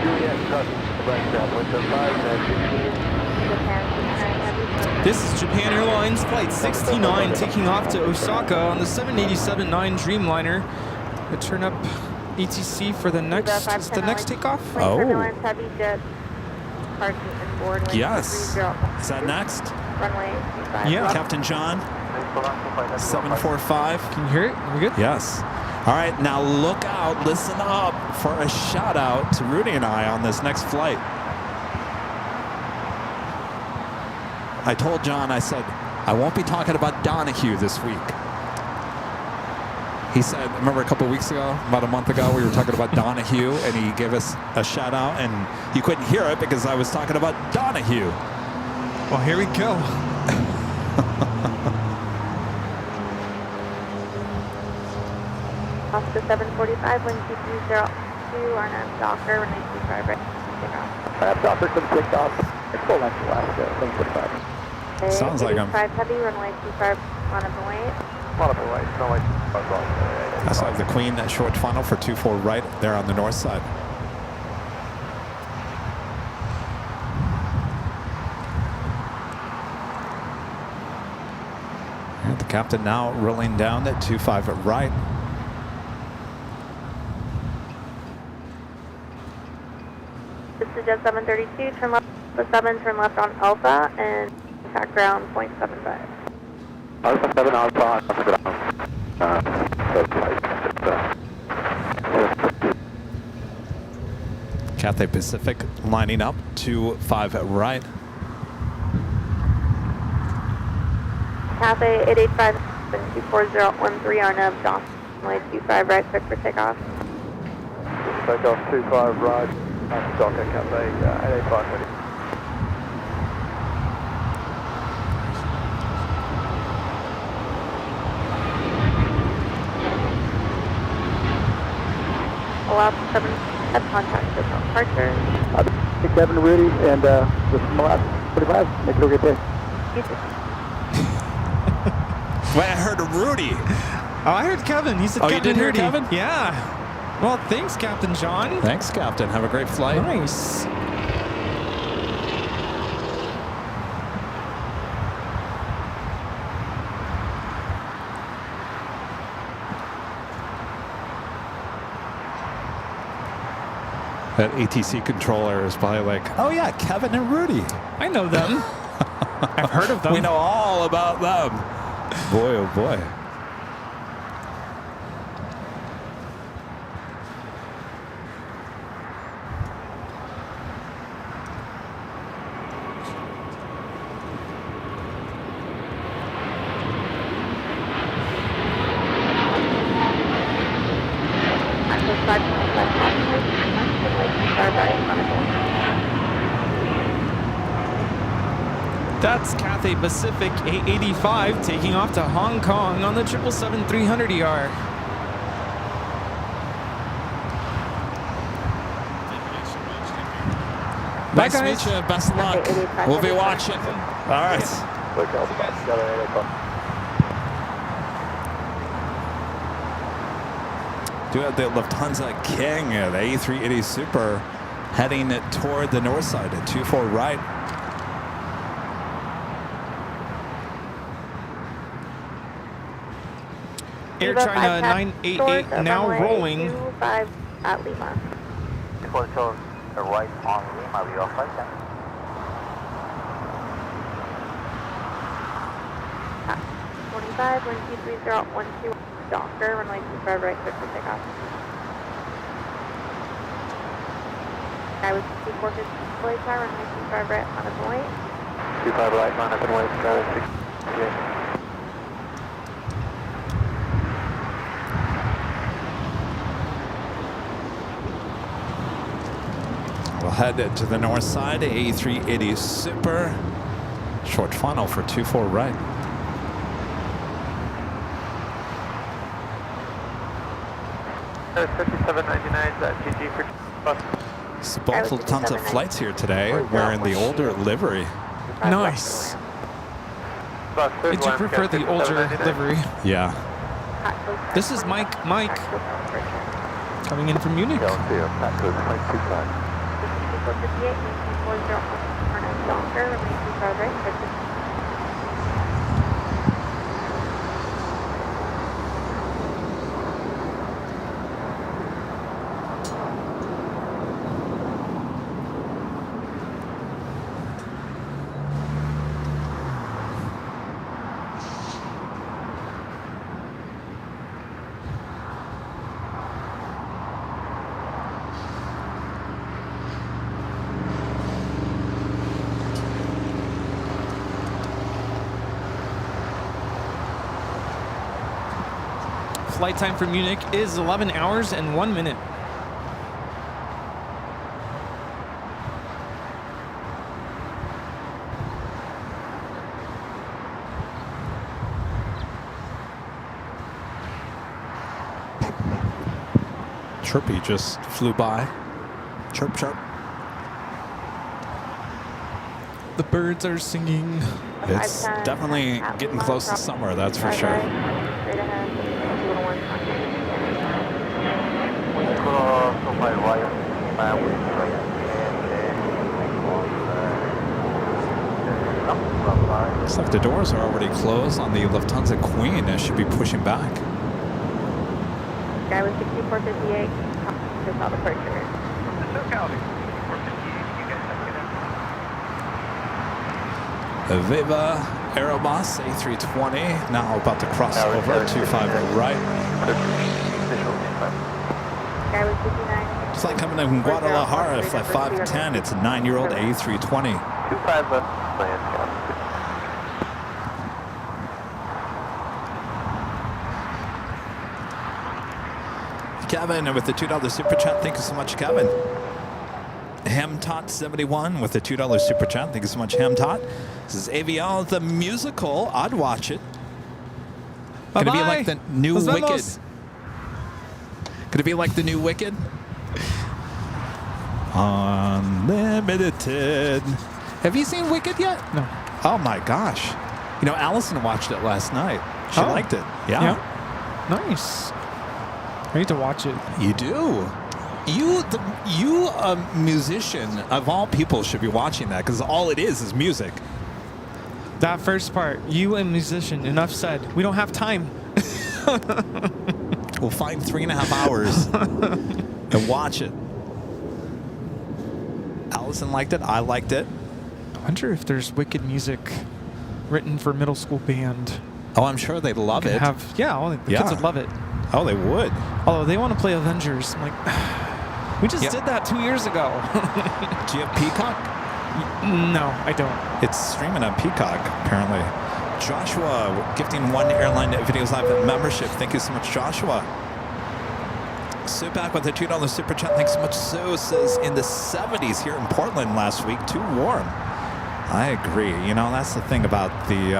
Juliet crossing right down with the 5
This is Japan Airlines Flight 69 taking off to Osaka on the 787-9 Dreamliner. I turn up ETC for the next takeoff?
Oh.
Turbulence, heavy jet, parking and board.
Yes. Is that next?
Runway 25.
Yeah.
Captain John, 745.
Can you hear it? Are we good?
Yes. All right, now look out, listen up for a shout out to Rudy and I on this next flight. I told John, I said, I won't be talking about Donahue this week. He said, remember a couple weeks ago, about a month ago, we were talking about Donahue, and he gave us a shout out, and you couldn't hear it because I was talking about Donahue.
Well, here we go.
Oscar 745, wind 2302, RNM Docker, runway 25 right. Takeoff.
Docker comes kicked off. It's full length Alaska, plane 45.
Sounds like I'm.
5 heavy, runway 25 on a point.
That's like the Queen, that short funnel for 24 right there on the north side. And the captain now rolling down at 25 at right.
This is Jet 732, turn left the 7, turn left on Alpha, and contact ground 0.75.
Alpha 7 Alpha,
Cathay Pacific lining up 25 at right.
Cathay 885 24013 RNM Dock, runway 25 right, quick for takeoff.
Takeoff 25 right, Docker Cathay 885 ready.
Allow 7 head contact with departure.
Kevin Rudy and the Smart 45. Make it a good day.
Wait, I heard Rudy.
Oh, I heard Kevin. He said
Oh,
Kevin
you did hear
Rudy.
Kevin?
Yeah. Well, thanks, Captain John.
Thanks, Captain. Have a great flight.
Nice.
That ATC controller is probably like, oh yeah, Kevin and Rudy.
I know them. I've heard of them.
We know all about them. Boy, oh boy.
That's Cathay Pacific 885 taking off to Hong Kong on the 777-300ER.
Nice to
guys.
meet you. Best of luck. We'll be watching. All right. Do have the Lufthansa King, the A380 Super, heading toward the north side at 24 right.
Air China 988 now rolling.
25 at Lima.
Before the right on Lima, we off right then.
45, wind 23012, Docker, runway 25 right, quick for takeoff. I was 2450 flight time, runway 25 right on a point.
25 right, line up and wait, 6.
We'll head to the north side, A380 Super. Short funnel for 24 right.
There's 5799 GG for bus.
It's both Lufthansa flights here today wearing the older livery.
Nice. Did you prefer the older livery?
Yeah.
This is Mike coming in from Munich. flight time for Munich is 11 hours and 1 minute.
Chirpy just flew by. Chirp, chirp.
The birds are singing.
It's definitely getting close to summer, that's for sure. Looks like the doors are already closed on the Lufthansa Queen. It should be pushing back.
Guy with 6458, just all departure.
Viva Aerobus A320, now about to cross over 25 right.
Guy with 59.
It's like coming in from Guadalajara, flight 510. It's a 9-year-old A320.
25 left,
Kevin with the $2 super chat. Thank you so much, Kevin. HamTot71 with the $2 super chat. Thank you so much, HamTot. This is Aviation, the musical. I'd watch it. Could it be like the new Wicked? Could it be like the new Wicked? Unlimited. Have you seen Wicked yet?
No.
Oh my gosh. You know, Allison watched it last night. She liked it. Yeah.
Nice. I need to watch it.
You do. You, a musician of all people, should be watching that because all it is music.
That first part, you a musician, enough said. We don't have time.
We'll find 3.5 hours and watch it. Allison liked it. I liked it.
I wonder if there's Wicked music written for middle school band.
Oh, I'm sure they'd love it.
All the kids would love it.
Oh, they would.
Although they want to play Avengers. I'm like, we just did that 2 years ago.
Do you have Peacock?
No, I don't.
It's streaming on Peacock, apparently. Joshua gifting 1 Airline Videos Live membership. Thank you so much, Joshua. Sue back with a $2 super chat. Thanks so much. Sue says in the 70s here in Portland last week. Too warm. I agree. You know, that's the thing about the...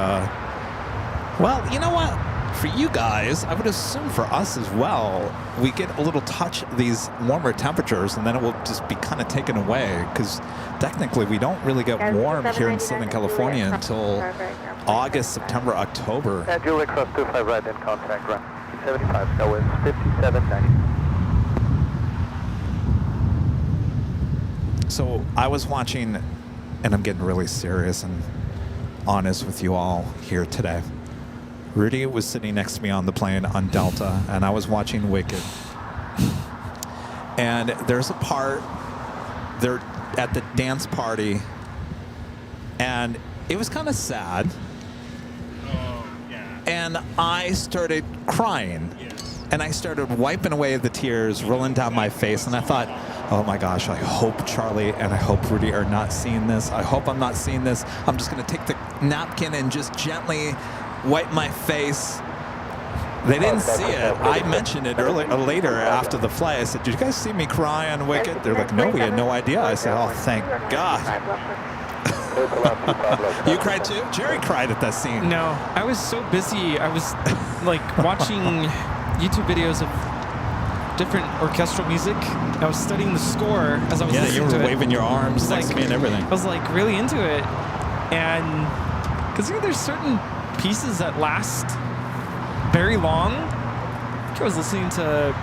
well, you know what? For you guys, I would assume for us as well, we get a little touch of these warmer temperatures and then it will just be kind of taken away because technically we don't really get warm here in Southern California until August, September, October.
Julie cross 25 right in contact, right. 75, that was 5790.
So I was watching, and I'm getting really serious and honest with you all here today. Rudy was sitting next to me on the plane on Delta, and I was watching Wicked. And there's a part, they're at the dance party, and it was kind of sad.
Oh, yeah.
And I started crying.
Yes.
And I started wiping away the tears rolling down my face, and I thought, oh my gosh, I hope Charlie and I hope Rudy are not seeing this. I hope I'm not seeing this. I'm just going to take the napkin and just gently wipe my face. They didn't see it. I mentioned it later after the flight. I said, did you guys see me cry on Wicked? They're like, no, we had no idea. I said, oh, thank God. You cried too? Jerry cried at that scene.
No, I was so busy. I was like watching YouTube videos of different orchestral music. I was studying the score as I was listening to it.
Yeah, you were waving your arms next to me and everything.
I was like really into it. And because there's certain pieces that last very long. I was listening to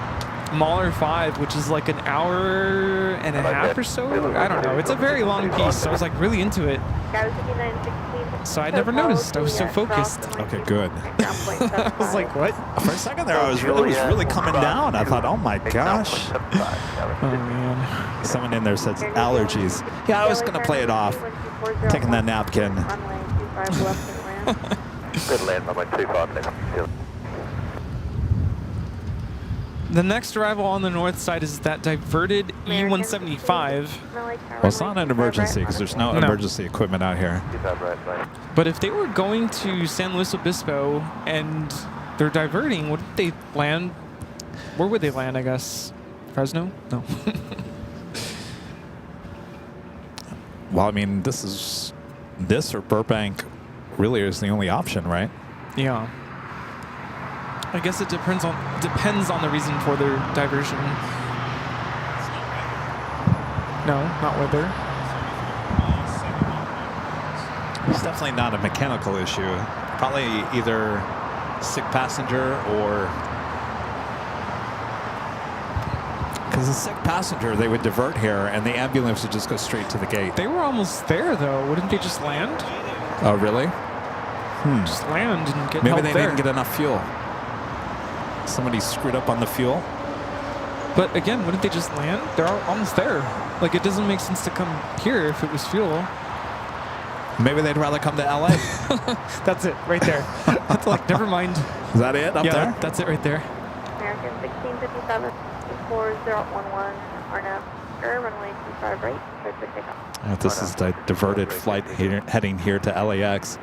Mahler 5, which is like an hour and a half or so. I don't know. It's a very long piece, so I was like really into it. So I never noticed. I was so focused.
Okay, good.
I was like, what?
For a second there, it was really coming down. I thought, oh my gosh.
Oh man.
Someone in there says allergies. Yeah, I was going to play it off. Taking that napkin.
Good land, number 25 left.
The next arrival on the north side is that diverted E-175.
Well, it's not an emergency because there's no emergency equipment out here.
But if they were going to San Luis Obispo and they're diverting. Would they land? Where would they land, I guess? Fresno? No.
Well, I mean, this or Burbank really is the only option, right?
Yeah. I guess it depends on the reason for their diversion. No, not weather.
It's definitely not a mechanical issue. Probably either sick passenger or... Because a sick passenger, they would divert here, and the ambulance would just go straight to the gate.
They were almost there, though. Wouldn't they just land?
Oh, really?
Just land and get
Maybe
help
they
there.
didn't get enough fuel. Somebody screwed up on the fuel.
But again, wouldn't they just land? They're almost there. Like, it doesn't make sense to come here if it was fuel.
Maybe they'd rather come to LA.
That's it, right there. That's like, never mind.
Is that it up there?
That's it right there.
American 1657, 4011, RNAV, runway 25 right, cleared for takeoff.
This is the diverted flight heading here to LAX.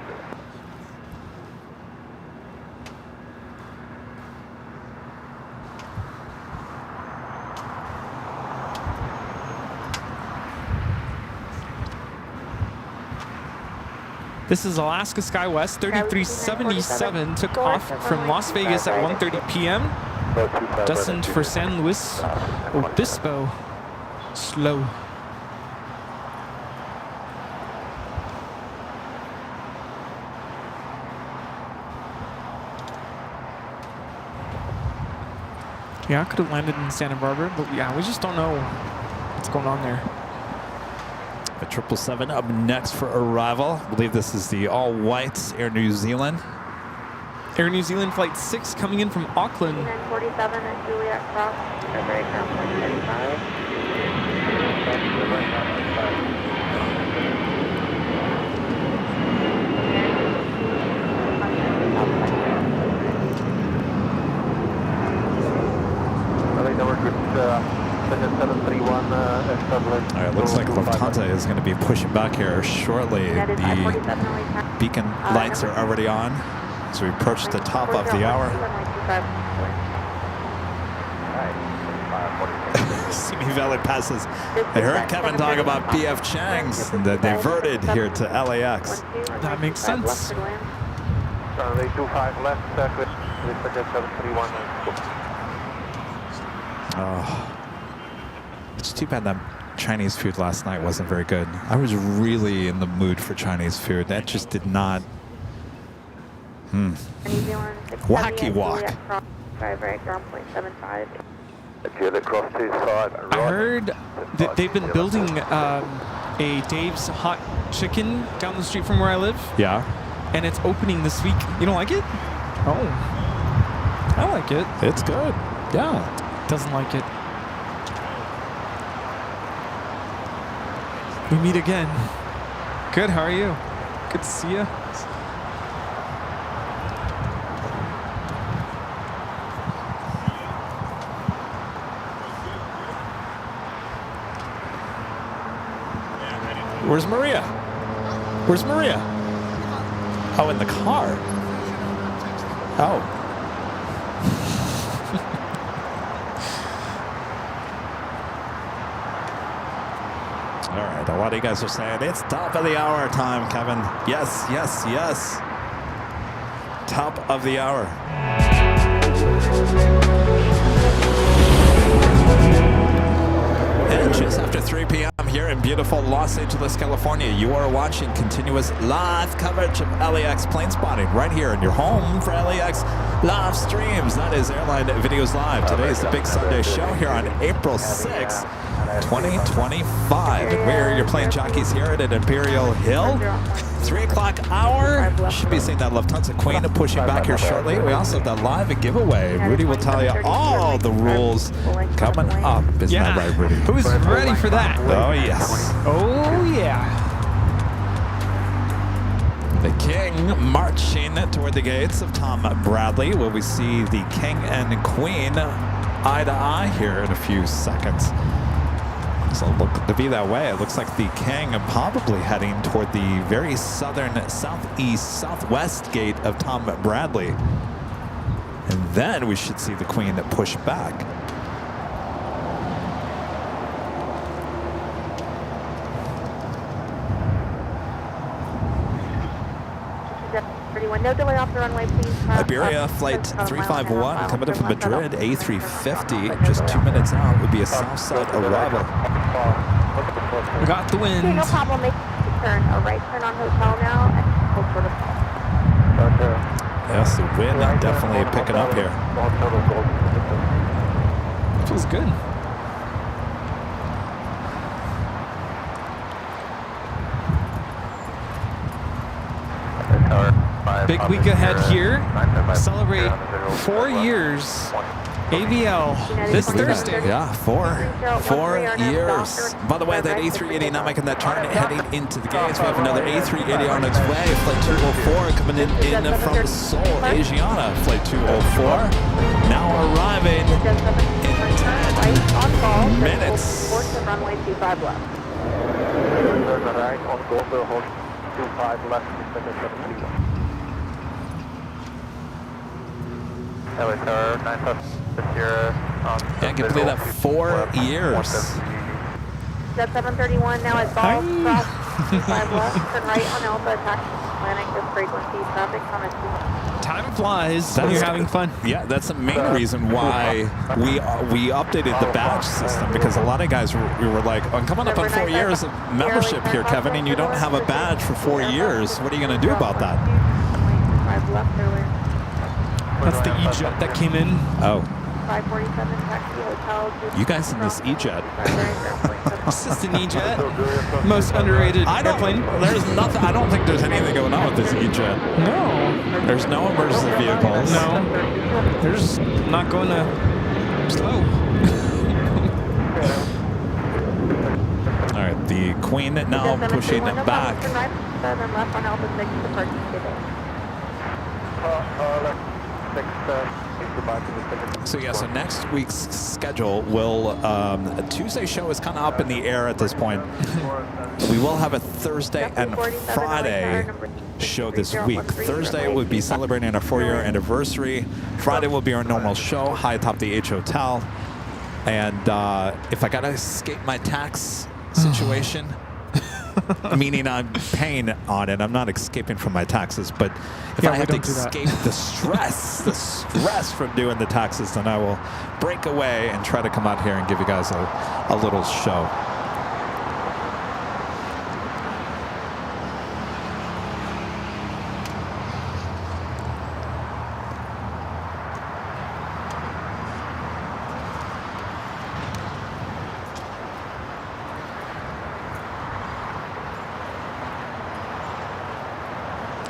This is Alaska SkyWest 3377, took off from Las Vegas at 1:30 p.m. destined for San Luis Obispo. Slow. Yeah, I could have landed in Santa Barbara, but yeah, we just don't know what's going on there.
A 777 up next for arrival. I believe this is the all-whites Air New Zealand.
Air New Zealand Flight 6 coming in from Auckland.
947 at Juliet Cross, February ground point
731 established.
All right, looks like Lufthansa is going to be pushing back here shortly. The beacon lights are already on as we approach the top of the hour. Simi Valley passes. I heard Kevin talk about BF Chang's and that diverted here to LAX.
That makes sense.
Runway 25 left, please forget 731.
Oh, it's too bad that Chinese food last night wasn't very good. I was really in the mood for Chinese food. That just did not. Wacky walk.
I heard that they've been building a Dave's Hot Chicken down the street from where I live.
Yeah.
And it's opening this week. You don't like it? Oh. I like it.
It's good. Yeah.
Doesn't like it. We meet again. Good, how are you? Good to see you.
Where's Maria? Where's Maria? Oh, in the car. Oh. All right, a lot of you guys are saying it's top of the hour time, Kevin. Yes, yes, yes. Top of the hour. And just after 3 p.m. here in beautiful Los Angeles, California, you are watching continuous live coverage of LAX plane spotting right here in your home for LAX live streams. That is Airline Videos Live. Today is the big Sunday show here on April 6th. 2025. And we're your plane jockeys here at Imperial Hill. 3 o'clock hour. Should be seeing that Lufthansa Queen pushing back here shortly. We also have that live giveaway. Rudy will tell you all the rules coming up. Isn't that right, Rudy?
Who's ready for that?
Oh, yes.
Oh, yeah.
The King marching toward the gates of Tom Bradley. Will we see the King and Queen eye to eye here in a few seconds? So look to be that way. It looks like the King probably heading toward the very southern, southeast, southwest gate of Tom Bradley. And then we should see the Queen push back.
No delay off the runway, please.
Iberia flight 351 coming in from Madrid, A350, just 2 minutes out, would be a southside arrival.
Got the wind.
Okay, no problem. Make a turn. A right turn on hotel now. And hold sort of.
Yes, the wind definitely picking up here.
Feels good. Big week ahead here. Celebrate 4 years. AVL this Thursday.
Yeah, 4 years. By the way, that A380 now making that turn, heading into the gates. We have another A380 on its way. Flight 204 coming in from Seoul, Asiana. Flight 204 now arriving in 10 minutes.
Runway 25 left.
Right on Goldberg, hold 25 left, Hello, sir. 950.
Yeah, I can believe that 4 years.
Jet 731 now at Ball Cross 25 left, turn right on Alpha, taxi Atlantic with frequency traffic comment.
Time flies when you're having fun.
Yeah, that's the main reason why we updated the badge system, because a lot of guys we were like, I'm coming up on 4 years of membership here, Kevin, and you don't have a badge for 4 years. What are you going to do about that?
That's the E-Jet that came in.
Oh.
547 taxi hotel.
You guys in this E-Jet.
It's just an E-Jet. Most underrated airplane.
There's nothing. I don't think there's anything going on with this E-Jet.
No.
There's no emergency vehicles.
No. They're just not going to slow.
All right, the Queen now pushing it back.
Left on Alpha 6 to parking today.
So yeah, so next week's schedule will, Tuesday show is kind of up in the air at this point. We will have a Thursday and Friday show this week. Thursday would be celebrating our 4-year anniversary. Friday will be our normal show, high atop the H Hotel. And if I gotta escape my tax situation, meaning I'm paying on it, I'm not escaping from my taxes, but if I have to escape the stress from doing the taxes, then I will break away and try to come out here and give you guys a little show.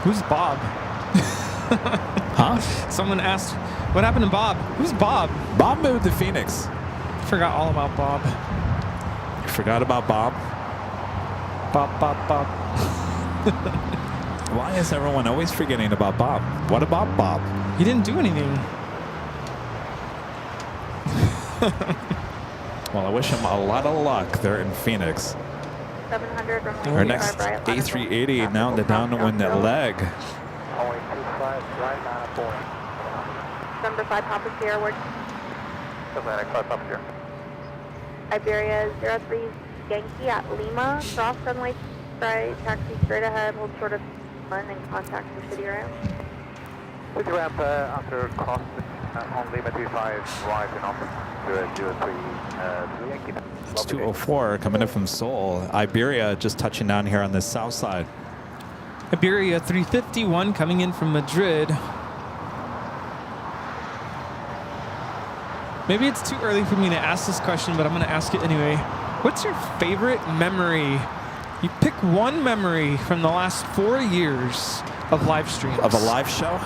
Who's Bob?
Huh?
Someone asked, what happened to Bob? Who's Bob?
Bob moved to Phoenix.
Forgot all about Bob.
You forgot about Bob?
Bob.
Why is everyone always forgetting about Bob? What about Bob?
He didn't do anything.
Well, I wish him a lot of luck there in Phoenix.
700
Our next A380 now the downwind leg.
Number 5 Papa Sierra, word. Iberia 03 Yankee at Lima, cross runway right, taxi straight ahead, hold short of 1 and contact the city ramp.
City ramp after cross on Lima 25 right and on 03 Yankee.
It's 204 coming in from Seoul. Iberia just touching down here on the south side.
Iberia 351 coming in from Madrid. Maybe it's too early for me to ask this question, but I'm going to ask it anyway. What's your favorite memory? You pick one memory from the last 4 years of live streams.
Of a live show?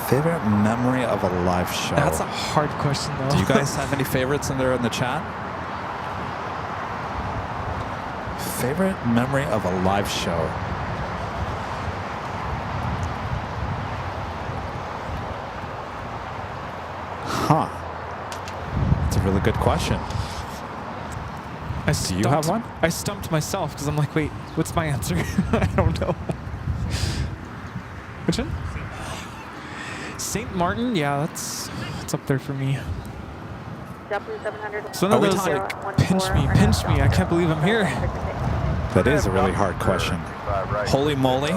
Favorite memory of a live show?
That's a hard question, though.
Do you guys have any favorites in there in the chat? Favorite memory of a live show? Huh. That's a really good question. Do you have one?
I stumped myself because I'm like, wait, what's my answer? I don't know. Which one? St. Martin, yeah, that's up there for me.
JetBlue 700.
So none of those like pinch me. I can't believe I'm here.
That is a really hard question. Holy moly,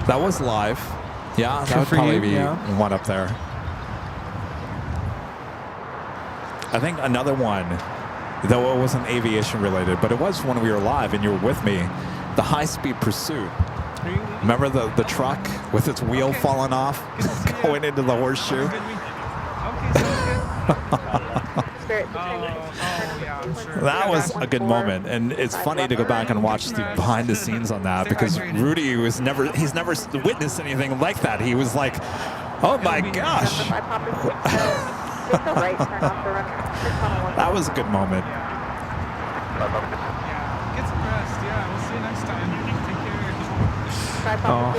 that was live. Yeah, that would probably be one up there. I think another one, though it wasn't aviation related, but it was when we were live and you were with me, the high-speed pursuit. Remember the truck with its wheel falling off, going into the horseshoe? That was a good moment, and it's funny to go back and watch the behind the scenes on that because Rudy he's never witnessed anything like that. He was like, oh my gosh. That was a good moment.
Get some rest. Yeah, we'll see you next time. Take care.
Oh,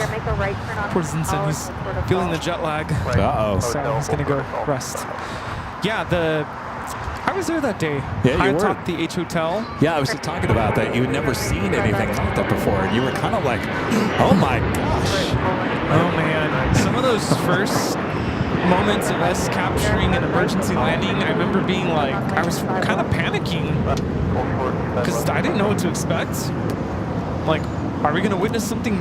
poor Zinsen, he's feeling the jet lag.
Uh-oh.
So he's going to go rest. Yeah, I was there that day.
Yeah, you were.
At the H Hotel.
Yeah, I was just talking about that. You had never seen anything like that before. And you were kind of like, oh my gosh.
Oh man. Some of those first moments of us capturing an emergency landing, I remember being like, I was kind of panicking because I didn't know what to expect. Like, are we going to witness something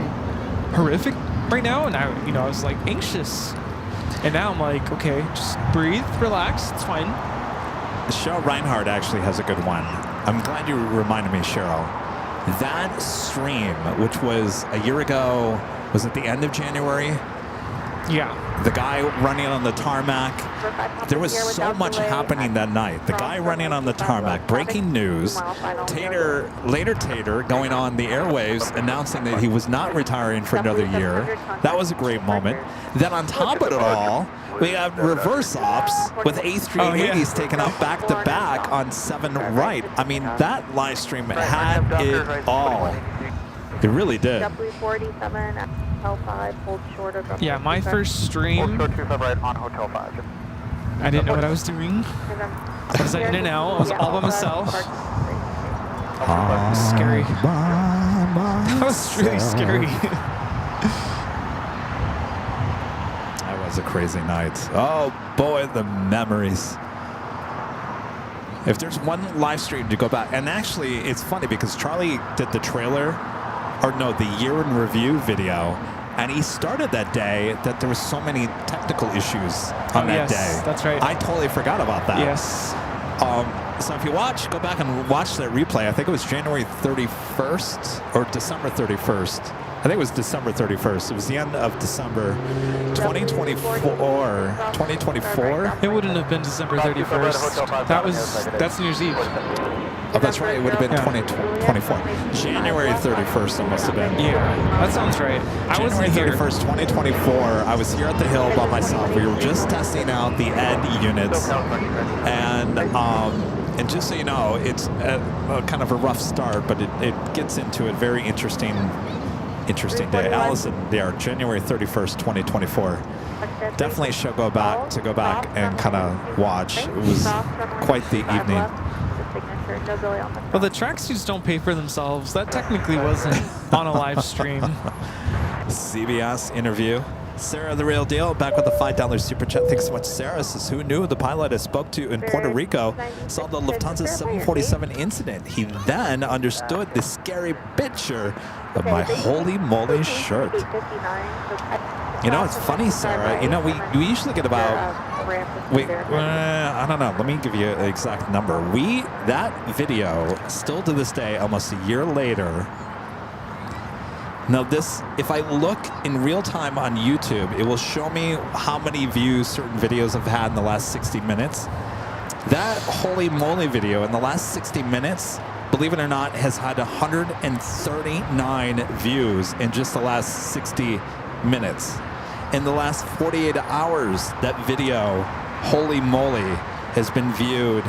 horrific right now? And I was like anxious. And now I'm like, okay, just breathe, relax, it's fine.
Cheryl Reinhardt actually has a good one. I'm glad you reminded me, Cheryl. That stream, which was a year ago, was it the end of January?
Yeah.
The guy running on the tarmac. There was so much happening that night. The guy running on the tarmac, breaking news. Tater going on the airwaves announcing that he was not retiring for another year. That was a great moment. Then on top of it all, we have reverse ops with A380s taken out back to back on 7 right. I mean, that live stream had it all. It really did.
Yeah, my first stream, I didn't know what I was doing. I was in and out. I was all by myself. That was scary. That was really scary.
That was a crazy night. Oh boy, the memories. If there's one live stream to go back, and actually it's funny because Charlie did the trailer, or no, the year in review video. And he started that day that there was so many technical issues on that day.
That's right.
I totally forgot about that.
Yes.
So if you go back and watch that replay. I think it was January 31st or December 31st. I think it was December 31st. It was the end of December 2024. 2024?
It wouldn't have been December 31st. That's New Year's Eve.
Oh, that's right. It would have been 2024. January 31st, it must have been.
Yeah, that sounds right. I was
January 31st, 2024. I was here at the Hill by myself. We were just testing out the Ed units. And just so you know, it's kind of a rough start, but it gets into a very interesting day. Allison, there, January 31st, 2024. Definitely should go back and kind of watch. It was quite the evening.
Well, the tracksuits don't pay for themselves. That technically wasn't on a live stream.
CBS interview. Sarah, the real deal, back with the $5 super chat. Thanks so much, Sarah. Says, who knew the pilot I spoke to in Puerto Rico saw the Lufthansa 747 incident? He then understood the scary picture of my holy moly shirt. You know, it's funny, Sarah. You know, we usually get about, I don't know. Let me give you an exact number. That video, still to this day, almost a year later. Now this, if I look in real time on YouTube, it will show me how many views certain videos have had in the last 60 minutes. That holy moly video in the last 60 minutes, believe it or not, has had 139 views in just the last 60 minutes. In the last 48 hours, that video, holy moly, has been viewed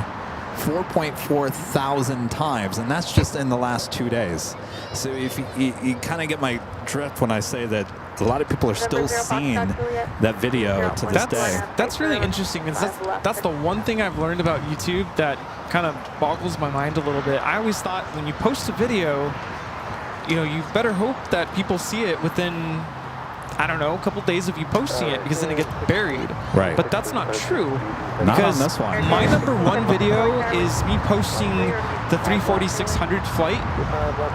4.4 thousand times, and that's just in the last 2 days. So if you kind of get my drift when I say that a lot of people are still seeing that video to this day.
That's really interesting, because that's the one thing I've learned about YouTube that kind of boggles my mind a little bit. I always thought when you post a video, you better hope that people see it within I don't know, a couple days of you posting it because then it gets buried.
Right.
But that's not true.
Not
because
on this one.
my #1 video is me posting the 340-600 flight.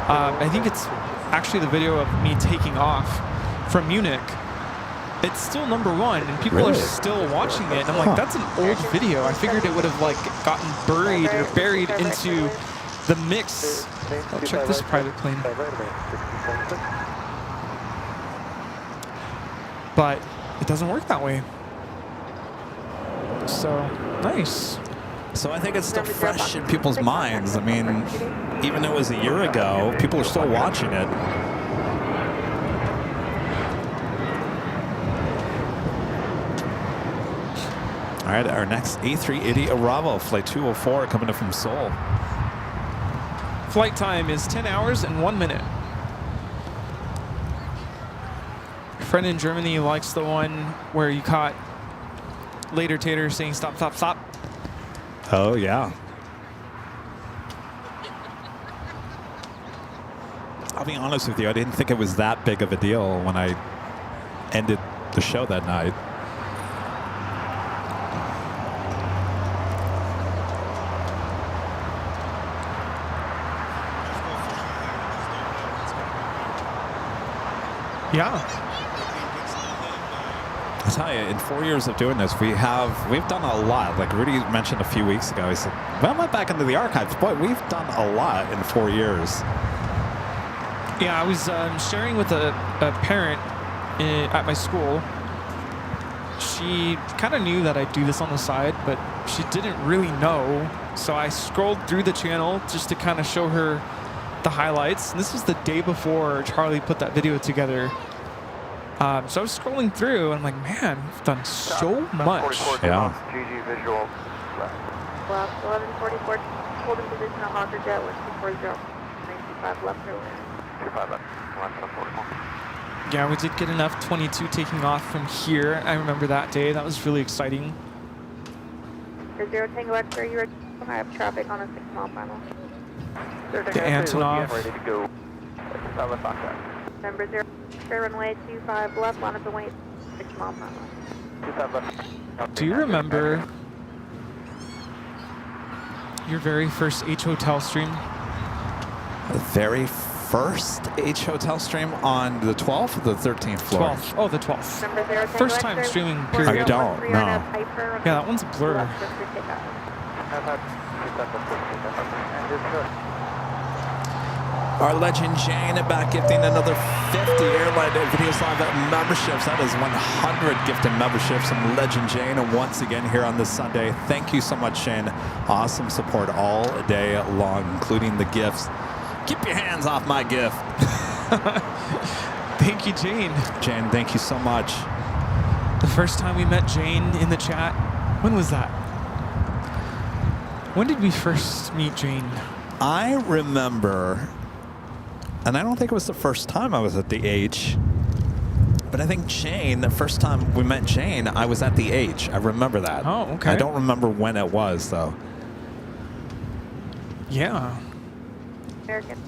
I think it's actually the video of me taking off from Munich. It's still #1, and people are still watching it. And I'm like, that's an old video. I figured it would have like gotten buried or buried into the mix. Oh, check this private plane. But it doesn't work that way. So, nice.
So I think it's still fresh in people's minds. I mean, even though it was a year ago, people are still watching it. All right, our next A380 Aravo, flight 204, coming in from Seoul.
Flight time is 10 hours and 1 minute. Friend in Germany likes the one where you caught Later Tater saying stop, stop, stop.
Oh, yeah. I'll be honest with you, I didn't think it was that big of a deal when I ended the show that night.
Yeah.
I tell you, in 4 years of doing this, we've done a lot. Like Rudy mentioned a few weeks ago, he said, well, I went back into the archives. Boy, we've done a lot in 4 years.
Yeah, I was sharing with a parent at my school. She kind of knew that I do this on the side, but she didn't really know. So I scrolled through the channel just to kind of show her the highlights. And this was the day before Charlie put that video together. So I was scrolling through and I'm like, man, we've done so much.
Yeah.
GG visual.
Well, 1144, hold in position on Hawker Jet, 1240, 925 left or left.
25 left, 1144.
Yeah, we did get enough 22 taking off from here. I remember that day. That was really exciting.
0 Tango X-ray, you are I have traffic on a 6-mile final.
The Antonov.
Ready to go.
Number 0, runway 25 left, line up and wait, 6-mile final.
Do you remember your very first H Hotel stream?
The very first H Hotel stream on the 12th or the 13th floor?
12th. Oh, the 12th.
Number 0,
First time streaming, period.
I don't, no.
Yeah, that one's a blur.
Our legend Jane back gifting another 50 Airline Videos Live memberships. That is 100 gifted memberships from Legend Jane. And once again here on this Sunday, thank you so much, Shane. Awesome support all day long, including the gifts. Keep your hands off my gift.
Thank you, Jane.
Jane, thank you so much.
The first time we met Jane in the chat, when was that? When did we first meet Jane?
I remember, and I don't think it was the first time I was at the H, but I think Jane, the first time we met Jane, I was at the H. I remember that.
Oh, okay.
I don't remember when it was, though.
Yeah.
American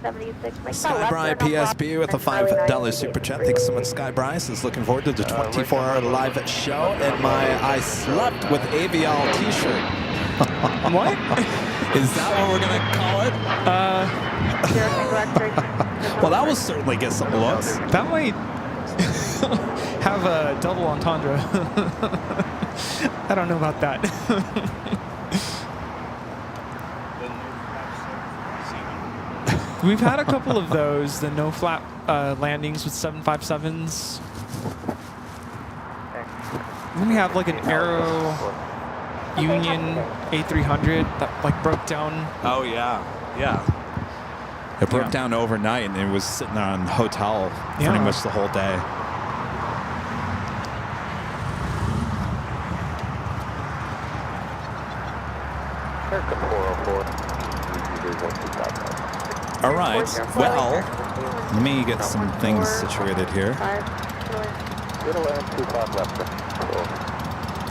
76.
Skybry PSB with a $5 super chat. Thanks so much, Skybry. Is looking forward to the 24-hour live show and my I Slept with Aviation t-shirt.
What?
Is that what we're going to call it? Well, that will certainly get some looks.
That might have a double entendre. I don't know about that. We've had a couple of those, the no flap landings with 757s. Then we have like an Aero Union A300 that like broke down.
Oh yeah, yeah. It broke down overnight and it was sitting on hotel pretty much the whole day. All right, well, let me get some things situated here.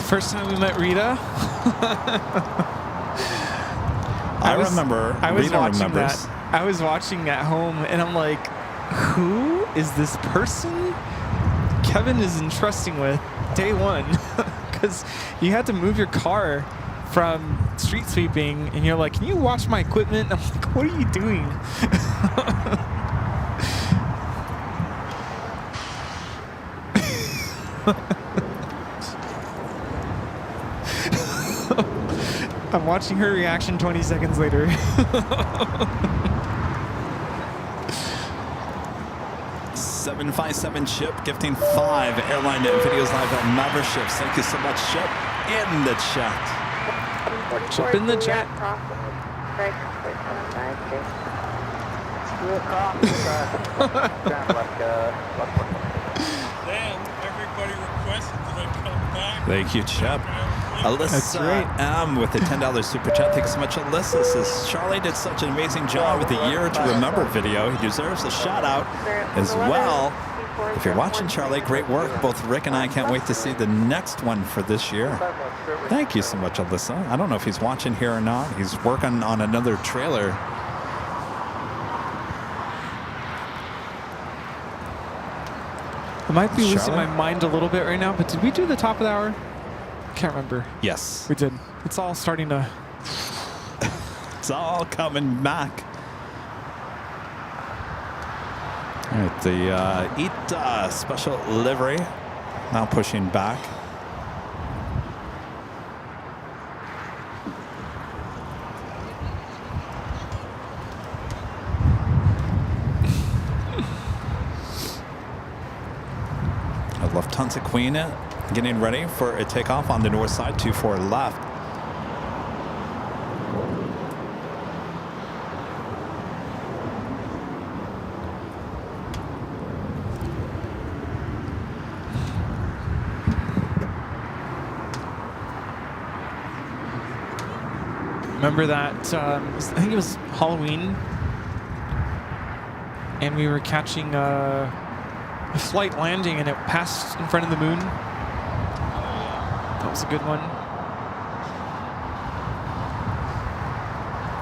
First time we met Rita.
I remember. Rita
watching
remembers.
that. I was watching at home and I'm like, who is this person? Kevin is entrusting with day one, because you had to move your car from street sweeping, and you're like, can you wash my equipment? I'm like, what are you doing? I'm watching her reaction 20 seconds later.
757 Chip gifting 5 Airline videos live at memberships. Thank you so much, Chip, in the chat.
Chip in the chat.
Then everybody requested that I come back.
Thank you, Chip. Alyssa M with the $10 super chat. Thanks so much, Alyssa. Says Charlie did such an amazing job with the Year to Remember video. He deserves a shout out as well. If you're watching, Charlie, great work. Both Rick and I can't wait to see the next one for this year. Thank you so much, Alyssa. I don't know if he's watching here or not. He's working on another trailer.
I might be losing my mind a little bit right now, but did we do the top of the hour? Can't remember.
Yes.
We did. It's all starting to...
It's all coming back. All right, the EAT special livery now pushing back. Lufthansa Queen getting ready for a takeoff on the north side, 24 left.
Remember that, I think it was Halloween, and we were catching a flight landing and it passed in front of the moon. That was a good one.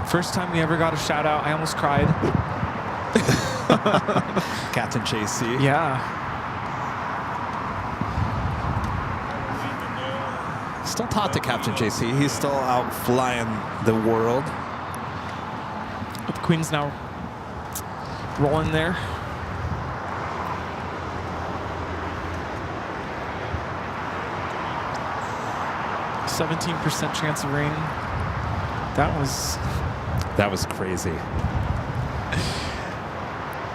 First time we ever got a shout out, I almost cried.
Captain JC.
Yeah.
Still talk to Captain JC. He's still out flying the world.
But the Queen's now rolling there. 17% chance of rain. That was crazy.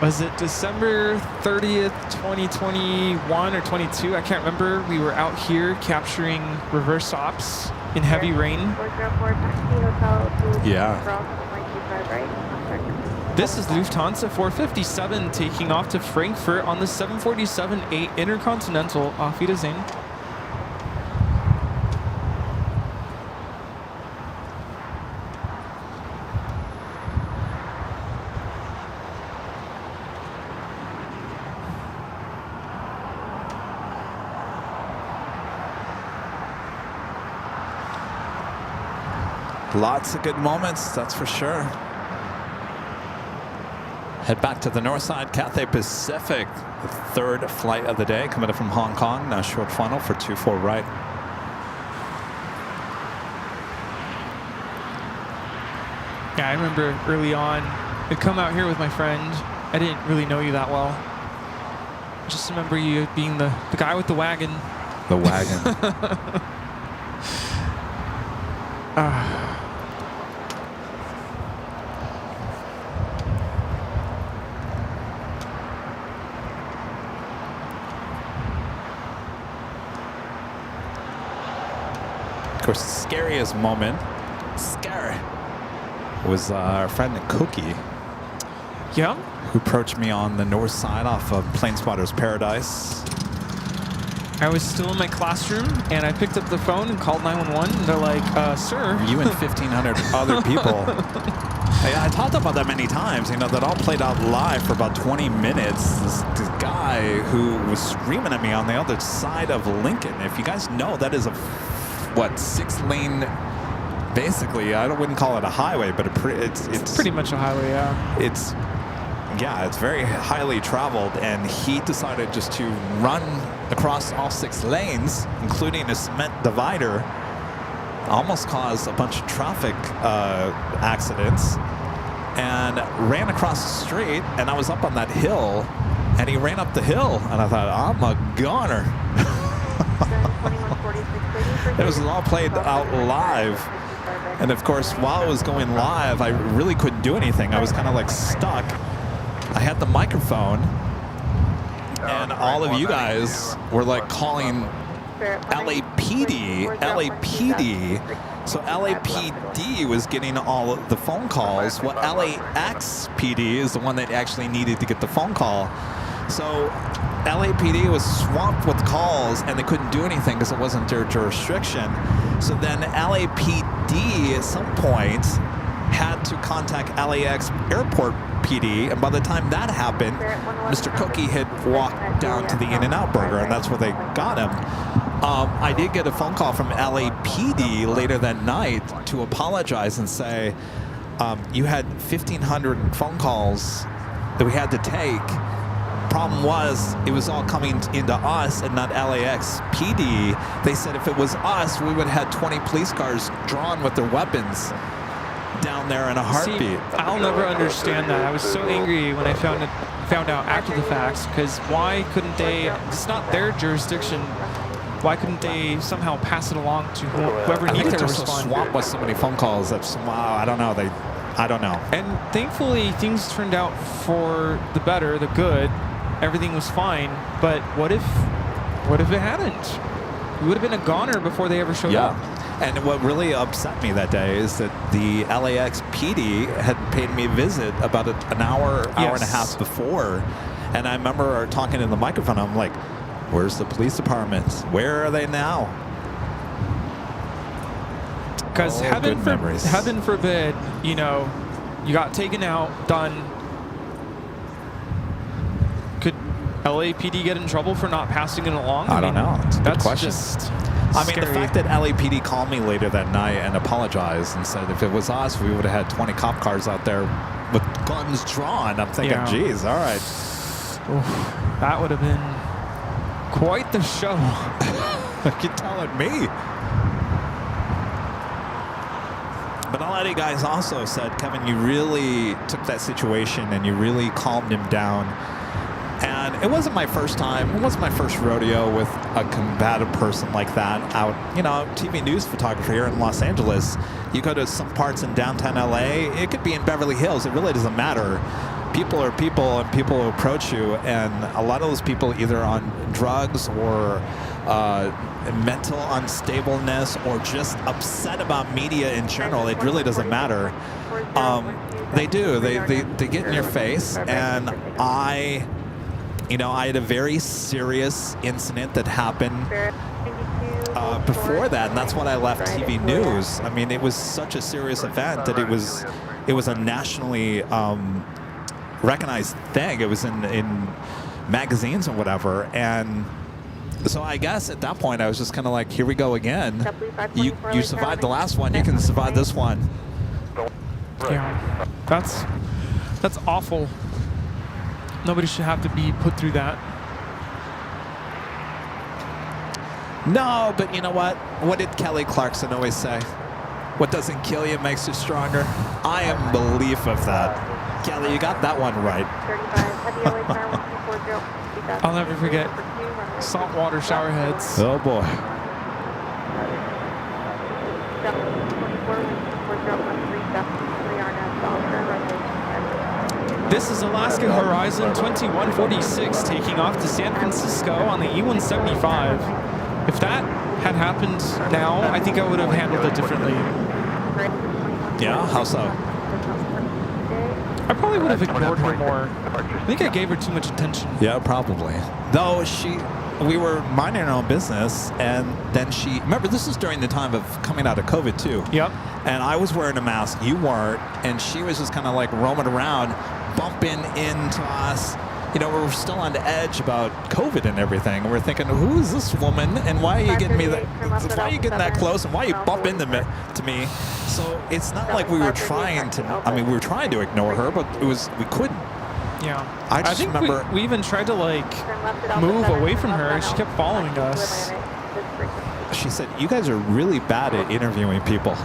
Was it December 30th, 2021 or 22? I can't remember. We were out here capturing reverse ops in heavy rain.
Yeah.
This is Lufthansa 457 taking off to Frankfurt on the 747-8 Intercontinental. Auf Wiedersehen.
Lots of good moments, that's for sure. Head back to the north side, Cathay Pacific, the third flight of the day, coming up from Hong Kong, now short funnel for 24 right.
Yeah, I remember early on, I'd come out here with my friend. I didn't really know you that well. I just remember you being the guy with the wagon.
The wagon. Of course, the scariest moment, was our friend Cookie.
Yeah?
Who approached me on the north side off of Plane Spotter's Paradise.
I was still in my classroom, and I picked up the phone and called 911, and they're like, sir.
You and 1,500 other people. I talked about that many times, you know, that all played out live for about 20 minutes. This guy who was screaming at me on the other side of Lincoln. If you guys know, that is a, 6-lane, basically, I wouldn't call it a highway, but it's
pretty much a highway, yeah.
It's, Yeah, it's very highly traveled, and he decided just to run across all 6 lanes, including a cement divider. Almost caused a bunch of traffic accidents, and ran across the street. And I was up on that hill, and he ran up the hill, and I thought, I'm a goner. It was all played out live. And of course, while it was going live, I really couldn't do anything. I was kind of like stuck. I had the microphone, and all of you guys were like calling LAPD. So LAPD was getting all of the phone calls. Well, LAX PD is the one that actually needed to get the phone call. So LAPD was swamped with calls, and they couldn't do anything because it wasn't their jurisdiction. So then LAPD at some point had to contact LAX Airport PD, and by the time that happened, Mr. Cookie had walked down to the In-N-Out Burger, and that's where they got him. I did get a phone call from LAPD later that night to apologize and say, you had 1,500 phone calls that we had to take. Problem was, it was all coming into us and not LAX PD. They said if it was us, we would have had 20 police cars drawn with their weapons down there in a heartbeat.
See, I'll never understand that. I was so angry when I found out after the facts, because why couldn't they, it's not their jurisdiction, why couldn't they somehow pass it along to whoever needed to respond?
I think they were so swamped with so many phone calls that somehow, I don't know, I don't know.
And thankfully, things turned out for the better, the good. Everything was fine, but what if it hadn't? We would have been a goner before they ever showed up.
And what really upset me that day is that the LAX PD had paid me a visit about an hour and a half before. And I remember talking in the microphone, I'm like, where's the police department? Where are they now?
Because heaven forbid, you know, you got taken out, done. Could LAPD get in trouble for not passing it along?
I don't know. It's a good question. I mean,
scary.
the fact that LAPD called me later that night and apologized and said if it was us, we would have had 20 cop cars out there with guns drawn. I'm thinking, geez, all right.
Oof, that would have been quite the show.
You're telling me. But a lot of you guys also said, Kevin, you really took that situation and you really calmed him down. And it wasn't my first time. It wasn't my first rodeo with a combative person like that out, you know, TV news photographer here in Los Angeles. You go to some parts in downtown LA, it could be in Beverly Hills. It really doesn't matter. People are people, and people will approach you. And a lot of those people either on drugs or mental unstableness or just upset about media in general. It really doesn't matter. They do. They get in your face. And I had a very serious incident that happened before that, and that's when I left TV news. I mean, it was such a serious event that it was a nationally recognized thing. It was in magazines and whatever, and so I guess at that point I was just kind of like, here we go again. You survived the last one, you can survive this one.
Yeah, that's awful. Nobody should have to be put through that.
No, but you know what? What did Kelly Clarkson always say? What doesn't kill you makes you stronger. I am belief of that. Kelly, you got that one right.
I'll never forget saltwater shower heads.
Oh boy.
This is Alaska Horizon 2146 taking off to San Francisco on the E-175. If that had happened now, I think I would have handled it differently.
Yeah, how so?
I probably would have ignored her more. I think I gave her too much attention.
Yeah, probably. Though we were minding our own business, and then remember, this is during the time of coming out of COVID too.
Yep.
And I was wearing a mask, you weren't, and she was just kind of like roaming around, bumping into us. You know, we're still on the edge about COVID and everything. We're thinking, who is this woman, and why are you getting me that? Why are you getting that close, and why are you bump into me? So it's not like we were trying to. I mean, we were trying to ignore her, but we couldn't.
Yeah.
I just
think
remember-
we even tried to like move away from her. She kept following us.
She said, "You guys are really bad at interviewing people."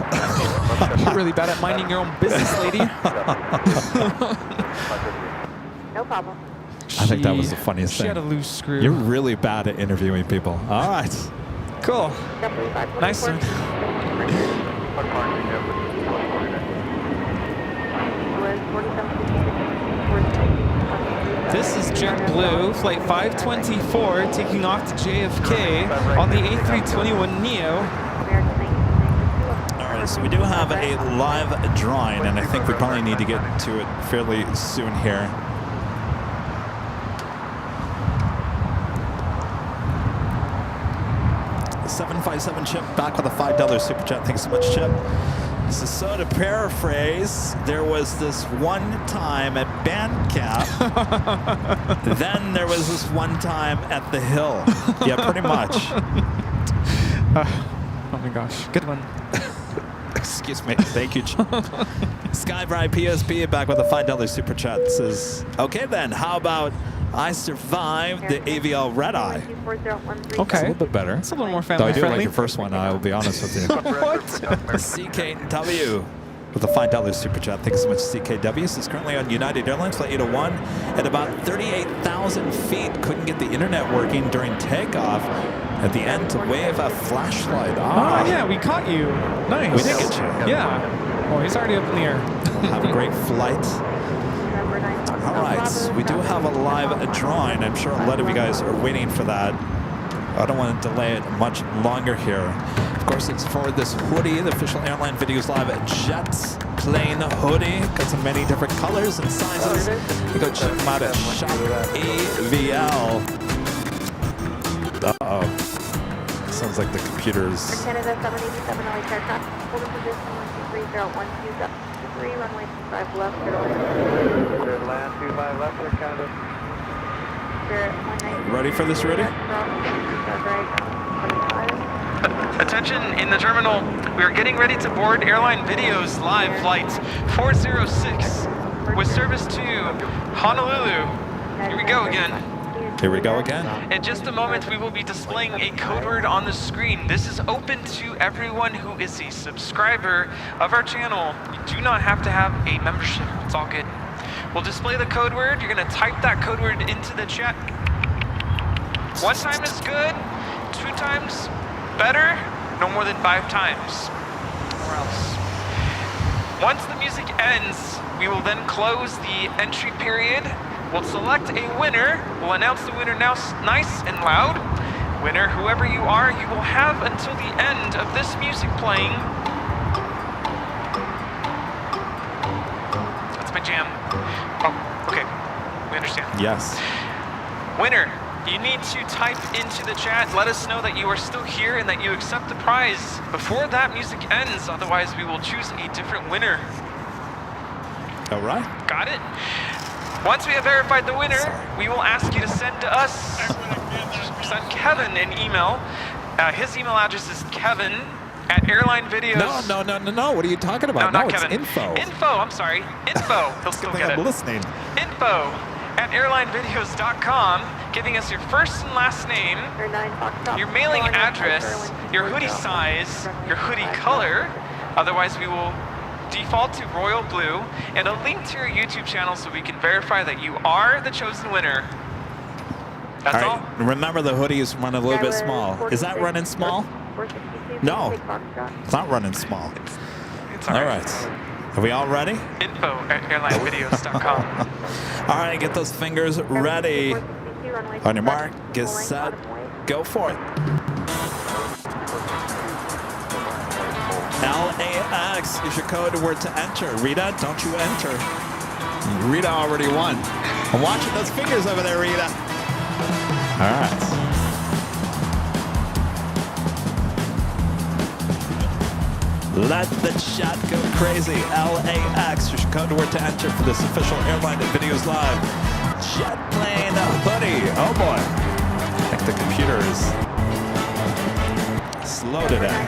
You're really bad at minding your own business, lady.
No problem.
I think that was the funniest
She
thing.
had a loose screw.
You're really bad at interviewing people. All right.
Cool. Nice one. This is JetBlue, flight 524, taking off to JFK on the A321neo.
All right, so we do have a live drawing, and I think we probably need to get to it fairly soon here. $757 Chip back with a $5 super chat. Thanks so much, Chip. So to paraphrase, there was this one time at band camp, then there was this one time at the Hill. Yeah, pretty much.
Oh my gosh, good one.
Excuse me. Thank you. Skybride PSP back with a $5 super chat. Says, okay then, how about I survived the AVL Red Eye?
Okay.
It's a little bit better.
It's a little more
Though
family
I do
friendly.
like your first one, I will be honest with you.
What?
CKW with a $5 super chat. Thanks so much, CKW. This is currently on United Airlines Flight 801 at about 38,000 feet. Couldn't get the internet working during takeoff. At the end to wave a flashlight.
Ah, yeah, we caught you. Nice.
We did get you.
Yeah. Oh, he's already up in the air.
Have a great flight. All right, we do have a live drawing. I'm sure a lot of you guys are waiting for that. I don't want to delay it much longer here. Of course, it's for this hoodie, the official Airline Videos Live Jet Plane hoodie. Got some many different colors and sizes. You go check them out at Shop AVL. Uh-oh. Sounds like the computer's...
Canada 787 LAX aircraft, hold in position 123.012, runway 25 left,
Land 25 left, Air Canada.
Ready for this, Rudy?
Attention in the terminal. We are getting ready to board Airline Videos live flight 406 with service to Honolulu. Here we go again.
Here we go again.
In just a moment, we will be displaying a code word on the screen. This is open to everyone who is a subscriber of our channel. You do not have to have a membership. It's all good. We'll display the code word. You're going to type that code word into the chat. 1 time is good. 2 times better. No more than 5 times. Or else. Once the music ends, we will then close the entry period. We'll select a winner. We'll announce the winner now nice and loud. Winner, whoever you are, you will have until the end of this music playing. That's my jam. Oh, okay. We understand.
Yes.
Winner, you need to type into the chat. Let us know that you are still here and that you accept the prize before that music ends. Otherwise, we will choose a different winner.
All right.
Got it? Once we have verified the winner, we will ask you to send to us, send Kevin an email. His email address is kevin@airlinevideos.
No. What are you talking about?
No, not
it's
Kevin.
info.
I'm sorry. Info. He'll still get it.
I'm listening.
Info@airlinevideos.com, giving us your first and last name, your mailing address, your hoodie size, your hoodie color. Otherwise, we will default to royal blue, and a link to your YouTube channel so we can verify that you are the chosen winner. That's all.
Remember, the hoodies run a little bit small. Is that running small? No, it's not running small.
It's
all right. Are we all ready?
Info@airlinevideos.com.
All right, get those fingers ready. On your mark, get set, go for it. LAX is your code word to enter. Rita, don't you enter. Rita already won. I'm watching those fingers over there, Rita. All right. Let the chat go crazy. LAX is your code word to enter for this official Airline Videos Live Jet Plane hoodie. Oh boy. I think the computer is slow today.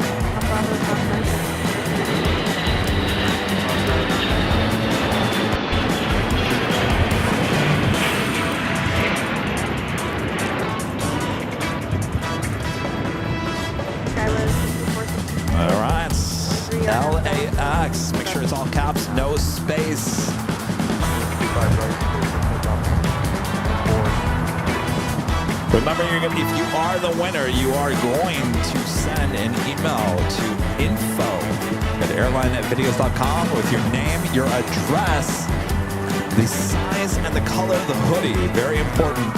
Remember, if you are the winner, you are going to send an email to info@airlinevideos.com with your name, your address, the size and the color of the hoodie. Very important.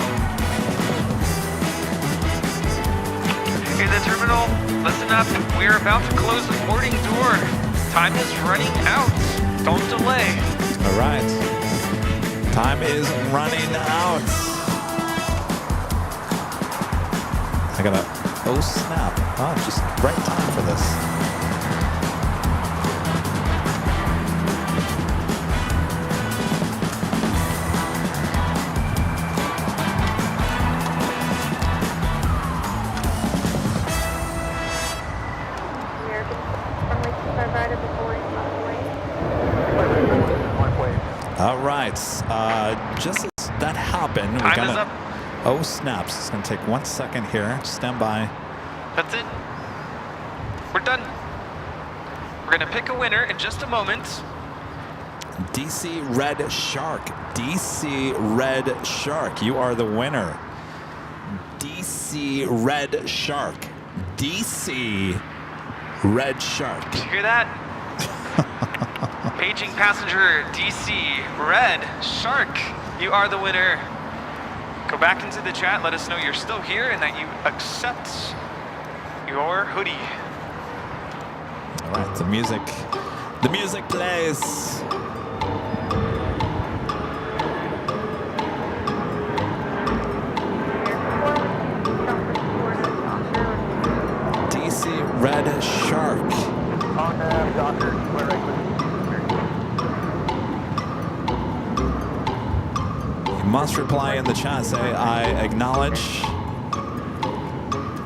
Hey, the terminal, listen up. We are about to close the boarding door. Time is running out. Don't delay.
All right. Time is running out. I gotta, oh snap. Oh, just right time for this. All right. Just as that happened, we
Time is
gotta.
up.
Oh snaps! It's gonna take 1 second here. Stand by.
That's it. We're done. We're gonna pick a winner in just a moment.
DC Red Shark. DC Red Shark. You are the winner. DC Red Shark. DC Red Shark.
Did you hear that? Paging passenger DC Red Shark. You are the winner. Go back into the chat. Let us know you're still here and that you accept your hoodie.
All right, the music plays. DC Red Shark. You must reply in the chat. Say, I acknowledge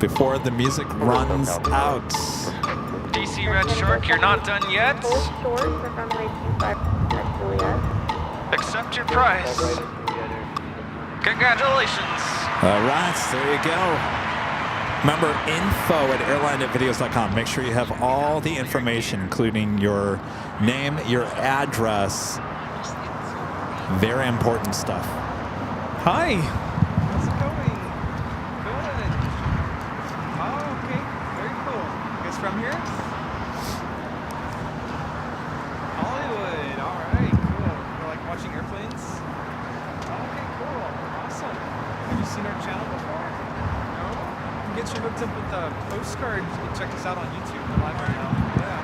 before the music runs out.
DC Red Shark, you're not done yet. Accept your prize. Congratulations.
All right, there you go. Remember, info@airlinevideos.com. Make sure you have all the information, including your name, your address. Very important stuff.
Hi. How's it going? Good. Oh, okay. Very cool. You guys from here? Hollywood. All right. Cool. You like watching airplanes? Okay, cool. Awesome. Have you seen our channel before? No? We can get you hooked up with a postcard. You can check us out on YouTube. We're live right now. Yeah.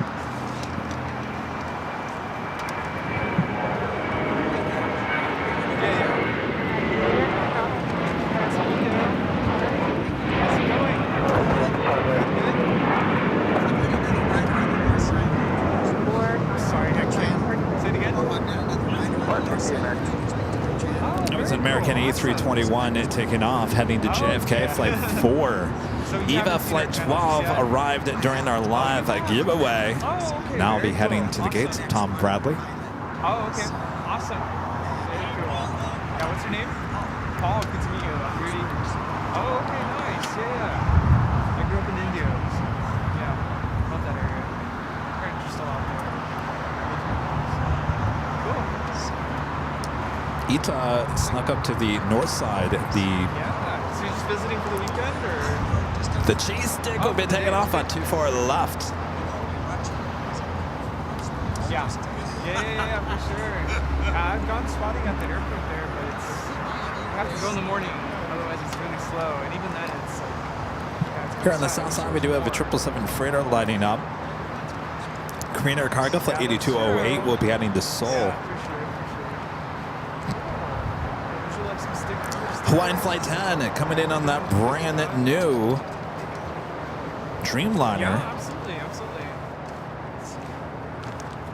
It was an American A321 taking off, heading to JFK, Flight 4. EVA Flight 12 arrived during our live giveaway. Now I'll be heading to the gates of Tom Bradley.
Oh, okay. Awesome. Very cool. Yeah, what's your name? Paul, good to meet you. Rudy. Oh, okay, nice. Yeah. I grew up in India. So, yeah, love that area. Parents are still out there. Cool.
Ita snuck up to the north side.
Yeah. So you're just visiting for the weekend, or?
The cheese stick will be taking off on 24 left.
Yeah. Yeah, for sure. I've gone spotting at the airport there, but it's you have to go in the morning, otherwise it's really slow. And even then, it's like
Here on the south side, we do have a 777 freighter lighting up. Korean Air Cargo Flight 8208 will be heading to Seoul.
Yeah, for sure. Would you like some stickers?
Hawaiian Flight 10 coming in on that brand new Dreamliner.
Yeah, absolutely.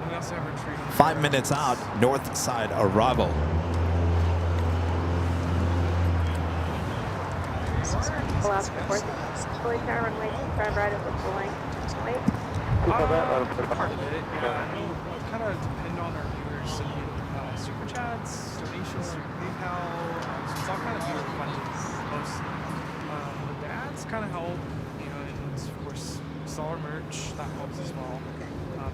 And we also have our tree.
5 minutes out, north side arrival.
Alaska 46, fully tower runway 25 right at the full length. Wait.
Part of it, yeah. It will kind of depend on our viewers sending super chats, donations through PayPal. So it's all kind of viewer funded mostly. But the ads kind of help, and of course, sell our merch, that helps as well.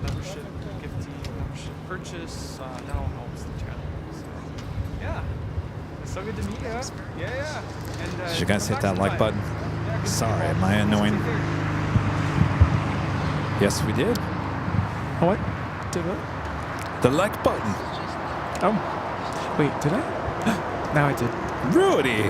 Membership, gifting, membership purchase, that all helps the channel. So, yeah. This So good to meet you. Yeah. And,
Did you guys hit that like button? Sorry, am I annoying? Yes, we did.
What? Did what?
The like button.
Oh. Wait, did I? Now I did.
Rudy.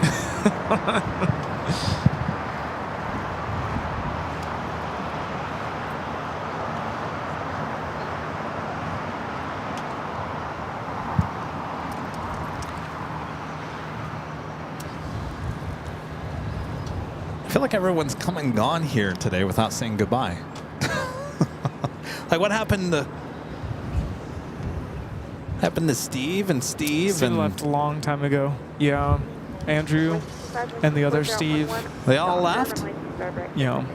I feel like everyone's come and gone here today without saying goodbye. Like what happened to Steve and
Steve left a long time ago. Yeah. Andrew and the other Steve.
They all left?
Yeah.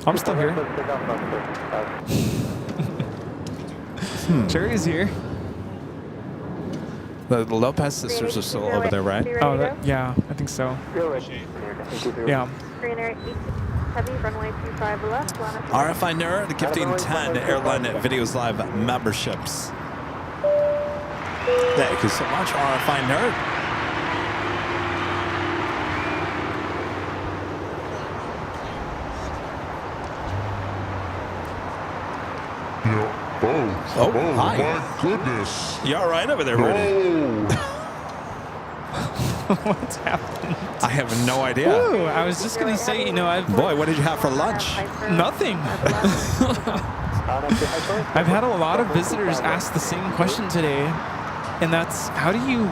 I'm still here. Jerry's here.
The Lopez sisters are still over there, right?
Oh, yeah, I think so. Yeah.
RFI Nerd gifting 10 Airline Videos Live memberships. Thank you so much, RFI Nerd. Oh, hi.
My goodness.
You all right over there, Rudy?
What's happened?
I have no idea.
Ooh, I was just gonna say,
Boy, what did you have for lunch?
Nothing. I've had a lot of visitors ask the same question today, and that's how do you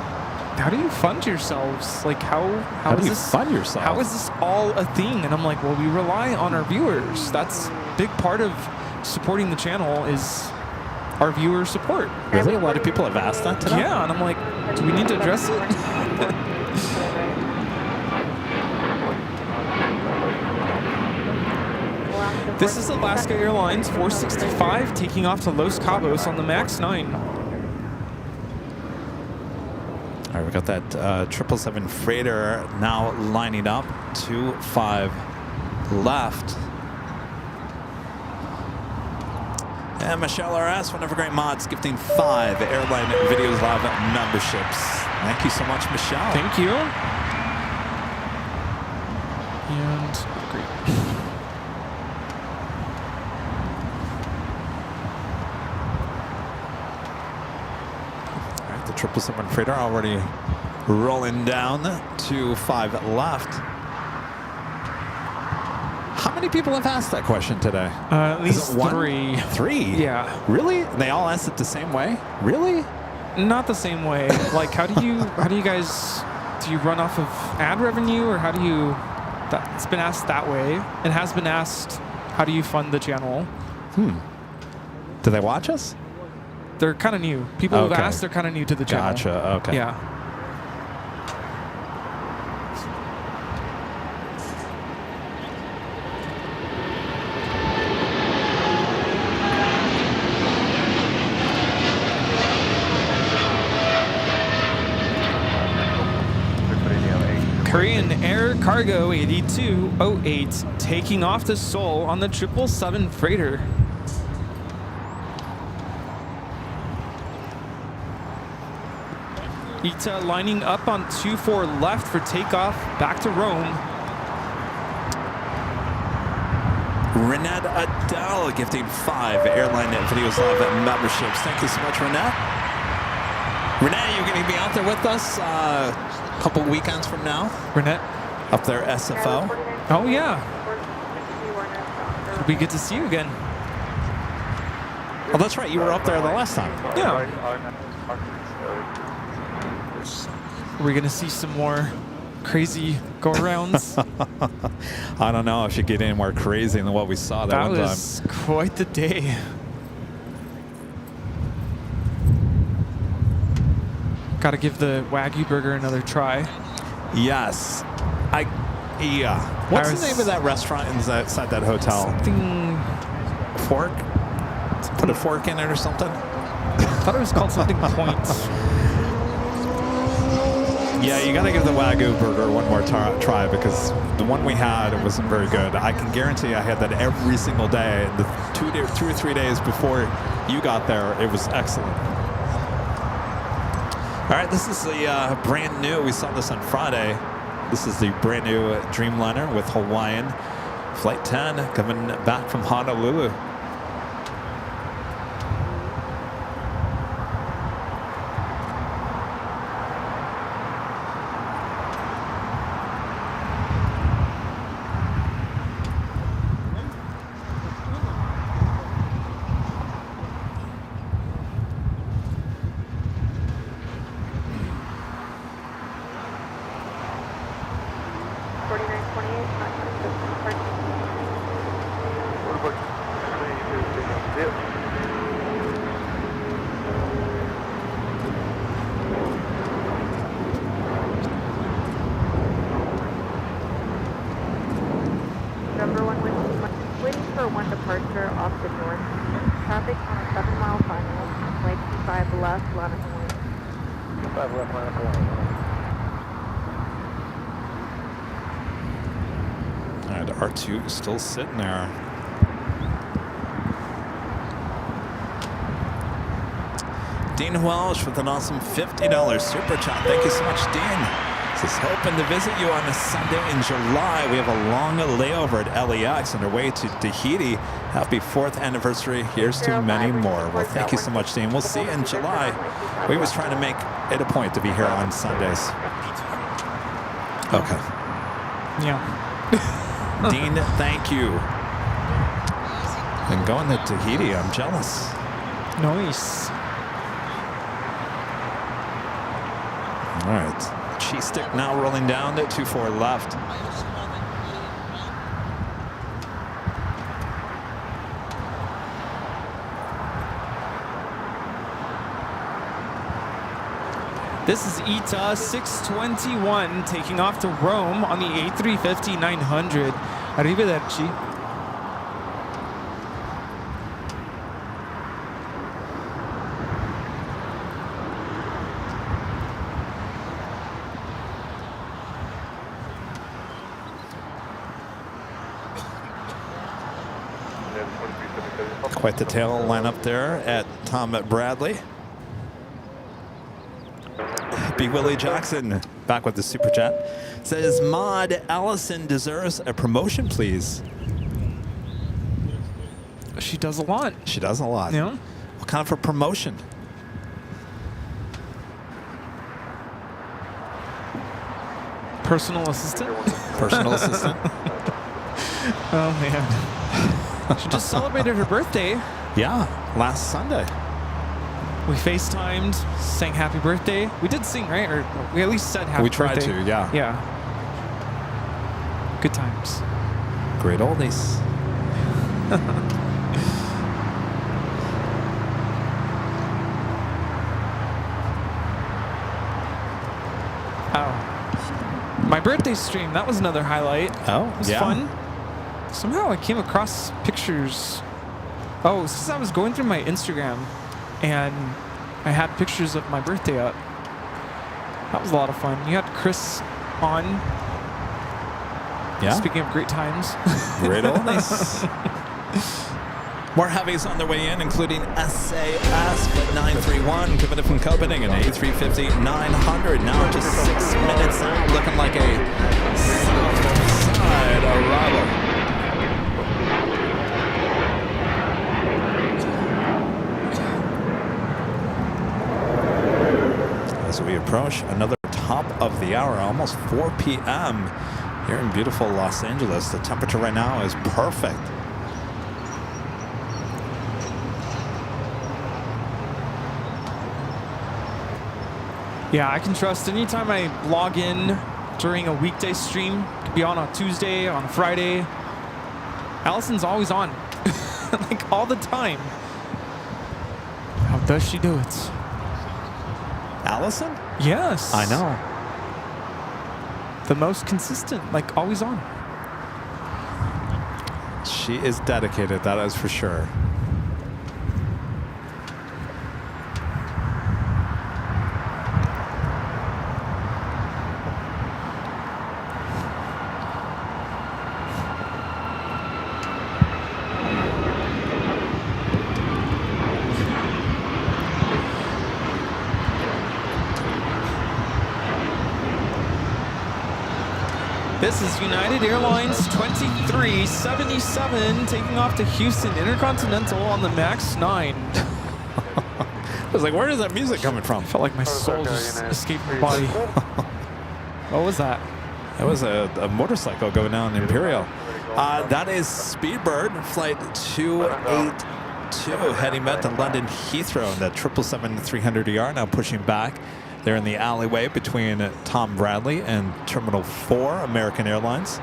fund yourselves? Like how
do
is
you
this
fund yourself?
How is this all a thing? And I'm like, well, we rely on our viewers. That's a big part of supporting the channel is our viewer support.
Really? A lot of people have asked that today?
Yeah, and I'm like, do we need to address it? This is Alaska Airlines 465 taking off to Los Cabos on the MAX 9.
All right, we got that 777 freighter now lining up. 2-5 left. And Michelle RS, one of our great mods, gifting 5 Airline Videos Live memberships. Thank you so much, Michelle.
Thank you. And great.
All right, the 777 freighter already rolling down. 2-5 left. How many people have asked that question today?
At least 3.
3?
Yeah.
Really? They all asked it the same way? Really?
Not the same way. Like, how do you guys, do you run off of ad revenue, or how do you, it's been asked that way. It has been asked, how do you fund the channel?
Do they watch us?
They're kind of new. People who've asked, they're kind of new to the channel.
Gotcha, okay.
Yeah. Korean Air Cargo 8208 taking off to Seoul on the 777 freighter. Ita lining up on 24 left for takeoff back to Rome.
Renette Adele gifting 5 Airline Videos Live memberships. Thank you so much, Renette. Renette, you're going to be out there with us a couple weekends from now.
Renette?
Up there, SFO.
Oh, yeah. It'll be good to see you again.
Oh, that's right. You were up there the last time.
Yeah. Are we going to see some more crazy go-arounds?
I don't know if you get any more crazy than what we saw that one time.
That was quite the day. Got to give the Wagyu burger another try.
Yes. What's the name of that restaurant inside that hotel?
Something...
Fork? Put a fork in it or something?
I thought it was called something Point.
Yeah, you got to give the Wagyu burger one more try because the one we had, it wasn't very good. I can guarantee I had that every single day. The 2 or 3 days before you got there, it was excellent. All right, this is the brand new. We saw this on Friday. This is the brand new Dreamliner with Hawaiian. Flight 10 coming back from Honolulu.
Number 1 waiting for one departure off the north. Traffic on a 7-mile final. Flight 25 left, line of Hawaii.
25 left, line of Hawaii.
All right, R2 still sitting there. Dean Welsh with an awesome $50 super chat. Thank you so much, Dean. Says, hoping to visit you on a Sunday in July. We have a long layover at LAX on our way to Tahiti. Happy 4th anniversary. Here's to many more. Well, thank you so much, Dean. We'll see you in July. We was trying to make it a point to be here on Sundays. Okay.
Yeah.
Dean, thank you. And going to Tahiti, I'm jealous.
Nice.
All right. Cheese stick now rolling down to 24 left.
This is ETA 621 taking off to Rome on the A350-900. Arrivederci.
Quite the tail lineup there at Tom Bradley. B. Willie Jackson back with the super chat. Says, Maud Allison deserves a promotion, please.
She does a lot.
She does a lot.
Yeah.
What kind of a promotion?
Personal assistant?
Personal assistant?
Oh, man. She just celebrated her birthday.
Yeah, last Sunday.
We FaceTimed, sang happy birthday. We did sing, right? Or we at least said happy birthday.
We tried to, yeah.
Yeah. Good times.
Great oldies.
Oh. My birthday stream, that was another highlight.
Oh,
it was
yeah.
fun. Somehow I came across pictures. Oh, since I was going through my Instagram and I had pictures of my birthday up. That was a lot of fun. You had Chris on.
Yeah.
Speaking of great times.
Great oldies. More heavies on their way in, including SAS Flight 931 coming in from Copenhagen, A350-900. Now just 6 minutes out, looking like a south side arrival. As we approach another top of the hour, almost 4 p.m. here in beautiful Los Angeles. The temperature right now is perfect.
Yeah, I can trust anytime I log in during a weekday stream. It could be on a Tuesday, on a Friday. Allison's always on. Like all the time. How does she do it?
Allison?
Yes.
I know.
The most consistent, like always on.
She is dedicated, that is for sure.
This is United Airlines 2377 taking off to Houston Intercontinental on the MAX 9.
I was like, where is that music coming from?
I felt like my soul just escaped my body. What was that?
That was a motorcycle going down Imperial. That is Speedbird, flight 282, heading back to London Heathrow. The 777-300ER now pushing back. They're in the alleyway between Tom Bradley and Terminal 4, American Airlines.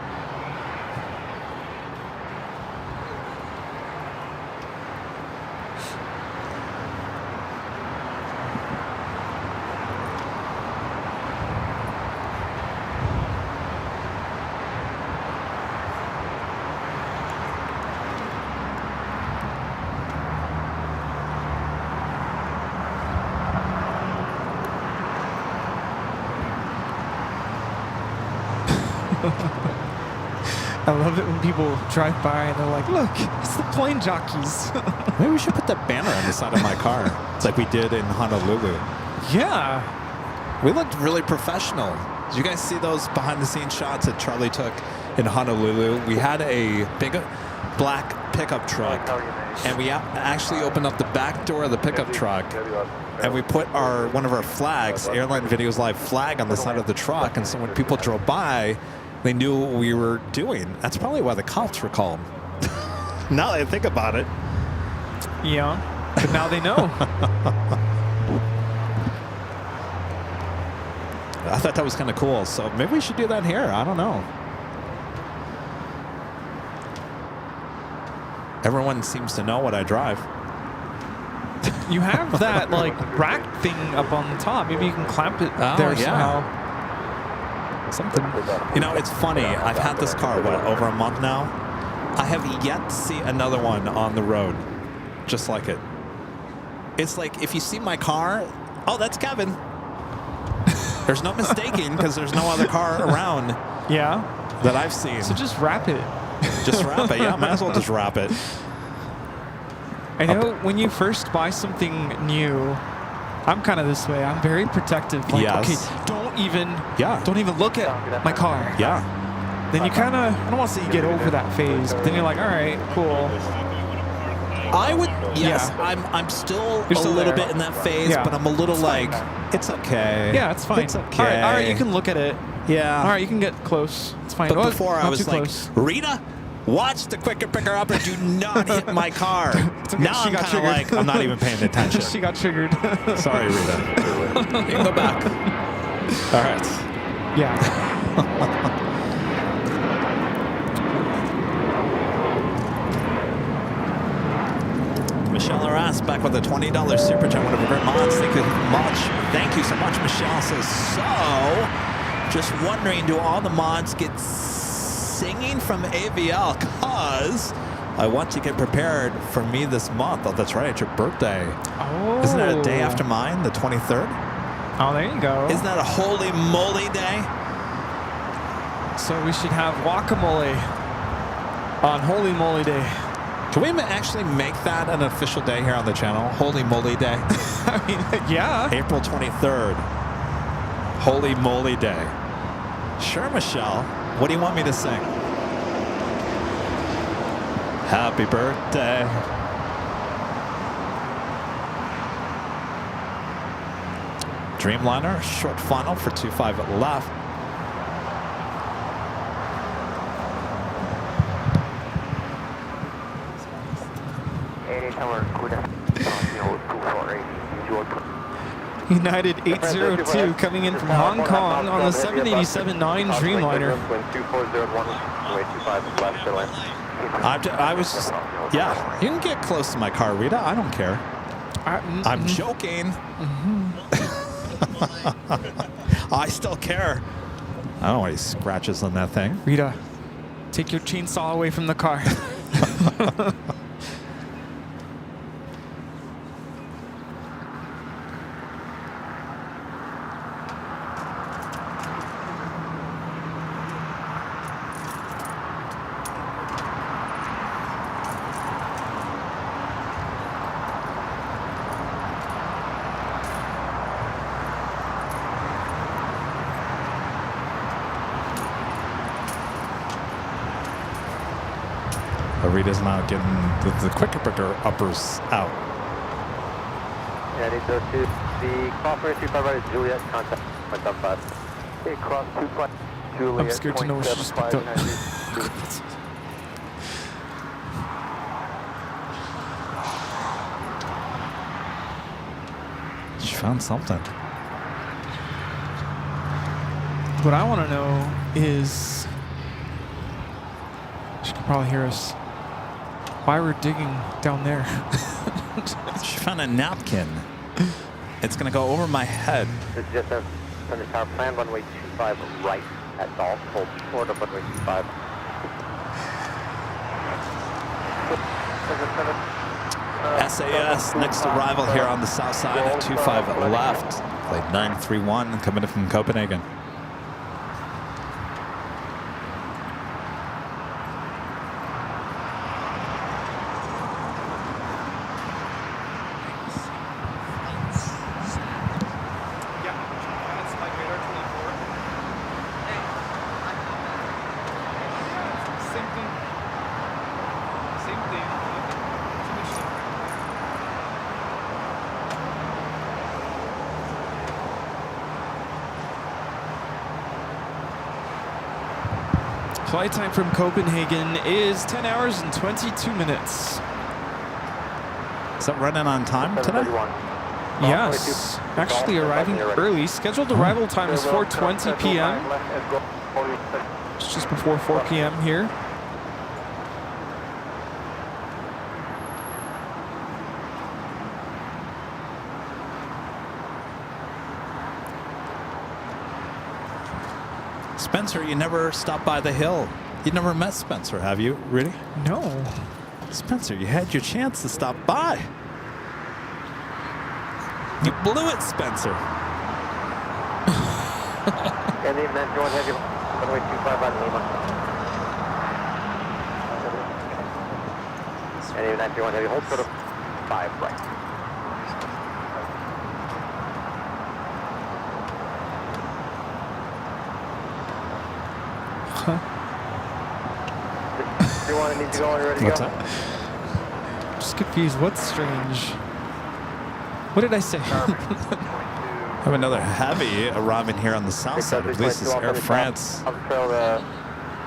I love it when people drive by and they're like, look, it's the Plane Jockeys.
Maybe we should put that banner on the side of my car. It's like we did in Honolulu.
Yeah.
We looked really professional. Did you guys see those behind the scenes shots that Charlie took in Honolulu? We had a big black pickup truck, and we actually opened up the back door of the pickup truck, and we put one of our flags, Airline Videos Live flag, on the side of the truck, and so when people drove by, they knew what we were doing. That's probably why the cops were called. Now that I think about it.
Yeah, but now they know.
I thought that was kind of cool, so maybe we should do that here. I don't know. Everyone seems to know what I drive.
You have that like rack thing up on the top. Maybe you can clamp it there somehow. Something.
You know, it's funny. I've had this car, what, over a month now? I have yet to see another one on the road just like it. It's like if you see my car, oh, that's Kevin. There's no mistaking because there's no other car around.
Yeah.
That I've seen.
So just wrap it.
Just wrap it. Yeah, might as well just wrap it.
I know when you first buy something new, I'm kind of this way. I'm very protective. Like, okay, don't even look at my car.
Yeah.
Then you kind of, I don't want to say you get over that phase, but then you're like, all right, cool.
I would, yes, I'm still a little bit in that phase, but I'm a little like, it's okay.
Yeah, it's fine.
It's okay.
All right, you can look at it.
Yeah.
All right, you can get close. It's fine.
But before I was like, Rita, watch the quicker picker up and do not hit my car. Now I'm kind of like, I'm not even paying attention.
She got triggered.
Sorry, Rita. You can go back. All right.
Yeah.
Michelle Arras back with a $20 super chat. One of our great mods. Thank you much. Thank you so much. Michelle says, so just wondering, do all the mods get singing from AVL? Cause I want to get prepared for me this month. Oh, that's right. It's your birthday.
Oh.
Isn't that a day after mine, the 23rd?
Oh, there you go.
Isn't that a holy moly day?
So we should have guacamole on Holy Moly Day.
Can we actually make that an official day here on the channel? Holy Moly Day?
I mean, yeah.
April 23rd. Holy Moly Day. Sure, Michelle. What do you want me to sing? Happy birthday. Dreamliner, short final for 25 left.
United 802 coming in from Hong Kong on the 787-9 Dreamliner.
I was just, yeah, you can get close to my car, Rita. I don't care. I'm joking. I still care. I don't want any scratches on that thing.
Rita, take your chainsaw away from the car.
Rita's now getting the quick uppers out.
Yeah, need those two. The cross 25 right is Juliet, contact 175. Okay, cross 25 Juliet.
I'm scared to know where she just picked up.
She found something.
What I want to know is, she can probably hear us, why we're digging down there.
She found a napkin. It's going to go over my head.
This is just on the tower plan, runway 25 right at Golf, hold short of runway 25.
SAS, next arrival here on the south side at 25 left. Flight 931 coming in from Copenhagen.
Flight time from Copenhagen is 10 hours and 22 minutes.
Is that running on time today?
Yes, actually arriving early. Scheduled arrival time is 4:20 p.m. It's just before 4 p.m. here.
Spencer, you never stopped by the hill. You never met Spencer, have you, Rudy?
No.
Spencer, you had your chance to stop by. You blew it, Spencer.
And the event, Joan Heavy, runway 25 on Lima. And the event, Joan Heavy, hold short of 5 right. You want to need to go and ready to
What's
go?
that?
Just confused. What's strange? What did I say?
Have another heavy arriving here on the south side. I believe this is Air France.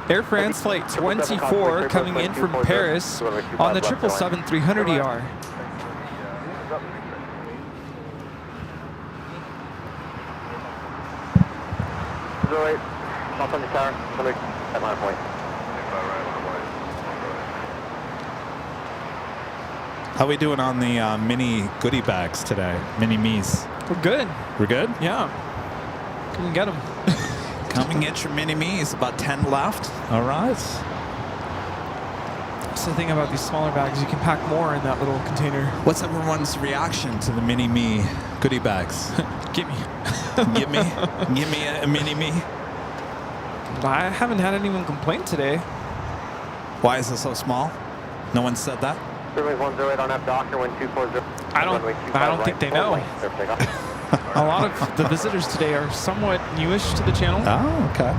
Air France flight 24 coming in from Paris on the 777-300ER.
Off on the tower, at my point.
How we doing on the mini goodie bags today? Mini me's.
We're good.
We're good?
Yeah. Come and get them.
Come and get your mini me's. About 10 left. All right.
That's the thing about these smaller bags. You can pack more in that little container.
What's everyone's reaction to the mini me goodie bags?
Give me.
Give me a mini me.
I haven't had anyone complain today.
Why is it so small? No one said that?
Runway 108 on F Doctor, 1240.
I don't think they know. A lot of the visitors today are somewhat newish to the channel.
Oh, okay.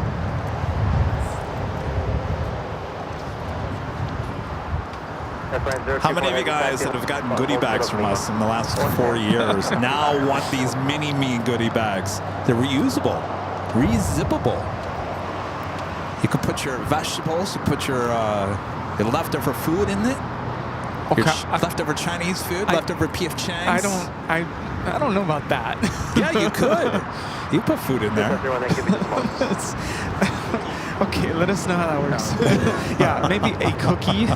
How many of you guys that have gotten goodie bags from us in the last 4 years now want these mini me goodie bags? They're reusable, re-zippable. You can put your vegetables, you put your leftover food in it.
Okay.
Leftover Chinese food, leftover P.F. Chang's.
I don't know about that.
Yeah, you could. You put food in there.
Okay, let us know how that works. Yeah, maybe a cookie.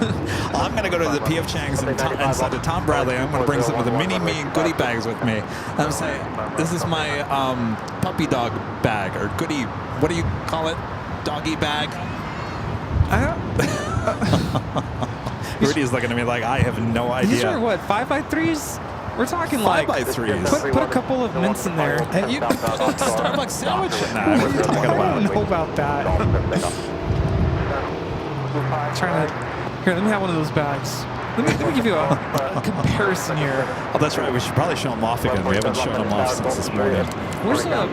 I'm going to go to the P.F. Chang's instead of Tom Bradley. I'm going to bring some of the mini me goodie bags with me. I'm saying, this is my puppy dog bag, or goodie, what do you call it? Doggy bag? Rudy's looking at me like I have no idea.
These are what, 5x3s? We're talking
5x3s.
Put a couple of mints in there.
Hey, you put a Starbucks sandwich in that. What are you talking
I
about?
don't know about that. Trying to. Here, let me have one of those bags. Let me give you a comparison here.
Oh, that's right. We should probably show them off again. We haven't shown them off since this morning.
Where's the...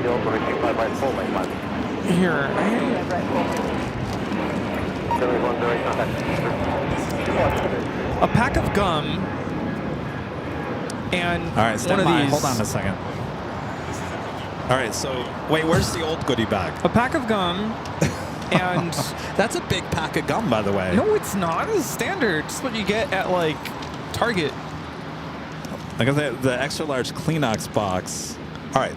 Here. a pack of gum and
All right, stand
one
by.
of these.
Hold on a second. All right, so wait, where's the old goodie bag?
A pack of gum and
That's a big pack of gum, by the way.
no, it's not. It's standard. It's what you get at like Target.
Look at the extra large Kleenex box. All right,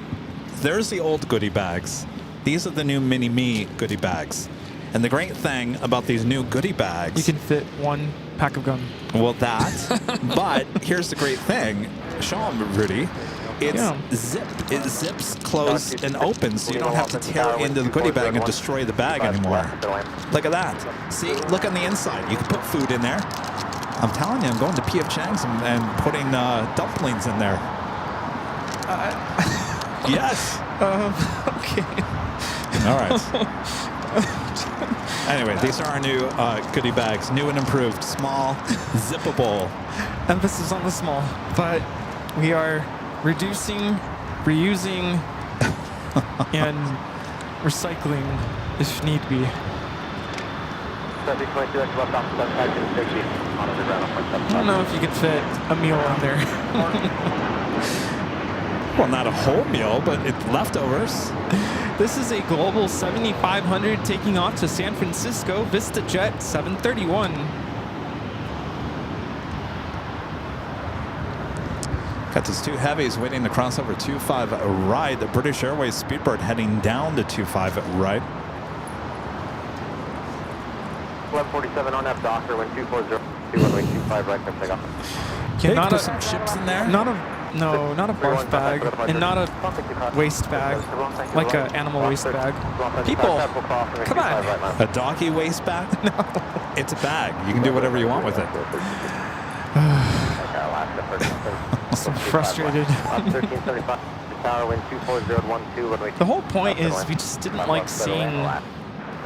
there's the old goodie bags. These are the new mini me goodie bags. And the great thing about these new goodie bags,
You can fit one pack of gum.
well, that. But here's the great thing. Show them, Rudy. It's zipped. It zips closed and opens, so you don't have to tear into the goodie bag and destroy the bag anymore. Look at that. See, look on the inside. You can put food in there. I'm telling you, I'm going to P.F. Chang's and putting dumplings in there. Yes.
Okay.
All right. Anyway, these are our new goodie bags. New and improved. Small, zippable.
Emphasis on the small, but we are reducing, reusing, and recycling if need be.
I
I don't know if you can fit a meal in there.
Well, not a whole meal, but it's leftovers.
This is a Global 7500 taking off to San Francisco, VistaJet 731.
Got those two heavies waiting to cross over 25 right. The British Airways Speedbird heading down to 25 right.
1147 on F Docker, wind 240, 2125 right, clear takeoff.
Hey,
not
put
a-
some chips in there.
Not a barf bag, and not a waste bag, like an animal waste bag. People, come on.
A doggy waste bag? No. It's a bag. You can do whatever you want with it.
I'm frustrated. The whole point is we just didn't like seeing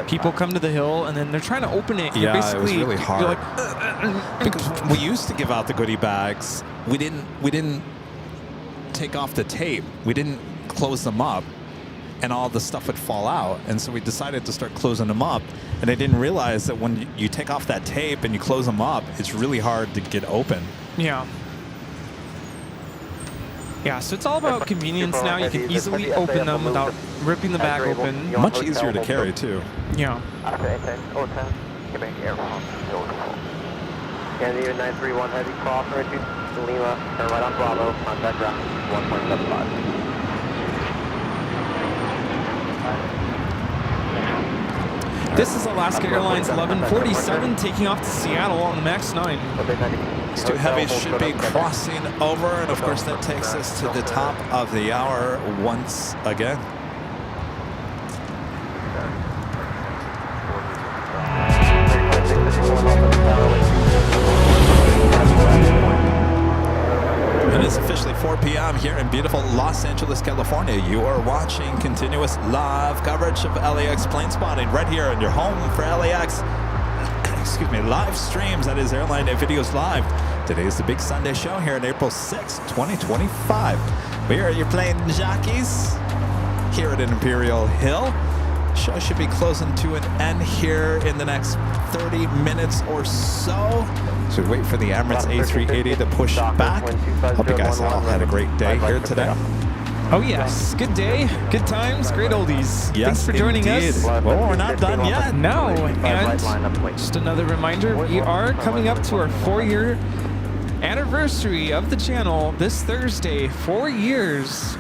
people come to the hill and then they're trying to open it.
Yeah,
basically,
it was really hard.
You're like,
Because we used to give out the goodie bags. We didn't take off the tape. We didn't close them up, and all the stuff would fall out. And so we decided to start closing them up. And I didn't realize that when you take off that tape and you close them up, it's really hard to get open.
yeah. Yeah, so it's all about convenience now. You can easily open them without ripping the bag open.
Much easier to carry too.
Yeah.
And even 931 heavy cross to Lima, turn right on Bravo, contact ground 1.75.
This is Alaska Airlines 1147 taking off to Seattle on the MAX 9.
These two heavies should be crossing over, and of course that takes us to the top of the hour once again. It is officially 4 p.m. here in beautiful Los Angeles, California. You are watching continuous live coverage of LAX plane spotting right here in your home for LAX. Excuse me, live streams. That is Airline Videos Live. Today is the big Sunday show here on April 6, 2025. We are your plane jockeys here at Imperial Hill. Show should be closing to an end here in the next 30 minutes or so. So we wait for the Emirates A380 to push back. Hope you guys all had a great day here today.
Oh yes, good day, good times, great oldies.
Yes,
Thanks for joining us.
Well, we're not done yet.
No, and just another remander, we are coming up to our 4-year anniversary of the channel this Thursday. 4 years.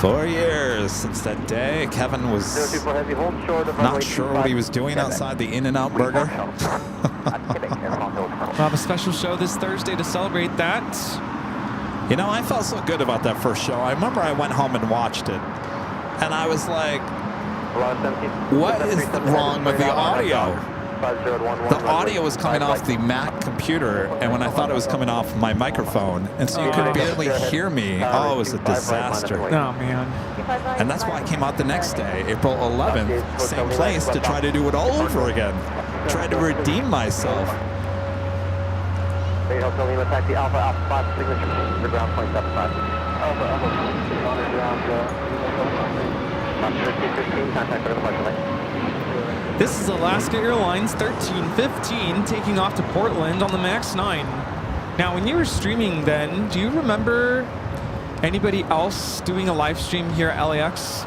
4 years since that day. Kevin was not sure what he was doing outside the In-N-Out Burger.
We'll have a special show this Thursday to celebrate that.
You know, I felt so good about that first show. I remember I went home and watched it, and I was like, what is wrong with the audio? The audio was coming off the Mac computer, and when I thought it was coming off my microphone, and so you could barely hear me. Oh, it was a disaster.
Oh, man.
And that's why I came out the next day, April 11th, same place, to try to do it all over again. Tried to redeem myself.
Hotel Lima, taxi Alpha, Alpha 5, signature for ground 0.75. Alpha, Alpha, on ground, 215, contact for the departure lane.
This is Alaska Airlines 1315 taking off to Portland on the MAX 9. Now, when you were streaming then, do you remember anybody else doing a live stream here at LAX?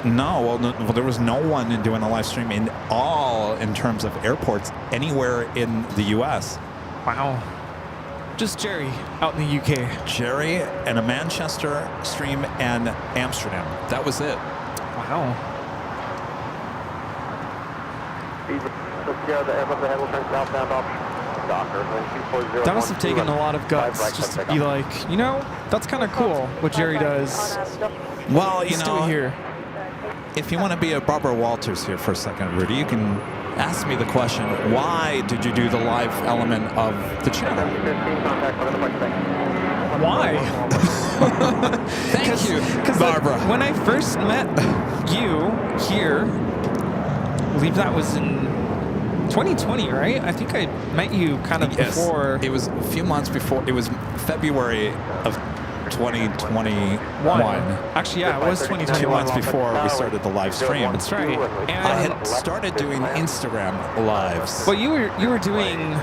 No, well, there was no one doing a live stream in terms of airports anywhere in the U.S.
Wow. Just Jerry out in the UK.
Jerry and a Manchester stream and Amsterdam. That was it.
Wow. That must have taken a lot of guts just to be like, you know, that's kind of cool what Jerry does.
Well, you
Let's do
know,
it here.
If you want to be a Barbara Walters here for a second, Rudy, you can ask me the question, why did you do the live element of the channel?
Why?
Thank you, Barbara.
Like, when I first met you here, I believe that was in 2020, right? I think I met you kind of before.
It was a few months before. It was February of 2021.
Actually, yeah, it was 2021.
2 months before we started the live stream.
That's right. And
I had started doing Instagram lives.
But you were doing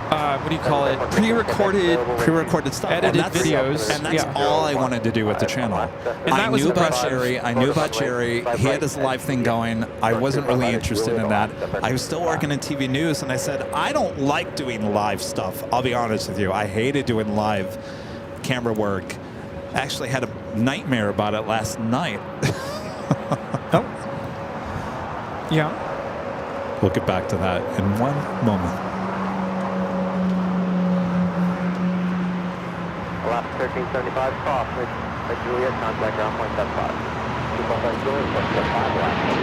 what do you call it? Pre-recorded
stuff,
edited videos,
and that's all I wanted to do with the channel. I knew about Jerry. He had his live thing going. I wasn't really interested in that. I was still working in TV news, and I said, I don't like doing live stuff. I'll be honest with you. I hated doing live camera work. I actually had a nightmare about it last night.
Oh. Yeah.
We'll get back to that in one moment.
Alaska 1375, cross at Juliet, contact ground point 75. 215 Juliet, 175 Alaska.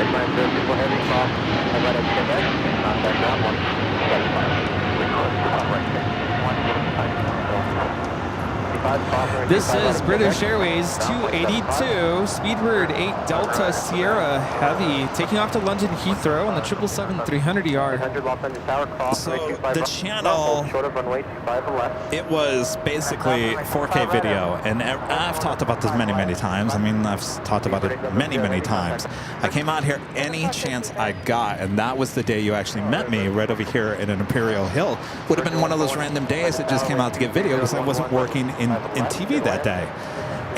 Airline 024 heavy, cross, right at Quebec, contact ground 175.
This is British Airways 282, Speedbird 8 Delta Sierra Heavy, taking off to London Heathrow on the 777-300ER.
So the channel, it was basically 4K video, and I've talked about this many, many times. I mean, I've talked about it many, many times. I came out here any chance I got, and that was the day you actually met me, right over here in an Imperial Hill. Would have been one of those random days that just came out to get video because I wasn't working in TV that day.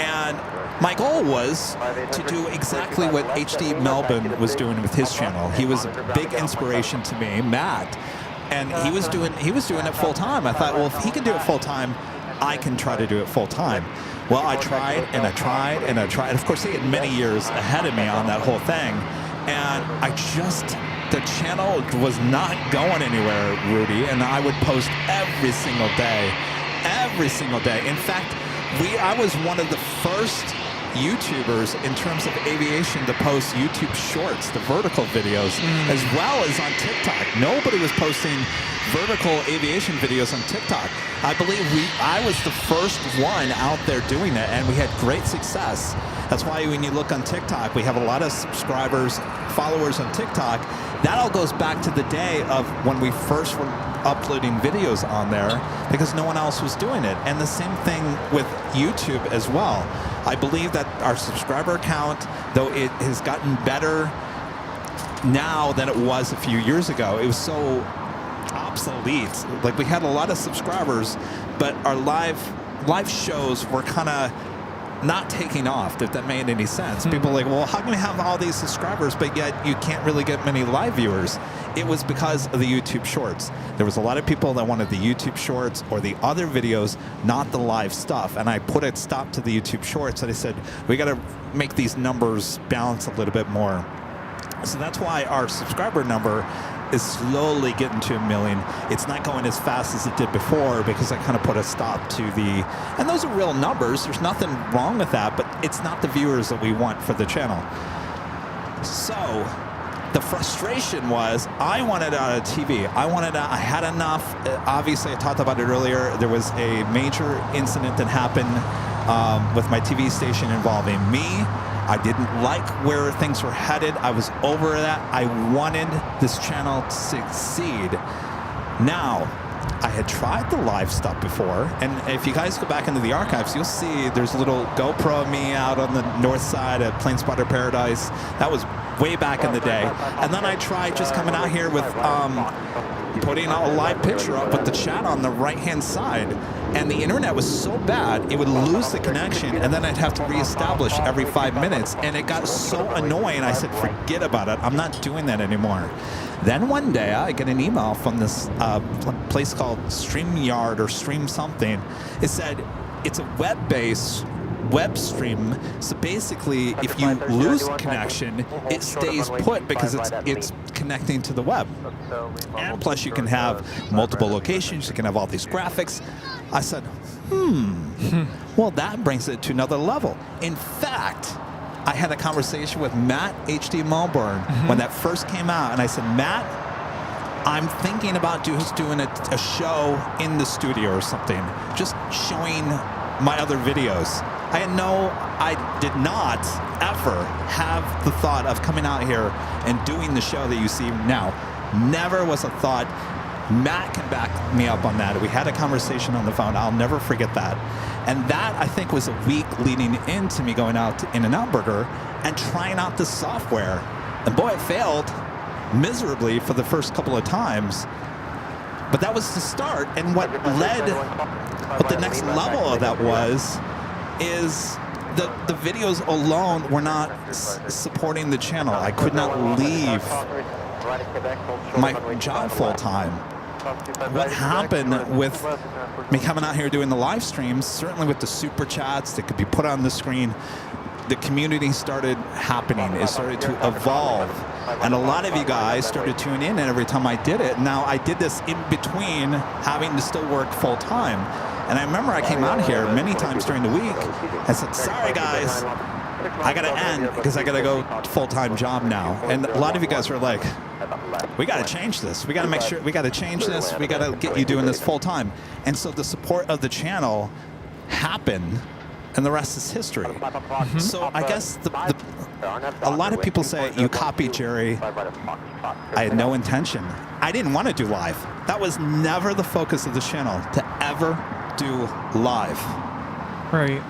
And my goal was to do exactly what HD Melbourne was doing with his channel. He was a big inspiration to me, Matt, and he was doing it full time. I thought, well, if he can do it full time, I can try to do it full time. Well, I tried and I tried and I tried. Of course, he had many years ahead of me on that whole thing, and the channel was not going anywhere, Rudy, and I would post every single day. Every single day. In fact, I was one of the first YouTubers in terms of aviation to post YouTube shorts, the vertical videos, as well as on TikTok. Nobody was posting vertical aviation videos on TikTok. I believe I was the first one out there doing it, and we had great success. That's why when you look on TikTok, we have a lot of subscribers, followers on TikTok. That all goes back to the day of when we first were uploading videos on there because no one else was doing it. And the same thing with YouTube as well. I believe that our subscriber count, though it has gotten better now than it was a few years ago, it was so obsolete. Like, we had a lot of subscribers, but our live shows were kind of not taking off, if that made any sense. People are like, well, how can we have all these subscribers, but yet you can't really get many live viewers? It was because of the YouTube shorts. There was a lot of people that wanted the YouTube shorts or the other videos, not the live stuff. And I put a stop to the YouTube shorts, and I said, we got to make these numbers balance a little bit more. So that's why our subscriber number is slowly getting to 1 million. It's not going as fast as it did before because I kind of put a stop to and those are real numbers. There's nothing wrong with that, but it's not the viewers that we want for the channel. So the frustration was I wanted out of TV. I had enough. Obviously, I talked about it earlier. There was a major incident that happened with my TV station involving me. I didn't like where things were headed. I was over that. I wanted this channel to succeed. Now, I had tried the live stuff before, and if you guys go back into the archives, you'll see there's a little GoPro of me out on the north side of Plane Spotter Paradise. That was way back in the day. And then I tried just coming out here with putting a live picture up with the chat on the right-hand side. And the internet was so bad, it would lose the connection, and then I'd have to reestablish every 5 minutes. And it got so annoying, I said, forget about it. I'm not doing that anymore. Then one day, I get an email from this place called StreamYard or Stream something. It said, it's a web-based web stream, so basically if you lose connection, it stays put because it's connecting to the web. And plus you can have multiple locations, you can have all these graphics. I said, well, that brings it to another level. In fact, I had a conversation with Matt HD Melbourne when that first came out, and I said, Matt, I'm thinking about just doing a show in the studio or something, just showing my other videos. I did not ever have the thought of coming out here and doing the show that you see now. Never was a thought. Matt can back me up on that. We had a conversation on the phone. I'll never forget that. And that, I think, was a week leading into me going out to In-N-Out Burger and trying out this software. And boy, it failed miserably for the first couple of times. But that was the start. And what the next level of that is the videos alone were not supporting the channel. I could not leave my job full time. What happened with me coming out here doing the live streams, certainly with the super chats that could be put on the screen, the community started happening. It started to evolve. And a lot of you guys started tuning in every time I did it. Now, I did this in between having to still work full time. And I remember I came out here many times during the week and said, sorry guys, I gotta end because I gotta go full-time job now. And a lot of you guys were like, we gotta change this. We gotta make sure, we gotta change this. We gotta get you doing this full-time. And so the support of the channel happened, and the rest is history. So I guess a lot of people say you copied Jerry. I had no intention. I didn't want to do live. That was never the focus of the channel, to ever do live.
Right.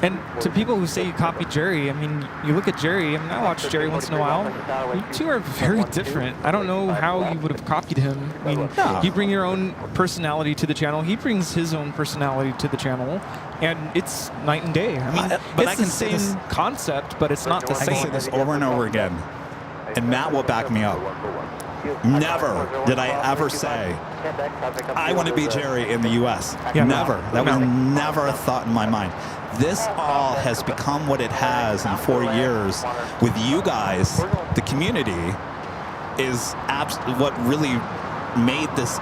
And to people who say you copied Jerry, I mean, you look at Jerry, I mean, I watch Jerry once in a while. You two are very different. I don't know how you would have copied him. I mean, you bring your own personality to the channel. He brings his own personality to the channel. And it's night and day. I mean, it's the same concept, but it's not the same.
I can say this over and over again, and Matt will back me up. Never did I ever say, I want to be Jerry in the U.S.
Yeah,
never. That was never a thought in my mind. This all has become what it has in 4 years with you guys. The community is what really made this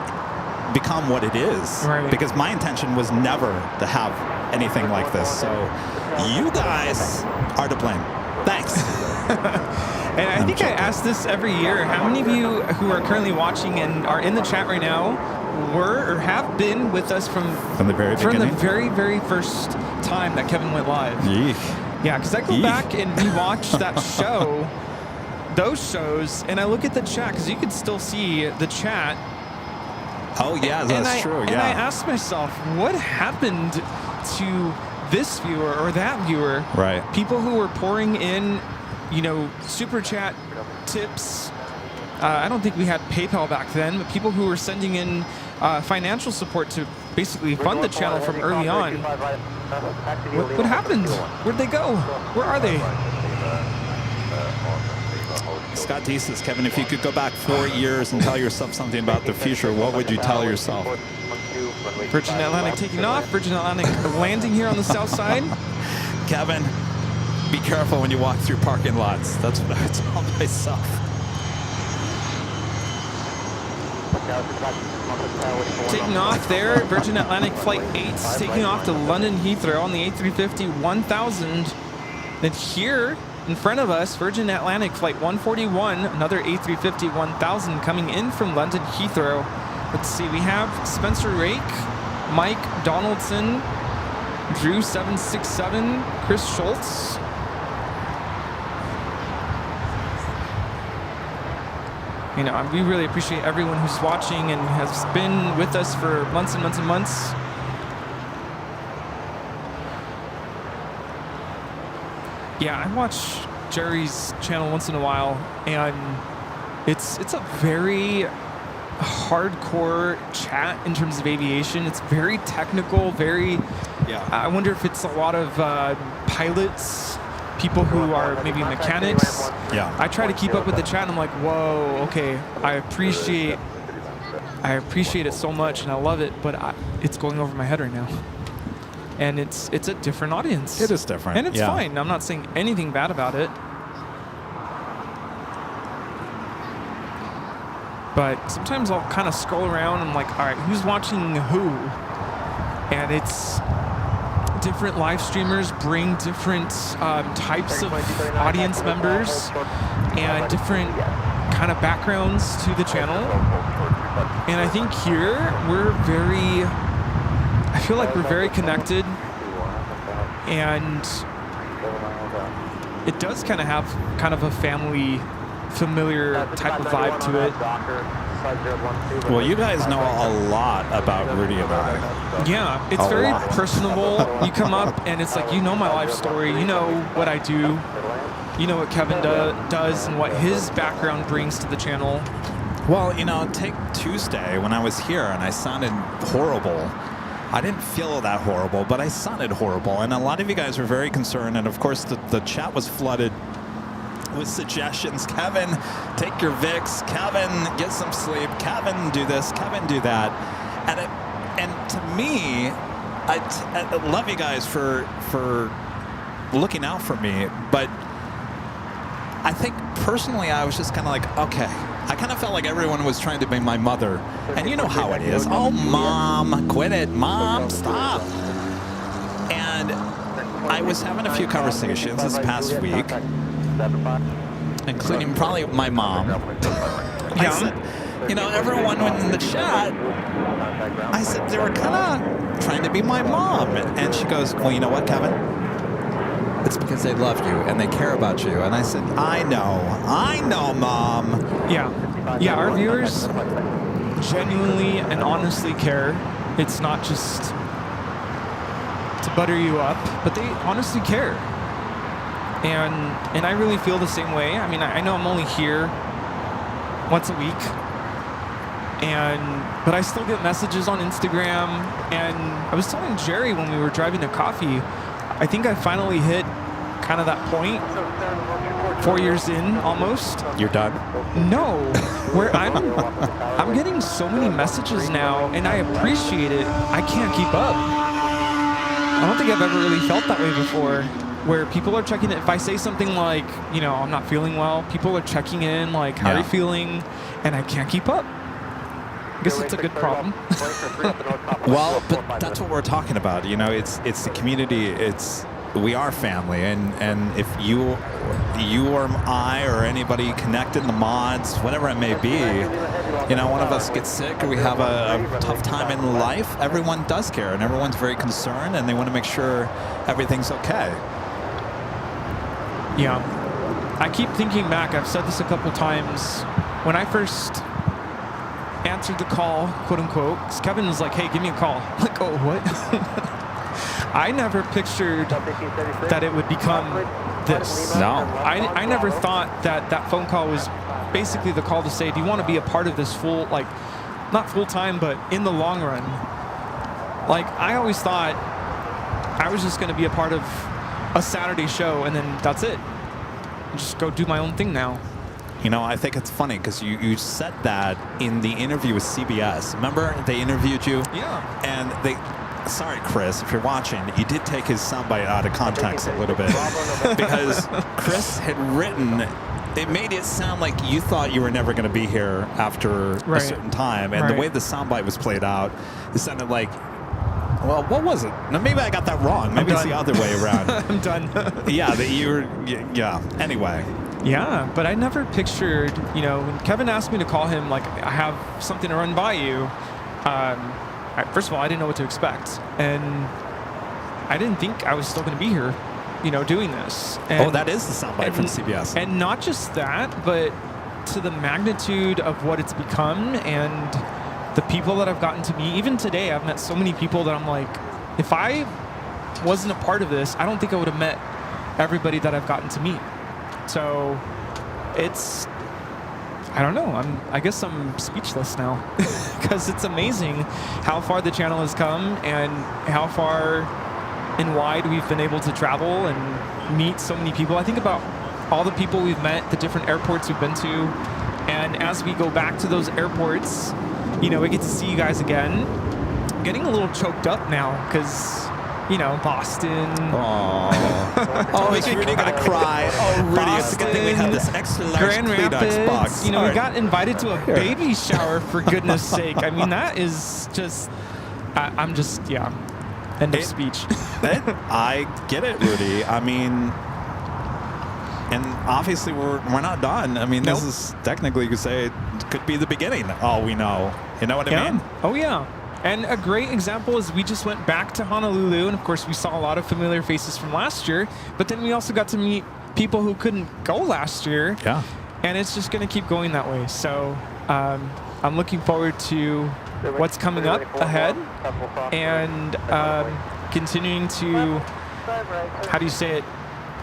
become what it is.
Right.
Because my intention was never to have anything like this. So you guys are to blame. Thanks.
And I think I ask this every year. How many of you who are currently watching and are in the chat right now were or have been with us from
the very beginning?
From the very, very first time that Kevin went live.
Yeek.
Yeah, because I go back and rewatch that show, those shows, and I look at the chat because you can still see the chat.
Oh, yeah, that's true.
And I ask myself, what happened to this viewer or that viewer?
Right.
People who were pouring in, super chat tips. I don't think we had PayPal back then, but people who were sending in financial support to basically fund the channel from early on. What happened? Where'd they go? Where are they?
Scott D says, Kevin, if you could go back 4 years and tell yourself something about the future, what would you tell yourself?
Virgin Atlantic taking off. Virgin Atlantic landing here on the south side.
Kevin, be careful when you walk through parking lots. That's what I would tell myself.
Taking off there, Virgin Atlantic Flight 8 taking off to London Heathrow on the A350-1000. Then here in front of us, Virgin Atlantic Flight 141, another A350-1000 coming in from London Heathrow. Let's see, we have Spencer Rake, Mike Donaldson, Drew 767, Chris Schultz. We really appreciate everyone who's watching and has been with us for months and months and months. Yeah, I watch Jerry's channel once in a while, and it's a very hardcore chat in terms of aviation. It's very technical, very.
Yeah.
I wonder if it's a lot of pilots, people who are maybe mechanics.
Yeah.
I try to keep up with the chat, and I'm like, whoa, okay, I appreciate it so much, and I love it, but it's going over my head right now. And it's a different audience.
It is different.
And it's fine. I'm not saying anything bad about it. But sometimes I'll kind of scroll around and I'm like, all right, who's watching who? And it's different live streamers bring different types of audience members and different kind of backgrounds to the channel. And I think here I feel like we're very connected, and it does kind of have kind of a familiar type of vibe to it.
Well, you guys know a lot about Rudy and I.
Yeah, it's very personable. You come up and it's like, you know my life story, you know what I do, you know what Kevin does and what his background brings to the channel.
Well, you know, take Tuesday when I was here and I sounded horrible. I didn't feel that horrible, but I sounded horrible. And a lot of you guys were very concerned. And of course, the chat was flooded with suggestions. Kevin, take your Vicks. Kevin, get some sleep. Kevin, do this. Kevin, do that. And to me, I love you guys for looking out for me. But I think personally, I was just kind of like, okay. I kind of felt like everyone was trying to be my mother. And you know how it is. Oh, Mom, quit it. Mom, stop. And I was having a few conversations this past week, including probably my mom. I said, you know, everyone in the chat, I said, they were kind of trying to be my mom. And she goes, well, you know what, Kevin? It's because they love you and they care about you. And I said, I know, Mom.
Yeah, our viewers genuinely and honestly care. It's not just to butter you up, but they honestly care. And I really feel the same way. I mean, I know I'm only here once a week, but I still get messages on Instagram. And I was telling Jerry when we were driving to coffee, I think I finally hit kind of that point, 4 years in almost.
You're done?
No, where I'm getting so many messages now, and I appreciate it. I can't keep up. I don't think I've ever really felt that way before, where people are checking it. If I say something like, you know, I'm not feeling well, people are checking in, like, how are you feeling? And I can't keep up. I guess it's a good problem.
Well, but that's what we're talking about. You know, it's the community. We are family, and if you or I or anybody connected, the mods, whatever it may be, you know, one of us gets sick or we have a tough time in life, everyone does care and everyone's very concerned and they want to make sure everything's okay.
Yeah, I keep thinking back. I've said this a couple times. When I first answered the call, quote unquote, Kevin was like, hey, give me a call. I'm like, oh, what? I never pictured that it would become this.
No.
I never thought that phone call was basically the call to say, do you want to be a part of this not full time, but in the long run? Like, I always thought I was just going to be a part of a Saturday show and then that's it. Just go do my own thing now.
You know, I think it's funny because you said that in the interview with CBS. Remember, they interviewed you?
Yeah.
And sorry, Chris, if you're watching, you did take his soundbite out of context a little bit because Chris had written, it made it sound like you thought you were never going to be here after a certain time. And the way the soundbite was played out, it sounded like, well, what was it? Now, maybe I got that wrong. Maybe it's the other way around.
I'm done.
Yeah, that you were, yeah. Anyway.
Yeah, but I never pictured, you know, when Kevin asked me to call him, like, I have something to run by you. First of all, I didn't know what to expect. And I didn't think I was still going to be here, you know, doing this. And,
that is the soundbite from CBS.
And not just that, but to the magnitude of what it's become and the people that I've gotten to meet. Even today, I've met so many people that I'm like, if I wasn't a part of this, I don't think I would have met everybody that I've gotten to meet. So it's, I don't know. I guess I'm speechless now because it's amazing how far the channel has come and how far and wide we've been able to travel and meet so many people. I think about all the people we've met, the different airports we've been to, and as we go back to those airports, you know, we get to see you guys again. I'm getting a little choked up now because, you know, Boston.
Oh, is Rudy gonna cry? Oh, Rudy, it's a good thing we have this extra large
Grand
Kleenex
Rapids.
box.
You know,
All
we
right.
got invited to a baby shower for goodness sake. I mean, that is just. I'm just End of speech.
I get it, Rudy. I mean, and obviously we're not done. I mean, this is technically, you could say, it could be the beginning. All we know. You know what I mean?
Oh yeah. And a great example is we just went back to Honolulu, and of course we saw a lot of familiar faces from last year, but then we also got to meet people who couldn't go last year.
Yeah.
And it's just going to keep going that way. So I'm looking forward to what's coming up ahead and continuing to, how do you say it,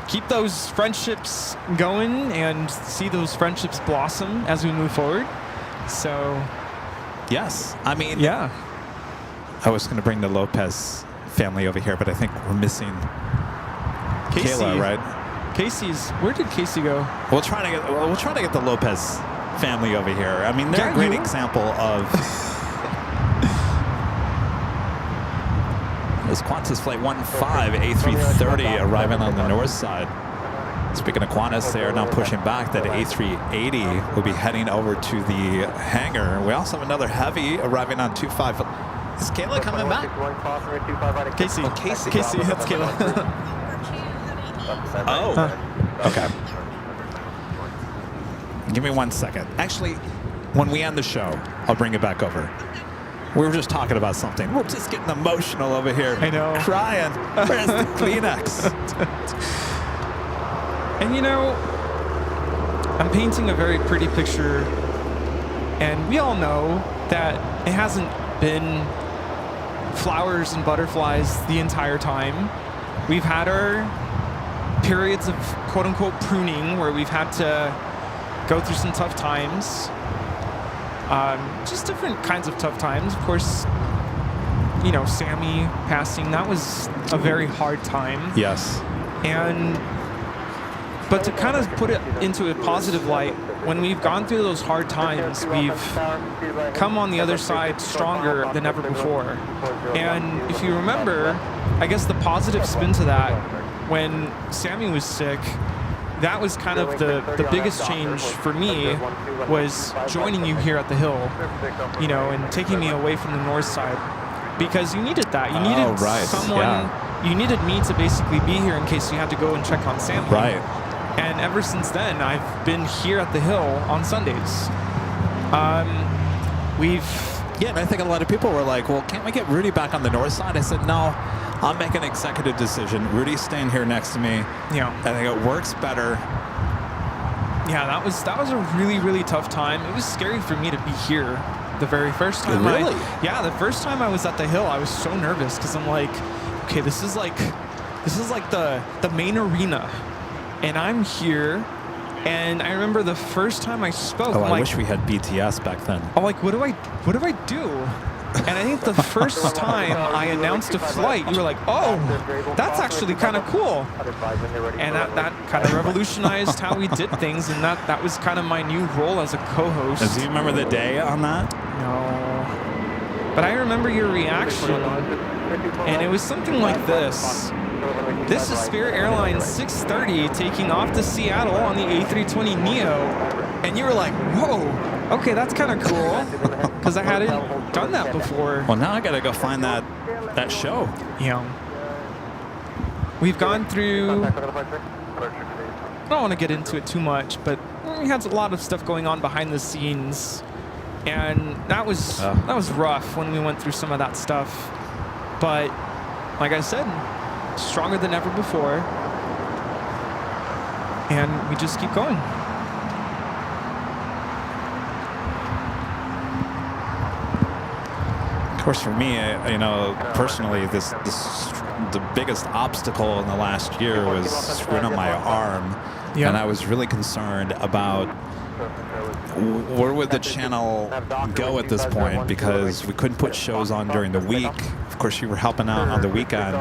keep those friendships going and see those friendships blossom as we move forward. So,
yes. I mean,
yeah.
I was going to bring the Lopez family over here, but I think we're missing
Casey,
Kayla, right?
Casey's. Where did Casey go?
We'll try to get the Lopez family over here. I mean, they're a great example of this Qantas Flight 15 A330 arriving on the north side. Speaking of Qantas, they are now pushing back. That A380 will be heading over to the hangar. We also have another heavy arriving on 25. Is Kayla coming back?
Casey.
Oh, Casey.
Casey, that's Kayla.
Oh. Okay. Give me 1 second. Actually, when we end the show, I'll bring it back over. We were just talking about something. We're just getting emotional over here.
I know.
Crying. Where's the Kleenex?
And you know, I'm painting a very pretty picture, and we all know that it hasn't been flowers and butterflies the entire time. We've had our periods of quote-unquote pruning where we've had to go through some tough times. Just different kinds of tough times. Of course, you know, Sammy passing, that was a very hard time.
Yes.
But to kind of put it into a positive light, when we've gone through those hard times, we've come on the other side stronger than ever before. And if you remember, I guess the positive spin to that, when Sammy was sick, that was kind of the biggest change for me, was joining you here at the Hill, you know, and taking me away from the north side. Because you needed that. You needed someone, you needed me to basically be here in case you had to go and check on Sammy.
Right.
And ever since then, I've been here at the Hill on Sundays.
Yeah, and I think a lot of people were like, well, can't we get Rudy back on the north side? I said, no, I'll make an executive decision. Rudy's staying here next to me.
Yeah.
I think it works better.
Yeah, that was a really, really tough time. It was scary for me to be here the very first time.
Really?
The first time I was at the Hill, I was so nervous because I'm like, okay, this is like the main arena. And I'm here, and I remember the first time I spoke.
Oh,
I'm
I
like,
wish we had BTS back then.
I'm like, what do I do? And I think the first time I announced a flight, you were like, oh, that's actually kind of cool. And that kind of revolutionized how we did things, and that was kind of my new role as a co-host.
Do you remember the day on that?
No. But I remember your reaction, and it was something like this. This is Spirit Airlines 630 taking off to Seattle on the A320neo. And you were like, whoa, okay, that's kind of cool. Because I hadn't done that before.
Well, now I got to go find that show.
Yeah. We've gone through, I don't want to get into it too much, but we had a lot of stuff going on behind the scenes. And that was rough when we went through some of that stuff. But like I said, stronger than ever before, and we just keep going.
Of course, for me, you know, personally, the biggest obstacle in the last year was screwing up my arm. and I was really concerned about where would the channel go at this point, because we couldn't put shows on during the week. Of course, you were helping out on the weekend.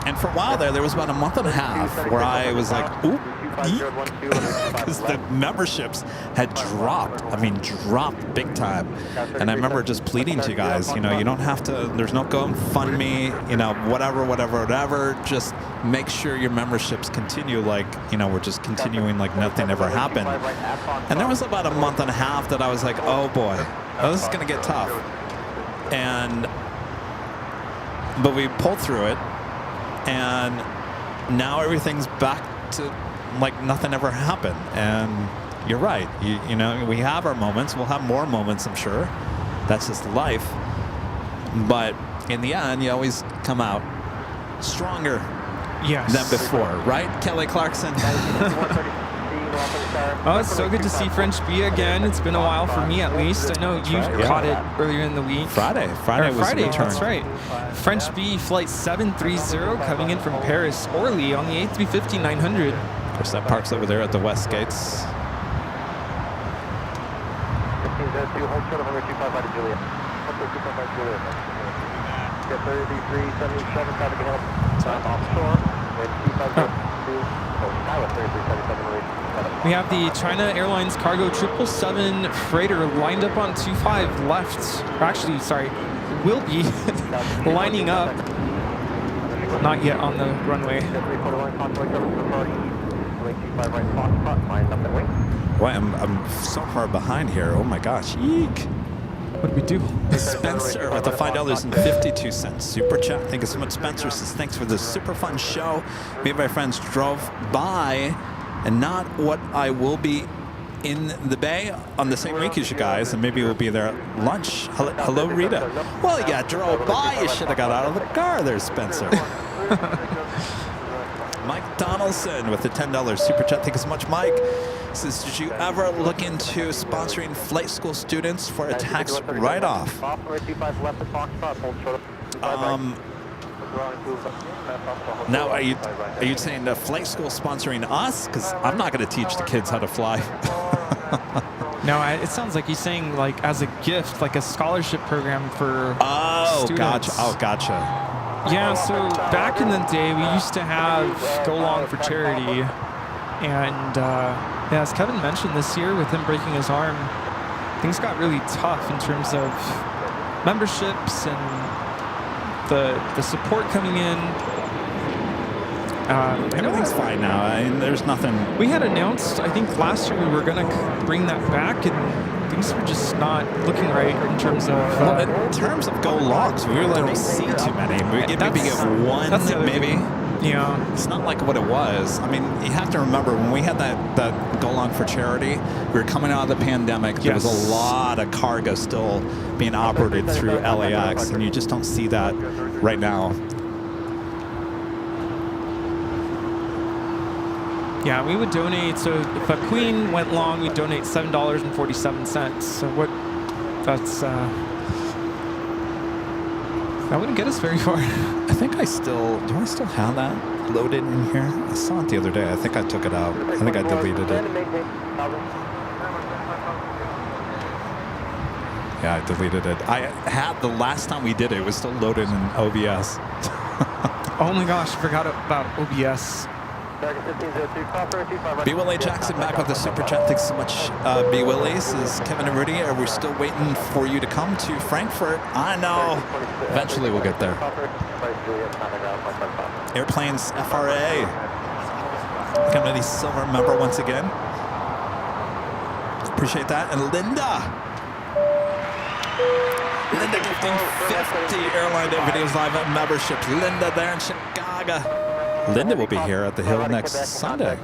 And for a while there was about a month and a half where I was like, oop, because the memberships had dropped. I mean, dropped big time. And I remember just pleading to you guys, you know, you don't have to, there's no GoFundMe, you know, whatever. Just make sure your memberships continue like, you know, we're just continuing like nothing ever happened. And there was about a month and a half that I was like, oh boy, this is going to get tough. But we pulled through it. And now everything's back to like nothing ever happened. And you're right. You know, we have our moments. We'll have more moments, I'm sure. That's just life. But in the end, you always come out stronger than before, right? Kelly Clarkson.
Oh, it's so good to see French B again. It's been a while for me, at least. I know you caught it earlier in the week.
Friday was the return.
That's right. French B flight 730 coming in from Paris Orly on the A350-900.
Of course, that parks over there at the West Gates.
1502, hold short of 125 to Juliet. 125 Juliet. Get 3377, traffic and help. Sign offshore. Wind 2502.
We have the China Airlines Cargo 777 freighter lined up on 25 left. Or actually, sorry, will be lining up. Not yet on the runway.
Boy, I'm so far behind here. Oh my gosh. Eek.
What do we do?
Spencer with the $5.52 super chat. Thank you so much, Spencer. Says thanks for this super fun show. Me and my friends drove by, and not what I will be in the Bay on the same week as you guys, and maybe we'll be there at lunch. Hello, Rita. Well, yeah, drove by. You should have got out of the car there, Spencer. Mike Donaldson with the $10 super chat. Thank you so much, Mike. Says, did you ever look into sponsoring flight school students for a tax write-off? Now, are you saying the flight school sponsoring us? Because I'm not going to teach the kids how to fly.
No, it sounds like he's saying like as a gift, like a scholarship program for students.
Gotcha.
Yeah, so back in the day, we used to have Go Long for Charity. And yeah, as Kevin mentioned, this year with him breaking his arm, things got really tough in terms of memberships and the support coming in.
Everything's fine now. I mean, there's nothing.
We had announced, I think last year we were going to bring that back, and things were just not looking right in terms of.
Well, in terms of Go Longs, we really don't see too many. We maybe get one, maybe.
Yeah.
It's not like what it was. I mean, you have to remember when we had that Go Long for Charity, we were coming out of the pandemic. There was a lot of cargo still being operated through LAX, and you just don't see that right now.
Yeah, we would donate. So if a Queen went long, we'd donate $7.47. So what? That's that wouldn't get us very far.
I think do I still have that loaded in here? I saw it the other day. I think I took it out. I think I deleted it. Yeah, I deleted it. I had the last time we did it. It was still loaded in OBS.
Oh my gosh, I forgot about OBS.
B. Willie Jackson back with the super chat. Thanks so much, B. Willie. This is Kevin and Rudy. Are we still waiting for you to come to Frankfurt? I know. Eventually we'll get there. Airplanes FRA. Becoming a silver member once again. Appreciate that. And Linda gifting 50 Airline Day videos live at memberships. Linda there in Chicago. Linda will be here at the Hill next Sunday.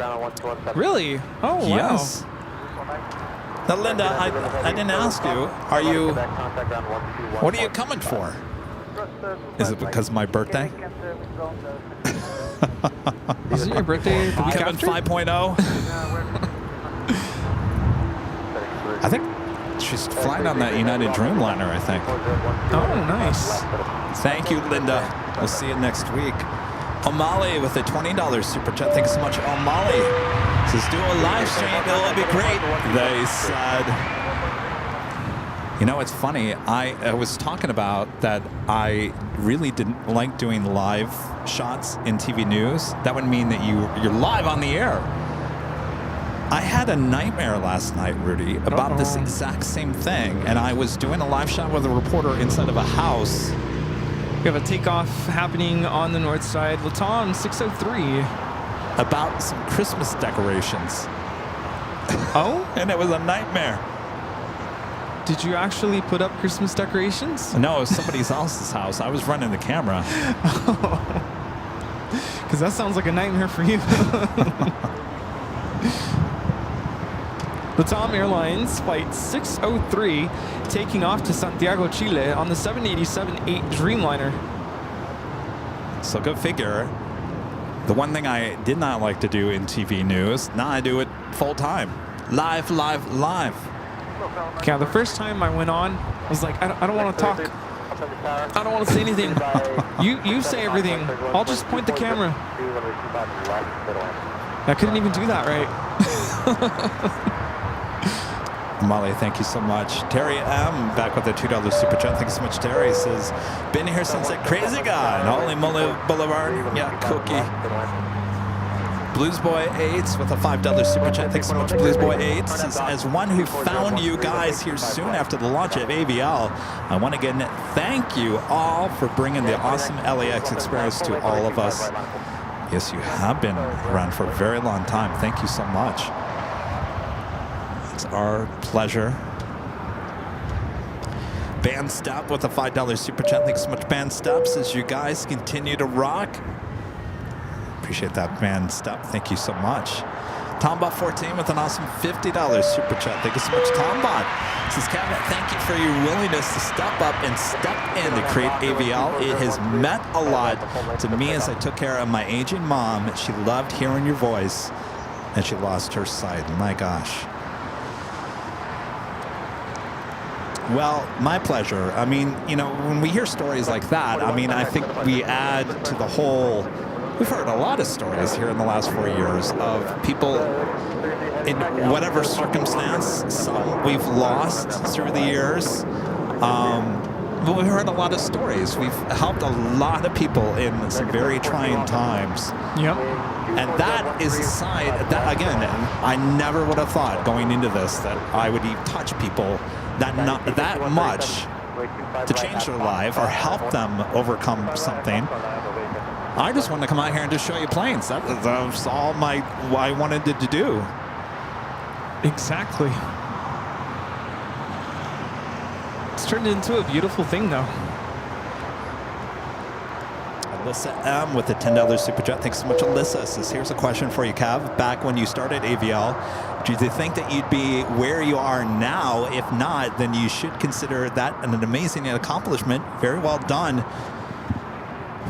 Really? Oh, wow.
Yes. Now, Linda, I didn't ask you. What are you coming for? Is it because of my birthday?
Isn't your birthday the week
Kevin
after?
5.0? I think she's flying on that United Dreamliner, I think.
Oh, nice.
Thank you, Linda. We'll see you next week. O'Malley with a $20 super chat. Thanks so much, O'Malley. Says, do a live stream. It will be great. They said. You know, it's funny. I was talking about that I really didn't like doing live shots in TV news. That would mean that you're live on the air. I had a nightmare last night, Rudy, about this exact same thing. And I was doing a live shot with a reporter inside of a house.
We have a takeoff happening on the north side. Latam 603.
About some Christmas decorations.
Oh?
And it was a nightmare.
Did you actually put up Christmas decorations?
No, it was somebody else's house. I was running the camera.
Because that sounds like a nightmare for you. Latam Airlines Flight 603 taking off to Santiago, Chile on the 787-8 Dreamliner.
So go figure. The one thing I did not like to do in TV news, now I do it full time. Live.
Yeah, the first time I went on, I was like, I don't want to talk. I don't want to say anything. You say everything. I'll just point the camera. I couldn't even do that right.
Molly, thank you so much. Terry M. back with a $2 super chat. Thank you so much, Terry. Says, been here since that crazy guy on Holy Moly Boulevard. Yeah, cookie. Blues Boy 8 with a $5 super chat. Thanks so much, Blues Boy 8. Says, as one who found you guys here soon after the launch of AVL, I want to again thank you all for bringing the awesome LAX experience to all of us. Yes, you have been around for a very long time. Thank you so much. It's our pleasure. Band Step with a $5 super chat. Thanks so much, Band Steps, as you guys continue to rock. Appreciate that, Band Step. Thank you so much. Tombot 14 with an awesome $50 super chat. Thank you so much, Tombot. Says, Kevin, thank you for your willingness to step up and step in to create AVL. It has meant a lot to me as I took care of my aging mom. She loved hearing your voice, and she lost her sight. My gosh. Well, my pleasure. I mean, you know, when we hear stories like that, I mean, I think we add to the whole. We've heard a lot of stories here in the last 4 years of people in whatever circumstance. Some we've lost through the years. But we've heard a lot of stories. We've helped a lot of people in some very trying times.
Yep.
And that is a side that, again, I never would have thought going into this that I would even touch people that much to change their life or help them overcome something. I just wanted to come out here and just show you planes. That was all I wanted to do.
Exactly. It's turned into a beautiful thing, though.
Alyssa M with a $10 super chat. Thanks so much, Alyssa. Says, here's a question for you, Kev. Back when you started AVL, do you think that you'd be where you are now? If not, then you should consider that an amazing accomplishment. Very well done.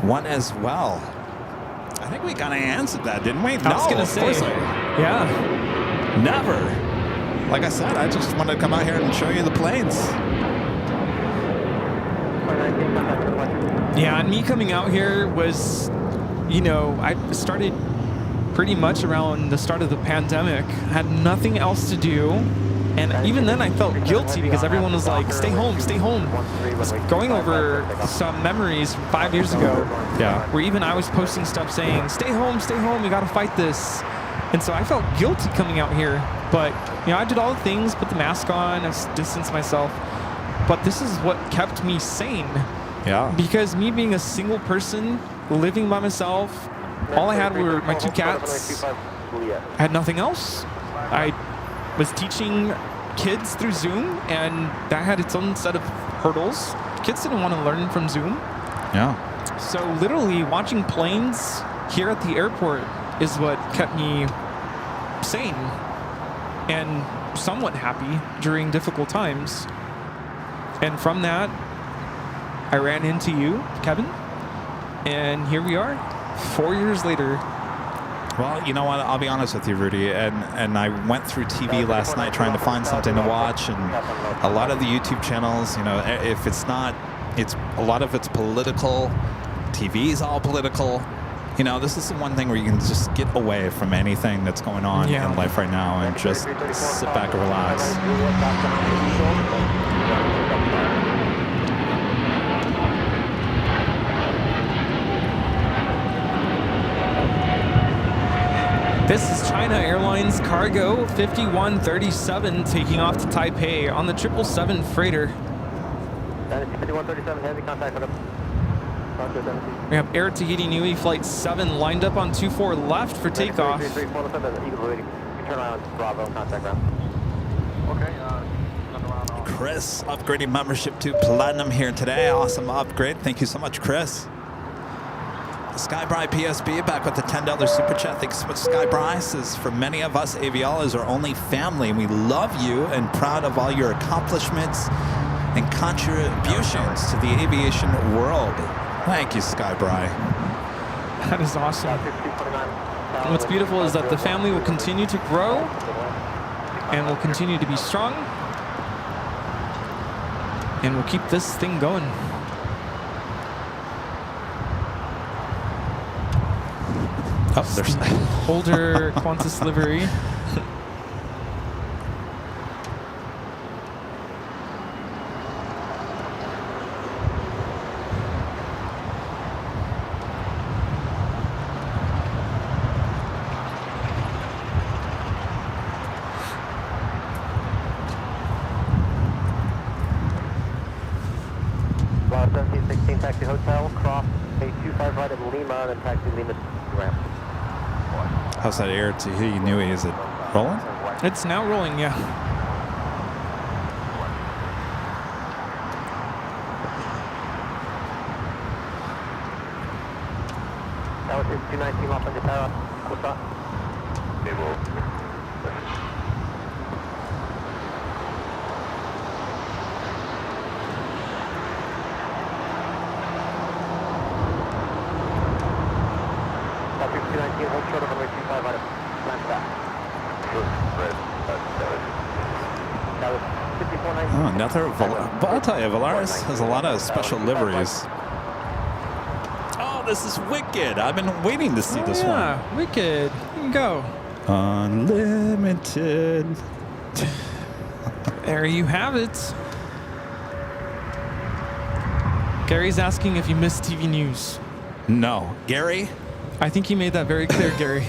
One as well. I think we kind of answered that, didn't we?
I was going to say. Yeah.
Never. Like I said, I just wanted to come out here and show you the planes.
Yeah, and me coming out here was, you know, I started pretty much around the start of the pandemic. Had nothing else to do. And even then I felt guilty because everyone was like, stay home, stay home. I was going over some memories from 5 years ago.
Yeah.
Where even I was posting stuff saying, stay home, we gotta fight this. And so I felt guilty coming out here. But, you know, I did all the things, put the mask on, I distanced myself. But this is what kept me sane.
Yeah.
Because me being a single person, living by myself, all I had were my 2 cats. I had nothing else. I was teaching kids through Zoom, and that had its own set of hurdles. Kids didn't want to learn from Zoom.
Yeah.
So literally watching planes here at the airport is what kept me sane and somewhat happy during difficult times. And from that, I ran into you, Kevin, and here we are, 4 years later.
Well, you know what? I'll be honest with you, Rudy. And I went through TV last night trying to find something to watch, and a lot of the YouTube channels, you know, if it's not, it's a lot of it's political. TV's all political. You know, this is the one thing where you can just get away from anything that's going on in life right now and just sit back and relax.
This is China Airlines Cargo 5137 taking off to Taipei on the 777 freighter.
5137, heavy contact with him.
We have Air Tahiti Nui Flight 7 lined up on 24 left for takeoff.
Turn around, Bravo, contact ground.
Okay,
Chris upgrading membership to Platinum here today. Awesome upgrade. Thank you so much, Chris. Skybry PSB back with the $10 super chat. Thanks so much, Skybry. Says, for many of us, Avial is our only family, and we love you and proud of all your accomplishments and contributions to the aviation world. Thank you, Skybry.
That is awesome. And what's beautiful is that the family will continue to grow and will continue to be strong, and we'll keep this thing going.
Oh, there's
older Qantas livery.
Bravo 1716, taxi hotel, cross A25 right at Lima, and then taxi Lima ramp.
How's that Air Tahiti Nui? Is it rolling?
It's now rolling, yeah.
That was 219 off on Japan. What's up? Stable. Hold short of runway 25 right at land back. That was 5419.
Oh, another I'll tell you, Valaris has a lot of special liveries. Oh, this is wicked. I've been waiting to see this one.
Yeah, wicked. You can go.
Unlimited.
There you have it. Gary's asking if you missed TV news.
No. Gary?
I think he made that very clear, Gary.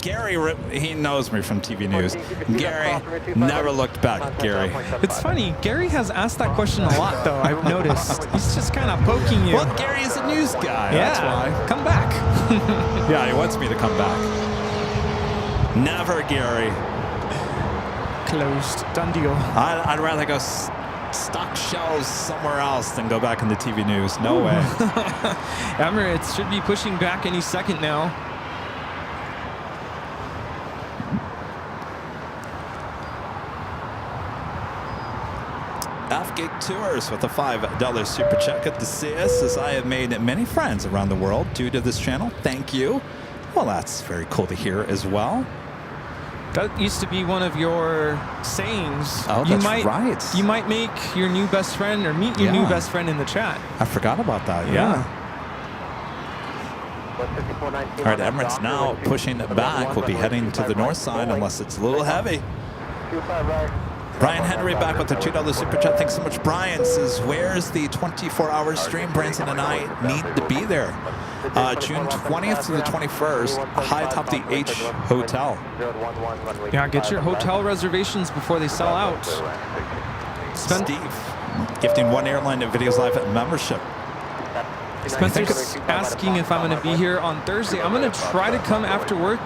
Gary, he knows me from TV news. Gary never looked back, Gary.
It's funny, Gary has asked that question a lot, though, I've noticed. He's just kind of poking you.
Well, Gary is a news guy,
yeah,
that's why.
Come back.
Yeah, he wants me to come back. Never, Gary.
Closed. Done deal.
I'd rather go stock shelves somewhere else than go back into TV news. No way.
Emirates should be pushing back any second now.
F-Gig Tours with a $5 super chat. Good to see us, as I have made many friends around the world due to this channel. Thank you. Well, that's very cool to hear as well.
That used to be one of your sayings.
Oh, that's right.
You might make your new best friend or meet your new best friend in the chat.
I forgot about that, yeah. All right, Emirates now pushing back. We'll be heading to the north side unless it's a little heavy. Brian Henry back with the $2 super chat. Thanks so much, Brian. Says, where's the 24-hour stream? Branson and I need to be there. June 20th to the 21st, high atop the H Hotel.
Yeah, get your hotel reservations before they sell out.
Steve, gifting one airline and videos live membership.
Spencer's asking if I'm going to be here on Thursday. I'm going to try to come after work.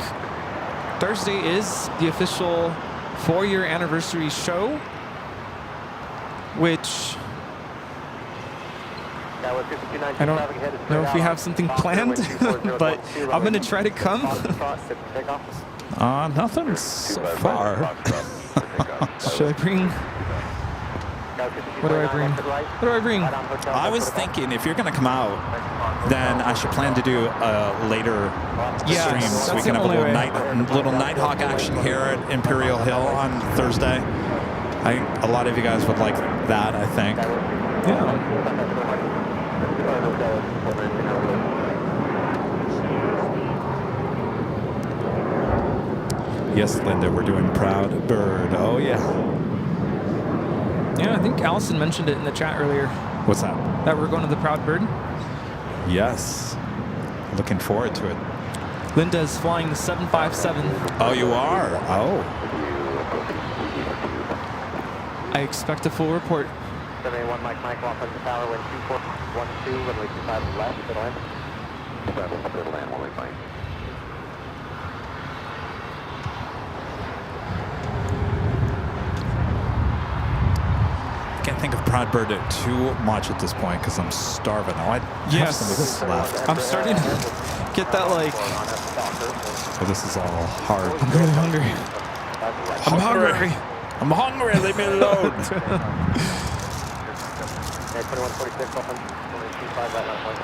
Thursday is the official 4-year anniversary show, which I don't know if we have something planned, but I'm going to try to come.
Nothing so far.
Should I bring? What do I bring? What do I bring?
I was thinking if you're going to come out, then I should plan to do a later stream so we can have a little Nighthawk action here at Imperial Hill on Thursday. A lot of you guys would like that, I think.
Yeah.
Yes, Linda, we're doing Proud Bird. Oh, yeah.
Yeah, I think Allison mentioned it in the chat earlier.
What's that?
That we're going to the Proud Bird.
Yes. Looking forward to it.
Linda is flying the 757.
Oh, you are? Oh.
Oh.
I expect a full report.
781 Mike off on the tower, wind 2412, runway 25 left, middle end. Middle end, only fine.
Can't think of Proud Bird too much at this point because I'm starving. Oh, I have some of this left.
I'm starting to get that like.
Oh, this is all hard.
I'm really hungry.
I'm hungry. I'm hungry. Leave me alone.
2146 off on 25 right on point.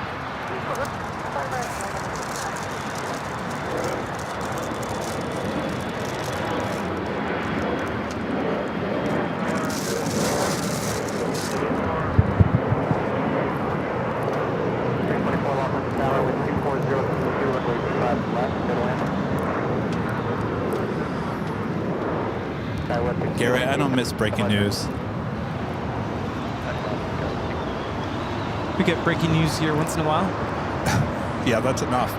Gary, I don't miss breaking news.
We get breaking news here once in a while.
Yeah, that's enough.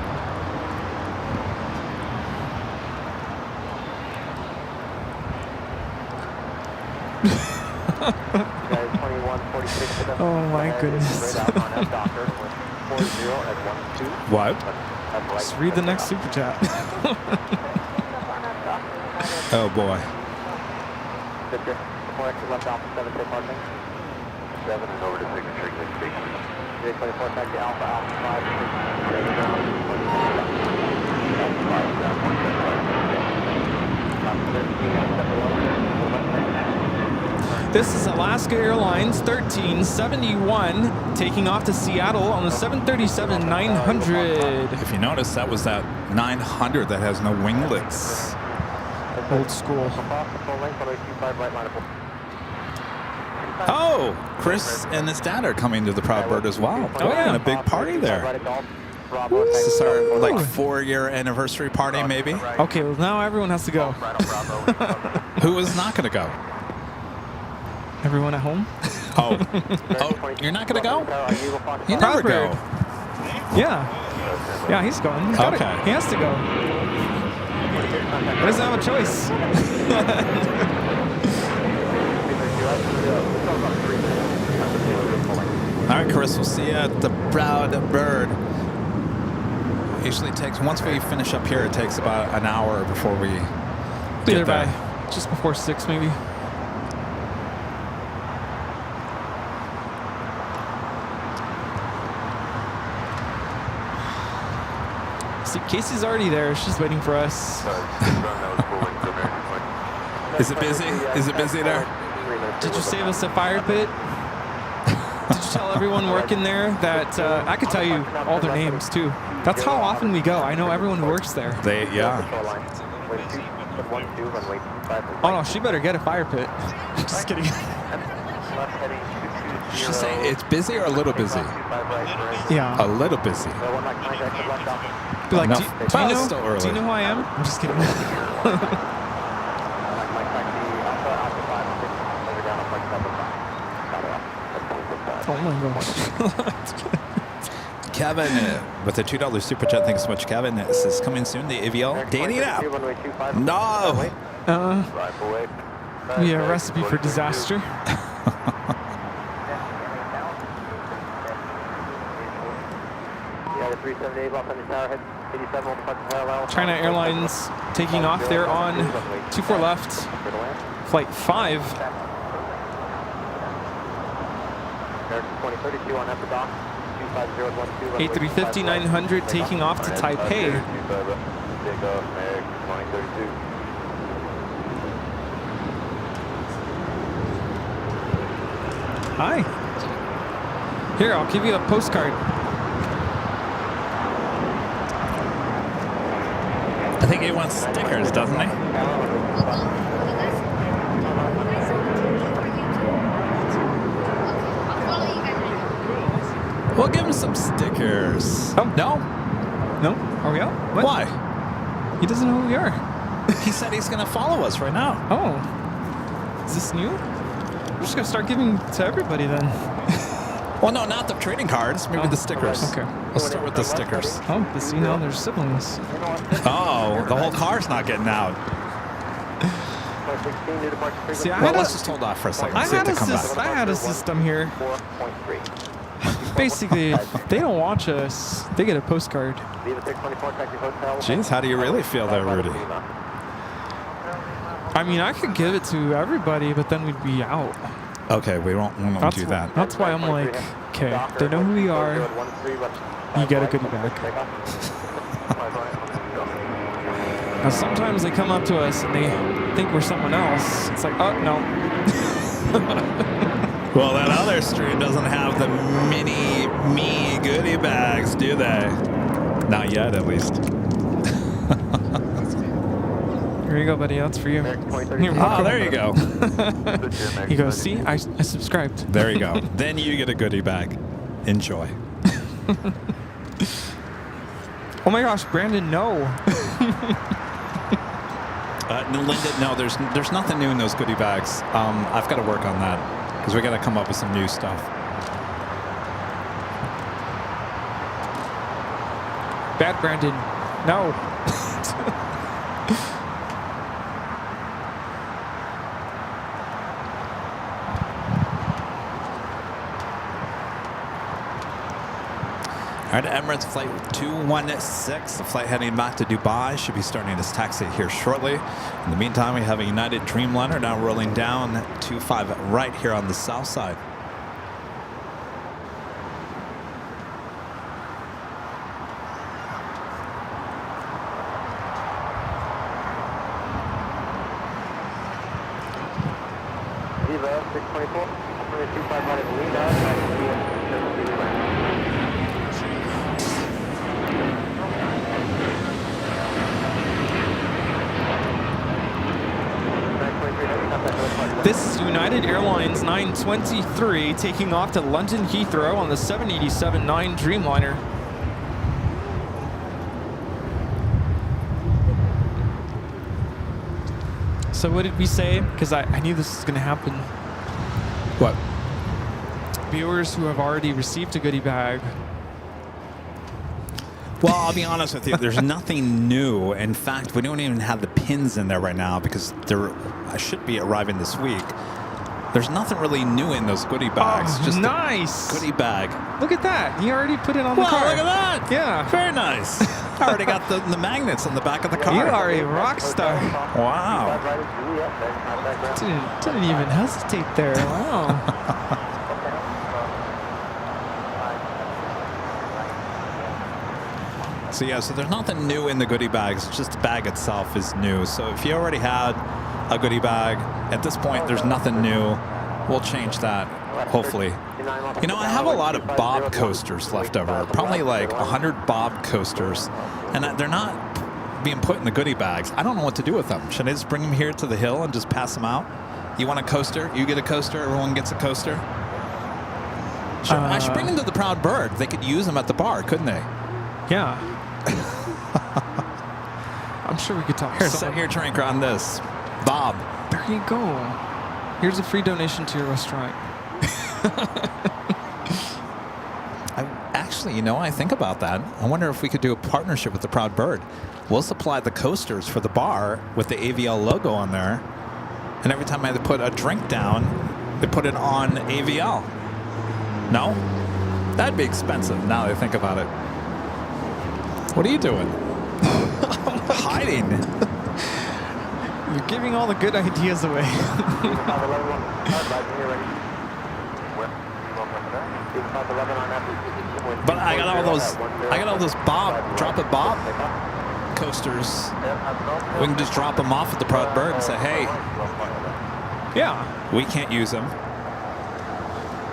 Oh my goodness.
What?
Just read the next super chat.
Oh boy.
Left Alpha 7, take parking. 7 and over to signature, good station. 24 back to Alpha, Alpha 5,
This is Alaska Airlines 1371 taking off to Seattle on the 737-900.
If you notice, that was that 900 that has no winglets.
Old school.
Oh, Chris and his dad are coming to the Proud Bird as well. Oh, yeah. And a big party there. This is our like 4-year anniversary party, maybe.
Okay, well now everyone has to go.
Who is not going to go?
Everyone at home?
Oh, you're not going to go? You never go.
Yeah. Yeah, he's going. He's got
Okay.
He has to go. He doesn't have a choice.
All right, Chris, we'll see you at the Proud Bird. Usually takes, once we finish up here, it takes about an hour before we
Be there
get there.
by just before 6 maybe. See, Casey's already there. She's waiting for us.
Is it busy? Is it busy there?
Did you save us a fire pit? Did you tell everyone working there that I could tell you all their names too? That's how often we go. I know everyone who works there.
Yeah.
Oh no, she better get a fire pit. Just kidding.
Should say it's busy or a little busy?
Yeah.
A little busy.
Be like,
No,
do you
still
know?
early.
Do you know who I am? I'm just kidding. Oh my gosh.
Kevin with the $2 super chat. Thanks so much, Kevin. This is coming soon. The Aviation dating app. No.
Yeah, recipe for disaster. China Airlines taking off. They're on 24 left, flight 5. A350-900 taking off to Taipei. Hi. Here, I'll give you a postcard.
I think he wants stickers, doesn't he? We'll give him some stickers.
Oh.
No?
No? Are we out? What?
Why?
He doesn't know who we are.
He said he's going to follow us right now.
Oh. Is this new? We're just going to start giving to everybody then.
Well, no, not the trading cards. Maybe the stickers.
Okay.
Let's start with the stickers.
Oh, but see now there's siblings.
Oh, the whole car's not getting out.
See,
Let's just hold off for a second.
I
See if they come back.
had a system here. Basically, they don't watch us. They get a postcard.
Jeez, how do you really feel there, Rudy?
I mean, I could give it to everybody, but then we'd be out.
Okay, we won't do that.
That's why I'm like, okay, they know who we are. You get a goodie bag. Now, sometimes they come up to us and they think we're someone else. It's like, oh, no.
Well, that other stream doesn't have the mini me goodie bags, do they? Not yet, at least.
Here you go, buddy. That's for you.
Oh, there you go.
He goes, see, I subscribed.
There you go. Then you get a goodie bag. Enjoy.
Oh my gosh, Brandon, no.
Linda, no, there's nothing new in those goodie bags. I've got to work on that because we got to come up with some new stuff.
Bad Brandon, no.
All right, Emirates Flight 216, the flight heading back to Dubai, should be starting its taxi here shortly. In the meantime, we have a United Dreamliner now rolling down 25 right here on the south side.
Viva 624, 25 right at Lima,
This is United Airlines 923 taking off to London Heathrow on the 787-9 Dreamliner. So what did we say? Because I knew this was going to happen.
What?
Viewers who have already received a goodie bag.
Well, I'll be honest with you. There's nothing new. In fact, we don't even have the pins in there right now because I should be arriving this week. There's nothing really new in those goodie bags.
Oh,
just
nice.
a goodie bag.
Look at that. He already put it on the car.
Look at that.
Yeah.
Very nice. I already got the magnets on the back of the car.
You are a rock star.
Wow.
Didn't even hesitate there. Wow.
So yeah, so there's nothing new in the goodie bags. It's just the bag itself is new. So if you already had a goodie bag, at this point there's nothing new. We'll change that, hopefully. You know, I have a lot of Bob coasters left over, probably like 100 Bob coasters, and they're not being put in the goodie bags. I don't know what to do with them. Should I just bring them here to the hill and just pass them out? You want a coaster? You get a coaster. Everyone gets a coaster. Sure. I should bring them to the Proud Bird. They could use them at the bar, couldn't they?
Yeah. I'm sure we could talk.
Here, set your drink on this. Bob.
There you go. Here's a free donation to your restaurant.
Actually, you know, I think about that. I wonder if we could do a partnership with the Proud Bird. We'll supply the coasters for the bar with the AVL logo on there. And every time I put a drink down, they put it on AVL. No? That'd be expensive now that I think about it. What are you doing? I'm hiding.
You're giving all the good ideas away.
But I got all those Bob, drop it Bob coasters. We can just drop them off at the Proud Bird and say, hey,
yeah,
we can't use them.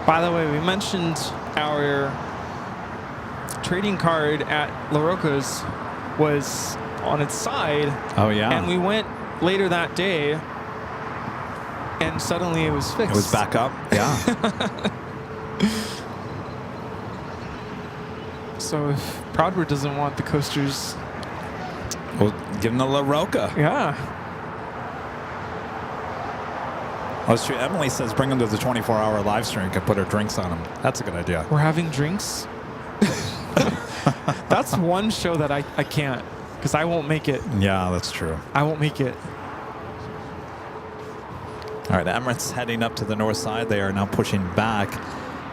By the way, we mentioned our trading card at La Roca's was on its side.
Oh, yeah.
And we went later that day, and suddenly it was fixed.
It was back up, yeah.
So if Proudbird doesn't want the coasters
We'll give them a La Roca.
Yeah.
Oh, it's true. Emily says bring them to the 24-hour live stream. Can put her drinks on them. That's a good idea.
We're having drinks. That's one show that I can't, because I won't make it.
Yeah, that's true.
I won't make it.
All right, Emirates heading up to the north side. They are now pushing back.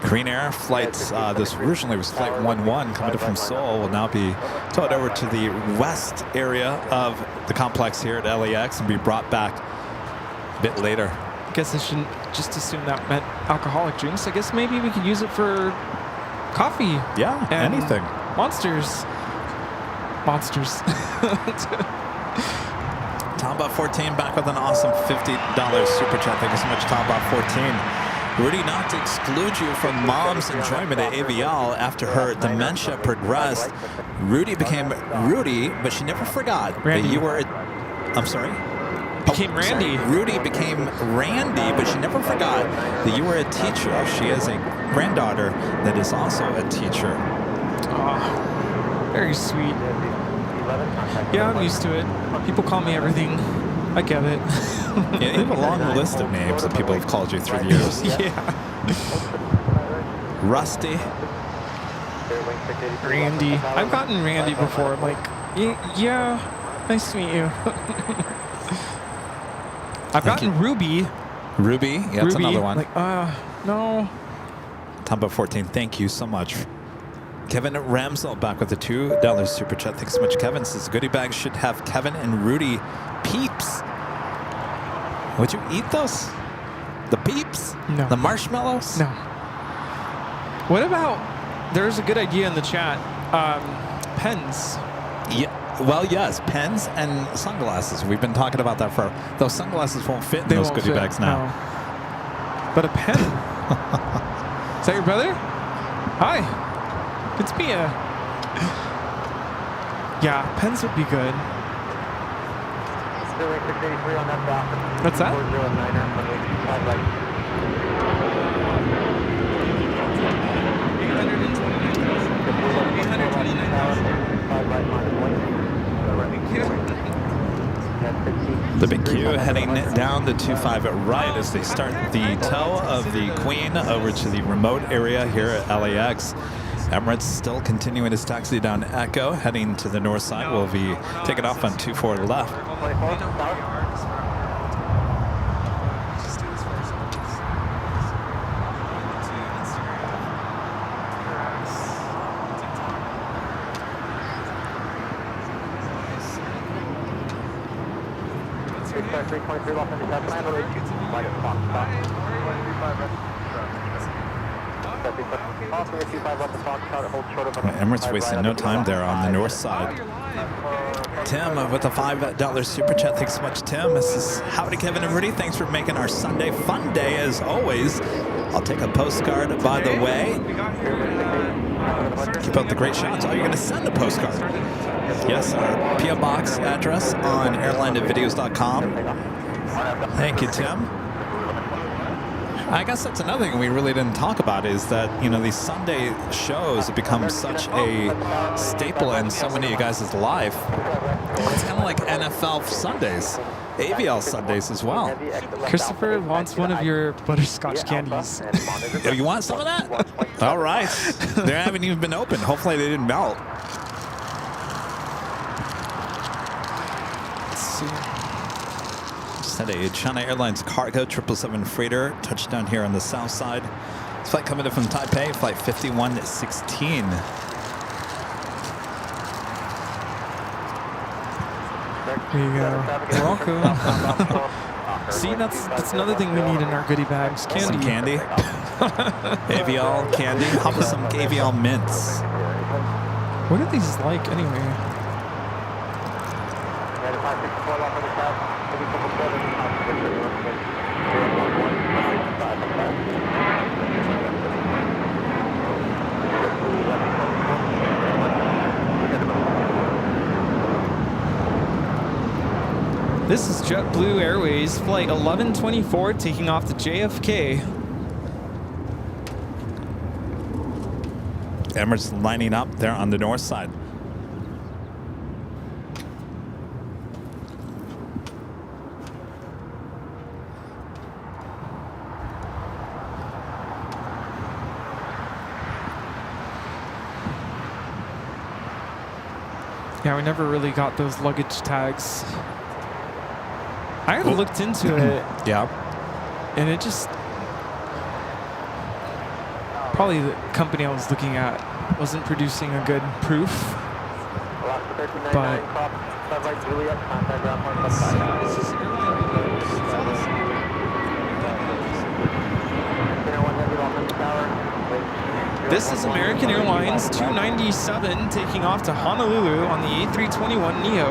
Korean Air flights, this originally was flight 11 coming in from Seoul, will now be towed over to the west area of the complex here at LAX and be brought back a bit later.
I guess I shouldn't just assume that meant alcoholic drinks. I guess maybe we could use it for coffee.
Yeah,
and
anything.
Monsters.
Tomba 14 back with an awesome $50 super chat. Thank you so much, Tomba 14. Rudy, not to exclude you from mom's enjoyment at Avial after her dementia progressed. Rudy became Rudy, but she never forgot that you were. I'm sorry.
Became Randy.
Sorry. Rudy became Randy, but she never forgot that you were a teacher. She has a granddaughter that is also a teacher.
Oh, very sweet. Yeah, I'm used to it. People call me everything. I get it.
Yeah, you have a long list of names that people have called you through the years.
Yeah.
Rusty.
Randy. I've gotten Randy before. I'm like, yeah, nice to meet you. I've gotten Ruby.
Ruby? Yeah, that's
Ruby,
another one.
Like, no.
Tomba 14, thank you so much. Kevin Ramsell back with the $2 super chat. Thanks so much, Kevin. Says goodie bags should have Kevin and Rudy peeps. Would you eat those? The peeps?
No.
The marshmallows?
No. What about, there's a good idea in the chat, pens.
Yeah. Well, yes, pens and sunglasses. We've been talking about that for. Those sunglasses won't fit in those goodie bags now.
No. But a pen. Is that your brother? Hi. Good to meet you. Yeah, pens would be good. What's that?
The big Q heading down the 25 at right as they start the tow of the Queen over to the remote area here at LAX. Emirates still continuing his taxi down Echo, heading to the north side. We'll be taking off on 24 left. Emirates wasting no time there on the north side. Tim with a $5 super chat. Thanks so much, Tim. This is Howdy Kevin and Rudy. Thanks for making our Sunday fun day as always. I'll take a postcard by the way. Keep up the great shots. Oh, you're going to send a postcard. Yes, our P.O. Box address on airlineandvideos.com. Thank you, Tim. I guess that's another thing we really didn't talk about is that, you know, these Sunday shows have become such a staple in so many of you guys' life. It's kind of like NFL Sundays, AVL Sundays as well.
Christopher wants one of your butterscotch candies.
Oh, you want some of that? All right. They haven't even been opened. Hopefully they didn't melt. Let's see. Had a China Airlines cargo 777 freighter touchdown here on the south side. This flight coming in from Taipei, flight 5116.
There you go. You're welcome. See, that's another thing we need in our goodie bags. Candy.
Some candy. Avial candy. How about some Avial mints?
What are these like anyway? This is JetBlue Airways flight 1124 taking off to JFK.
Emirates lining up there on the north side.
Yeah, we never really got those luggage tags. I had looked into it.
Yeah.
And it just probably the company I was looking at wasn't producing a good proof. But this is American Airlines 297 taking off to Honolulu on the A321neo.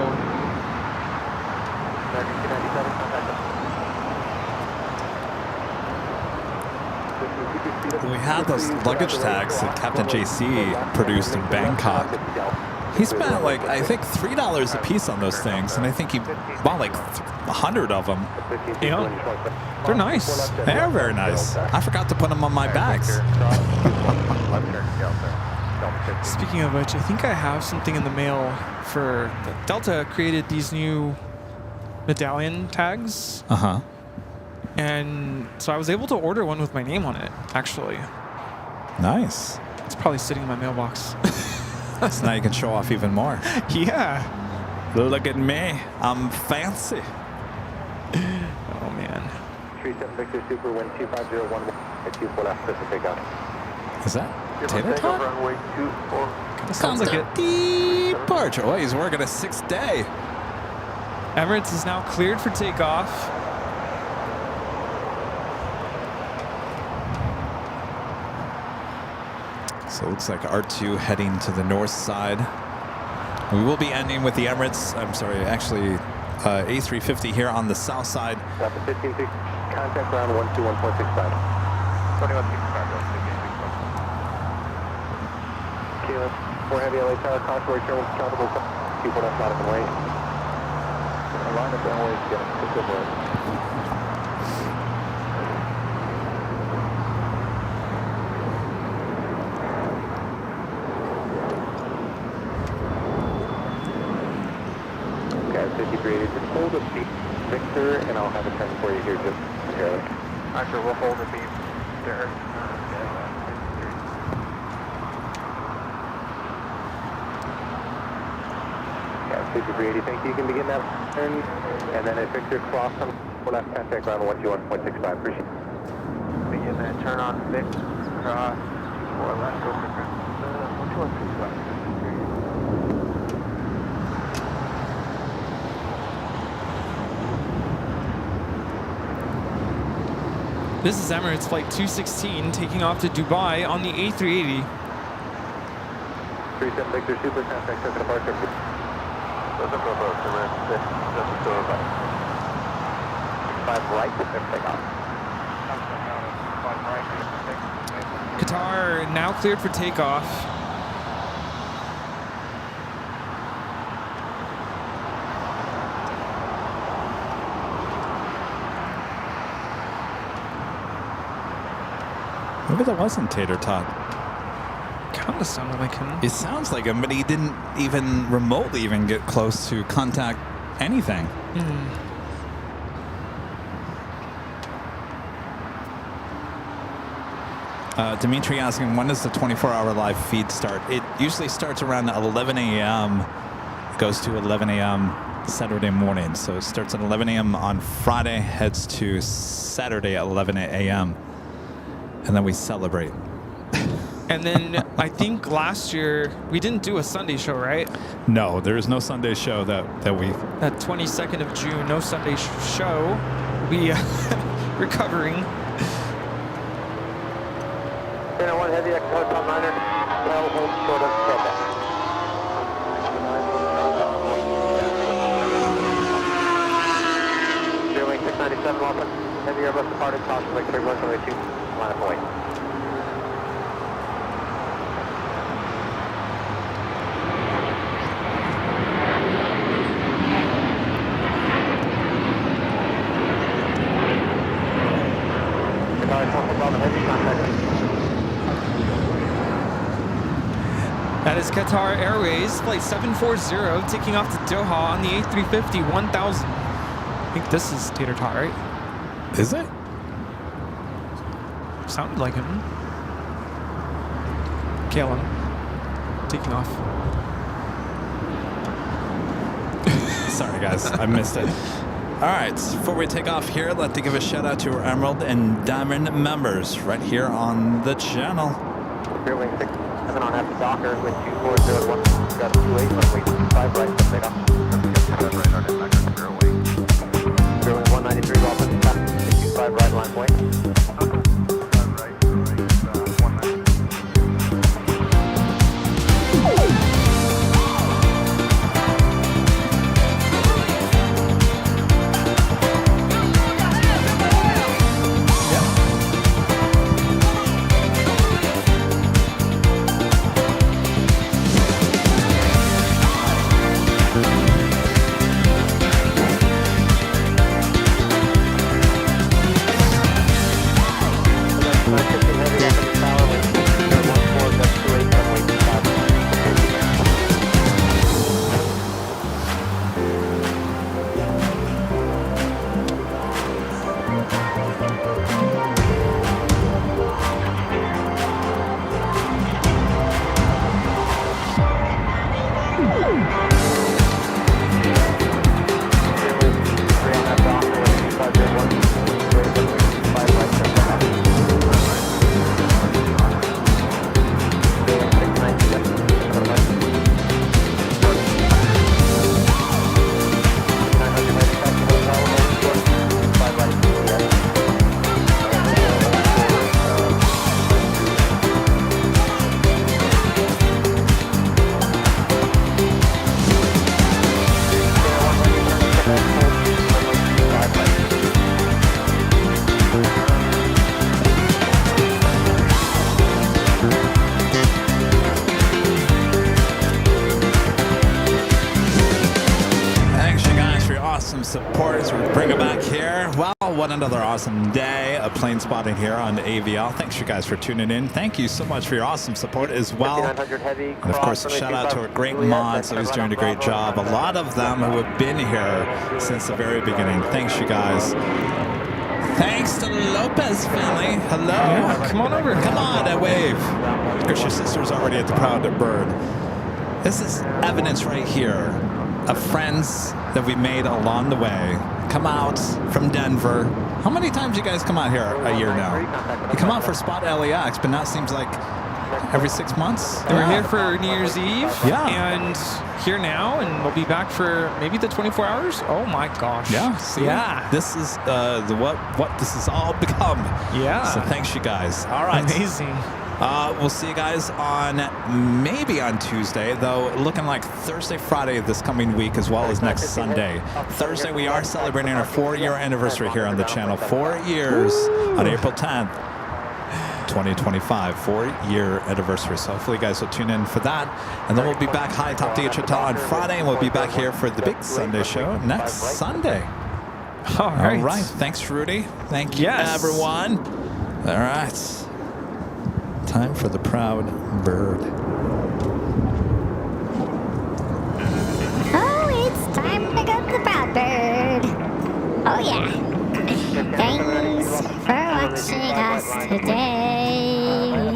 We had those luggage tags that Captain JC produced in Bangkok. He spent like, I think $3 a piece on those things, and I think he bought like 100 of them.
Yeah, they're nice.
They're very nice. I forgot to put them on my bags.
Speaking of which, I think I have something in the mail for Delta created these new medallion tags.
Uh-huh.
And so I was able to order one with my name on it, actually.
Nice.
It's probably sitting in my mailbox.
So now you can show off even more.
Yeah.
Look at me. I'm fancy.
Oh, man.
37 Victor Super, wind 25011, 24 left Pacific out.
Is that Tater Tot?
Runway 24.
Sounds like it.
Departure. Oh, he's working a 6th day.
Emirates is now cleared for takeoff.
So it looks like R2 heading to the north side. We will be ending with the Emirates. I'm sorry, actually A350 here on the south side.
Rapid 15, contact ground 121.65. 2165. Keelan, 4 heavy LA tower, caution return with tropical people left out of the way. Line of runways, get just hold a beat, Victor, and I'll have a turn for you here just momentarily. Roger, we'll hold a beat there. Yeah, 5380, thank you. You can begin that turn, and then if Victor cross on left contact ground 121.65, appreciate it. Begin that turn on Vic, cross, 4 left over ground 121.65.
This is Emirates Flight 216 taking off to Dubai on the A380.
37 Victor Super, contact circuit departure. Doesn't go both, doesn't go right. 5 right, take off.
Qatar now cleared for takeoff.
Maybe that wasn't Tater Tot.
Kind of sounded like him.
It sounds like him, but he didn't even remotely even get close to contact anything. Dimitri asking, when does the 24-hour live feed start? It usually starts around 11 a.m. It goes to 11 a.m. Saturday morning. So it starts at 11 a.m. on Friday, heads to Saturday at 11 a.m. And then we celebrate.
And then I think last year we didn't do a Sunday show, right?
No, there is no Sunday show that we...
That 22nd of June, no Sunday show. We recovering.
1 heavy X hotel liner, tail hold short of tailback. Airline 697 Lawson, heavy Airbus departed, caution like 3172, line of way.
That is Qatar Airways, flight 740, taking off to Doha on the A350 1000. I think this is Tater Tot, right?
Is it?
Sounded like him. KLM, taking off.
Sorry, guys. I missed it. All right. Before we take off here, I'd like to give a shout out to our Emerald and Diamond members right here on the channel.
Fairway 67 on at the Docker with 2401, got 28, runway 25 right, take off. Right on it, back on fairway. Fairway 193, off at the top, 25 right, line point.
Support as we bring it back here. Well, what another awesome day of plane spotting here on AVL. Thanks you guys for tuning in. Thank you so much for your awesome support as well. And of course, a shout out to our great mods who's doing a great job. A lot of them who have been here since the very beginning. Thanks you guys. Thanks to the Lopez family. Hello.
Yeah, come on over.
Come on, a wave. Of course, your sister's already at the Proud Bird. This is evidence right here of friends that we made along the way. Come out from Denver. How many times you guys come out here a year now? You come out for Spot LAX, but now it seems like every 6 months.
We're here for New Year's Eve.
Yeah.
And here now, and we'll be back for maybe the 24 hours. Oh my gosh.
Yeah. See?
Yeah.
This is what this has all become.
Yeah.
So thanks you guys. All right.
Amazing.
We'll see you guys maybe on Tuesday, though looking like Thursday, Friday this coming week, as well as next Sunday. Thursday, we are celebrating our 4-year anniversary here on the channel. 4 years on April 10th, 2025. 4-year anniversary. So hopefully you guys will tune in for that. And then we'll be back high top the hotel on Friday, and we'll be back here for the big Sunday show next Sunday.
All right.
All right. Thanks, Rudy. Thank you, everyone. All right. Time for the Proud Bird.
Oh, it's time to go to the Proud Bird. Oh, yeah. Thanks for watching us today.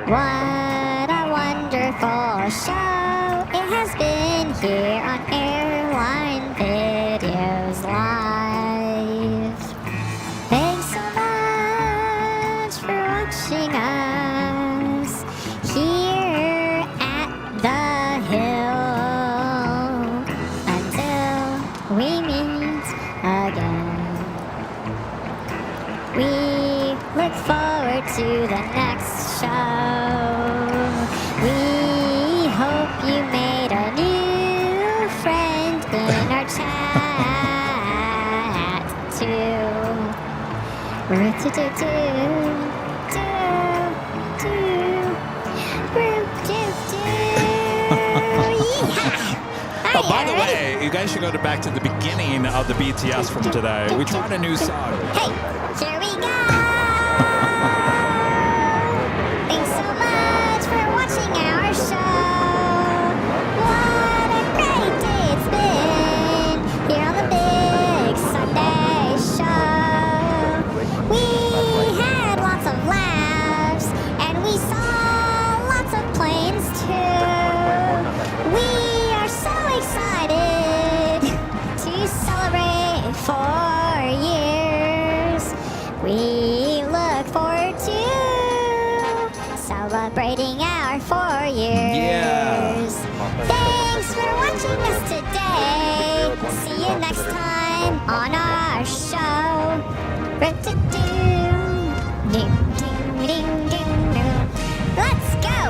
What a wonderful show it has been here on Airline Videos Live. Thanks so much for watching us here at the Hill. Until we meet again, we look forward to the next show. We hope you made a new friend in our chat too.
Oh, by the way, you guys should go back to the beginning of the BTS from today. We tried a new song.
Hey, here we go! Thanks so much for watching our show. What a great day it's been here on the big Sunday show. We had lots of laughs and we saw lots of planes too. We are so excited Let's go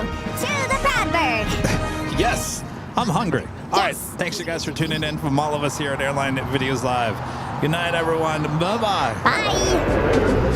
to the Proud Bird.
Yes, I'm hungry. All right, thanks you guys for tuning in from all of us here at Airline Videos Live. Good night, everyone. Bye-bye.
Bye.